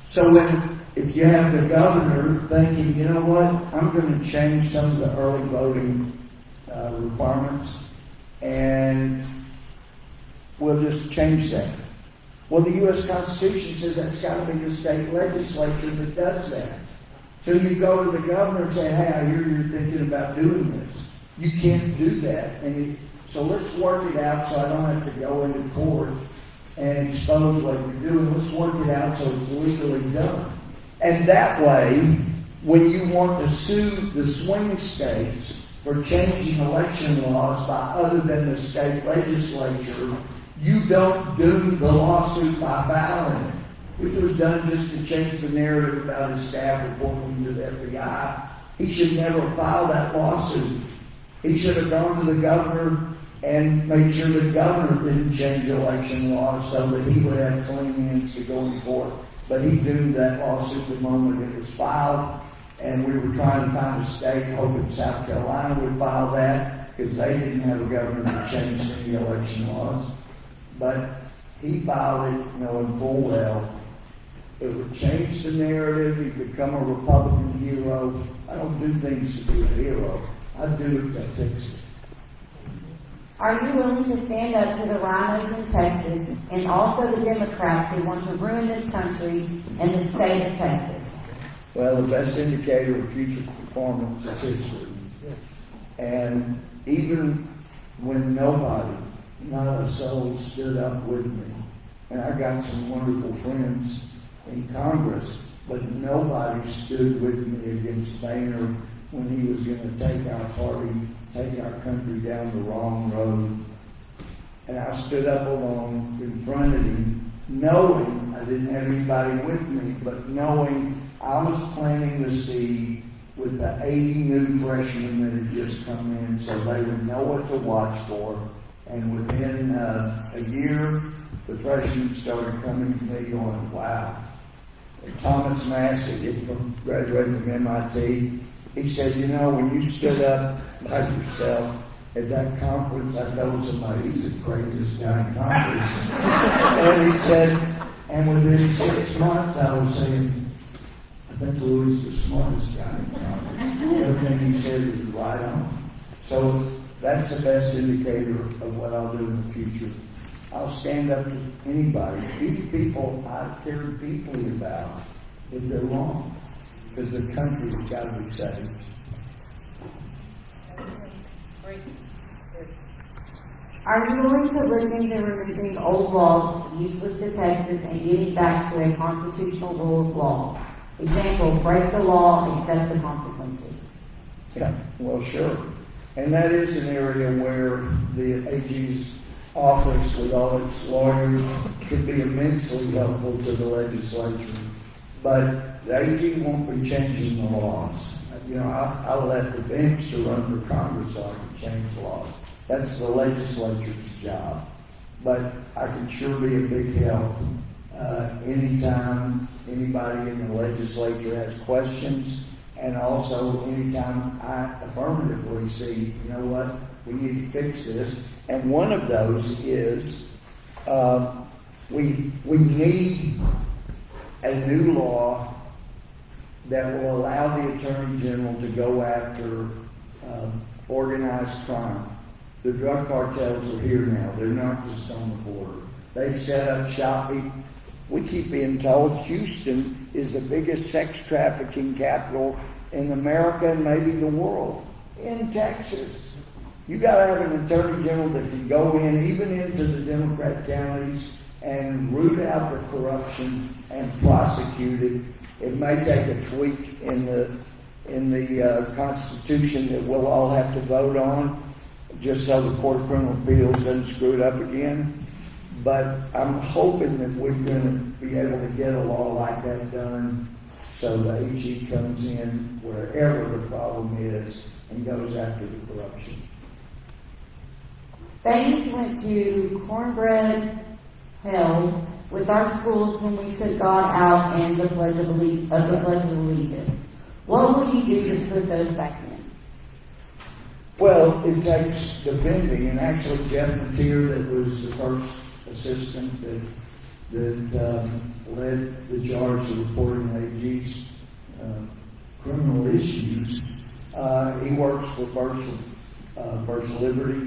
So if you have the governor thinking, you know what, I'm going to change some of the early voting requirements, and we'll just change that. Well, the U.S. Constitution says that's got to be the state legislature that does that. So you go to the governor and say, hey, I hear you're thinking about doing this. You can't do that. So let's work it out so I don't have to go into court and expose what you're doing. Let's work it out so it's legally done. And that way, when you want to sue the swing states for changing election laws by other than the state legislature, you don't do the lawsuit by filing it, which was done just to change the narrative about his staff reporting to the FBI. He should never file that lawsuit. He should have gone to the governor and made sure the governor didn't change election laws so that he would have clean hands to go in court. But he doomed that lawsuit the moment it was filed, and we were trying to find a state, hoping South Carolina would file that, because they didn't have a governor to change any election laws. But he filed it knowing full well it would change the narrative. He'd become a Republican hero. I don't do things to be a hero. I do it to fix it.
Are you willing to stand up to the rhinos in Texas and also the Democrats who want to ruin this country and the state of Texas?
Well, the best indicator of future performance is history. And even when nobody, not a soul, stood up with me, and I got some wonderful friends in Congress, but nobody stood with me against Boehner when he was going to take our party, take our country down the wrong road. And I stood up alone, confronted him, knowing I didn't have anybody with me, but knowing I was planting the seed with the 80 new freshmen that had just come in, so they would know what to watch for. And within a year, the freshmen started coming to me going, wow. Thomas Massey, graduated from MIT, he said, you know, when you stood up by yourself at that conference, I told somebody he's the greatest guy in Congress. And he said, and within 6 months, I was saying, I think Louis is the smartest guy in Congress. Everything he said was right on. So that's the best indicator of what I'll do in the future. I'll stand up to anybody. These people I care deeply about. if they're wrong, because the country's got to be saved.
Are you willing to look into removing old laws useless to Texas and getting back to a constitutional rule of law? Example, break the law, accept the consequences.
Yeah, well, sure. And that is an area where the AG's office, with all its lawyers, could be immensely helpful to the legislature. But the AG won't be changing the laws. You know, I'll let the bench to run for Congress so I can change laws. That's the legislature's job. But I can sure be a big help. Anytime anybody in the legislature has questions, and also anytime I affirmatively see, you know what, we need to fix this. And one of those is we need a new law that will allow the Attorney General to go after organized crime. The drug cartels are here now. They're not just on the border. They've set up shop. We keep being told Houston is the biggest sex trafficking capital in America and maybe the world. In Texas. You got to have an Attorney General that can go in, even into the Democrat counties, and root out the corruption and prosecute it. It may take a tweak in the Constitution that we'll all have to vote on, just so the Court of Criminal Appeals doesn't screw it up again. But I'm hoping that we're going to be able to get a law like that done, so the AG comes in wherever the problem is and goes after the corruption.
Things went to cornbread hell with our schools when we took God out and the Pledge of Allegiance. What will you do to put those back in?
Well, it takes defending, and actually Jeff Mateer, that was the first assistant that led the charge of reporting AG's criminal issues. He works for First Liberty.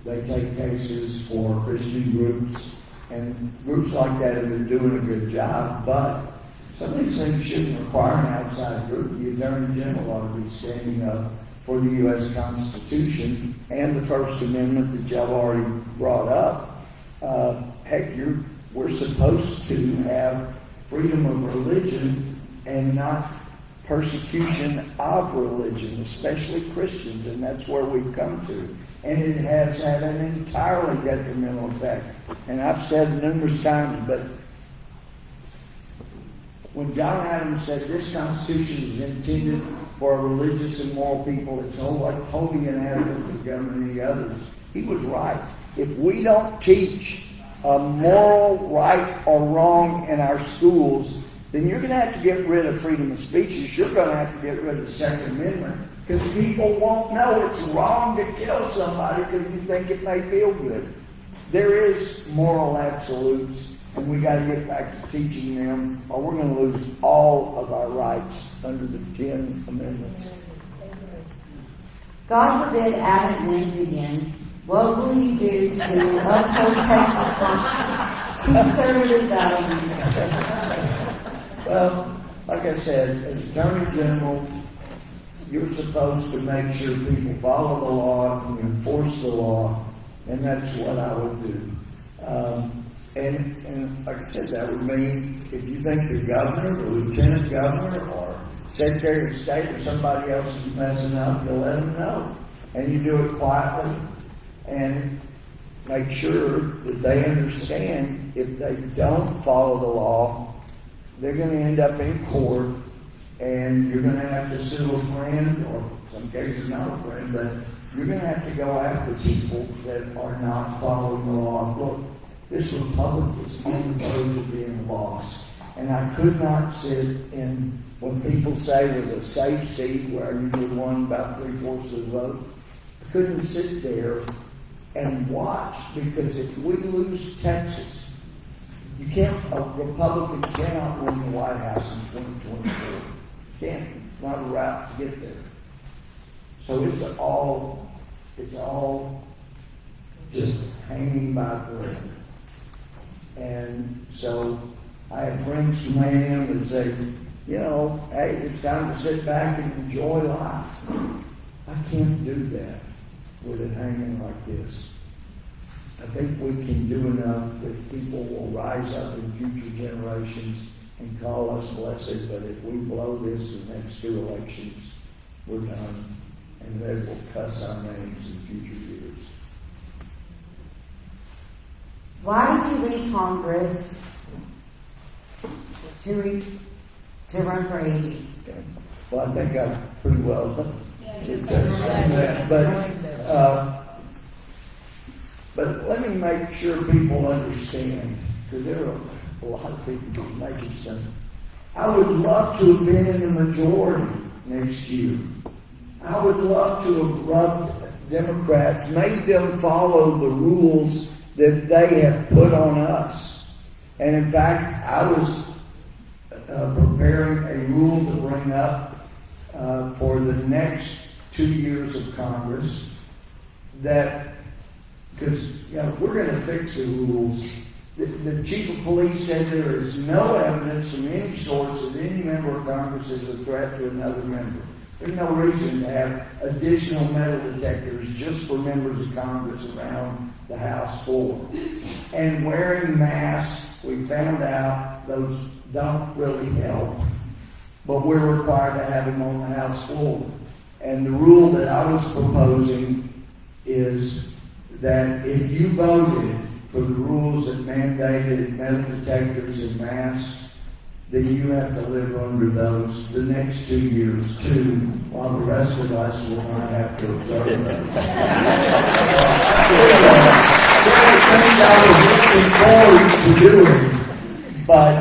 They take cases for Christian groups, and groups like that have been doing a good job, but some of these things shouldn't require an outside group. The Attorney General ought to be standing up for the U.S. Constitution and the First Amendment that y'all already brought up. Heck, we're supposed to have freedom of religion and not persecution of religion, especially Christians, and that's where we've come to. And it has had an entirely detrimental effect. And I've said numerous times, but when John Adams said this Constitution is intended for a religious and moral people, it's wholly inadequate to govern any others, he was right. If we don't teach a moral right or wrong in our schools, then you're going to have to get rid of freedom of speech. You're sure going to have to get rid of the Second Amendment, because people won't know it's wrong to kill somebody because you think it may feel good. There is moral absolutes, and we got to get back to teaching them, or we're going to lose all of our rights under the 10 Amendments.
God forbid Abbott wins again. What will you do to uphold Texas conservative values?
Well, like I said, as Attorney General, you're supposed to make sure people follow the law and enforce the law, and that's what I would do. And like I said, that would mean if you think the governor, the lieutenant governor, or secretary of state, or somebody else is messing up, you'll let them know. And you do it quietly and make sure that they understand if they don't follow the law, they're going to end up in court, and you're going to have to sue a friend, or in some cases not a friend, but you're going to have to go after people that are not following the law. Look, this republic is on the verge of being lost, and I could not sit in when people say there's a safe seat where you would won about 3/4 of the vote. I couldn't sit there and watch, because if we lose Texas, a Republican cannot win the White House in 2024. Can't. It's not a route to get there. So it's all just hanging by a thread. And so I have friends from A&M that say, you know, hey, it's time to sit back and enjoy life. I can't do that with it hanging like this. I think we can do enough that people will rise up in future generations and call us blessed, but if we blow this the next 2 elections, we're done, and they will cuss our names in future years.
Why did you leave Congress to run for AG?
Okay. Well, I think I'm pretty well touched on that, but let me make sure people understand, because there are a lot of people making stuff. I would love to have been in the majority next year. I would love to have rubbed Democrats, made them follow the rules that they have put on us. And in fact, I was preparing a rule to bring up for the next 2 years of Congress that, because we're going to fix the rules. The chief of police said there is no evidence from any source that any member of Congress is a threat to another member. There's no reason to have additional metal detectors just for members of Congress around the House floor. And wearing masks, we found out those don't really help, but we're required to have them on the House floor. And the rule that I was proposing is that if you voted for the rules that mandated metal detectors and masks, then you have to live under those the next 2 years too, while the rest of us will not have to observe those. There are things I was looking forward to doing, but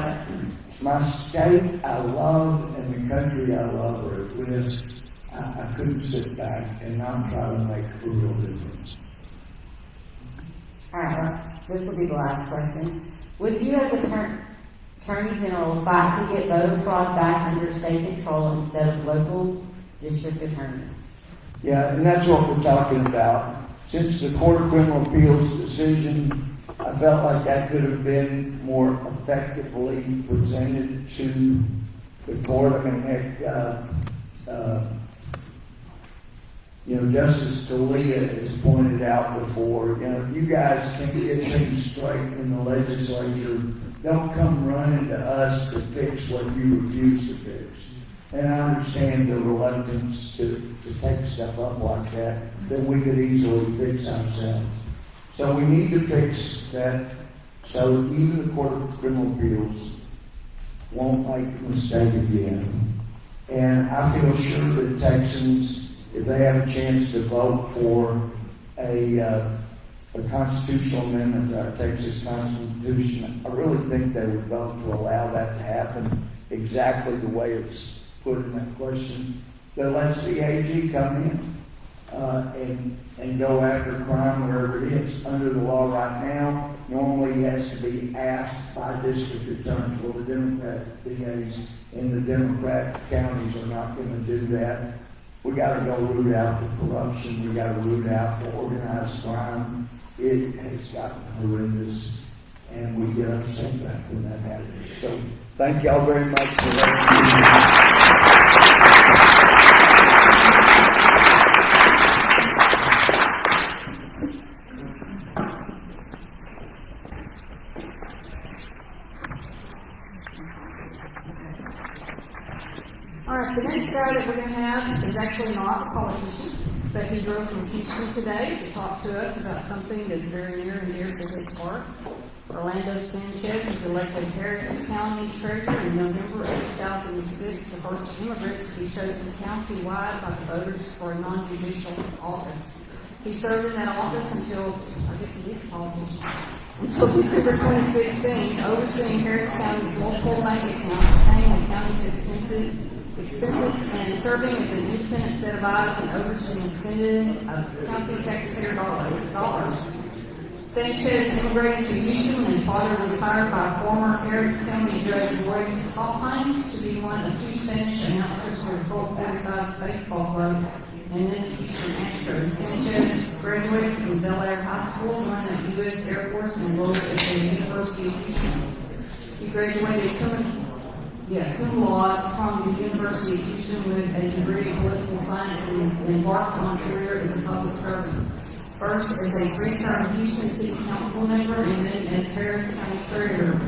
my state I love and the country I love are at risk. I couldn't sit back and not try to make a real difference.
All right, this will be the last question. Would you, as Attorney General, fight to get voter fraud back under state control instead of local district attorneys?
Yeah, and that's what we're talking about. Since the Court of Criminal Appeals decision, I felt like that could have been more effectively presented to the court. I mean, heck, Justice Scalia has pointed out before, if you guys can't get things straight in the legislature, don't come running to us to fix what you refuse to fix. And I understand the reluctance to take stuff up like that we could easily fix ourselves. So we need to fix that so that even the Court of Criminal Appeals won't make a mistake again. And I feel sure that Texans, if they have a chance to vote for a constitutional amendment to our Texas Constitution, I really think they would vote to allow that to happen exactly the way it's put in that question. That lets the AG come in and go after crime wherever it is. Under the law right now, normally he has to be asked by district attorneys. Well, the Democrat DAs in the Democrat counties are not going to do that. We got to go root out the corruption. We got to root out the organized crime. It has gotten horrendous, and we get upset back when that happens. So thank y'all very much for that.
All right, the next guy that we're going to have is actually not a politician, but he drove from Houston today to talk to us about something that's very near and dear to his heart. Orlando Sanchez was elected Harris County Treasurer in November of 2006, the first immigrant to be chosen countywide by the voters for a non-judicial office. He served in that office until, I guess he is a politician, until December 2016, overseeing Harris County's multiple bank accounts, paying the county's expenses, and serving as an independent set of eyes and overseeing spending of county taxpayer dollars. Sanchez immigrated to Houston when his father was hired by former Harris County Judge Roy Hopkins to be one of 2 Spanish announcers for the Colt 45's baseball club and then the Houston Astros. Sanchez graduated from Bel Air High School, joined the U.S. Air Force, and enrolled at the University of Houston. He graduated
cum laude from the University of Houston with a degree in political science and embarked on a career as a public servant. First as a 3-term Houston City Council member and then as Harris County Treasurer.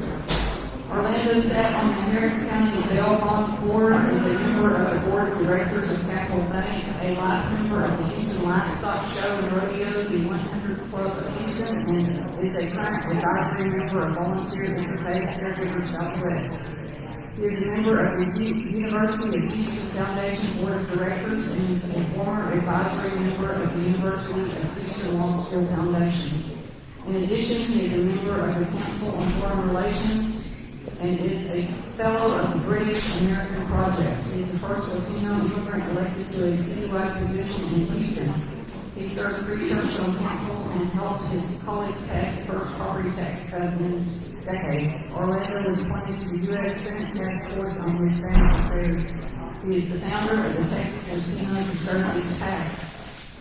Orlando sat on the Harris County Bail Bonds Board, is a member of the Board of Directors of Capital Bank, a life member of the Houston Livestock Show and Rodeo, the 100 Club of Houston, and is a current advisory member of Volunteer Interfaith Caregivers Southwest. He is a member of the University of Houston Foundation Board of Directors and is a former advisory member of the University of Houston Law School Foundation. In addition, he is a member of the Council on Foreign Relations and is a fellow of the British American Project. He is the first Latino immigrant elected to a citywide position in Houston. He served 3 terms on council and helped his colleagues pass the first property tax cut in decades. Orlando was appointed to the U.S. Senate Task Force on Hispanic Affairs. He is the founder of the Texas Latino Conservatives PAC.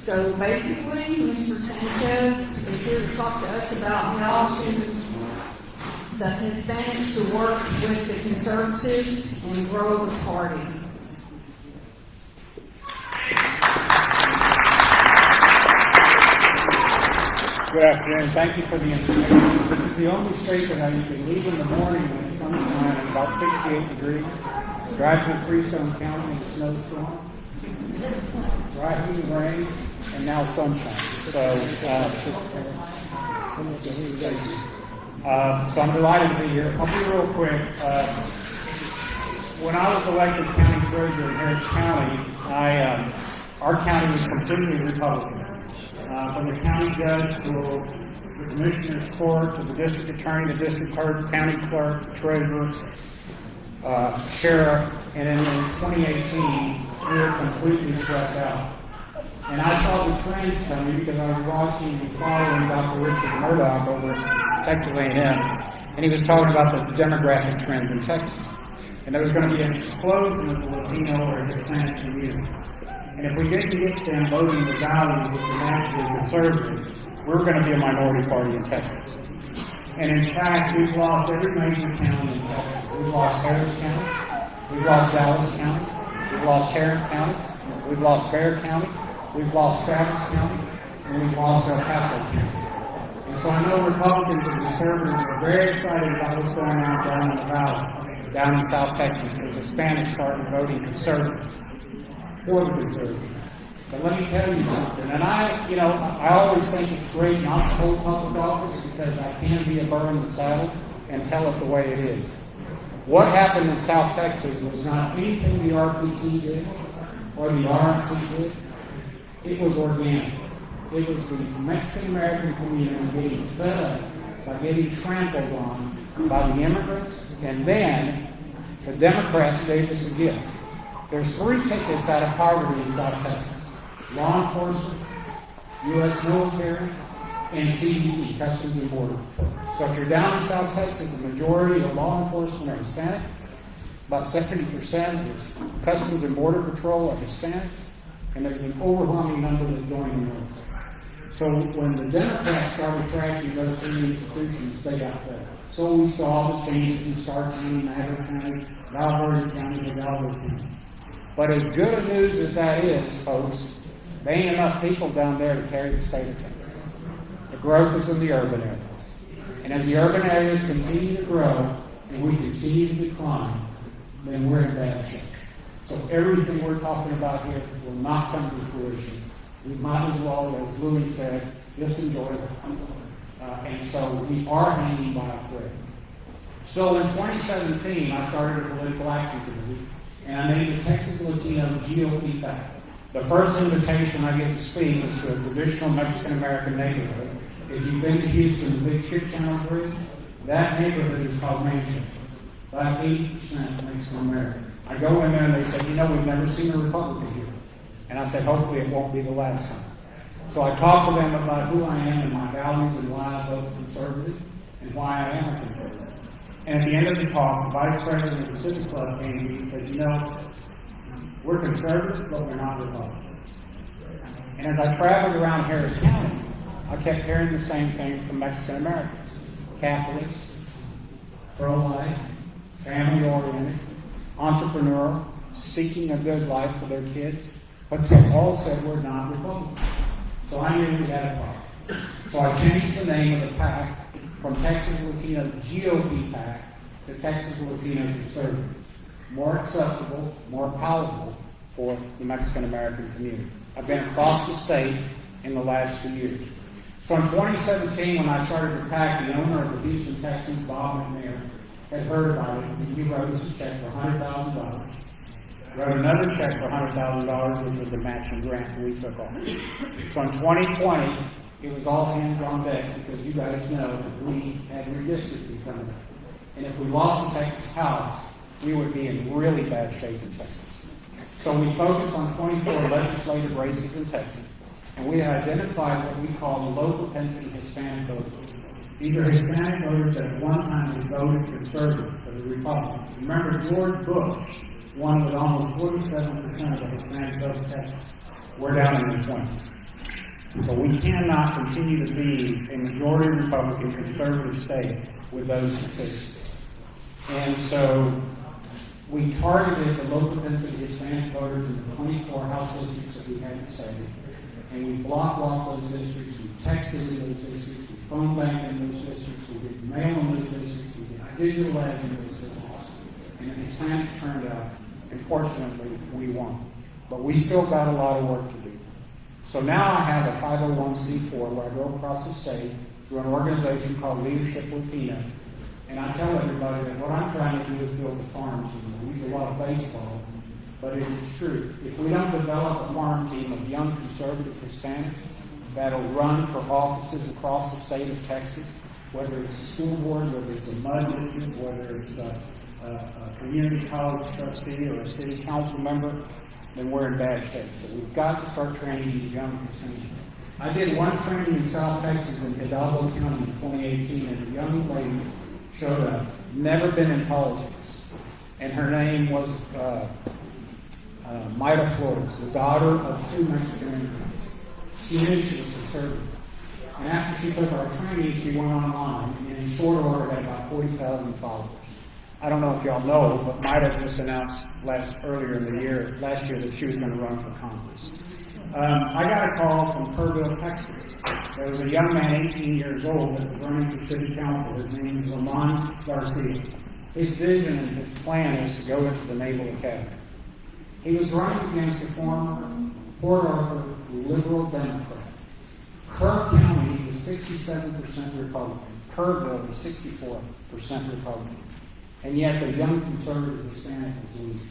So basically, Mr. Sanchez is here to talk to us about how to the Hispanics to work with the conservatives and grow the party.
Good afternoon. Thank you for the information. This is the only state that you can leave in the morning when the sun's shining. It's about 68 degrees. Drive through Freestone County in a snowstorm. Right in the rain, and now sunshine. So I'm delighted to be here. I'll be real quick. When I was elected county treasurer in Harris County, our county was completely Republican. From the county judge to the commissioner's court to the district attorney, the district clerk, county clerk, treasurer, sheriff, and then in 2018, we were completely swept out. And I saw the trends coming because I was watching and following Dr. Richard Murdoch over at Texas A&M, and he was talking about the demographic trends in Texas. And there was going to be an explosion of the Latino or Hispanic community. And if we didn't get them voting the values which are naturally conservative, we're going to be a minority party in Texas. And in fact, we've lost every major county in Texas. We've lost Harris County, we've lost Dallas County, we've lost Tarrant County, we've lost Bexar County, we've lost Travis County, and we've lost El Paso County. And so I know Republicans and conservatives are very excited about what's going on down in the valley, down in South Texas, because Hispanics started voting conservative, for the conservative. But let me tell you something, and I always think it's great not to hold public office because I can be a burr in the saddle and tell it the way it is. What happened in South Texas was not anything the RPT did or the RNC did. It was organic. It was the Mexican-American community getting fed up by getting trampled on by the immigrants, and then the Democrats gave us a gift. There's 3 tickets out of poverty in South Texas: law enforcement, U.S. military, and CBP, Customs and Border Patrol. So if you're down in South Texas, the majority of law enforcement are Hispanic. About 70% is Customs and Border Patrol are Hispanics, and there's an overwhelming number that join the military. So when the Democrats started trashing those 3 institutions, they got better. So we saw the changes in Stark County, Madera County, Val Verde County, and Hidalgo County. But as good a news as that is, folks, there ain't enough people down there to carry the state of Texas. The growth is in the urban areas. And as the urban areas continue to grow and we continue to decline, then we're in bad shape. So everything we're talking about here will not come to fruition. We might as well, as Louis said, just enjoy it. And so we are hanging by a thread. So in 2017, I started a political action committee, and I named the Texas Latino GOP PAC. The first invitation I get to speak is to a traditional Mexican-American neighborhood. If you've been to Houston, the big Chip Channel Bridge, that neighborhood is called Manchester. About 80% Mexican-American. I go in there and they say, we've never seen a Republican here. And I said, hopefully it won't be the last time. So I talked to them about who I am and my values and why I vote conservative and why I am a conservative. And at the end of the talk, the vice president of the Civic Club came to me and said, we're conservatives, but we're not Republicans. And as I traveled around Harris County, I kept hearing the same thing from Mexican Americans, Catholics, pro-life, family-oriented, entrepreneurial, seeking a good life for their kids, but they all said we're not Republican. So I knew we had a problem. So I changed the name of the PAC from Texas Latino GOP PAC to Texas Latino Conservative. More acceptable, more palatable for the Mexican American community. I've been across the state in the last 2 years. So in 2017, when I started the PAC, the owner of the Houston Texans, Bob McNair, had heard about it, and he wrote us a check for $100,000. Wrote another check for $100,000, which was a matching grant that we took on. So in 2020, it was all hands on deck, because you guys know that we had redistricting coming up. And if we lost the Texas House, we would be in really bad shape in Texas. So we focused on 24 legislative races in Texas, and we identified what we call the low propensity Hispanic voters. These are Hispanic voters that at one time had voted conservative for the Republicans. Remember, George Bush won with almost 47% of the Hispanic vote in Texas. We're down in the 20s. But we cannot continue to be a majority Republican conservative state with those statistics. And so we targeted the low propensity Hispanic voters in the 24 House districts that we had in the state. And we blocked those districts, we texted in those districts, we phone banked in those districts, we did mail in those districts, we did digital ads in those districts. And the Hispanics turned out, and fortunately, we won. But we still got a lot of work to do. So now I have a 501c4 where I go across the state through an organization called Leadership Latino. And I tell everybody that what I'm trying to do is build a farm team. We use a lot of baseball, but it is true. If we don't develop a farm team of young conservative Hispanics that'll run for offices across the state of Texas, whether it's a school board, whether it's a MUD district, whether it's a community college trustee or a city council member, then we're in bad shape. So we've got to start training these young Hispanics. I did one training in South Texas in Hidalgo County in 2018, and a young lady showed up, never been in politics, and her name was Mayra Flores, the daughter of 2 Mexican immigrants. She knew she was conservative. And after she took our training, she went online, and in short order had about 40,000 followers. I don't know if y'all know, but Mayra just announced last year that she was going to run for Congress. I got a call from Kerrville, Texas. There was a young man, 18 years old, that was running for city council. His name is Ramon Garcia. His vision and his plan is to go into the Naval Academy. He was running against a former Port Arthur liberal Democrat. Kerr County is 67% Republican. Kerrville is 64% Republican. And yet the young conservative Hispanic was leading.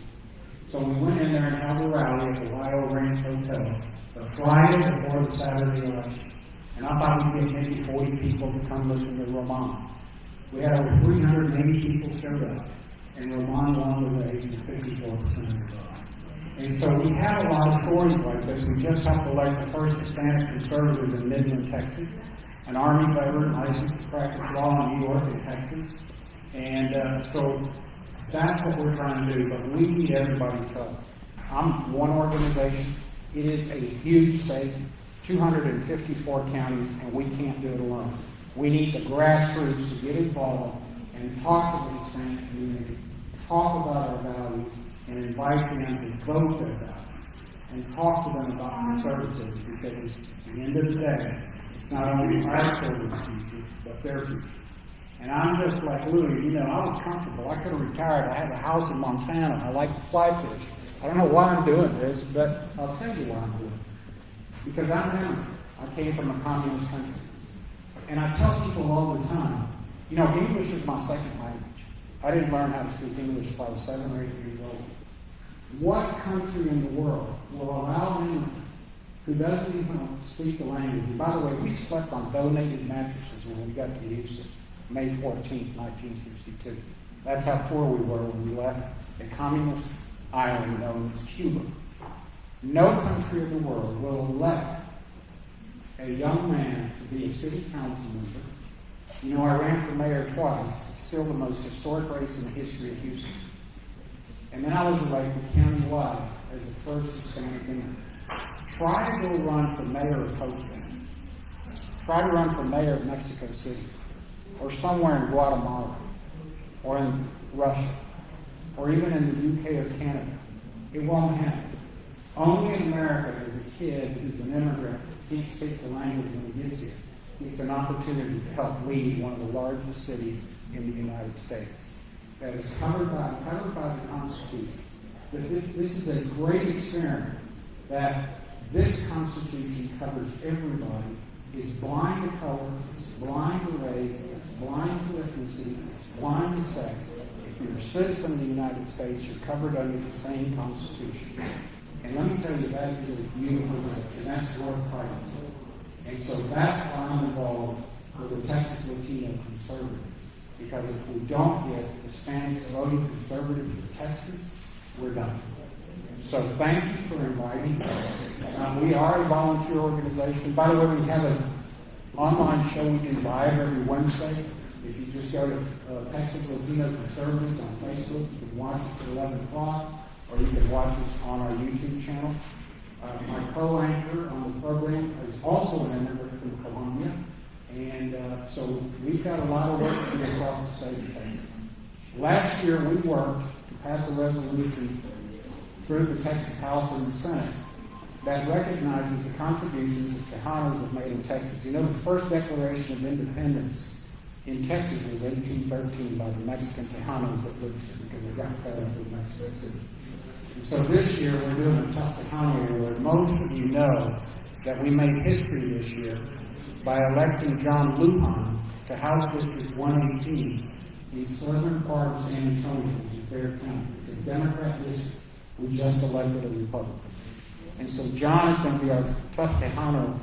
So we went in there and held a rally at the Ohio Ranch Hotel the Friday before the Saturday election. And I thought we'd get maybe 40 people to come listen to Ramon. We had over 380 people showed up, and Ramon won the race with 54% of the vote. And so we have a lot of stories like this. We just have to elect the first Hispanic conservative in Midland, Texas, an Army veteran licensed to practice law in New York and Texas. And so that's what we're trying to do, but we need everybody's help. I'm one organization. It is a huge state, 254 counties, and we can't do it alone. We need the grassroots to get involved and talk to the Hispanic community, talk about our values, and invite them to vote their values, and talk to them about conservatism, because at the end of the day, it's not only our children's future, but their future. And I'm just like Louis, I was comfortable. I could have retired. I had a house in Montana. I like to fly fish. I don't know why I'm doing this, but I'll tell you why I'm doing it. Because I'm an immigrant. I came from a communist country. And I tell people all the time, English is my second language. I didn't learn how to speak English until I was 7 or 8 years old. What country in the world will allow anyone who doesn't even speak the language? And by the way, we slept on donated mattresses when we got to Houston. May 14th, 1962. That's how poor we were when we left a communist island known as Cuba. No country in the world will elect a young man to be a city council member. I ran for mayor twice. It's still the most historic race in the history of Houston. And then I was elected countywide as the first Hispanic man. Try to go run for mayor of Houston. Try to run for mayor of Mexico City, or somewhere in Guatemala, or in Russia, or even in the UK or Canada. It won't happen. Only in America does a kid who's an immigrant, can't speak the language when he gets here, gets an opportunity to help lead one of the largest cities in the United States. That is covered by the Constitution. That this is a great experiment, that this Constitution covers everybody, is blind to color, it's blind to race, it's blind to ethnicity, it's blind to sex. If you're a citizen of the United States, you're covered under the same Constitution. And let me tell you, that is a beautiful thing, and that's worth fighting for. And so that's why I'm involved with the Texas Latino Conservatives. Because if we don't get Hispanics voting conservative in Texas, we're done. So thank you for inviting me. We are a volunteer organization. By the way, we have an online show we do live every Wednesday. If you just go to Texas Latino Conservatives on Facebook, you can watch it at 11 o'clock, or you can watch us on our YouTube channel. My co-anchor on the program is also an immigrant from Colombia. And so we've got a lot of work to do across the state of Texas. Last year, we worked to pass a resolution through the Texas House and the Senate that recognizes the contributions that Tejanos have made in Texas. You know, the first Declaration of Independence in Texas was 1813 by the Mexican Tejanos that lived here because they got fed up with Mexico City. And so this year, we're doing a tough Tejano year where most of you know that we made history this year by electing John Lujan to House District 118 in southern part of San Antonio, which is Bexar County. It's a Democrat district. We just elected a Republican. And so John is going to be our Tough Tejano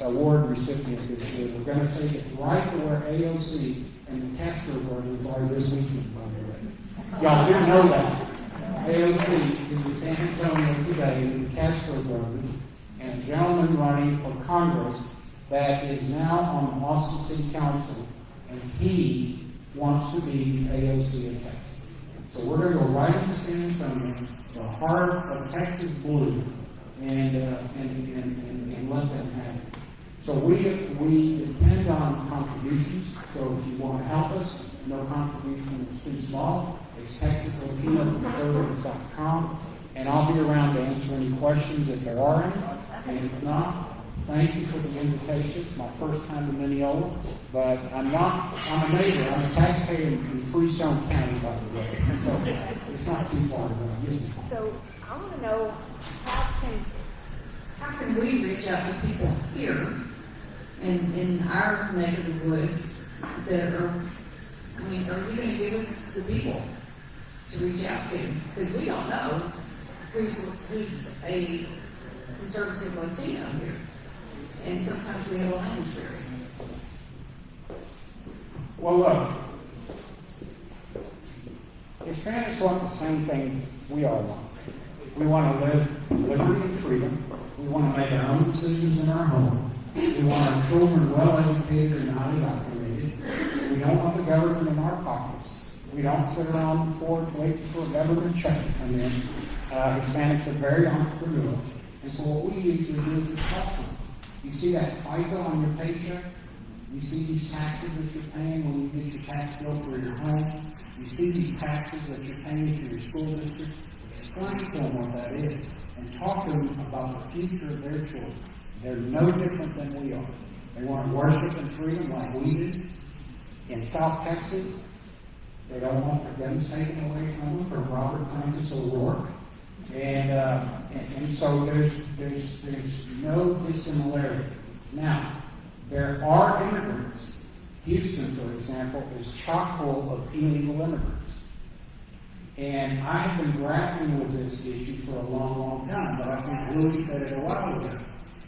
Award recipient this year. We're going to take it right to where AOC and the Castro brothers are this weekend, by the way. Y'all didn't know that. AOC is in San Antonio today with the Castro brothers and a gentleman running for Congress that is now on the Austin City Council, and he wants to be the AOC of Texas. So we're going to go right into San Antonio, the heart of Texas blue, and let them have it. So we depend on contributions. So if you want to help us, no contribution is too small. It's TexasLatinoConservatives.com, and I'll be around to answer any questions if there are any. And if not, thank you for the invitation. It's my first time to Mineola, but I'm a neighbor. I'm a taxpayer in Freestone County, by the way. So it's not too far to go, is it?
So I want to know, how can we reach out to people here in our neck of the woods that are, are you going to give us the people to reach out to? Because we don't know who's a conservative Latino here. And sometimes we have a language barrier.
Well, look, Hispanics want the same thing we all want. We want to live liberty and freedom. We want to make our own decisions in our home. We want our children well educated and highly documented. We don't want the government in our pockets. We don't sit around the porch waiting for a government check to come in. Hispanics are very entrepreneurial. And so what we usually do is just talk to them. You see that FICA on your paycheck? You see these taxes that you're paying when you get your tax bill for your home? You see these taxes that you're paying to your school district? Explain to them what that is and talk to them about the future of their children. They're no different than we are. They want worship and freedom like we did. In South Texas, they don't want their guns taken away from them from Robert Francis O'Rourke. And so there's no dissimilarity. Now, there are immigrants. Houston, for example, is chock full of illegal immigrants. And I have been grappling with this issue for a long, long time, but I think Louis said it a while ago.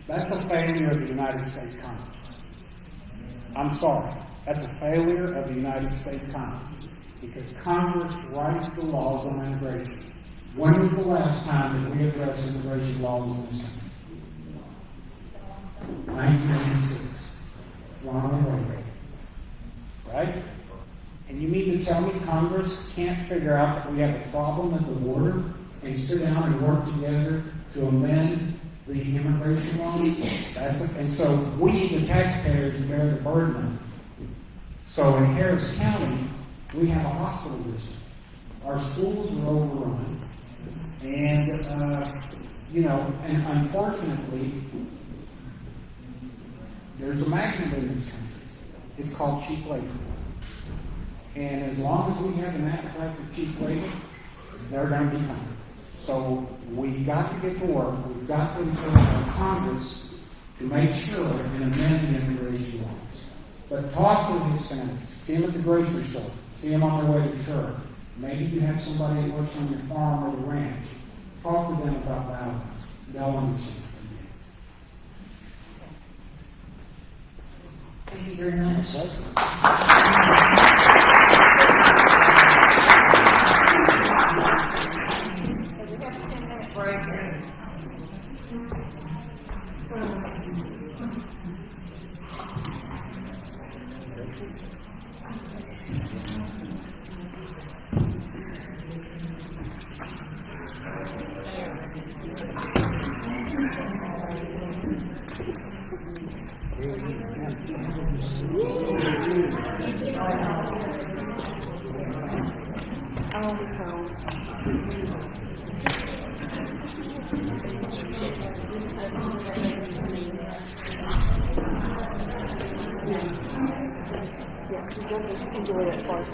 That's a failure of the United States Congress. I'm sorry. That's a failure of the United States Congress. Because Congress writes the laws on immigration. When was the last time that we addressed immigration laws in this country? 1996. Ronald Reagan. Right? And you mean to tell me Congress can't figure out that we have a problem at the border and sit down and work together to amend the immigration laws? And so we, the taxpayers, bear the burden of it. So in Harris County, we have a hospital district. Our schools are overrun. And, and unfortunately, there's a magnet in this country. It's called cheap labor. And as long as we have an appetite for cheap labor, they're going to be coming. So we've got to get to work. We've got to encourage Congress to make sure and amend the immigration laws. But talk to the Hispanics. See them at the grocery store. See them on their way to church. Maybe you have somebody that works on your farm or the ranch. Talk to them about values. They'll understand.
Thank you very much. We have a 10-minute break.
Enjoy that part.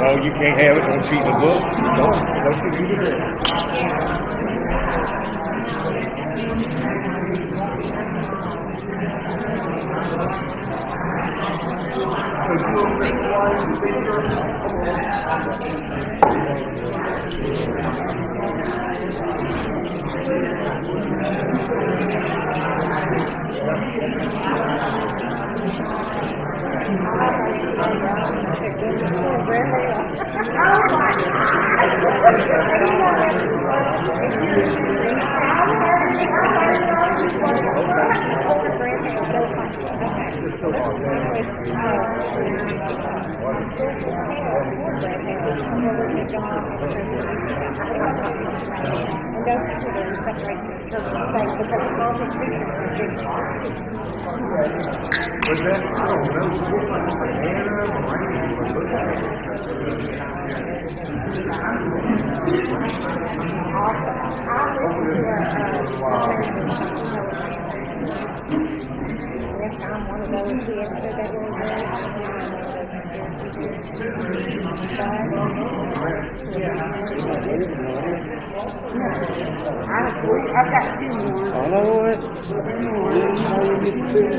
No, you can't have it. Don't cheat the book. Don't you do it.
So you will make one picture?
Was that, I don't know, it looks like a banana, or
I've got two more.
I know it. You get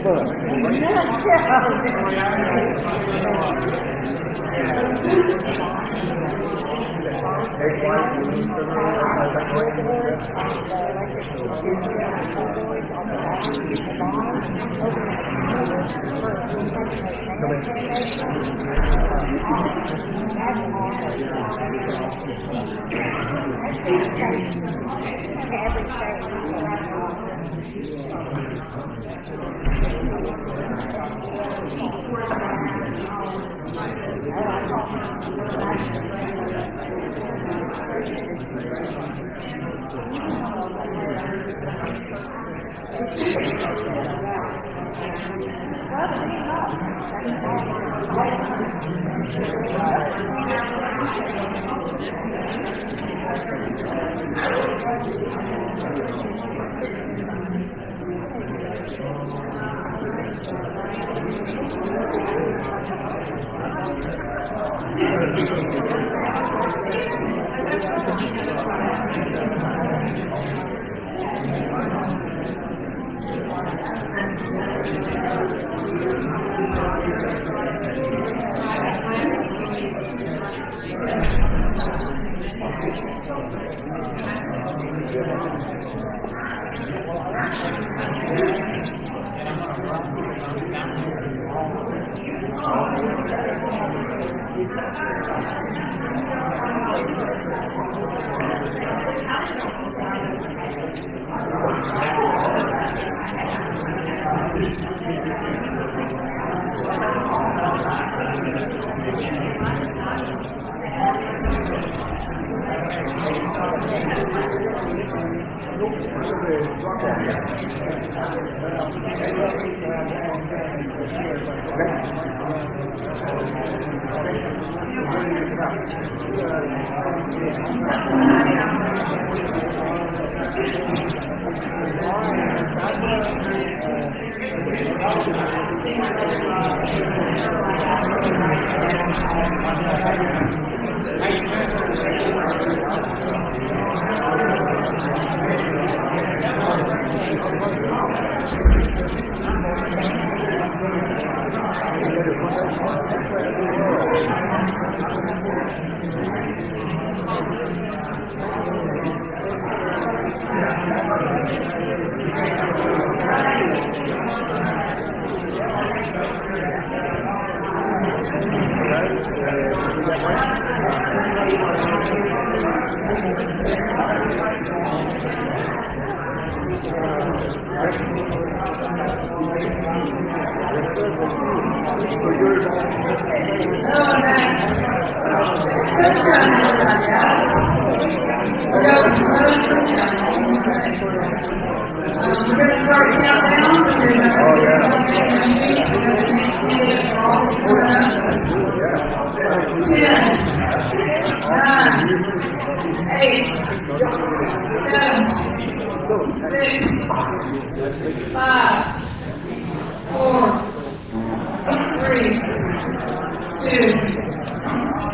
Sunshine outside, guys. We're going slow sunshine. We're going to start the countdown because I'm going to get making our sheets. We got the next candidate for office coming up. 10, 9, 8, 7, 6, 5, 4, 3, 2,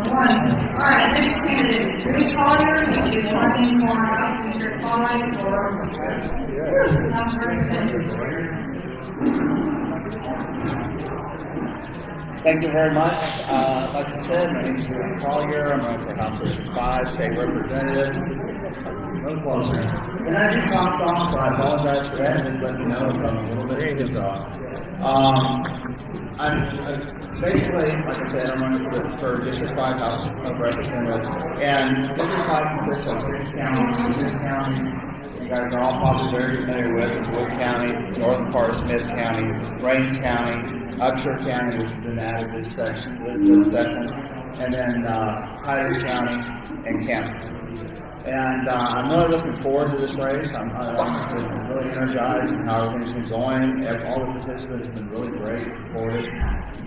1. All right, next candidate is Dewey Collier. He is running for House District 5 for House of Representatives.
Thank you very much. Like I said, my name is Dewey Collier. I'm running for House District 5, State Representative. A little closer. And I do talk songs, so I apologize for that. Just let me know if I'm a little bit too soft. Basically, like I said, I'm running for District 5 House of Representatives, and District 5 consists of 6 counties. The 6 counties you guys are all probably very familiar with: Wood County, northern part of Smith County, Rains County, Upshur County, which has been added this session, and then Hydas County and Camden. And I'm really looking forward to this race. I'm really energized in how everything's been going. All the participants have been really great, supportive.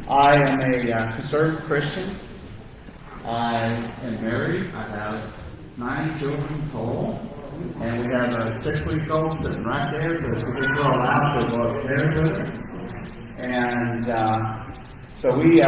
I am a conservative Christian. I am married. I have 9 children total. And we have a 6-week-old sitting right there, so if we go allowed to go upstairs with her. And so we,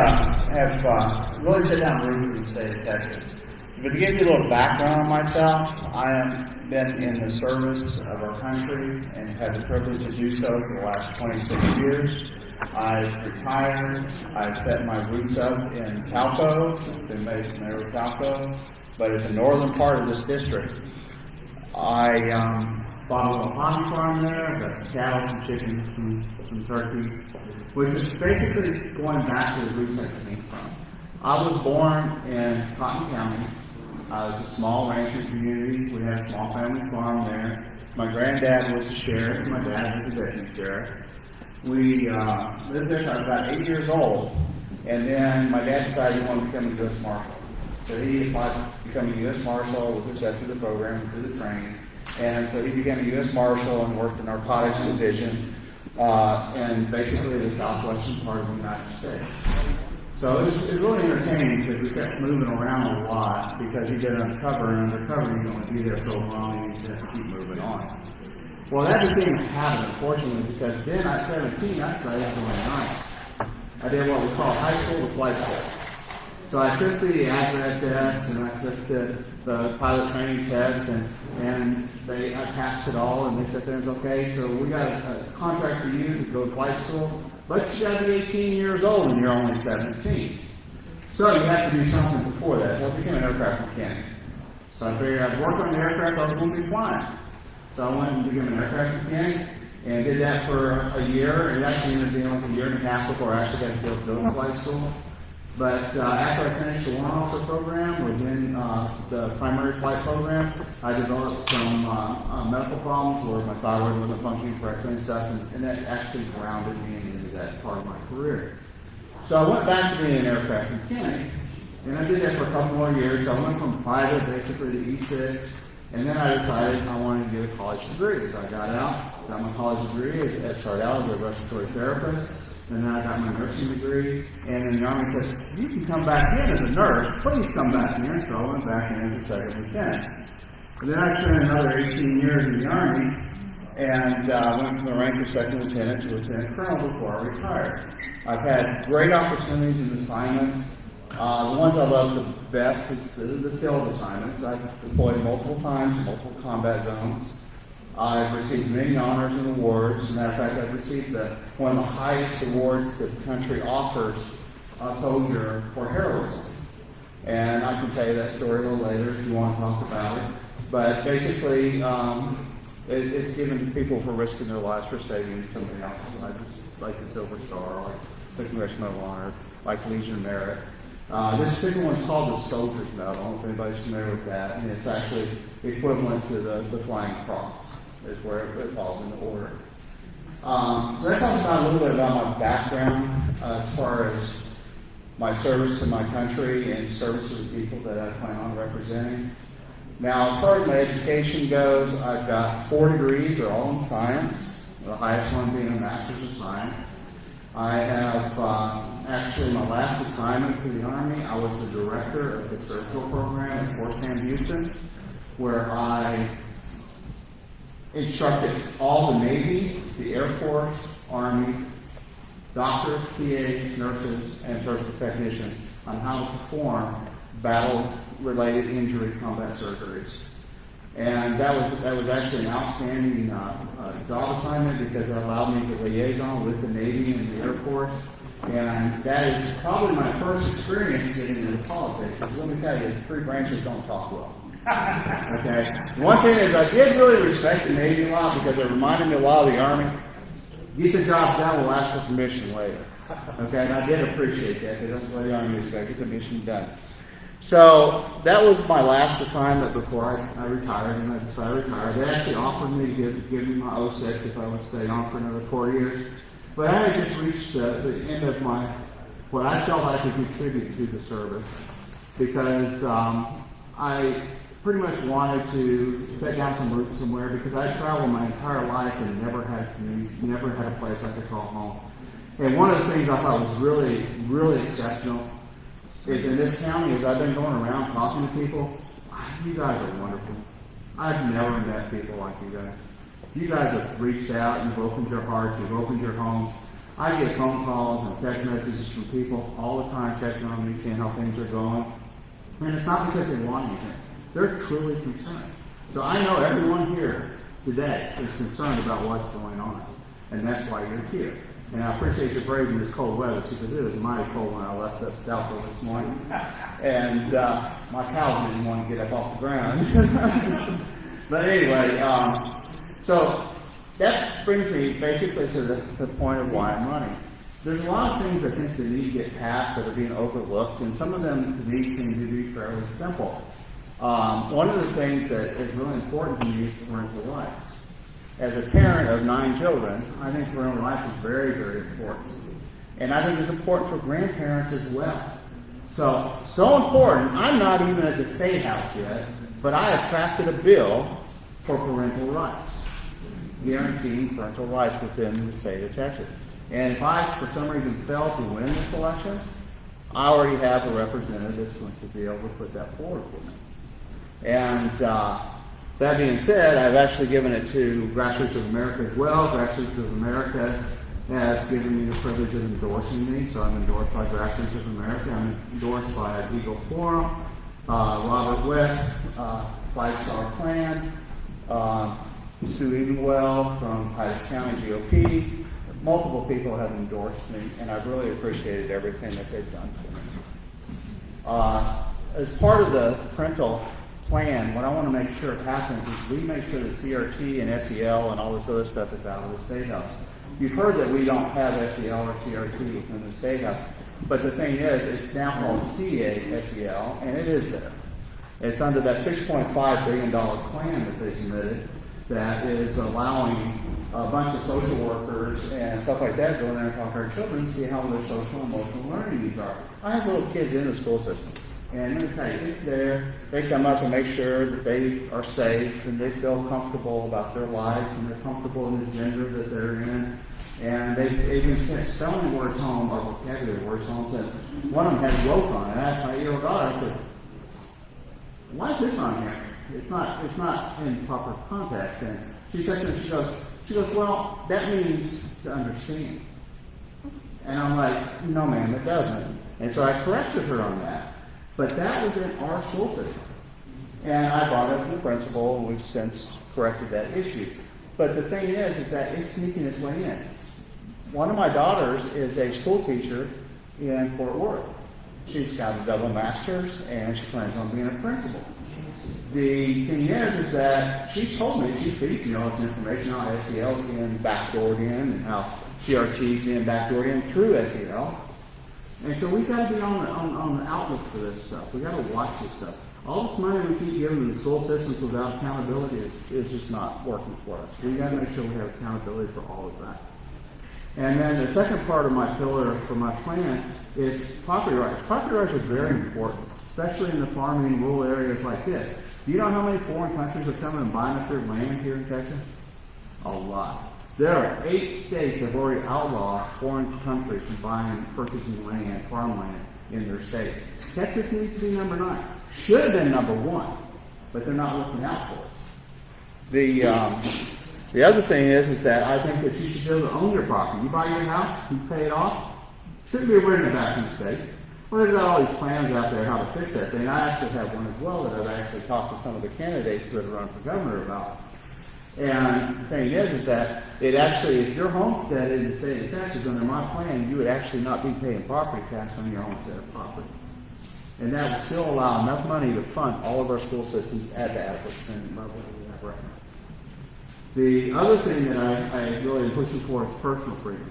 have really set down roots in the state of Texas. But to give you a little background on myself, I have been in the service of our country and had the privilege to do so for the last 26 years. I've retired. I've set my roots up in Talco. Been made familiar with Talco, but it's the northern part of this district. I bought a little hobby farm there. I've got some cattle, some chickens, some turkeys, which is basically going back to the roots I came from. I was born in Cotton County. It's a small ranching community. We had a small family farm there. My granddad was a sheriff. My dad was a deputy sheriff. We lived there until I was about 8 years old, and then my dad decided he wanted to become a U.S. Marshal. So he applied to become a U.S. Marshal, was accepted to the program, through the training, and so he became a U.S. Marshal and worked in the Narcotics Division, and basically the southwestern part of the United States. So it was really entertaining because we kept moving around a lot because he did undercover, and undercover you can only be there so long and you just have to keep moving on. Well, that became a habit, unfortunately, because then at 17, I decided to go on. I did what we call high school to flight school. So I took the ASVAB test, and I took the pilot training test, and I passed it all, and they said, "It's okay, so we got a contract for you to go to flight school, but you got to be 18 years old, and you're only 17. So you have to do something before that." So I became an aircraft mechanic. So I figured I'd work on the aircraft I was going to be flying. So I went and became an aircraft mechanic and did that for a year. It actually ended up being like a year and a half before I actually got to go to building flight school. But after I finished the warrant officer program, was in the primary flight program, I developed some medical problems where my thyroid wasn't functioning correctly and stuff, and that actually grounded me into that part of my career. So I went back to being an aircraft mechanic, and I did that for a couple more years. So I went from private basically to E6. And then I decided I wanted to get a college degree. So I got out, got my college degree. I started out as a respiratory therapist, and then I got my nursing degree. And then the Army says, "You can come back in as a nurse. Please come back in." So I went back in as a second lieutenant. And then I spent another 18 years in the Army, and went from the rank of second lieutenant to lieutenant colonel before I retired. I've had great opportunities in assignments. The ones I love the best is the field assignments. I've deployed multiple times, multiple combat zones. I've received many honors and awards. As a matter of fact, I've received one of the highest awards that the country offers a soldier for heroism. And I can tell you that story a little later if you want to talk about it. But basically, it's given to people for risking their lives for saving somebody else's life, like the Silver Star, like the Congressional Medal of Honor, like Legion of Merit. This particular one's called the Soldier's Medal. I don't know if anybody's familiar with that. And it's actually equivalent to the Flying Cross, is where it falls in the order. So that talks about a little bit about my background as far as my service to my country and service to the people that I plan on representing. Now, as far as my education goes, I've got 4 degrees. They're all in science, the highest one being a Master's of Science. I have actually my last assignment for the Army, I was the director of the surgical program at Fort Sam Houston, where I instructed all the Navy, the Air Force, Army, doctors, PAs, nurses, and surgical technicians on how to perform battle-related injury combat surgeries. And that was actually an outstanding job assignment because it allowed me to liaison with the Navy and the Air Force. And that is probably my first experience getting into politics. Because let me tell you, the 3 branches don't talk well. Okay. One thing is, I did really respect the Navy a lot because it reminded me a lot of the Army. Get the job done, we'll ask for permission later. Okay, and I did appreciate that because that's why the Army is get the mission done. So that was my last assignment before I retired, and I decided to retire. They actually offered me to give me my 06 if I would stay on for another 4 years. But I had just reached the end of what I felt I could contribute to the service because I pretty much wanted to set down some roots somewhere because I traveled my entire life and never had a community, never had a place I could call home. And one of the things I thought was really, really exceptional is in this county, as I've been going around talking to people, you guys are wonderful. I've never met people like you guys. You guys have reached out, you've opened your hearts, you've opened your homes. I get phone calls and text messages from people all the time checking on me, seeing how things are going. And it's not because they want anything. They're truly concerned. So I know everyone here today is concerned about what's going on. And that's why you're here. And I appreciate your braving this cold weather, because it was mighty cold when I left the Dalco this morning. And my cows didn't want to get up off the ground. But anyway, so that brings me basically to the point of why I'm running. There's a lot of things I think that need to get passed that are being overlooked, and some of them to me seem to be fairly simple. One of the things that is really important to me is parental rights. As a parent of 9 children, I think parental rights is very, very important. And I think it's important for grandparents as well. So important, I'm not even at the State House yet, but I have crafted a bill for parental rights, guaranteeing parental rights within the state of Texas. And if I, for some reason, fail to win this election, I already have a representative that's going to be able to put that forward for me. And that being said, I've actually given it to Grassroots of America as well. Grassroots of America has given me the privilege of endorsing me, so I'm endorsed by Grassroots of America. I'm endorsed by Eagle Forum, Robert West, Five Star Plan, Sue Edenwell from Titus County GOP. Multiple people have endorsed me, and I've really appreciated everything that they've done for me. As part of the parental plan, what I want to make sure happens is we make sure that CRT and SEL and all this other stuff is out of the State House. You've heard that we don't have SEL or CRT in the State House, but the thing is, it's now called CASEL, and it is there. It's under that $6.5 billion plan that they submitted that is allowing a bunch of social workers and stuff like that go in there and talk to our children and see how their social and emotional learning needs are. I have little kids in the school system, and let me tell you, it's there. They come up and make sure that they are safe and they feel comfortable about their life and they're comfortable in the gender that they're in. And they even sent spelling words home or vocabulary words home. Said one of them had woke on it. I asked my 8-year-old daughter, I said, "Why is this on here? It's not in proper context." And she said to me, she goes, "Well, that means to understand." And I'm like, "No, ma'am, it doesn't." And so I corrected her on that. But that was in our school system. And I brought it up to the principal, and we've since corrected that issue. But the thing is that it's sneaking its way in. One of my daughters is a school teacher in Fort Worth. She's got a double master's, and she plans on being a principal. The thing is that she's told me, she feeds me all this information, how SEL is being backdoored in, and how CRT is being backdoored in through SEL. And so we've got to be on the outlook for this stuff. We've got to watch this stuff. All this money we keep giving to the school systems without accountability is just not working for us. We've got to make sure we have accountability for all of that. And then the second part of my pillar for my plan is property rights. Property rights are very important, especially in the farming rural areas like this. Do you know how many foreign countries are coming and buying up their land here in Texas? A lot. There are 8 states that have already outlawed foreign countries from buying, purchasing land, farmland in their states. Texas needs to be number 9. Should have been number 1, but they're not looking out for us. The other thing is that I think that you should be able to own your property. You buy your house, you pay it off. Shouldn't be renting it back in the state. Well, they've got all these plans out there how to fix that thing. I actually have one as well that I've actually talked to some of the candidates that run for governor about. And the thing is that it actually, if you're homesteaded in the state of Texas under my plan, you would actually not be paying property tax on your homestead property. And that would still allow enough money to fund all of our school systems at the adequate spending level that we have right now. The other thing that I really am pushing for is personal freedom.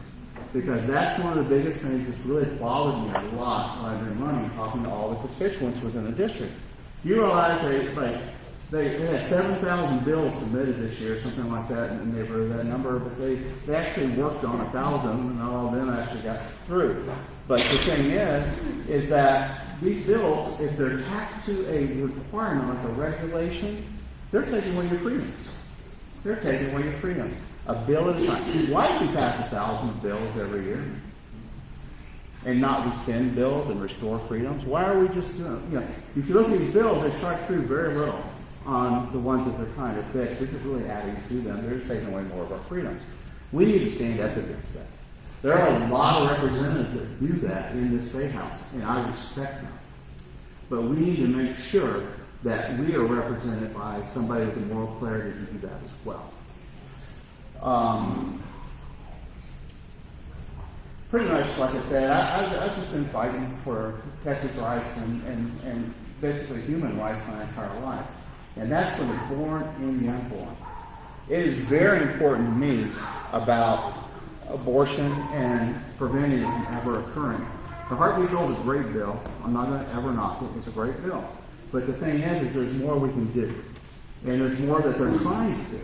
Because that's one of the biggest things that's really bothered me a lot while I've been running, talking to all the constituents within the district. You realize they had 7,000 bills submitted this year, something like that, and they were that number, but they actually worked on 1,000, and not all of them actually got through. But the thing is that these bills, if they're tacked to a requirement like a regulation, they're taking away your freedoms. They're taking away your freedom. A bill at a time. Why do we pass 1,000 bills every year and not rescind bills and restore freedoms? Why are we just doing, if you look at these bills, they strike through very little on the ones that they're trying to fix. They're just really adding to them. They're just taking away more of our freedoms. We need to stand up against that. There are a lot of representatives that do that in the State House, and I respect them. But we need to make sure that we are represented by somebody with the moral clarity to do that as well. Pretty much, like I said, I've just been fighting for Texas rights and basically human rights my entire life. And that's for the born and the unborn. It is very important to me about abortion and preventing it from ever occurring. The heartbeat bill is a great bill. I'm not going to ever knock it. It's a great bill. But the thing is there's more we can do. And there's more that they're trying to do.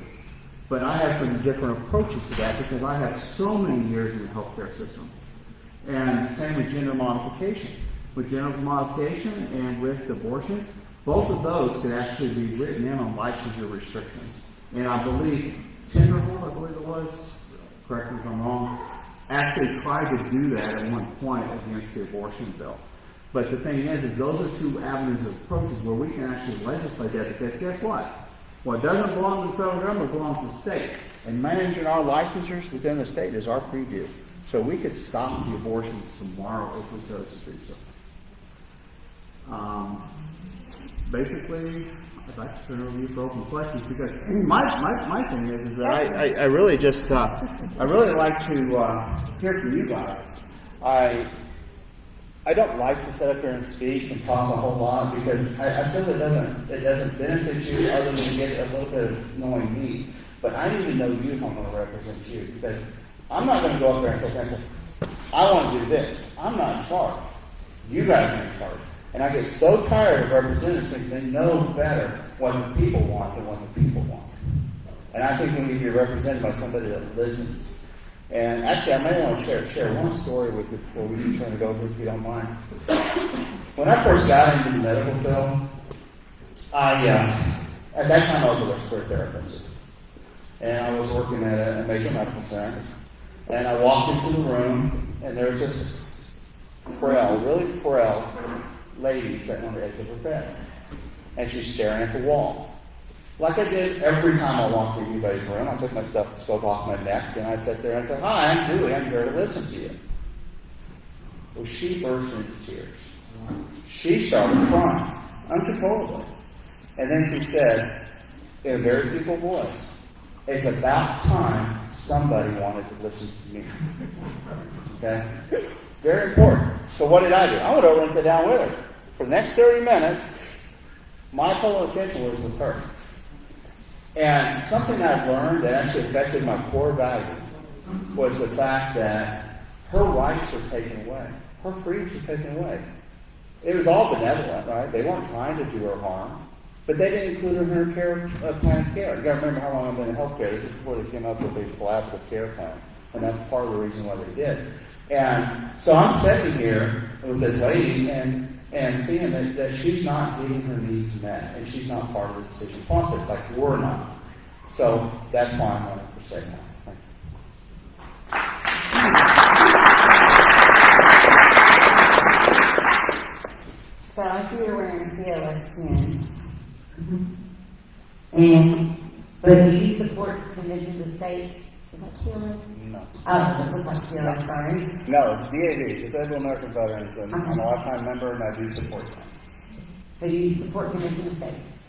But I have some different approaches to that because I have so many years in the healthcare system. And same with gender modification. With gender modification and with abortion, both of those could actually be written in on licensure restrictions. And I believe Tenderhold, I believe it was, correct me if I'm wrong, actually tried to do that at one point against the abortion bill. But the thing is those are two avenues of approaches where we can actually legislate that, because guess what? What doesn't belong to the federal government belongs to the state. And managing our licensures within the state is our preview. So we could stop the abortions tomorrow if we chose to do so. Basically, I'd like to turn it over to you for open questions, because my thing is that I really just I really like to hear from you guys. I don't like to sit up here and speak and talk a whole lot, because I feel it doesn't benefit you other than get a little bit of knowing me. But I need to know you if I'm going to represent you, because I'm not going to go up there and sit there and say, I want to do this. I'm not in charge. You guys are in charge. And I get so tired of representatives thinking they know better what the people want than what the people want. And I think we need to be represented by somebody that listens. And actually, I may want to share one story with you before we turn it over, if you don't mind. When I first got into the medical field, at that time I was a respiratory therapist. And I was working at a major medical center. And I walked into the room, and there was this really frail lady sitting on the edge of her bed. And she's staring at the wall. Like I did every time I walked into anybody's room, I took my stethoscope off my neck, and I sat there and I said, "Hi, I'm Julie. I'm here to listen to you." Well, she burst into tears. She started crying uncontrollably. And then she said, in a very feeble voice, "It's about time somebody wanted to listen to me." Okay? Very important. So what did I do? I went over and sat down with her. For the next 30 minutes, my total attention was with her. And something I've learned that actually affected my core value was the fact that her rights were taken away. Her freedoms were taken away. It was all benevolent, right? They weren't trying to do her harm. But they didn't include her in her plan of care. You got to remember how long I've been in healthcare. This is before they came up with a collaborative care plan. And that's part of the reason why they did. And so I'm sitting here with this lady and seeing that she's not getting her needs met, and she's not part of the decision process, like we're not. So that's why I'm running for State House. Thank you.
So I see you're wearing a CLS pin. But do you support conventions of states? Is that CLS?
No.
Oh, it looks like CLS, sorry.
No, it's DAV, the Federal American Veterans, and I'm a lifetime member, and I do support them.
So you support convention of states?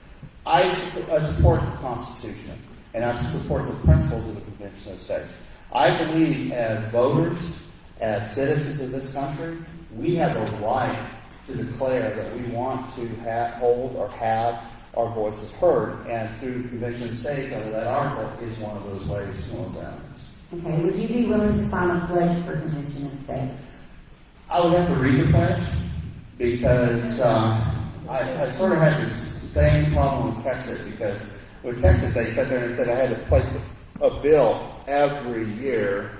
I support the Constitution, and I support the principles of the Convention of States. I believe as voters, as citizens of this country, we have a right to declare that we want to hold or have our voices heard, and through Convention of States, under that article, is one of those ways to know that.
Okay, would you be willing to sign a pledge for Convention of States?
I would have to read the pledge, because I sort of had the same problem with Texas, because with Texas they sat there and said I had to place a bill every year,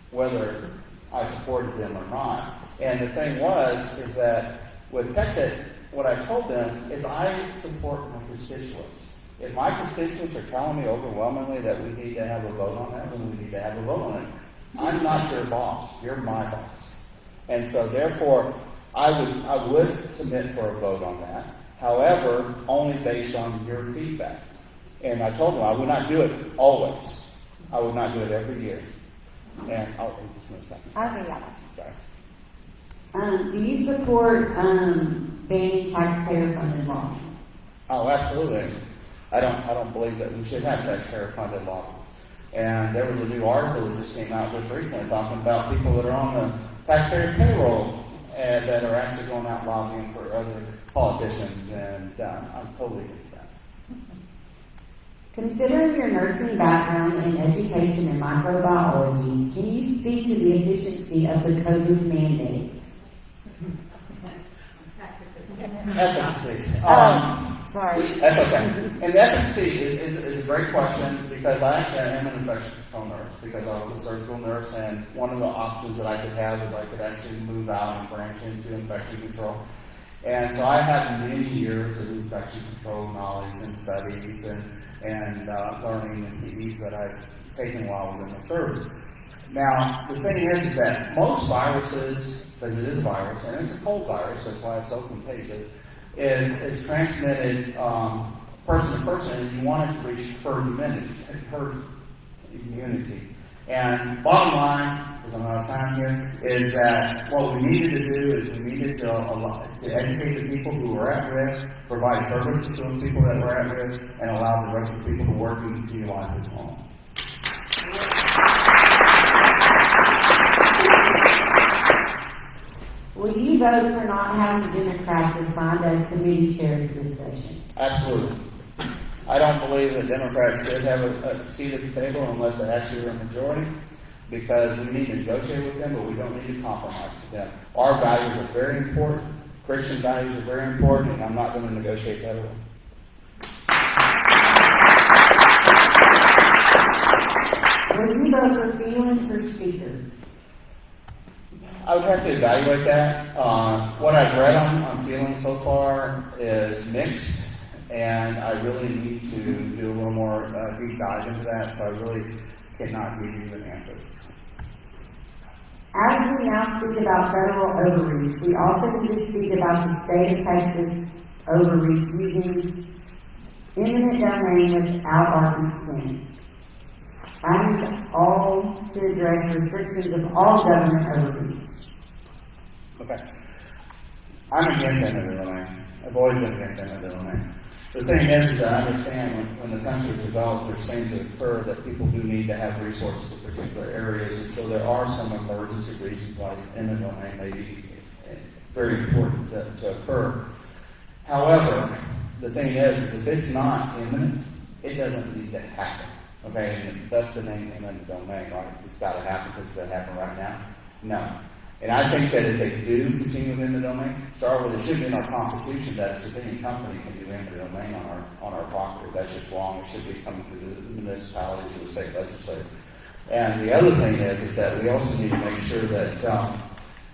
whether I supported them or not. And the thing is that with Texas, what I told them is I support my constituents. If my constituents are telling me overwhelmingly that we need to have a vote on that, then we need to have a vote on it. I'm not your boss. You're my boss. And so therefore, I would submit for a vote on that. However, only based on your feedback. And I told them I would not do it always. I would not do it every year. And I'll read this in a second.
Okay, yeah.
Sorry.
Do you support, banning taxpayer-funded law?
Oh, absolutely. I don't believe that we should have taxpayer-funded law. And there was a new article that just came out just recently talking about people that are on the taxpayers' payroll and that are actually going out lobbying for other politicians, and I'm totally against that.
Considering your nursing background in education and microbiology, can you speak to the efficiency of the COVID mandates?
Efficacy.
Sorry.
That's okay. And the efficacy is a great question because I actually am an infection control nurse because I was a surgical nurse, and one of the options that I could have is I could actually move out and branch into infection control. And so I have many years of infection control knowledge and studies and learning and CEs that I've taken while I was in the service. Now, the thing is that most viruses, because it is a virus, and it's a cold virus, that's why it's so contagious, is transmitted person to person, and you want it to reach herd immunity. And bottom line, because I'm out of time here, is that what we needed to do is we needed to educate the people who were at risk, provide services to those people that were at risk, and allow the rest of the people to work and continue life as normal.
Will you vote for not having Democrats assigned as committee chairs this session?
Absolutely. I don't believe that Democrats should have a seat at the table unless they actually are a majority, because we need to negotiate with them, but we don't need to compromise with them. Our values are very important. Christian values are very important, and I'm not going to negotiate that away.
Will you vote for Phelan for speaker?
I would have to evaluate that. What I've read on Phelan so far is mixed, and I really need to do a little more deep dive into that, so I really cannot give you an answer.
As we now speak about federal overreach, we also need to speak about the state of Texas overreach using eminent domain without our consent. I need all to address restrictions of all government overreach.
Okay. I'm against eminent domain. I've always been against eminent domain. The thing is that I understand when the country is developed, there's things that occur that people do need to have resources in particular areas, and so there are some emergency reasons why eminent domain may be very important to occur. However, the thing is if it's not imminent, it doesn't need to happen. Okay, and that's the name eminent domain, right? It's got to happen because it's going to happen right now. No. And I think that if they do continue in the domain, it should be in our Constitution that a civilian company can do eminent domain on our property. That's just wrong. It should be coming through the municipalities or the state legislature. And the other thing is that we also need to make sure that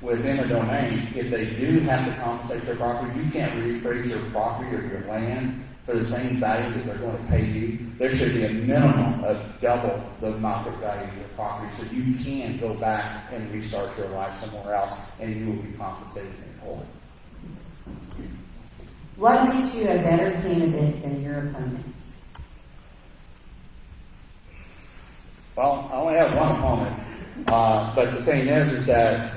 within a domain, if they do have to compensate their property, you can't reappraise your property or your land for the same value that they're going to pay you. There should be a minimum of double the market value of your property so you can go back and restart your life somewhere else and you will be compensated in whole.
What makes you a better candidate than your opponents?
Well, I only have one opponent, but the thing is that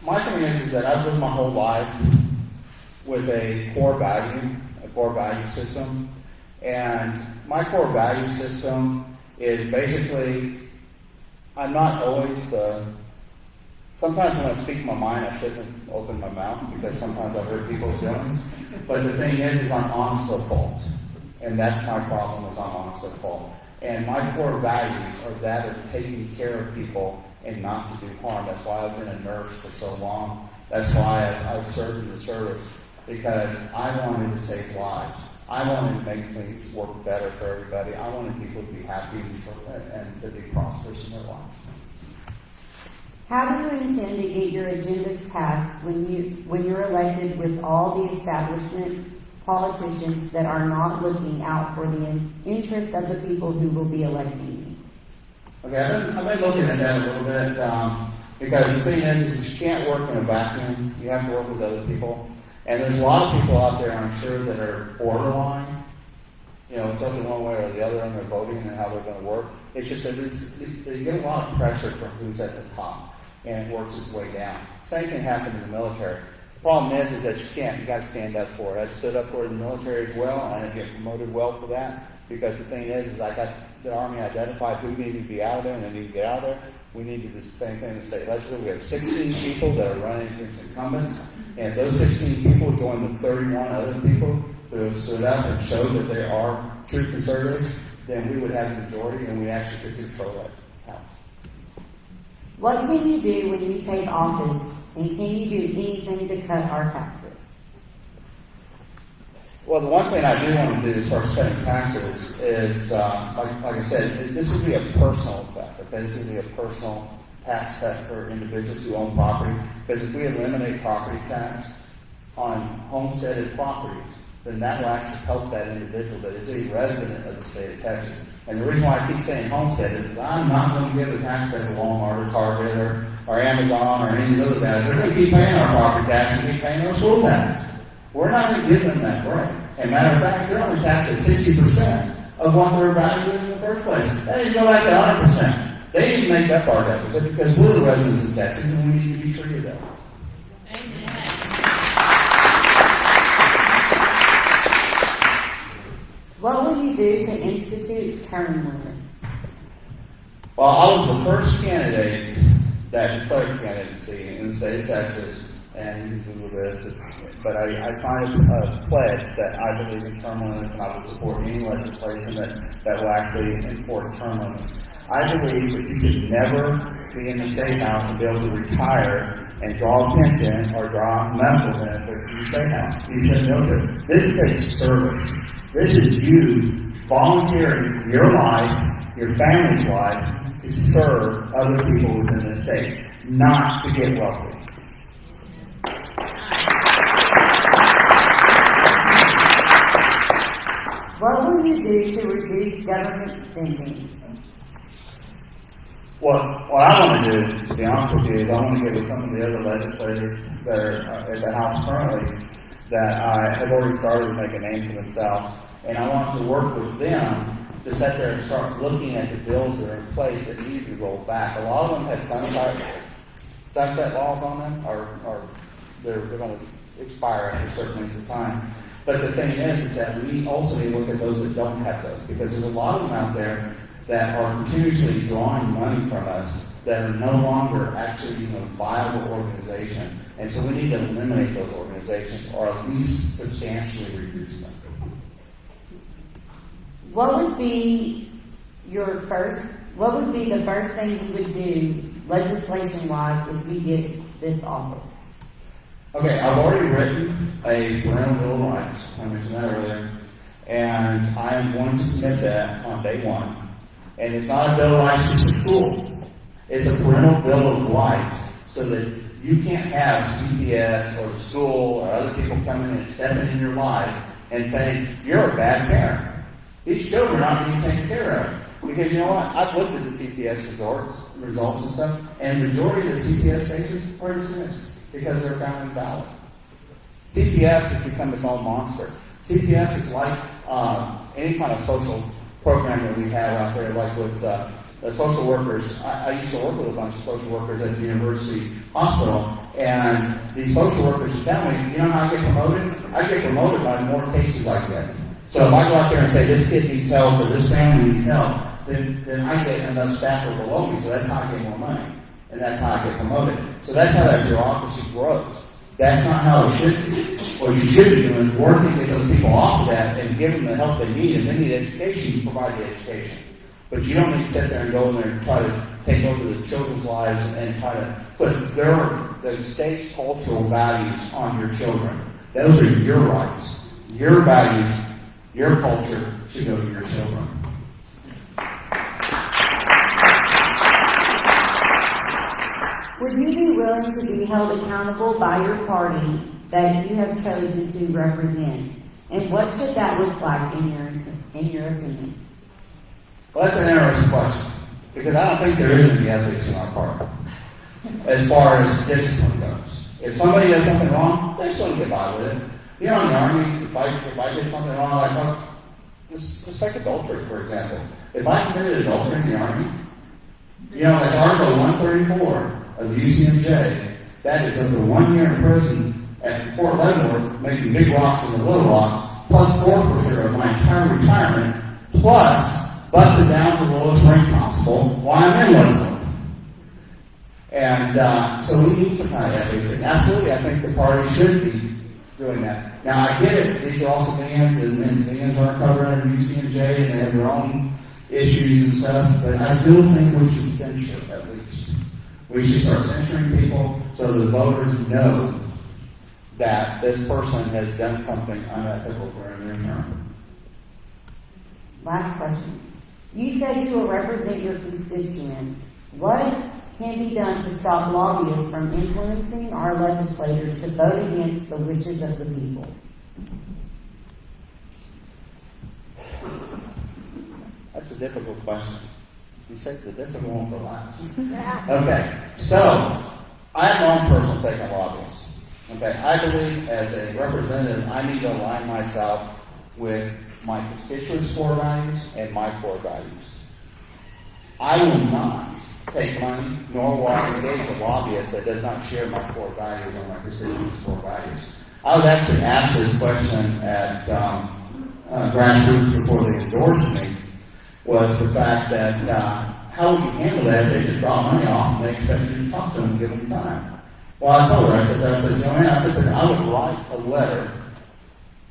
my thing is that I've lived my whole life with a core value system, and my core value system is basically, I'm not always sometimes when I speak my mind, I shouldn't have opened my mouth because sometimes I hurt people's feelings, but the thing is I'm honest to fault, and that's my problem is I'm honest to fault. And my core values are that of taking care of people and not to do harm. That's why I've been a nurse for so long. That's why I've served in the service, because I wanted to save lives. I wanted to make things work better for everybody. I wanted people to be happy and to be prosperous in their lives.
How do you intend to get your agendas passed when you're elected with all the establishment politicians that are not looking out for the interests of the people who will be electing you?
Okay, I've been looking at that a little bit because the thing is you can't work in a vacuum. You have to work with other people. And there's a lot of people out there, I'm sure, that are borderline tilted one way or the other in their voting and how they're going to work. It's just that you get a lot of pressure from who's at the top, and it works its way down. Same thing happened in the military. The problem is that you got to stand up for it. I stood up for it in the military as well, and I didn't get promoted well for that, because the thing is I got the Army identified who needed to be out of there, and they need to get out of there. We need to do the same thing in the state legislature. We have 16 people that are running against incumbents, and if those 16 people join the 31 other people who have stood up and showed that they are true conservatives, then we would have a majority, and we actually could control that house.
What can you do when you take office, and can you do anything to cut our taxes?
Well, the one thing I do want to do as far as cutting taxes is, like I said, this would be a personal effect. Okay, this would be a personal tax cut for individuals who own property. Because if we eliminate property tax on homesteaded properties, then that will actually help that individual that is a resident of the state of Texas. And the reason why I keep saying homesteaded is I'm not going to give a tax cut to Walmart or Target or Amazon or any of these other guys. They're going to keep paying our property tax and keep paying our school tax. We're not going to give them that break. And matter of fact, they're only taxed at 60% of what their value is in the first place. That needs to go back to 100%. They need to make up our deficit because we're the residents of Texas and we need to be treated that way.
What will you do to institute term limits?
Well, I was the first candidate that declared candidacy in the state of Texas, and you can Google this, but I signed a pledge that I believe in term limits, and I would support any legislation that will actually enforce term limits. I believe that you should never be in the state house and be able to retire and draw a pension or draw medical benefits from the state house. You shouldn't be able to. This is a service. This is you volunteering your life, your family's life, to serve other people within the state, not to get wealthy.
What will you do to reduce government spending?
What I want to do, to be honest with you, is I want to get with some of the other legislators that are at the House currently that have already started to make a name for themselves, and I want to work with them to sit there and start looking at the bills that are in place that need to be rolled back. A lot of them have sunset laws on them, or they're going to expire after a certain length of time. But the thing is that we also need to look at those that don't have those, because there's a lot of them out there that are continuously drawing money from us that are no longer actually a viable organization. And so we need to eliminate those organizations or at least substantially reduce them.
What would be the first thing you would do legislation-wise if you get this office?
Okay, I've already written a parental bill of rights. I mentioned that earlier. And I am going to submit that on day one. And it's not a bill of rights just for school. It's a parental bill of rights so that you can't have CPS or the school or other people coming in and stepping in your life and saying, you're a bad parent. These children aren't being taken care of. Because you know what? I've looked at the CPS results and stuff, and the majority of the CPS cases are dismissed because they're found invalid. CPS has become its own monster. CPS is like any kind of social program that we have out there, like with the social workers. I used to work with a bunch of social workers at the university hospital, and these social workers tell me, you know how I get promoted? I get promoted by more cases I get. So if I go out there and say, this kid needs help or this family needs help, then I get enough staffer below me, so that's how I get more money. And that's how I get promoted. So that's how that bureaucracy grows. That's not how it should be. What you should be doing is working to get those people off of that and give them the help they need. If they need education, you provide the education. But you don't need to sit there and go in there and try to take over the children's lives and try to put the state's cultural values on your children. Those are your rights. Your values, your culture should go to your children.
Would you be willing to be held accountable by your party that you have chosen to represent? And what should that look like in your opinion?
Well, that's an interesting question, because I don't think there is any ethics in our party as far as discipline goes. If somebody does something wrong, they're just going to get by with it. You know, in the Army, if I did something wrong, Let's take adultery, for example. If I committed adultery in the Army, you know, that's Article 134 of the UCMJ, that is up to 1 year in prison at Fort Leavenworth, making big rocks into little rocks, plus forfeiture of my entire retirement, plus busted down to the lowest rank possible while I'm in Leavenworth. And so we need some kind of ethics. And absolutely, I think the party should be doing that. Now, I get it. These are also bands, and bands aren't covered under UCMJ, and they have their own issues and stuff, but I still think we should censure, at least. We should start censoring people so the voters know that this person has done something unethical during their term.
Last question. You said you will represent your constituents. What can be done to stop lobbyists from influencing our legislators to vote against the wishes of the people?
That's a difficult question. You said the difficult one for last. Okay, so I have my own personal take on lobbyists. Okay, I believe as a representative, I need to align myself with my constituents' core values and my core values. I will not take money, nor will I engage a lobbyist that does not share my core values or my constituents' core values. I was actually asked this question at Grassroots before they endorsed me, was the fact that how would you handle that if they just draw money off and they expect you to talk to them and give them time? Well, I told her, I said, Joanne, I said, I would write a letter,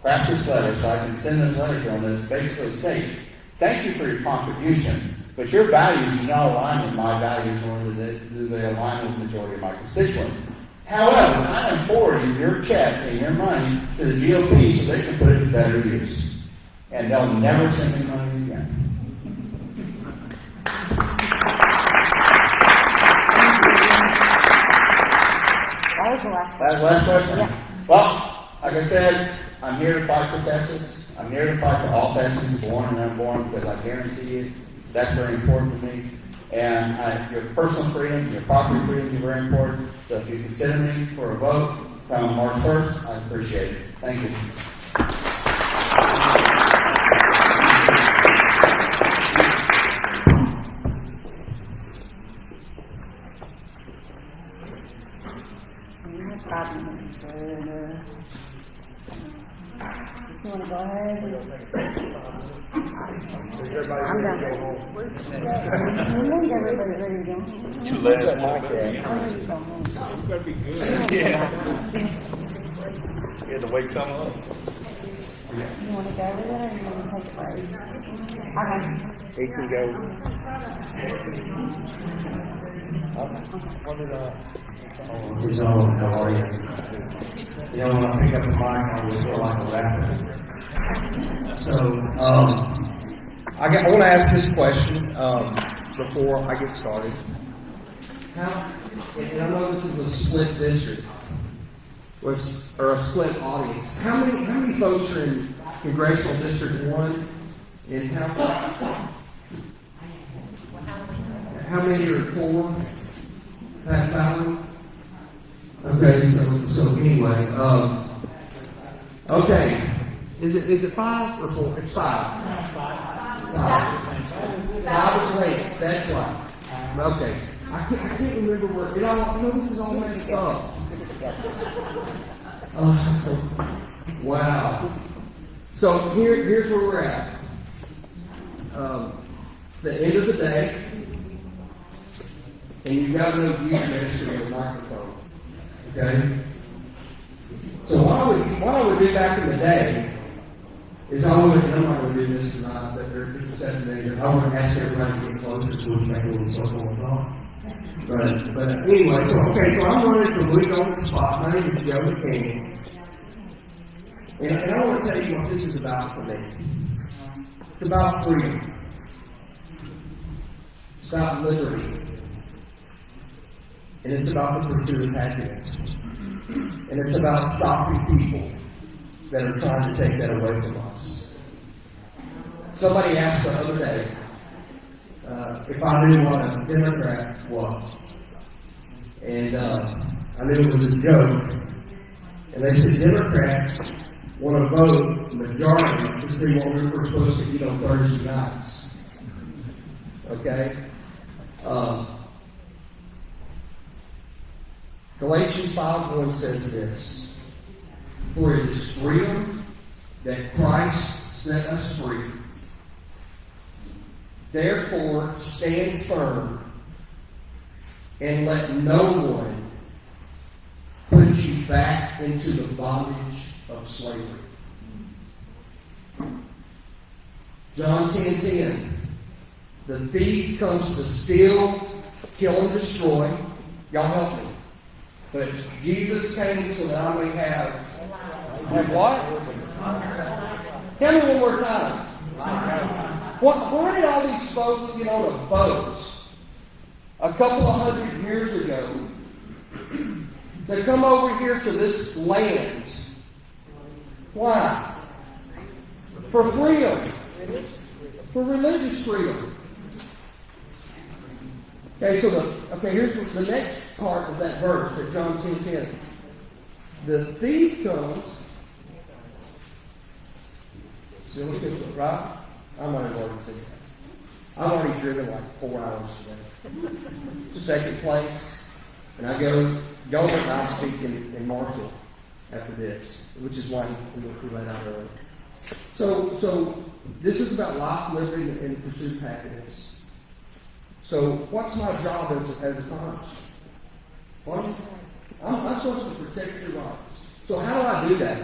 craft this letter so I can send this letter to them that basically states, thank you for your contribution, but your values do not align with my values, nor do they align with the majority of my constituents. However, I am forwarding your check and your money to the GOP so they can put it to better use. And they'll never send me money again.
That was the last question.
That's the last question?
Yeah.
Well, like I said, I'm here to fight for Texas. I'm here to fight for all Texans, born and unborn, because I guarantee you that's very important to me. And your personal freedom, your property freedoms are very important. So if you consider me for a vote come March 1st, I appreciate it. Thank you.
You want to go ahead? I'm done. Everybody's ready to go.
You last one.
That'd
be good. Yeah. You had to wake some up.
You want to go with it or you want to take a break? Okay.
He can go.
His own, how are you? You know, when I pick up the mic, I always feel like a rapper. So, I want to ask this question before I get started. How, and I know this is a split district, or a split audience. How many folks are in Congressional District 1, and how many are in 4? Pat Fowler? Okay, so anyway, okay, is it 5 or 4? It's 5. 5 is late. That's right. Okay, I can't remember where. You know, this is all messed up. Wow. So here's where we're at. It's the end of the day, and you've got no youth ministry or microphone. Okay? So what I would do back in the day is I would have done like we did this tonight, but there's 7 days. I would have asked everybody to get closer so we can make a little circle and talk. But anyway, so I'm running for Blue Golden Spot. My name is Joe McCain. And I want to tell you what this is about for me. It's about freedom. It's about liberty. And it's about the pursuit of happiness. And it's about stopping people that are trying to take that away from us. Somebody asked the other day if I knew what a Democrat was. And I knew it was a joke. And they said, Democrats
want to vote majority to see what we're supposed to eat on Thursday nights. Okay? Galatians 5:1 says this, "For it is freedom that Christ set us free. Therefore, stand firm and let no one put you back into the bondage of slavery." John 10:10, "The thief comes to steal, kill, and destroy." Y'all help me. But Jesus came so that I may have what? Tell me one more time. Where did all these folks get on a boat a couple of 100 years ago to come over here to this land? Why? For freedom. For religious freedom. Okay, so here's the next part of that verse at John 10:10. The thief comes. See, look at it, right? I'm not even already saying that. I've already driven like 4 hours today. Second place, and I go and I speak in Marshall after this, which is why we let out early. So this is about life, liberty, and the pursuit of happiness. So what's my job as a Congress? Well, I'm supposed to protect your rights. So how do I do that?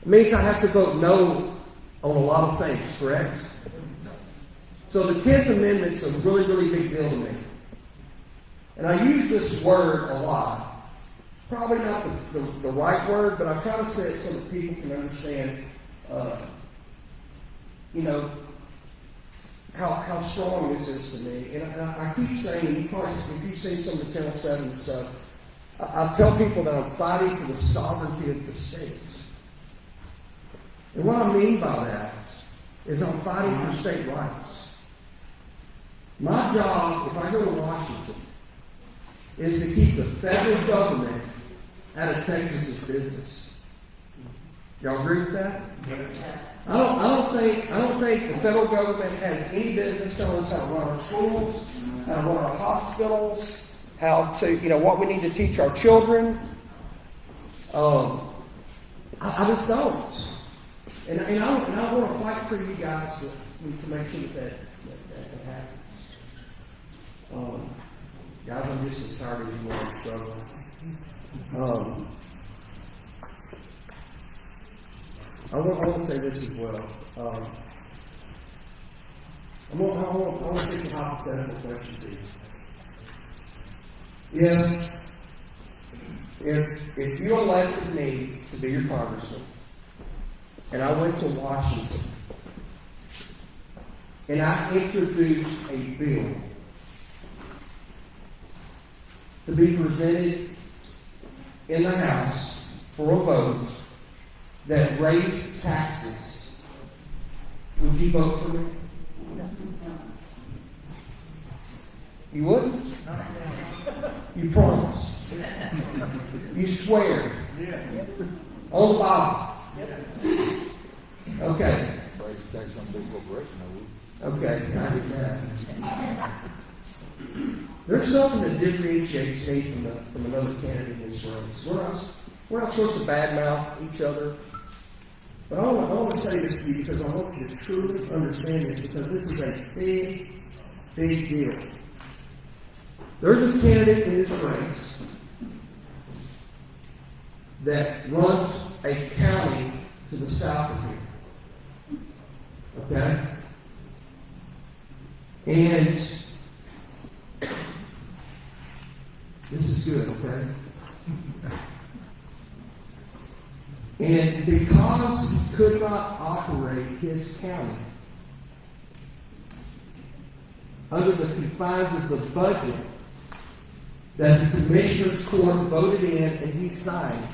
It means I have to vote no on a lot of things, correct? So the 10th Amendment's a really, really big deal to me. And I use this word a lot. Probably not the right word, but I try to say it so that people can understand, how strong this is to me. And I keep saying, you probably, if you've seen some of the Channel 7 stuff, I tell people that I'm fighting for the sovereignty of the state. And what I mean by that is I'm fighting for state rights. My job, if I go to Washington, is to keep the federal government out of Texas's business. Y'all agree with that? I don't think the federal government has any business telling us how to run our schools, how to run our hospitals, how to, what we need to teach our children. I just don't. And I want to fight for you guys to make sure that happens. Guys, I'm just as tired of you all struggling. I want to say this as well. I want to take a hypothetical question to you. If you elected me to be your congressman, and I went to Washington, and I introduced a bill to be presented in the House for a vote that raised taxes, would you vote for me? You wouldn't? You promise? You swear? On the Bible? Okay. Okay, I did that. There's something that differentiates me from another candidate in this race. We're not supposed to badmouth each other. But I want to say this to you because I want you to truly understand this, because this is a big, big deal. There's a candidate in this race that runs a county to the south of here. Okay? And this is good, okay? And because he could not operate his county under the confines of the budget that the Commissioners Court voted in and he signed,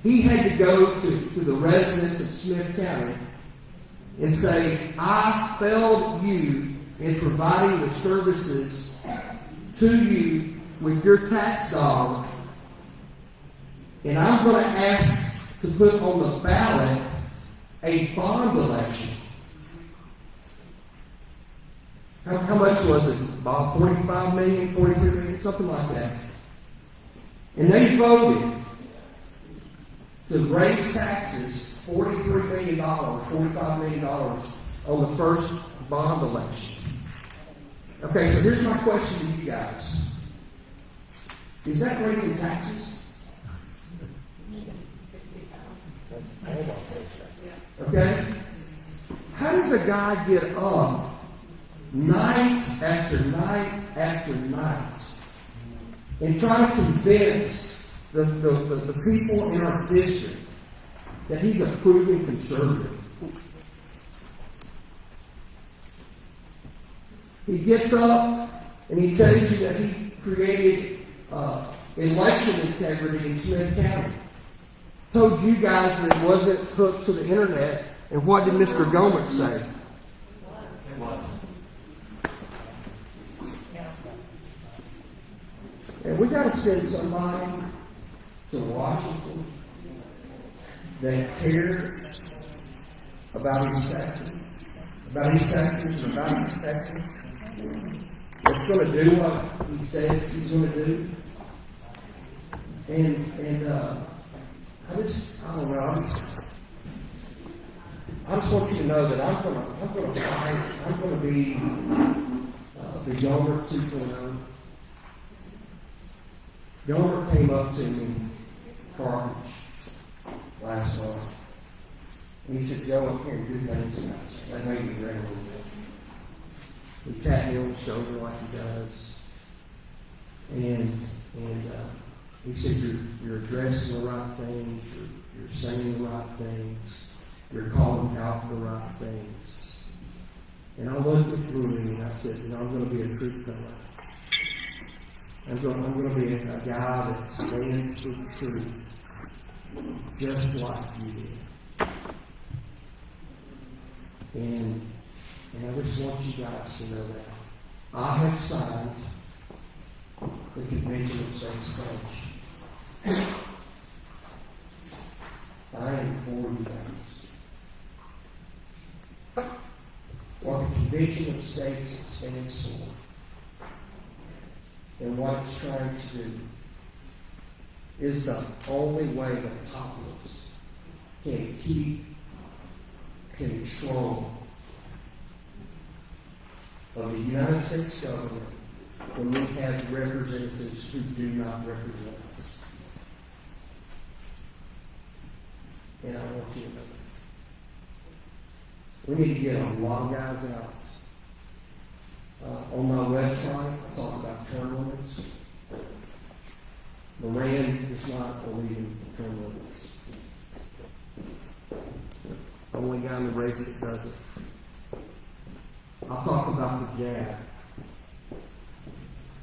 he had to go to the residents of Smith County and say, I failed you in providing the services to you with your tax dollar And I'm going to ask to put on the ballot a bond election. How much was it, Bob? 45 million, 43 million, something like that. And they voted to raise taxes $43 million, $45 million on the first bond election. Okay, so here's my question to you guys. Is that raising taxes? Okay? How does a guy get up night after night after night and try to convince the people in our district that he's a proven conservative? He gets up and he tells you that he created election integrity in Smith County. Told you guys that it wasn't hooked to the internet, and what did Mr. Gohmert say? It was. And we got to send somebody to Washington that cares about his taxes, and about his taxes. That's going to do what he says he's going to do. And I don't know. I just want you to know that I'm going to fight. I'm going to be the Gohmert 2.0. Gohmert came up to me, Carthage, last month, and he said, "Joe, I'm hearing good things about you. I know you're ready a little bit." He tapped me on the shoulder like he does, and he said, "You're addressing the right things. You're saying the right things. You're calling out the right things." And I looked at Louis and I said, "I'm going to be a truth teller. I'm going to be a guy that stands for the truth, just like you did." And I just want you guys to know that I have signed the Convention of States Pledge. I am for you guys. What the Convention of States stands for and what it's trying to do is the only way the populace can keep control of the United States government when we have representatives who do not represent us. And I want you to know that. We need to get a lot of guys out. On my website, I talk about term limits. Moran is not believing term limits. The only guy in the race that does it. I'll talk about the jab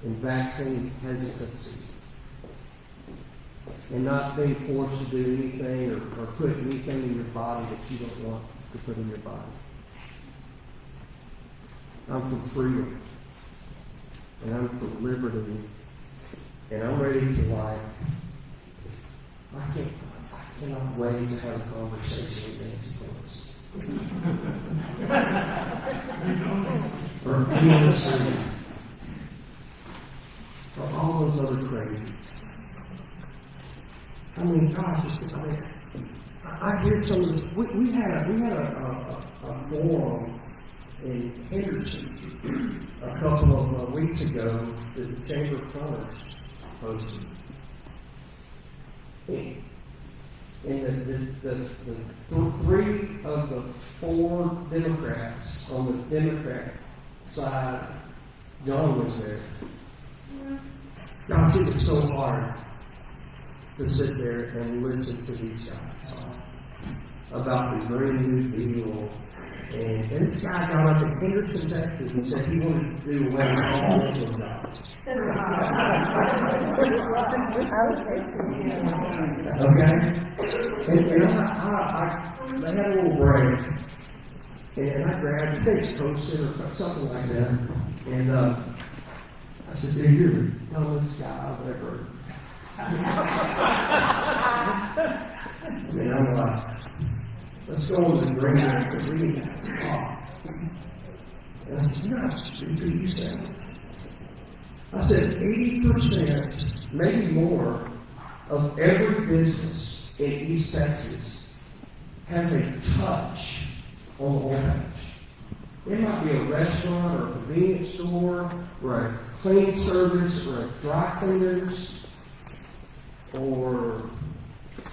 and vaccine hesitancy and not being forced to do anything or put anything in your body that you don't want to put in your body. I'm for freedom, and I'm for liberty, and I'm ready to I cannot wait to have a conversation with Nancy Pelosi. Or PNC, or all those other crazies. I mean, gosh, I hear some of this. We had a forum in Henderson a couple of weeks ago that the Chamber of Commerce hosted. And the three of the four Democrats on the Democrat side, John was there. Gosh, it was so hard to sit there and listen to these guys talk about the Green New Deal. And this guy got up in Henderson, Texas, and said he wanted to do away with all those jobs. Okay? And I had a little break, and I grabbed, I think it's Toast or something like that, and I said, "Dude, you're the dumbest guy I've ever
I mean, I'm like, let's go to the grader because we need to have a talk. And I said, you know how stupid you sound. I said, 80%, maybe more, of every business in East Texas has a touch on the homepage. It might be a restaurant or a convenience store or a cleaning service or a dry cleaners or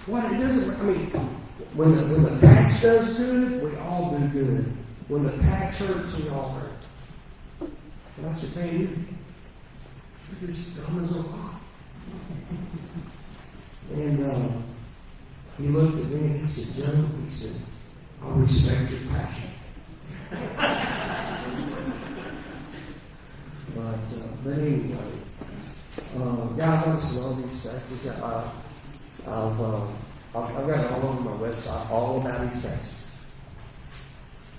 what it doesn't. I mean, when the patch does good, we all do good. When the patch hurts, we all hurt. And I said, man, you're just dumb as a rock. And he looked at me and he said, Joe, he said, I respect your passion. But anyway, guys, I just love these Texas. I've got it all over my website, all about East Texas.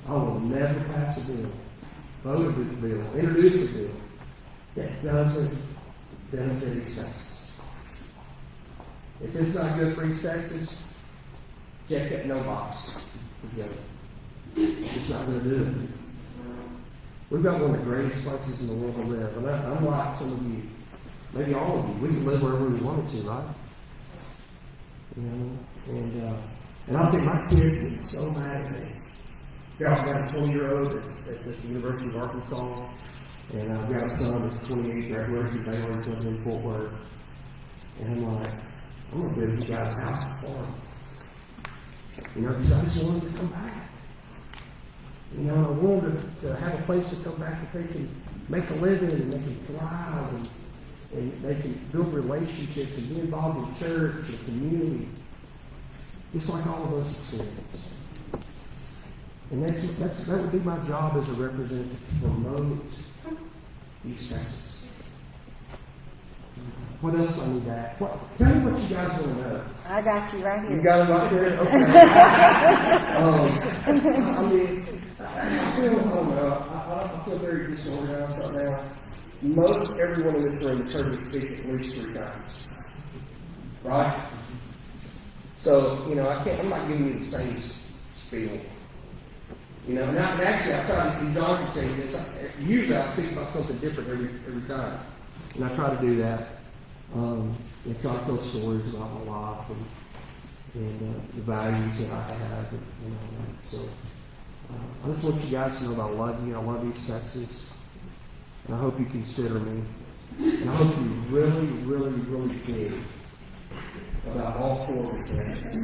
I will never pass a bill, vote a bill, introduce a bill that doesn't benefit East Texas. If it's not good for East Texas, check that no box. It's not going to do it. We've got one of the greatest places in the world to live. And I'm like some of you, maybe all of you, we can live wherever we wanted to, right? You know, and I think my kids get so mad at me. I've got a 20-year-old that's at the University of Arkansas, and I've got a son that's 28, graduated from Baylor and something in Fort Worth. And I'm like, I'm going to build you guys a house for them. You know, because I just want them to come back. You know, I want them to have a place to come back that they can make a living and they can thrive and they can build relationships and be involved in church and community. Just like all of us experience. And that would be my job as a representative to promote East Texas. What else I need to add? Tell me what you guys want to know.
I got you right here.
You got it right there? Okay. I mean, I feel very disorganized right now. Most everyone in this room has heard me speak at least 3 times. Right? So, you know, I'm not giving you the same spiel. You know, and actually, I try to do John can tell you this. Usually I speak about something different every time. And I try to do that. I try to tell stories about my life and the values that I have and all that. So I just want you guys to know that I love you. I love East Texas. And I hope you consider me. And I hope you really, really, really think about all 4 of the candidates.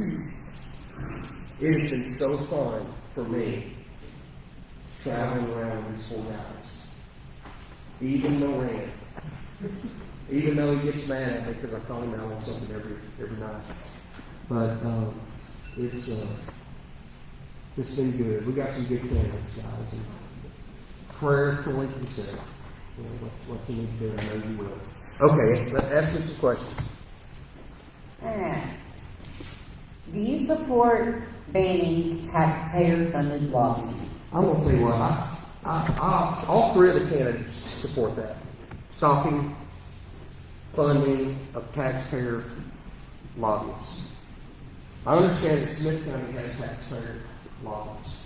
It has been so fun for me traveling around with these 4 guys. Even Moran. Even though he gets mad at me because I call him out on something every night. But it's been good. We got some good candidates, guys. And prayerfully consider what you need to do. I know you will. Okay, ask me some questions.
All right. Do you support banning taxpayer-funded lobbying?
I'm going to tell you what. All 3 of the candidates support that. Stopping funding of taxpayer lobbyists. I understand that Smith County has taxpayer lobbyists.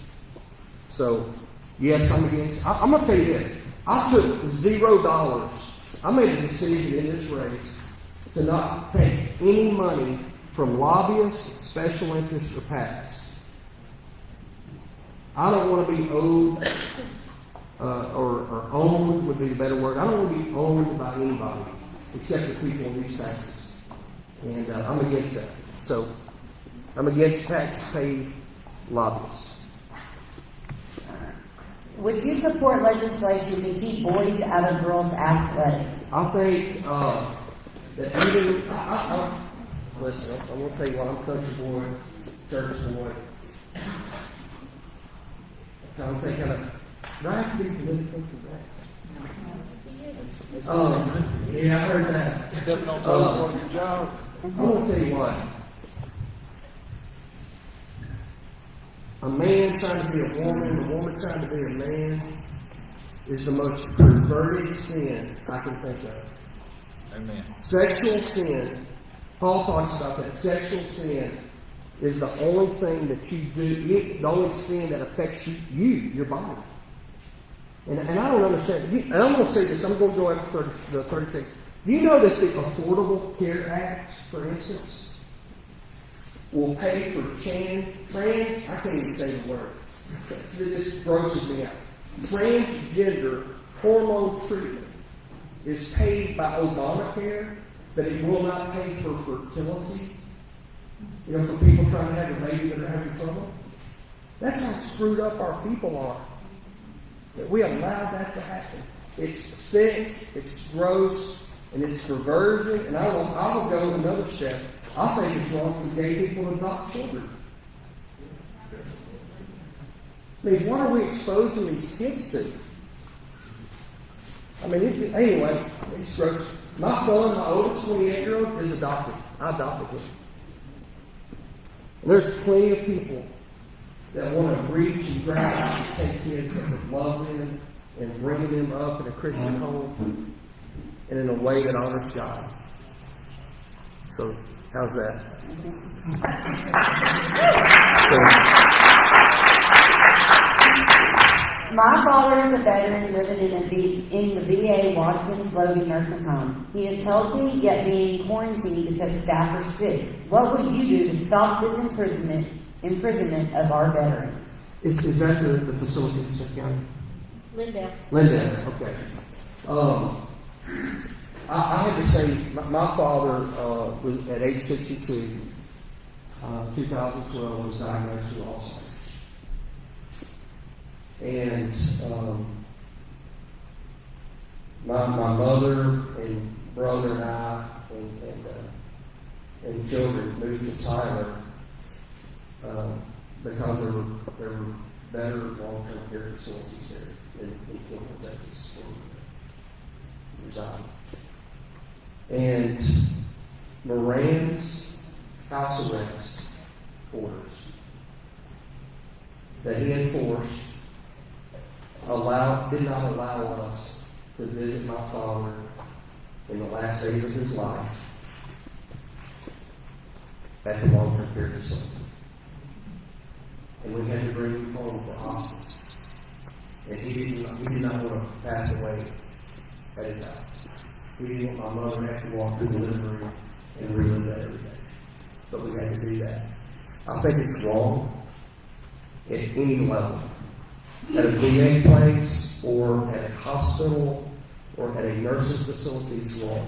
So, yes, I'm against. I'm going to tell you this. I took $0. I made a decision in this race to not take any money from lobbyists, special interests, or PACs. I don't want to be owed, or owned would be the better word. I don't want to be owned by anybody except the people in East Texas. And I'm against that. So, I'm against tax-paid lobbyists.
Would you support legislation to keep boys out of girls' athletics?
I think that even, listen, I'm going to tell you what, I'm a country boy, church boy. I'm thinking of, do I have to be political for that? Yeah, I heard that.
Stepping on toes on your job.
I'm going to tell you what. A man trying to be a woman trying to be a man is the most perverted sin I can think of.
Amen.
Sexual sin
Paul talks about that sexual sin is the only thing that you do, the only sin that affects you, your body. And I don't understand. And I'm going to say this. I'm going to go after the 30 seconds. Do you know that the Affordable Care Act, for instance, will pay for trans? I can't even say the word. This grosses me out. Transgender hormone treatment is paid by Obamacare, but it will not pay for fertility. You know, for people trying to have a baby that are having trouble. That's how screwed up our people are. That we allow that to happen. It's sick, it's gross, and it's perversion. And I will go another step. I think it's wrong for gay people to adopt children. I mean, what are we exposing these kids to? I mean, anyway, it's gross. My son, my oldest 28-year-old, is adopted. I adopted him. And there's plenty of people that want to reach and grab out and take kids that would love them and bring them up in a Christian home and in a way that honors God. So, how's that?
My father is a veteran living in the VA Watkins Logan nursing home. He is healthy, yet being quarantined because staff are sick. What would you do to stop this imprisonment of our veterans?
Is that the facility in Smith County?
Lindale.
Lindale, okay. I have to say, my father was at age 62, 2012, was diagnosed with Alzheimer's. And my mother and brother and I and children moved to Tyler because there were better long-term care facilities there in Kimball, Texas, where we reside. And Moran's house arrest orders that he enforced did not allow us to visit my father in the last days of his life at the long-term care facility. And we had to bring him home for hospice. And he did not want to pass away at his house. He didn't want my mother to have to walk through the living room and relive that every day. But we had to do that. I think it's wrong at any level. At a VA place or at a hospital or at a nursing facility, it's wrong.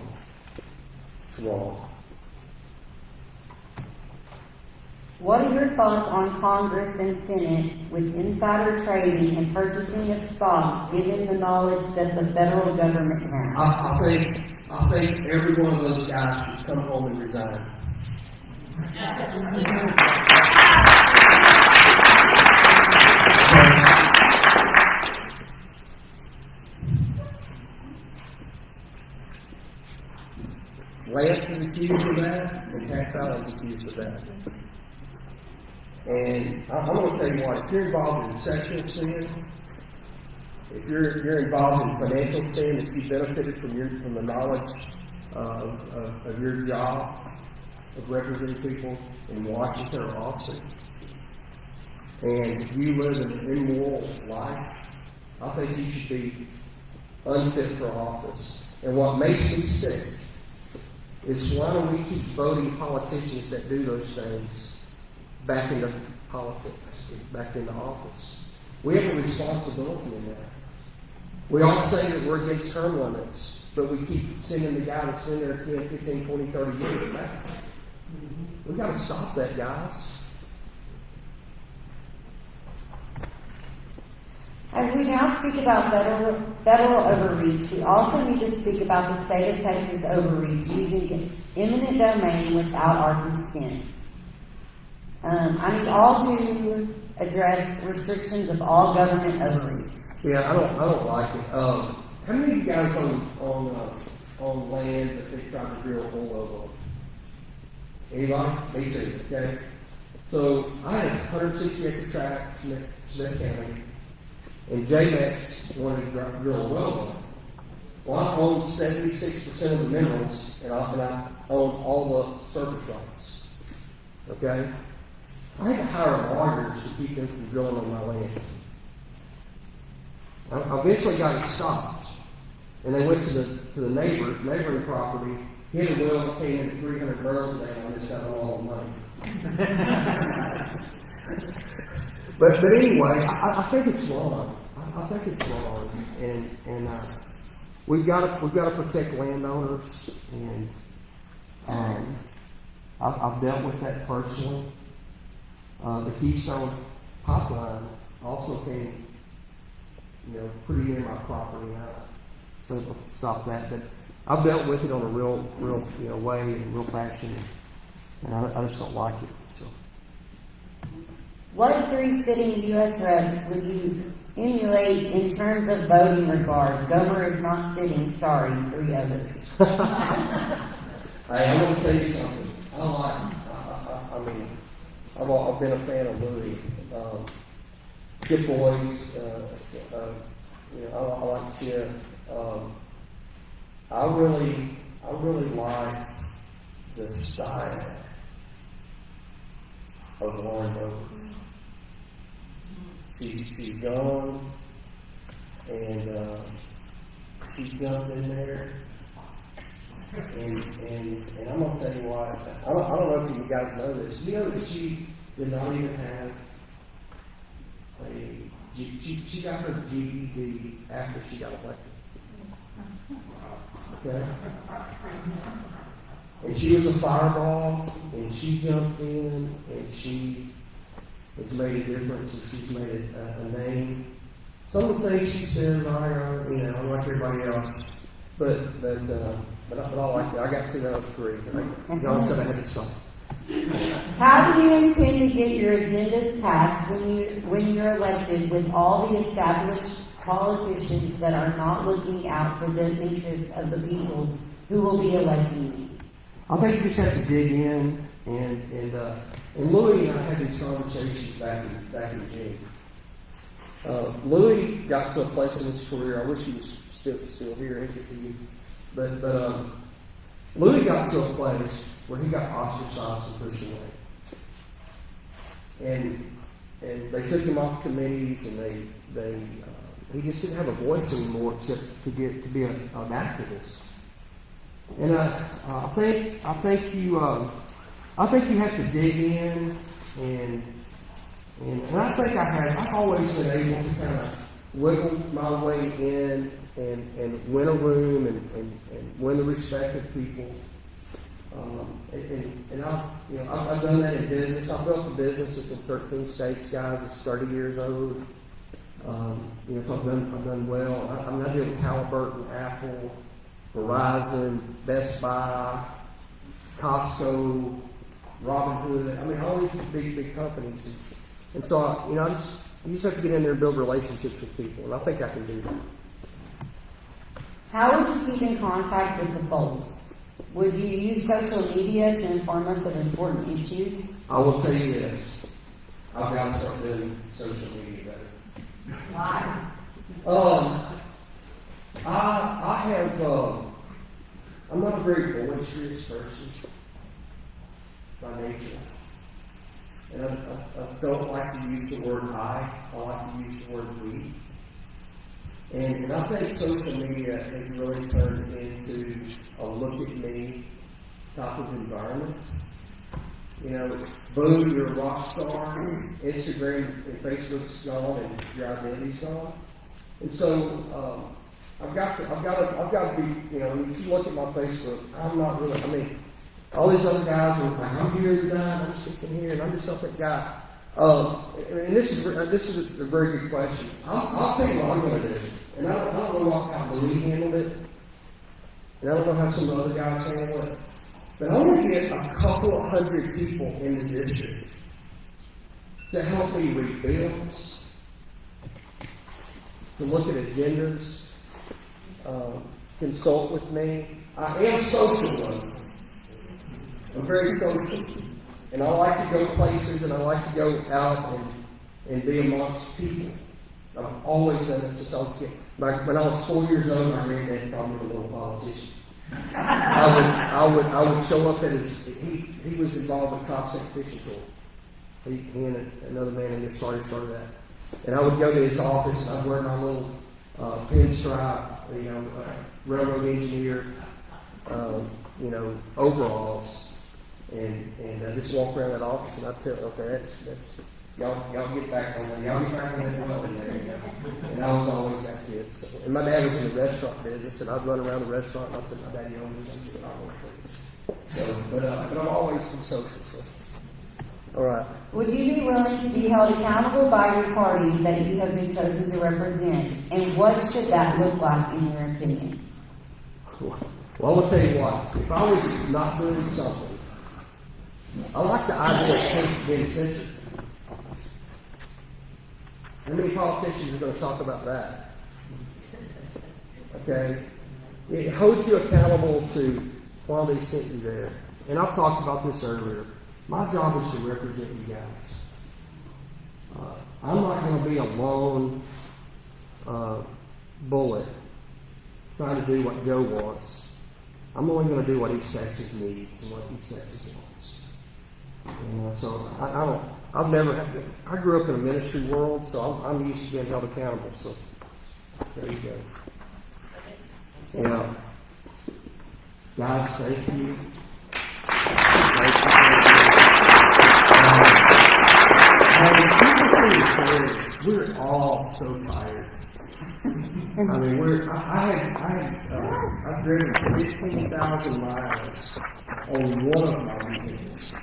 It's wrong.
What are your thoughts on Congress and Senate with insider trading and purchasing of stocks, given the knowledge that the federal government has?
I think every one of those guys should come home and resign. Lance is accused of that, and Pat Fowler's accused of that. And I'm going to tell you what, if you're involved in sexual sin, if you're involved in financial sin, if you benefited from the knowledge of your job of representing people in Washington or Austin, and you live an immoral life, I think you should be unfit for office. And what makes me sick is why do we keep voting politicians that do those things back into politics, back into office? We have a responsibility in that. We all say that we're against term limits, but we keep sending the guy that's been there 10, 15, 20, 30 years back. We've got to stop that, guys.
As we now speak about federal overreach, we also need to speak about the state of Texas overreach using eminent domain without our consent. I need all to address restrictions of all government overreach.
Yeah, I don't like it. How many of you guys on land that they tried to drill holes on? Anybody? Me too. Okay. So I had a 160-acre tract in Smith County, and JMax wanted to drill a well on it. Well, I own 76% of the minerals, and I own all the surface rights. Okay? I had to hire lawyers to keep them from drilling on my land. I eventually got it stopped, and they went to the neighboring property, hit a well, came in at 300 barrels a day, and I just got all the money. But anyway, I think it's wrong. I think it's wrong, and we've got to protect landowners, and I've dealt with that personally. The Keystone Pipeline also came, pretty near my property, and I was able to stop that. But I've dealt with it on a real way and real fashion, and I just don't like it. So,
What 3 sitting U.S. reps would you emulate in terms of voting regard? Gomer is not sitting, sorry, 3 others.
Hey, I'm going to tell you something. I don't like. I've been a fan of Louis. Good boys. I like Chip. I really like the style of Lauren Boebert. She's young, and she jumped in there. And I'm gonna tell you what. I don't know if you guys know this. You know that she did not even have she got her GED after she got elected. Okay. And she was a fireball, and she jumped in, and she has made a difference, and she's made a name. Some of the things she says, I'm like everybody else, but I like that. I got 2 out of 3. John said I had to stop.
How do you intend to get your agendas passed when you're elected with all the established politicians that are not looking out for the interests of the people who will be electing you?
I think you just have to dig in, and Louis and I had these conversations back in June. Louis got to a place in his career. I wish he was still here. He could be, but Louis got to a place where he got ostracized and pushed away, and they took him off committees, and he just didn't have a voice anymore except to be an activist. And I think you have to dig in, and I think I've always been able to kind of wiggle my way in and win a room and win the respect of people. I've done that in business. I've built a business that's in 13 states, guys. It's 30 years old. So I've done well. I deal with Halliburton, Apple, Verizon, Best Buy, Costco, Robinhood. All these big companies. And so, you just have to get in there and build relationships with people. And I think I can do that.
How would you keep in contact with the folks? Would you use social media to inform us of important issues?
I will tell you this. I've got to start doing social media better.
Why?
I'm not a very boisterous person by nature. And I don't like to use the word I like to use the word we. And I think social media has really turned into a look at me type of environment. Boom, you're a rock star. Instagram and Facebook's gone, and your identity's gone. And so I've got to be. If you look at my Facebook, I'm not really. All these other guys are like, I'm here tonight, I'm sticking here, and I'm just not that guy. And this is a very good question. I'll tell you what I'm going to do. And I don't know how Louis handled it. And I don't know how some of the other guys handle it. But I want to get a couple of hundred people in the district to help me read bills, to look at agendas, consult with me. I am social, though. I'm very social. And I like to go places, and I like to go out and be amongst people. I've always done it since I was a kid. When I was 4 years old, my granddad called me a little politician. I would show up at his, he was involved with Tri-State Fishing Tour. He and another man in there started that. And I would go to his office, and I'd wear my little pinstripe, railroad engineer, overalls, and just walk around that office, and I'd tell, okay, that's y'all get back on that, well in there, And I was always that kid. So, and my dad was in the restaurant business, and I'd run around the restaurant, and I said, my daddy owned this. So, but I've always been social. So, all right.
Would you be willing to be held accountable by your party that you have been chosen to represent? And what should that look like in your opinion?
Well, I will tell you what. If I was not doing something, I like the idea of Kent being censored. How many politicians are going to talk about that? Okay? It holds you accountable to why they sent you there. And I've talked about this earlier. My job is to represent you guys. I'm not going to be a lone bullet trying to do what Joe wants. I'm only going to do what East Texas needs and what East Texas wants. So I've never had to, I grew up in a ministry world, so I'm used to being held accountable. So there you go. Yeah. Guys, thank you. We're all so tired. I mean, I've driven 15,000 miles on one of my weekends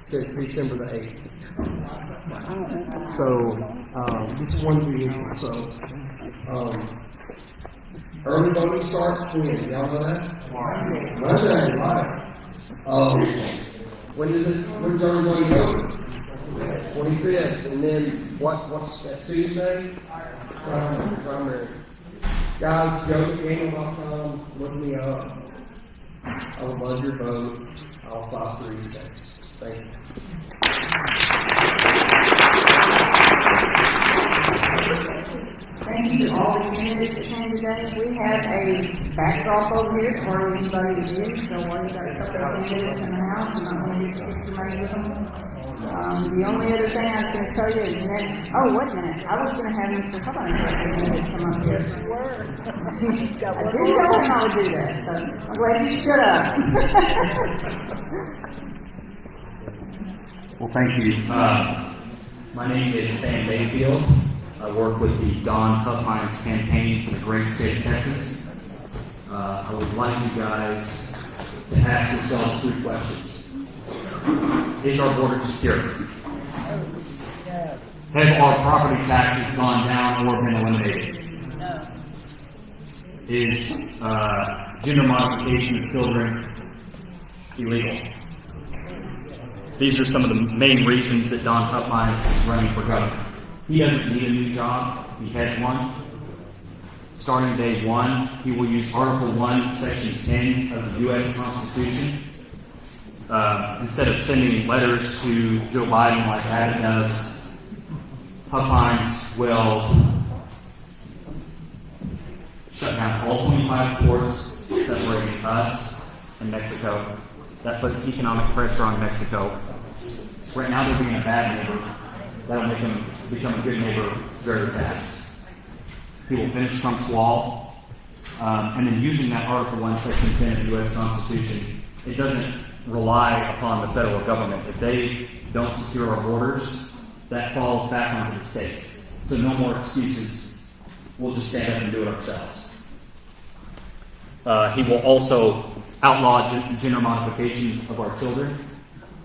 since December the 8th. So, this one vehicle. So, early voting starts when? Y'all know that? Monday, right? When's early voting over? 25th, and then what's that, Tuesday? Primary. Guys, joe@gmail.com, look me up. I would love your vote. I'll fight for East Texas. Thank you.
Thank you to all the candidates that came today. We have a backdrop over here that hardly anybody is used, so while you've got a couple of candidates in the house, you might want to get your picture made with them. The only other thing I was going to tell you is next. Oh, wait a minute. I was going to have Mr. Hubbins come up here. I did tell him I would do that, so I'm glad you stood up.
Well, thank you. My name is Sam Mayfield. I work with the Don Huffines campaign for the great state of Texas. I would like you guys to ask yourselves 3 questions. Is our border secure? Have our property taxes gone down or been eliminated?
No.
Is gender modification of children illegal? These are some of the main reasons that Don Huffines is running for governor. He doesn't need a new job. He has one. Starting day 1, he will use Article 1, Section 10 of the U.S. Constitution. Instead of sending letters to Joe Biden like Adam does, Huffines will shut down all 25 ports separating us and Mexico. That puts economic pressure on Mexico. Right now they're being a bad neighbor. That'll make them become a good neighbor very fast. He will finish Trump's wall. And then using that Article 1, Section 10 of the U.S. Constitution, it doesn't rely upon the federal government. If they don't secure our borders, that falls back onto the states. So no more excuses. We'll just stand up and do it ourselves. He will also outlaw gender modification of our children.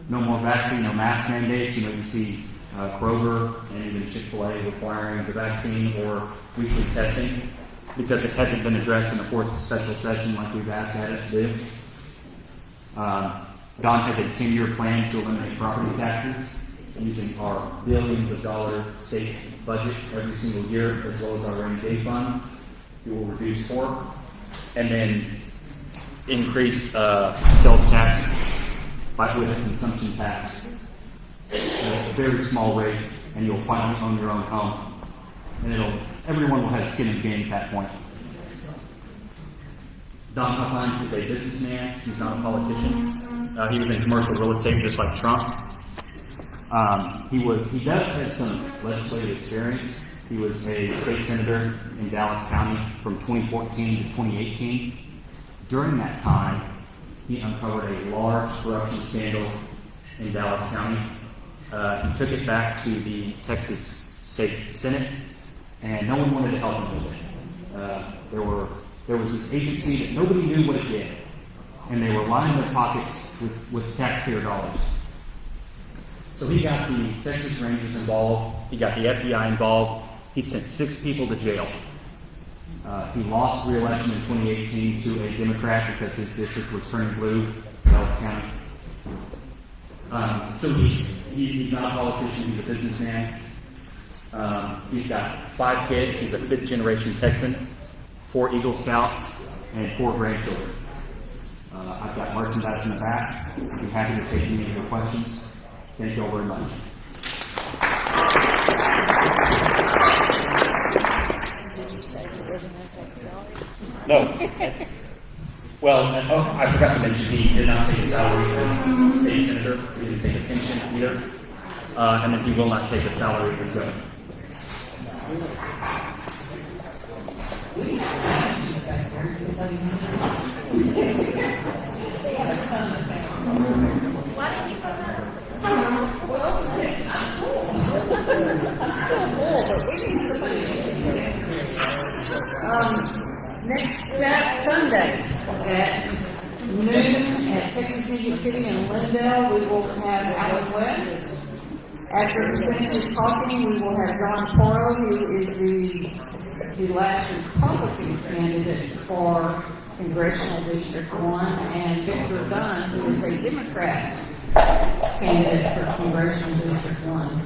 No more vaccine, no mask mandates. You see Kroger and even Chick-fil-A requiring the vaccine or weekly testing because it hasn't been addressed in the 4th special session like we've asked at it to do. Don has a 10-year plan to eliminate property taxes using our billions of dollar state budget every single year, as well as our rainy day fund. He will reduce pork and then increase sales tax with a consumption tax at a very small rate, and you'll finally own your own home. and everyone will have skin in the game at that point. Don Huffines is a businessman. He's not a politician. He was in commercial real estate just like Trump. He does have some legislative experience. He was a state senator in Dallas County from 2014 to 2018. During that time, he uncovered a large corruption scandal in Dallas County. He took it back to the Texas State Senate, and no one wanted to help him with it. There was this agency that nobody knew what it did, and they were lining their pockets with taxpayer dollars. So he got the Texas Rangers involved. He got the FBI involved. He sent 6 people to jail. He lost re-election in 2018 to a Democrat because his district was turning blue, Dallas County. So he's not a politician. He's a businessman. He's got 5 kids. He's a 5th-generation Texan, 4 Eagle Scouts, and 4 grandchildren. I've got merchandise in the back. I'd be happy to take any of your questions. Thank you all very much. No. Well, I forgot to mention he did not take a salary as state senator. He didn't take a pension either. And then he will not take a salary as a...
We have sandwiches back there. They have a ton of sandwiches. Why didn't you come up? Well, I'm full. I'm still full, but we need somebody to get me sandwiches. Next Sunday at noon at Texas Music City in Lindale, we will have Alan West. After he finishes talking, we will have John Porro, who is the last Republican candidate for Congressional District 1, and Victor Dunn, who is a Democrat candidate for Congressional District 1.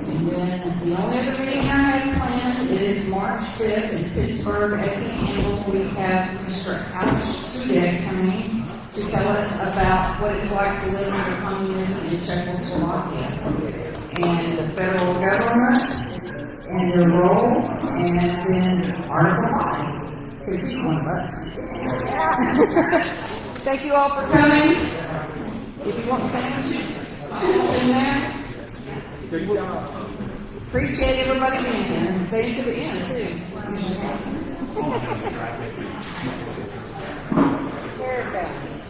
And then the only other meeting I have planned is March 5th in Pittsburgh at the Anvil. We have Mr. Alex Sudek coming to tell us about what it's like to live under communism in Czechoslovakia and the federal government and their role, and then Article 5, because he's one of us. Thank you all for coming. If you want sandwiches, in there.
Good job.
Appreciate everybody being here and staying to the end, too.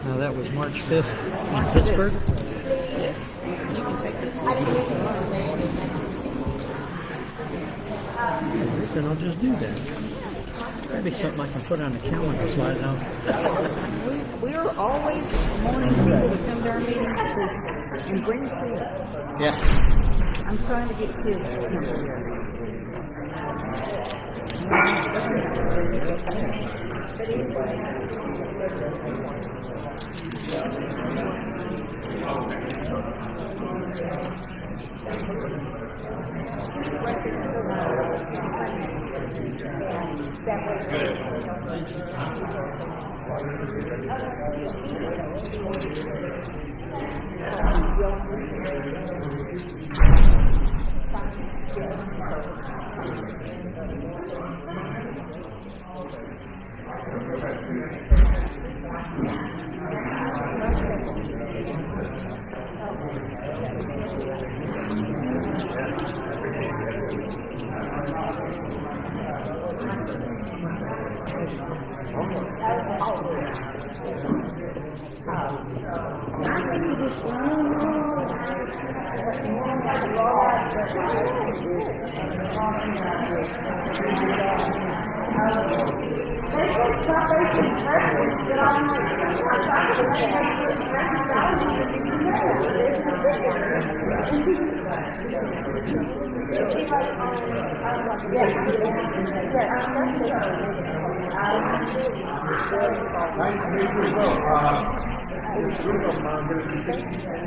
Now, that was March 5th in Pittsburgh.
Yes. You can take this.
Then I'll just do that. Maybe something I can put on the calendar slide now.
We are always wanting people to come to our meetings and bring kids.
Yeah.
I'm trying to get kids to come to this.
Nice to meet you as well. This group of I'm going to be speaking for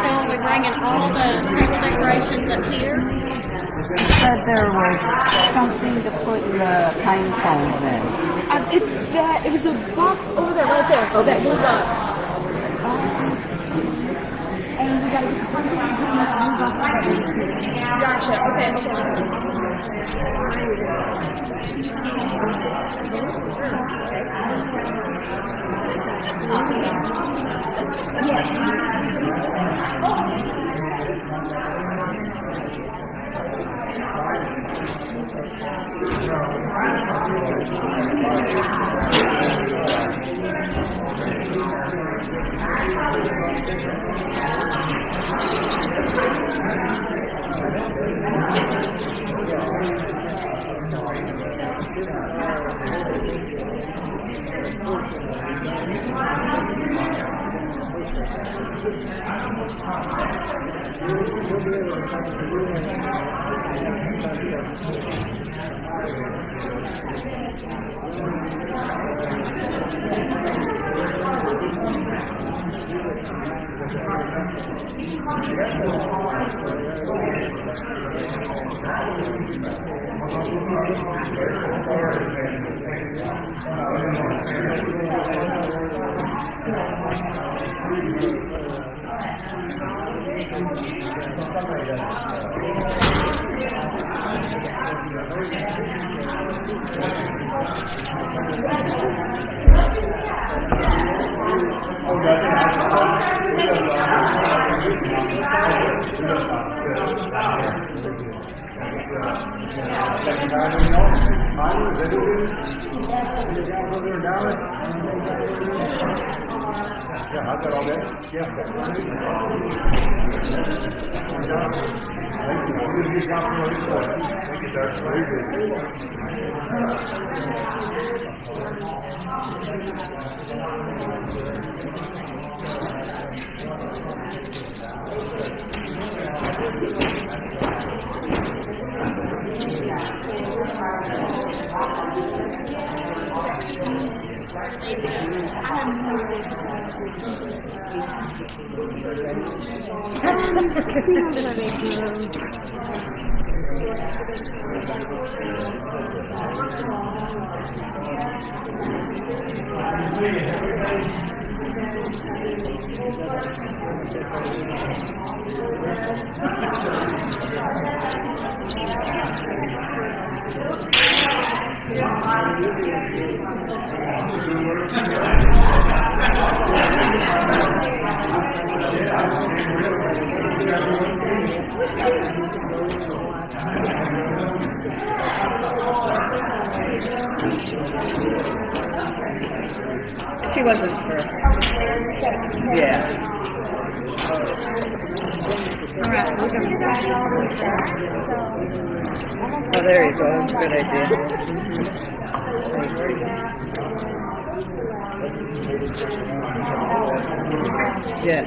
So we're bringing all the table decorations up here. So
there was something to put the pine cones in.
It's that, it was a box over there, right there. Okay. That blue box. And we got to get the blue box. Gotcha. Okay.
She wasn't sure. Yeah. Oh, there you go. That's a good idea. Yeah.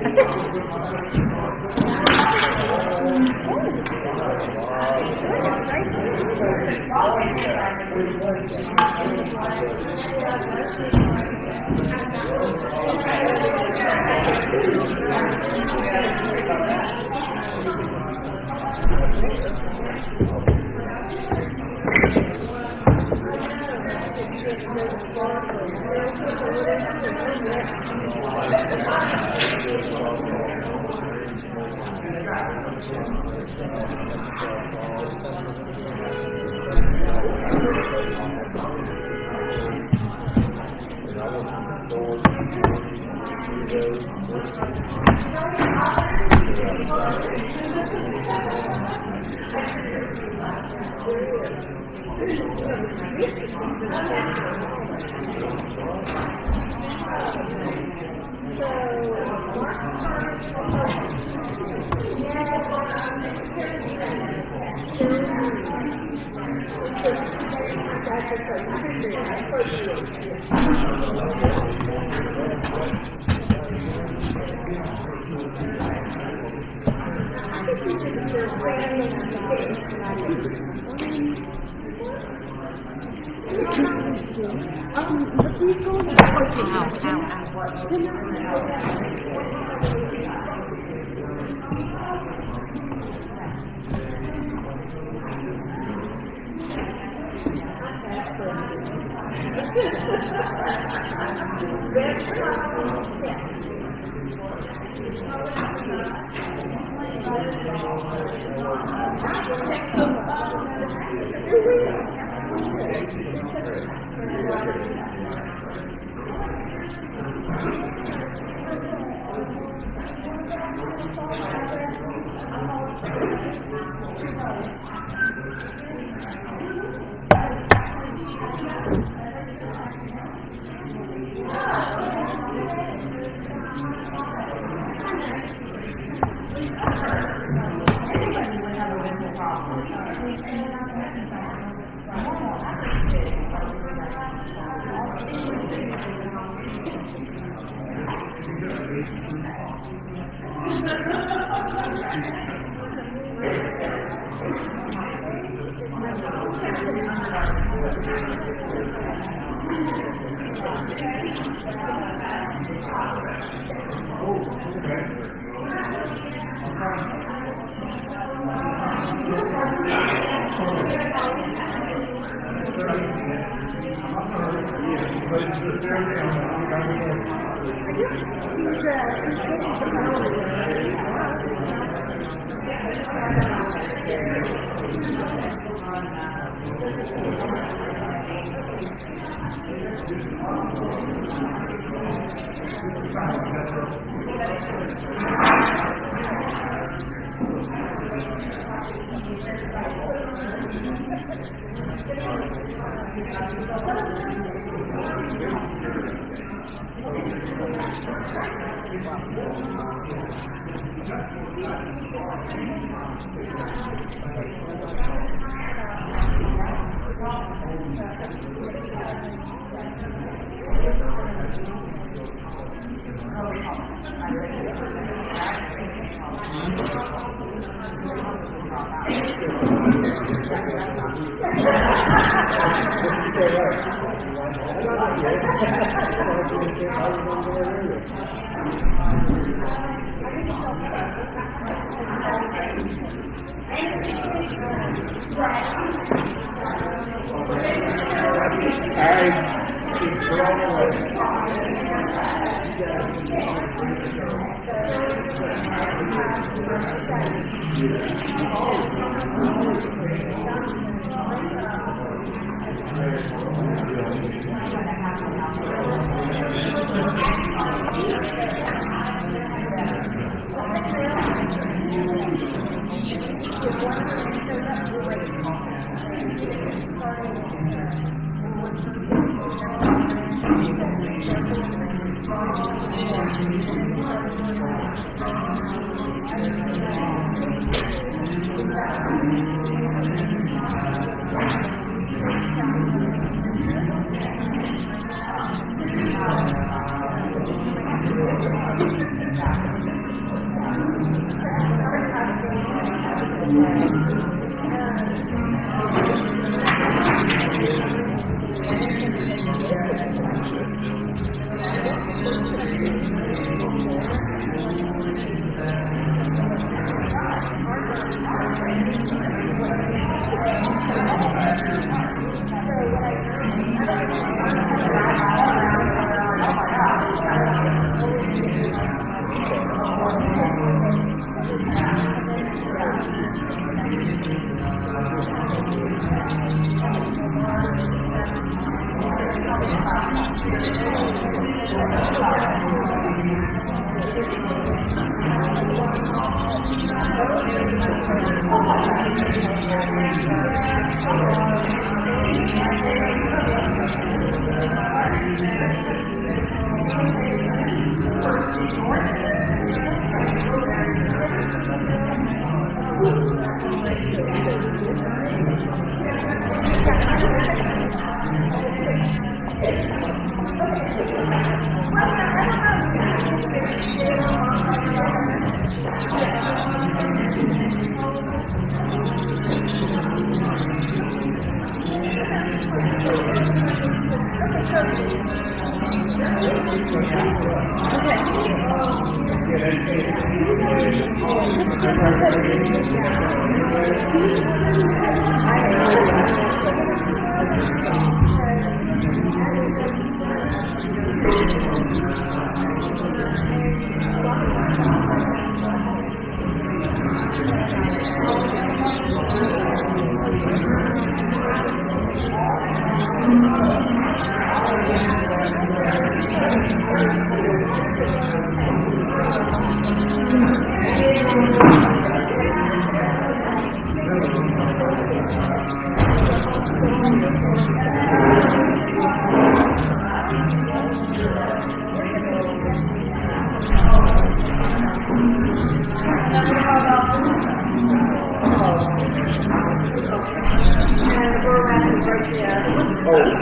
Okay,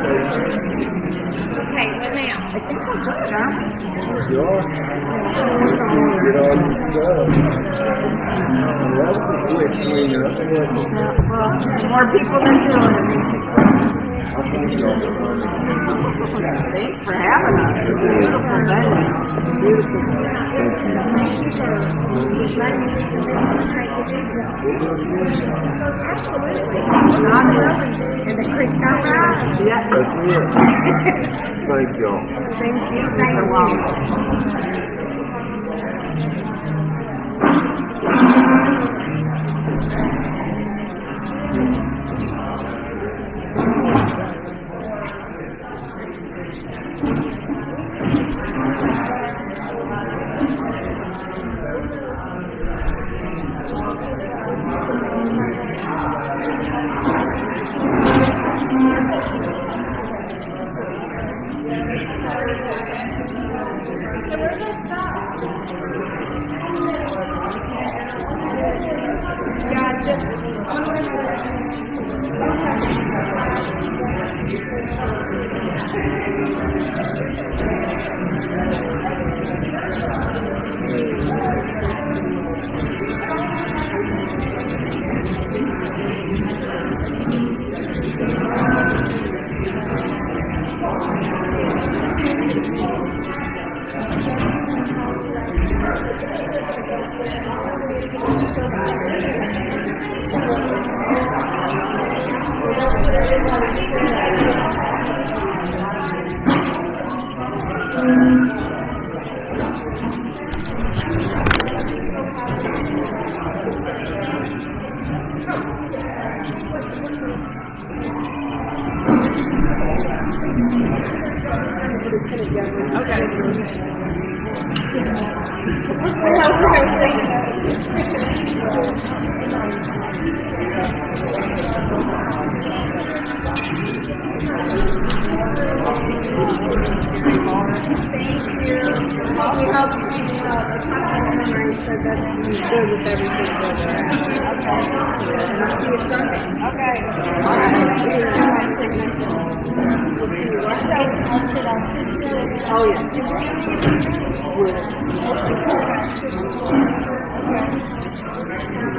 so now. I think we're good, huh?
Sure. Let's see you get all this stuff. That was a quick cleanup, wasn't it?
Well, more people than doing it.
I think y'all were funny.
Thanks for having us. It's a beautiful venue. Beautiful. Absolutely. Not really. And the creek got rise. Yeah.
That's it. Thank y'all.
Thank you. You're welcome.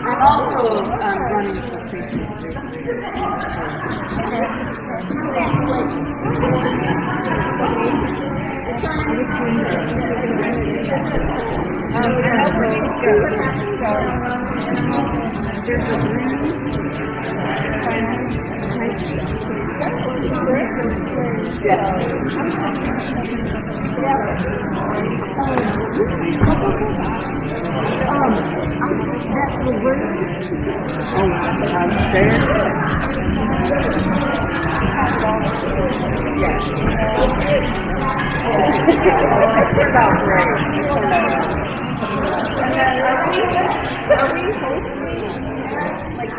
I'm also running for precinct 3. There's a green. And then are we hosting like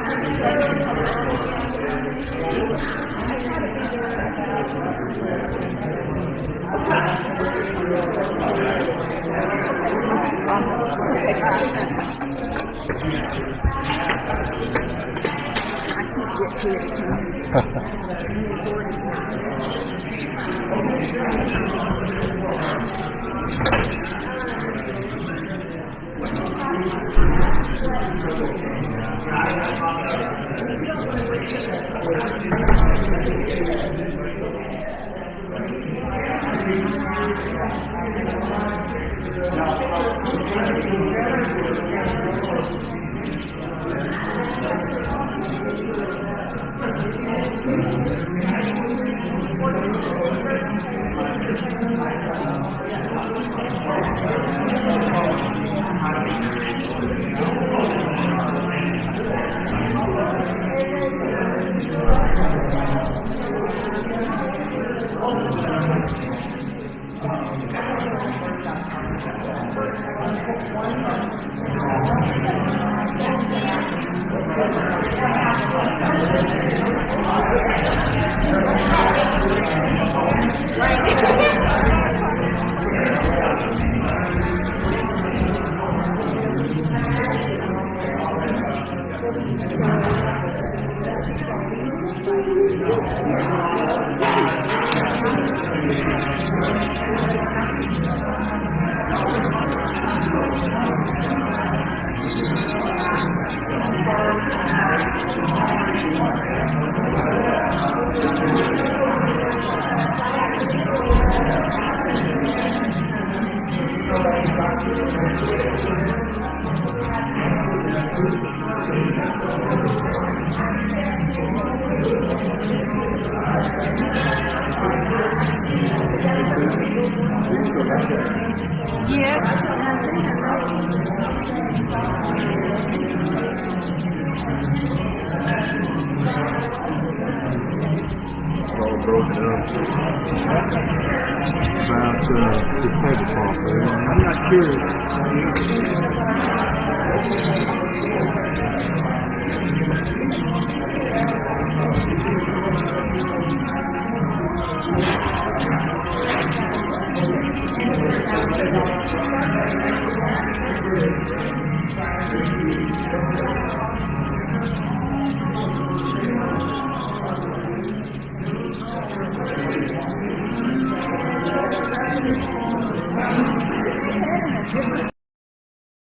All broken up. About this tablecloth there. I'm not sure.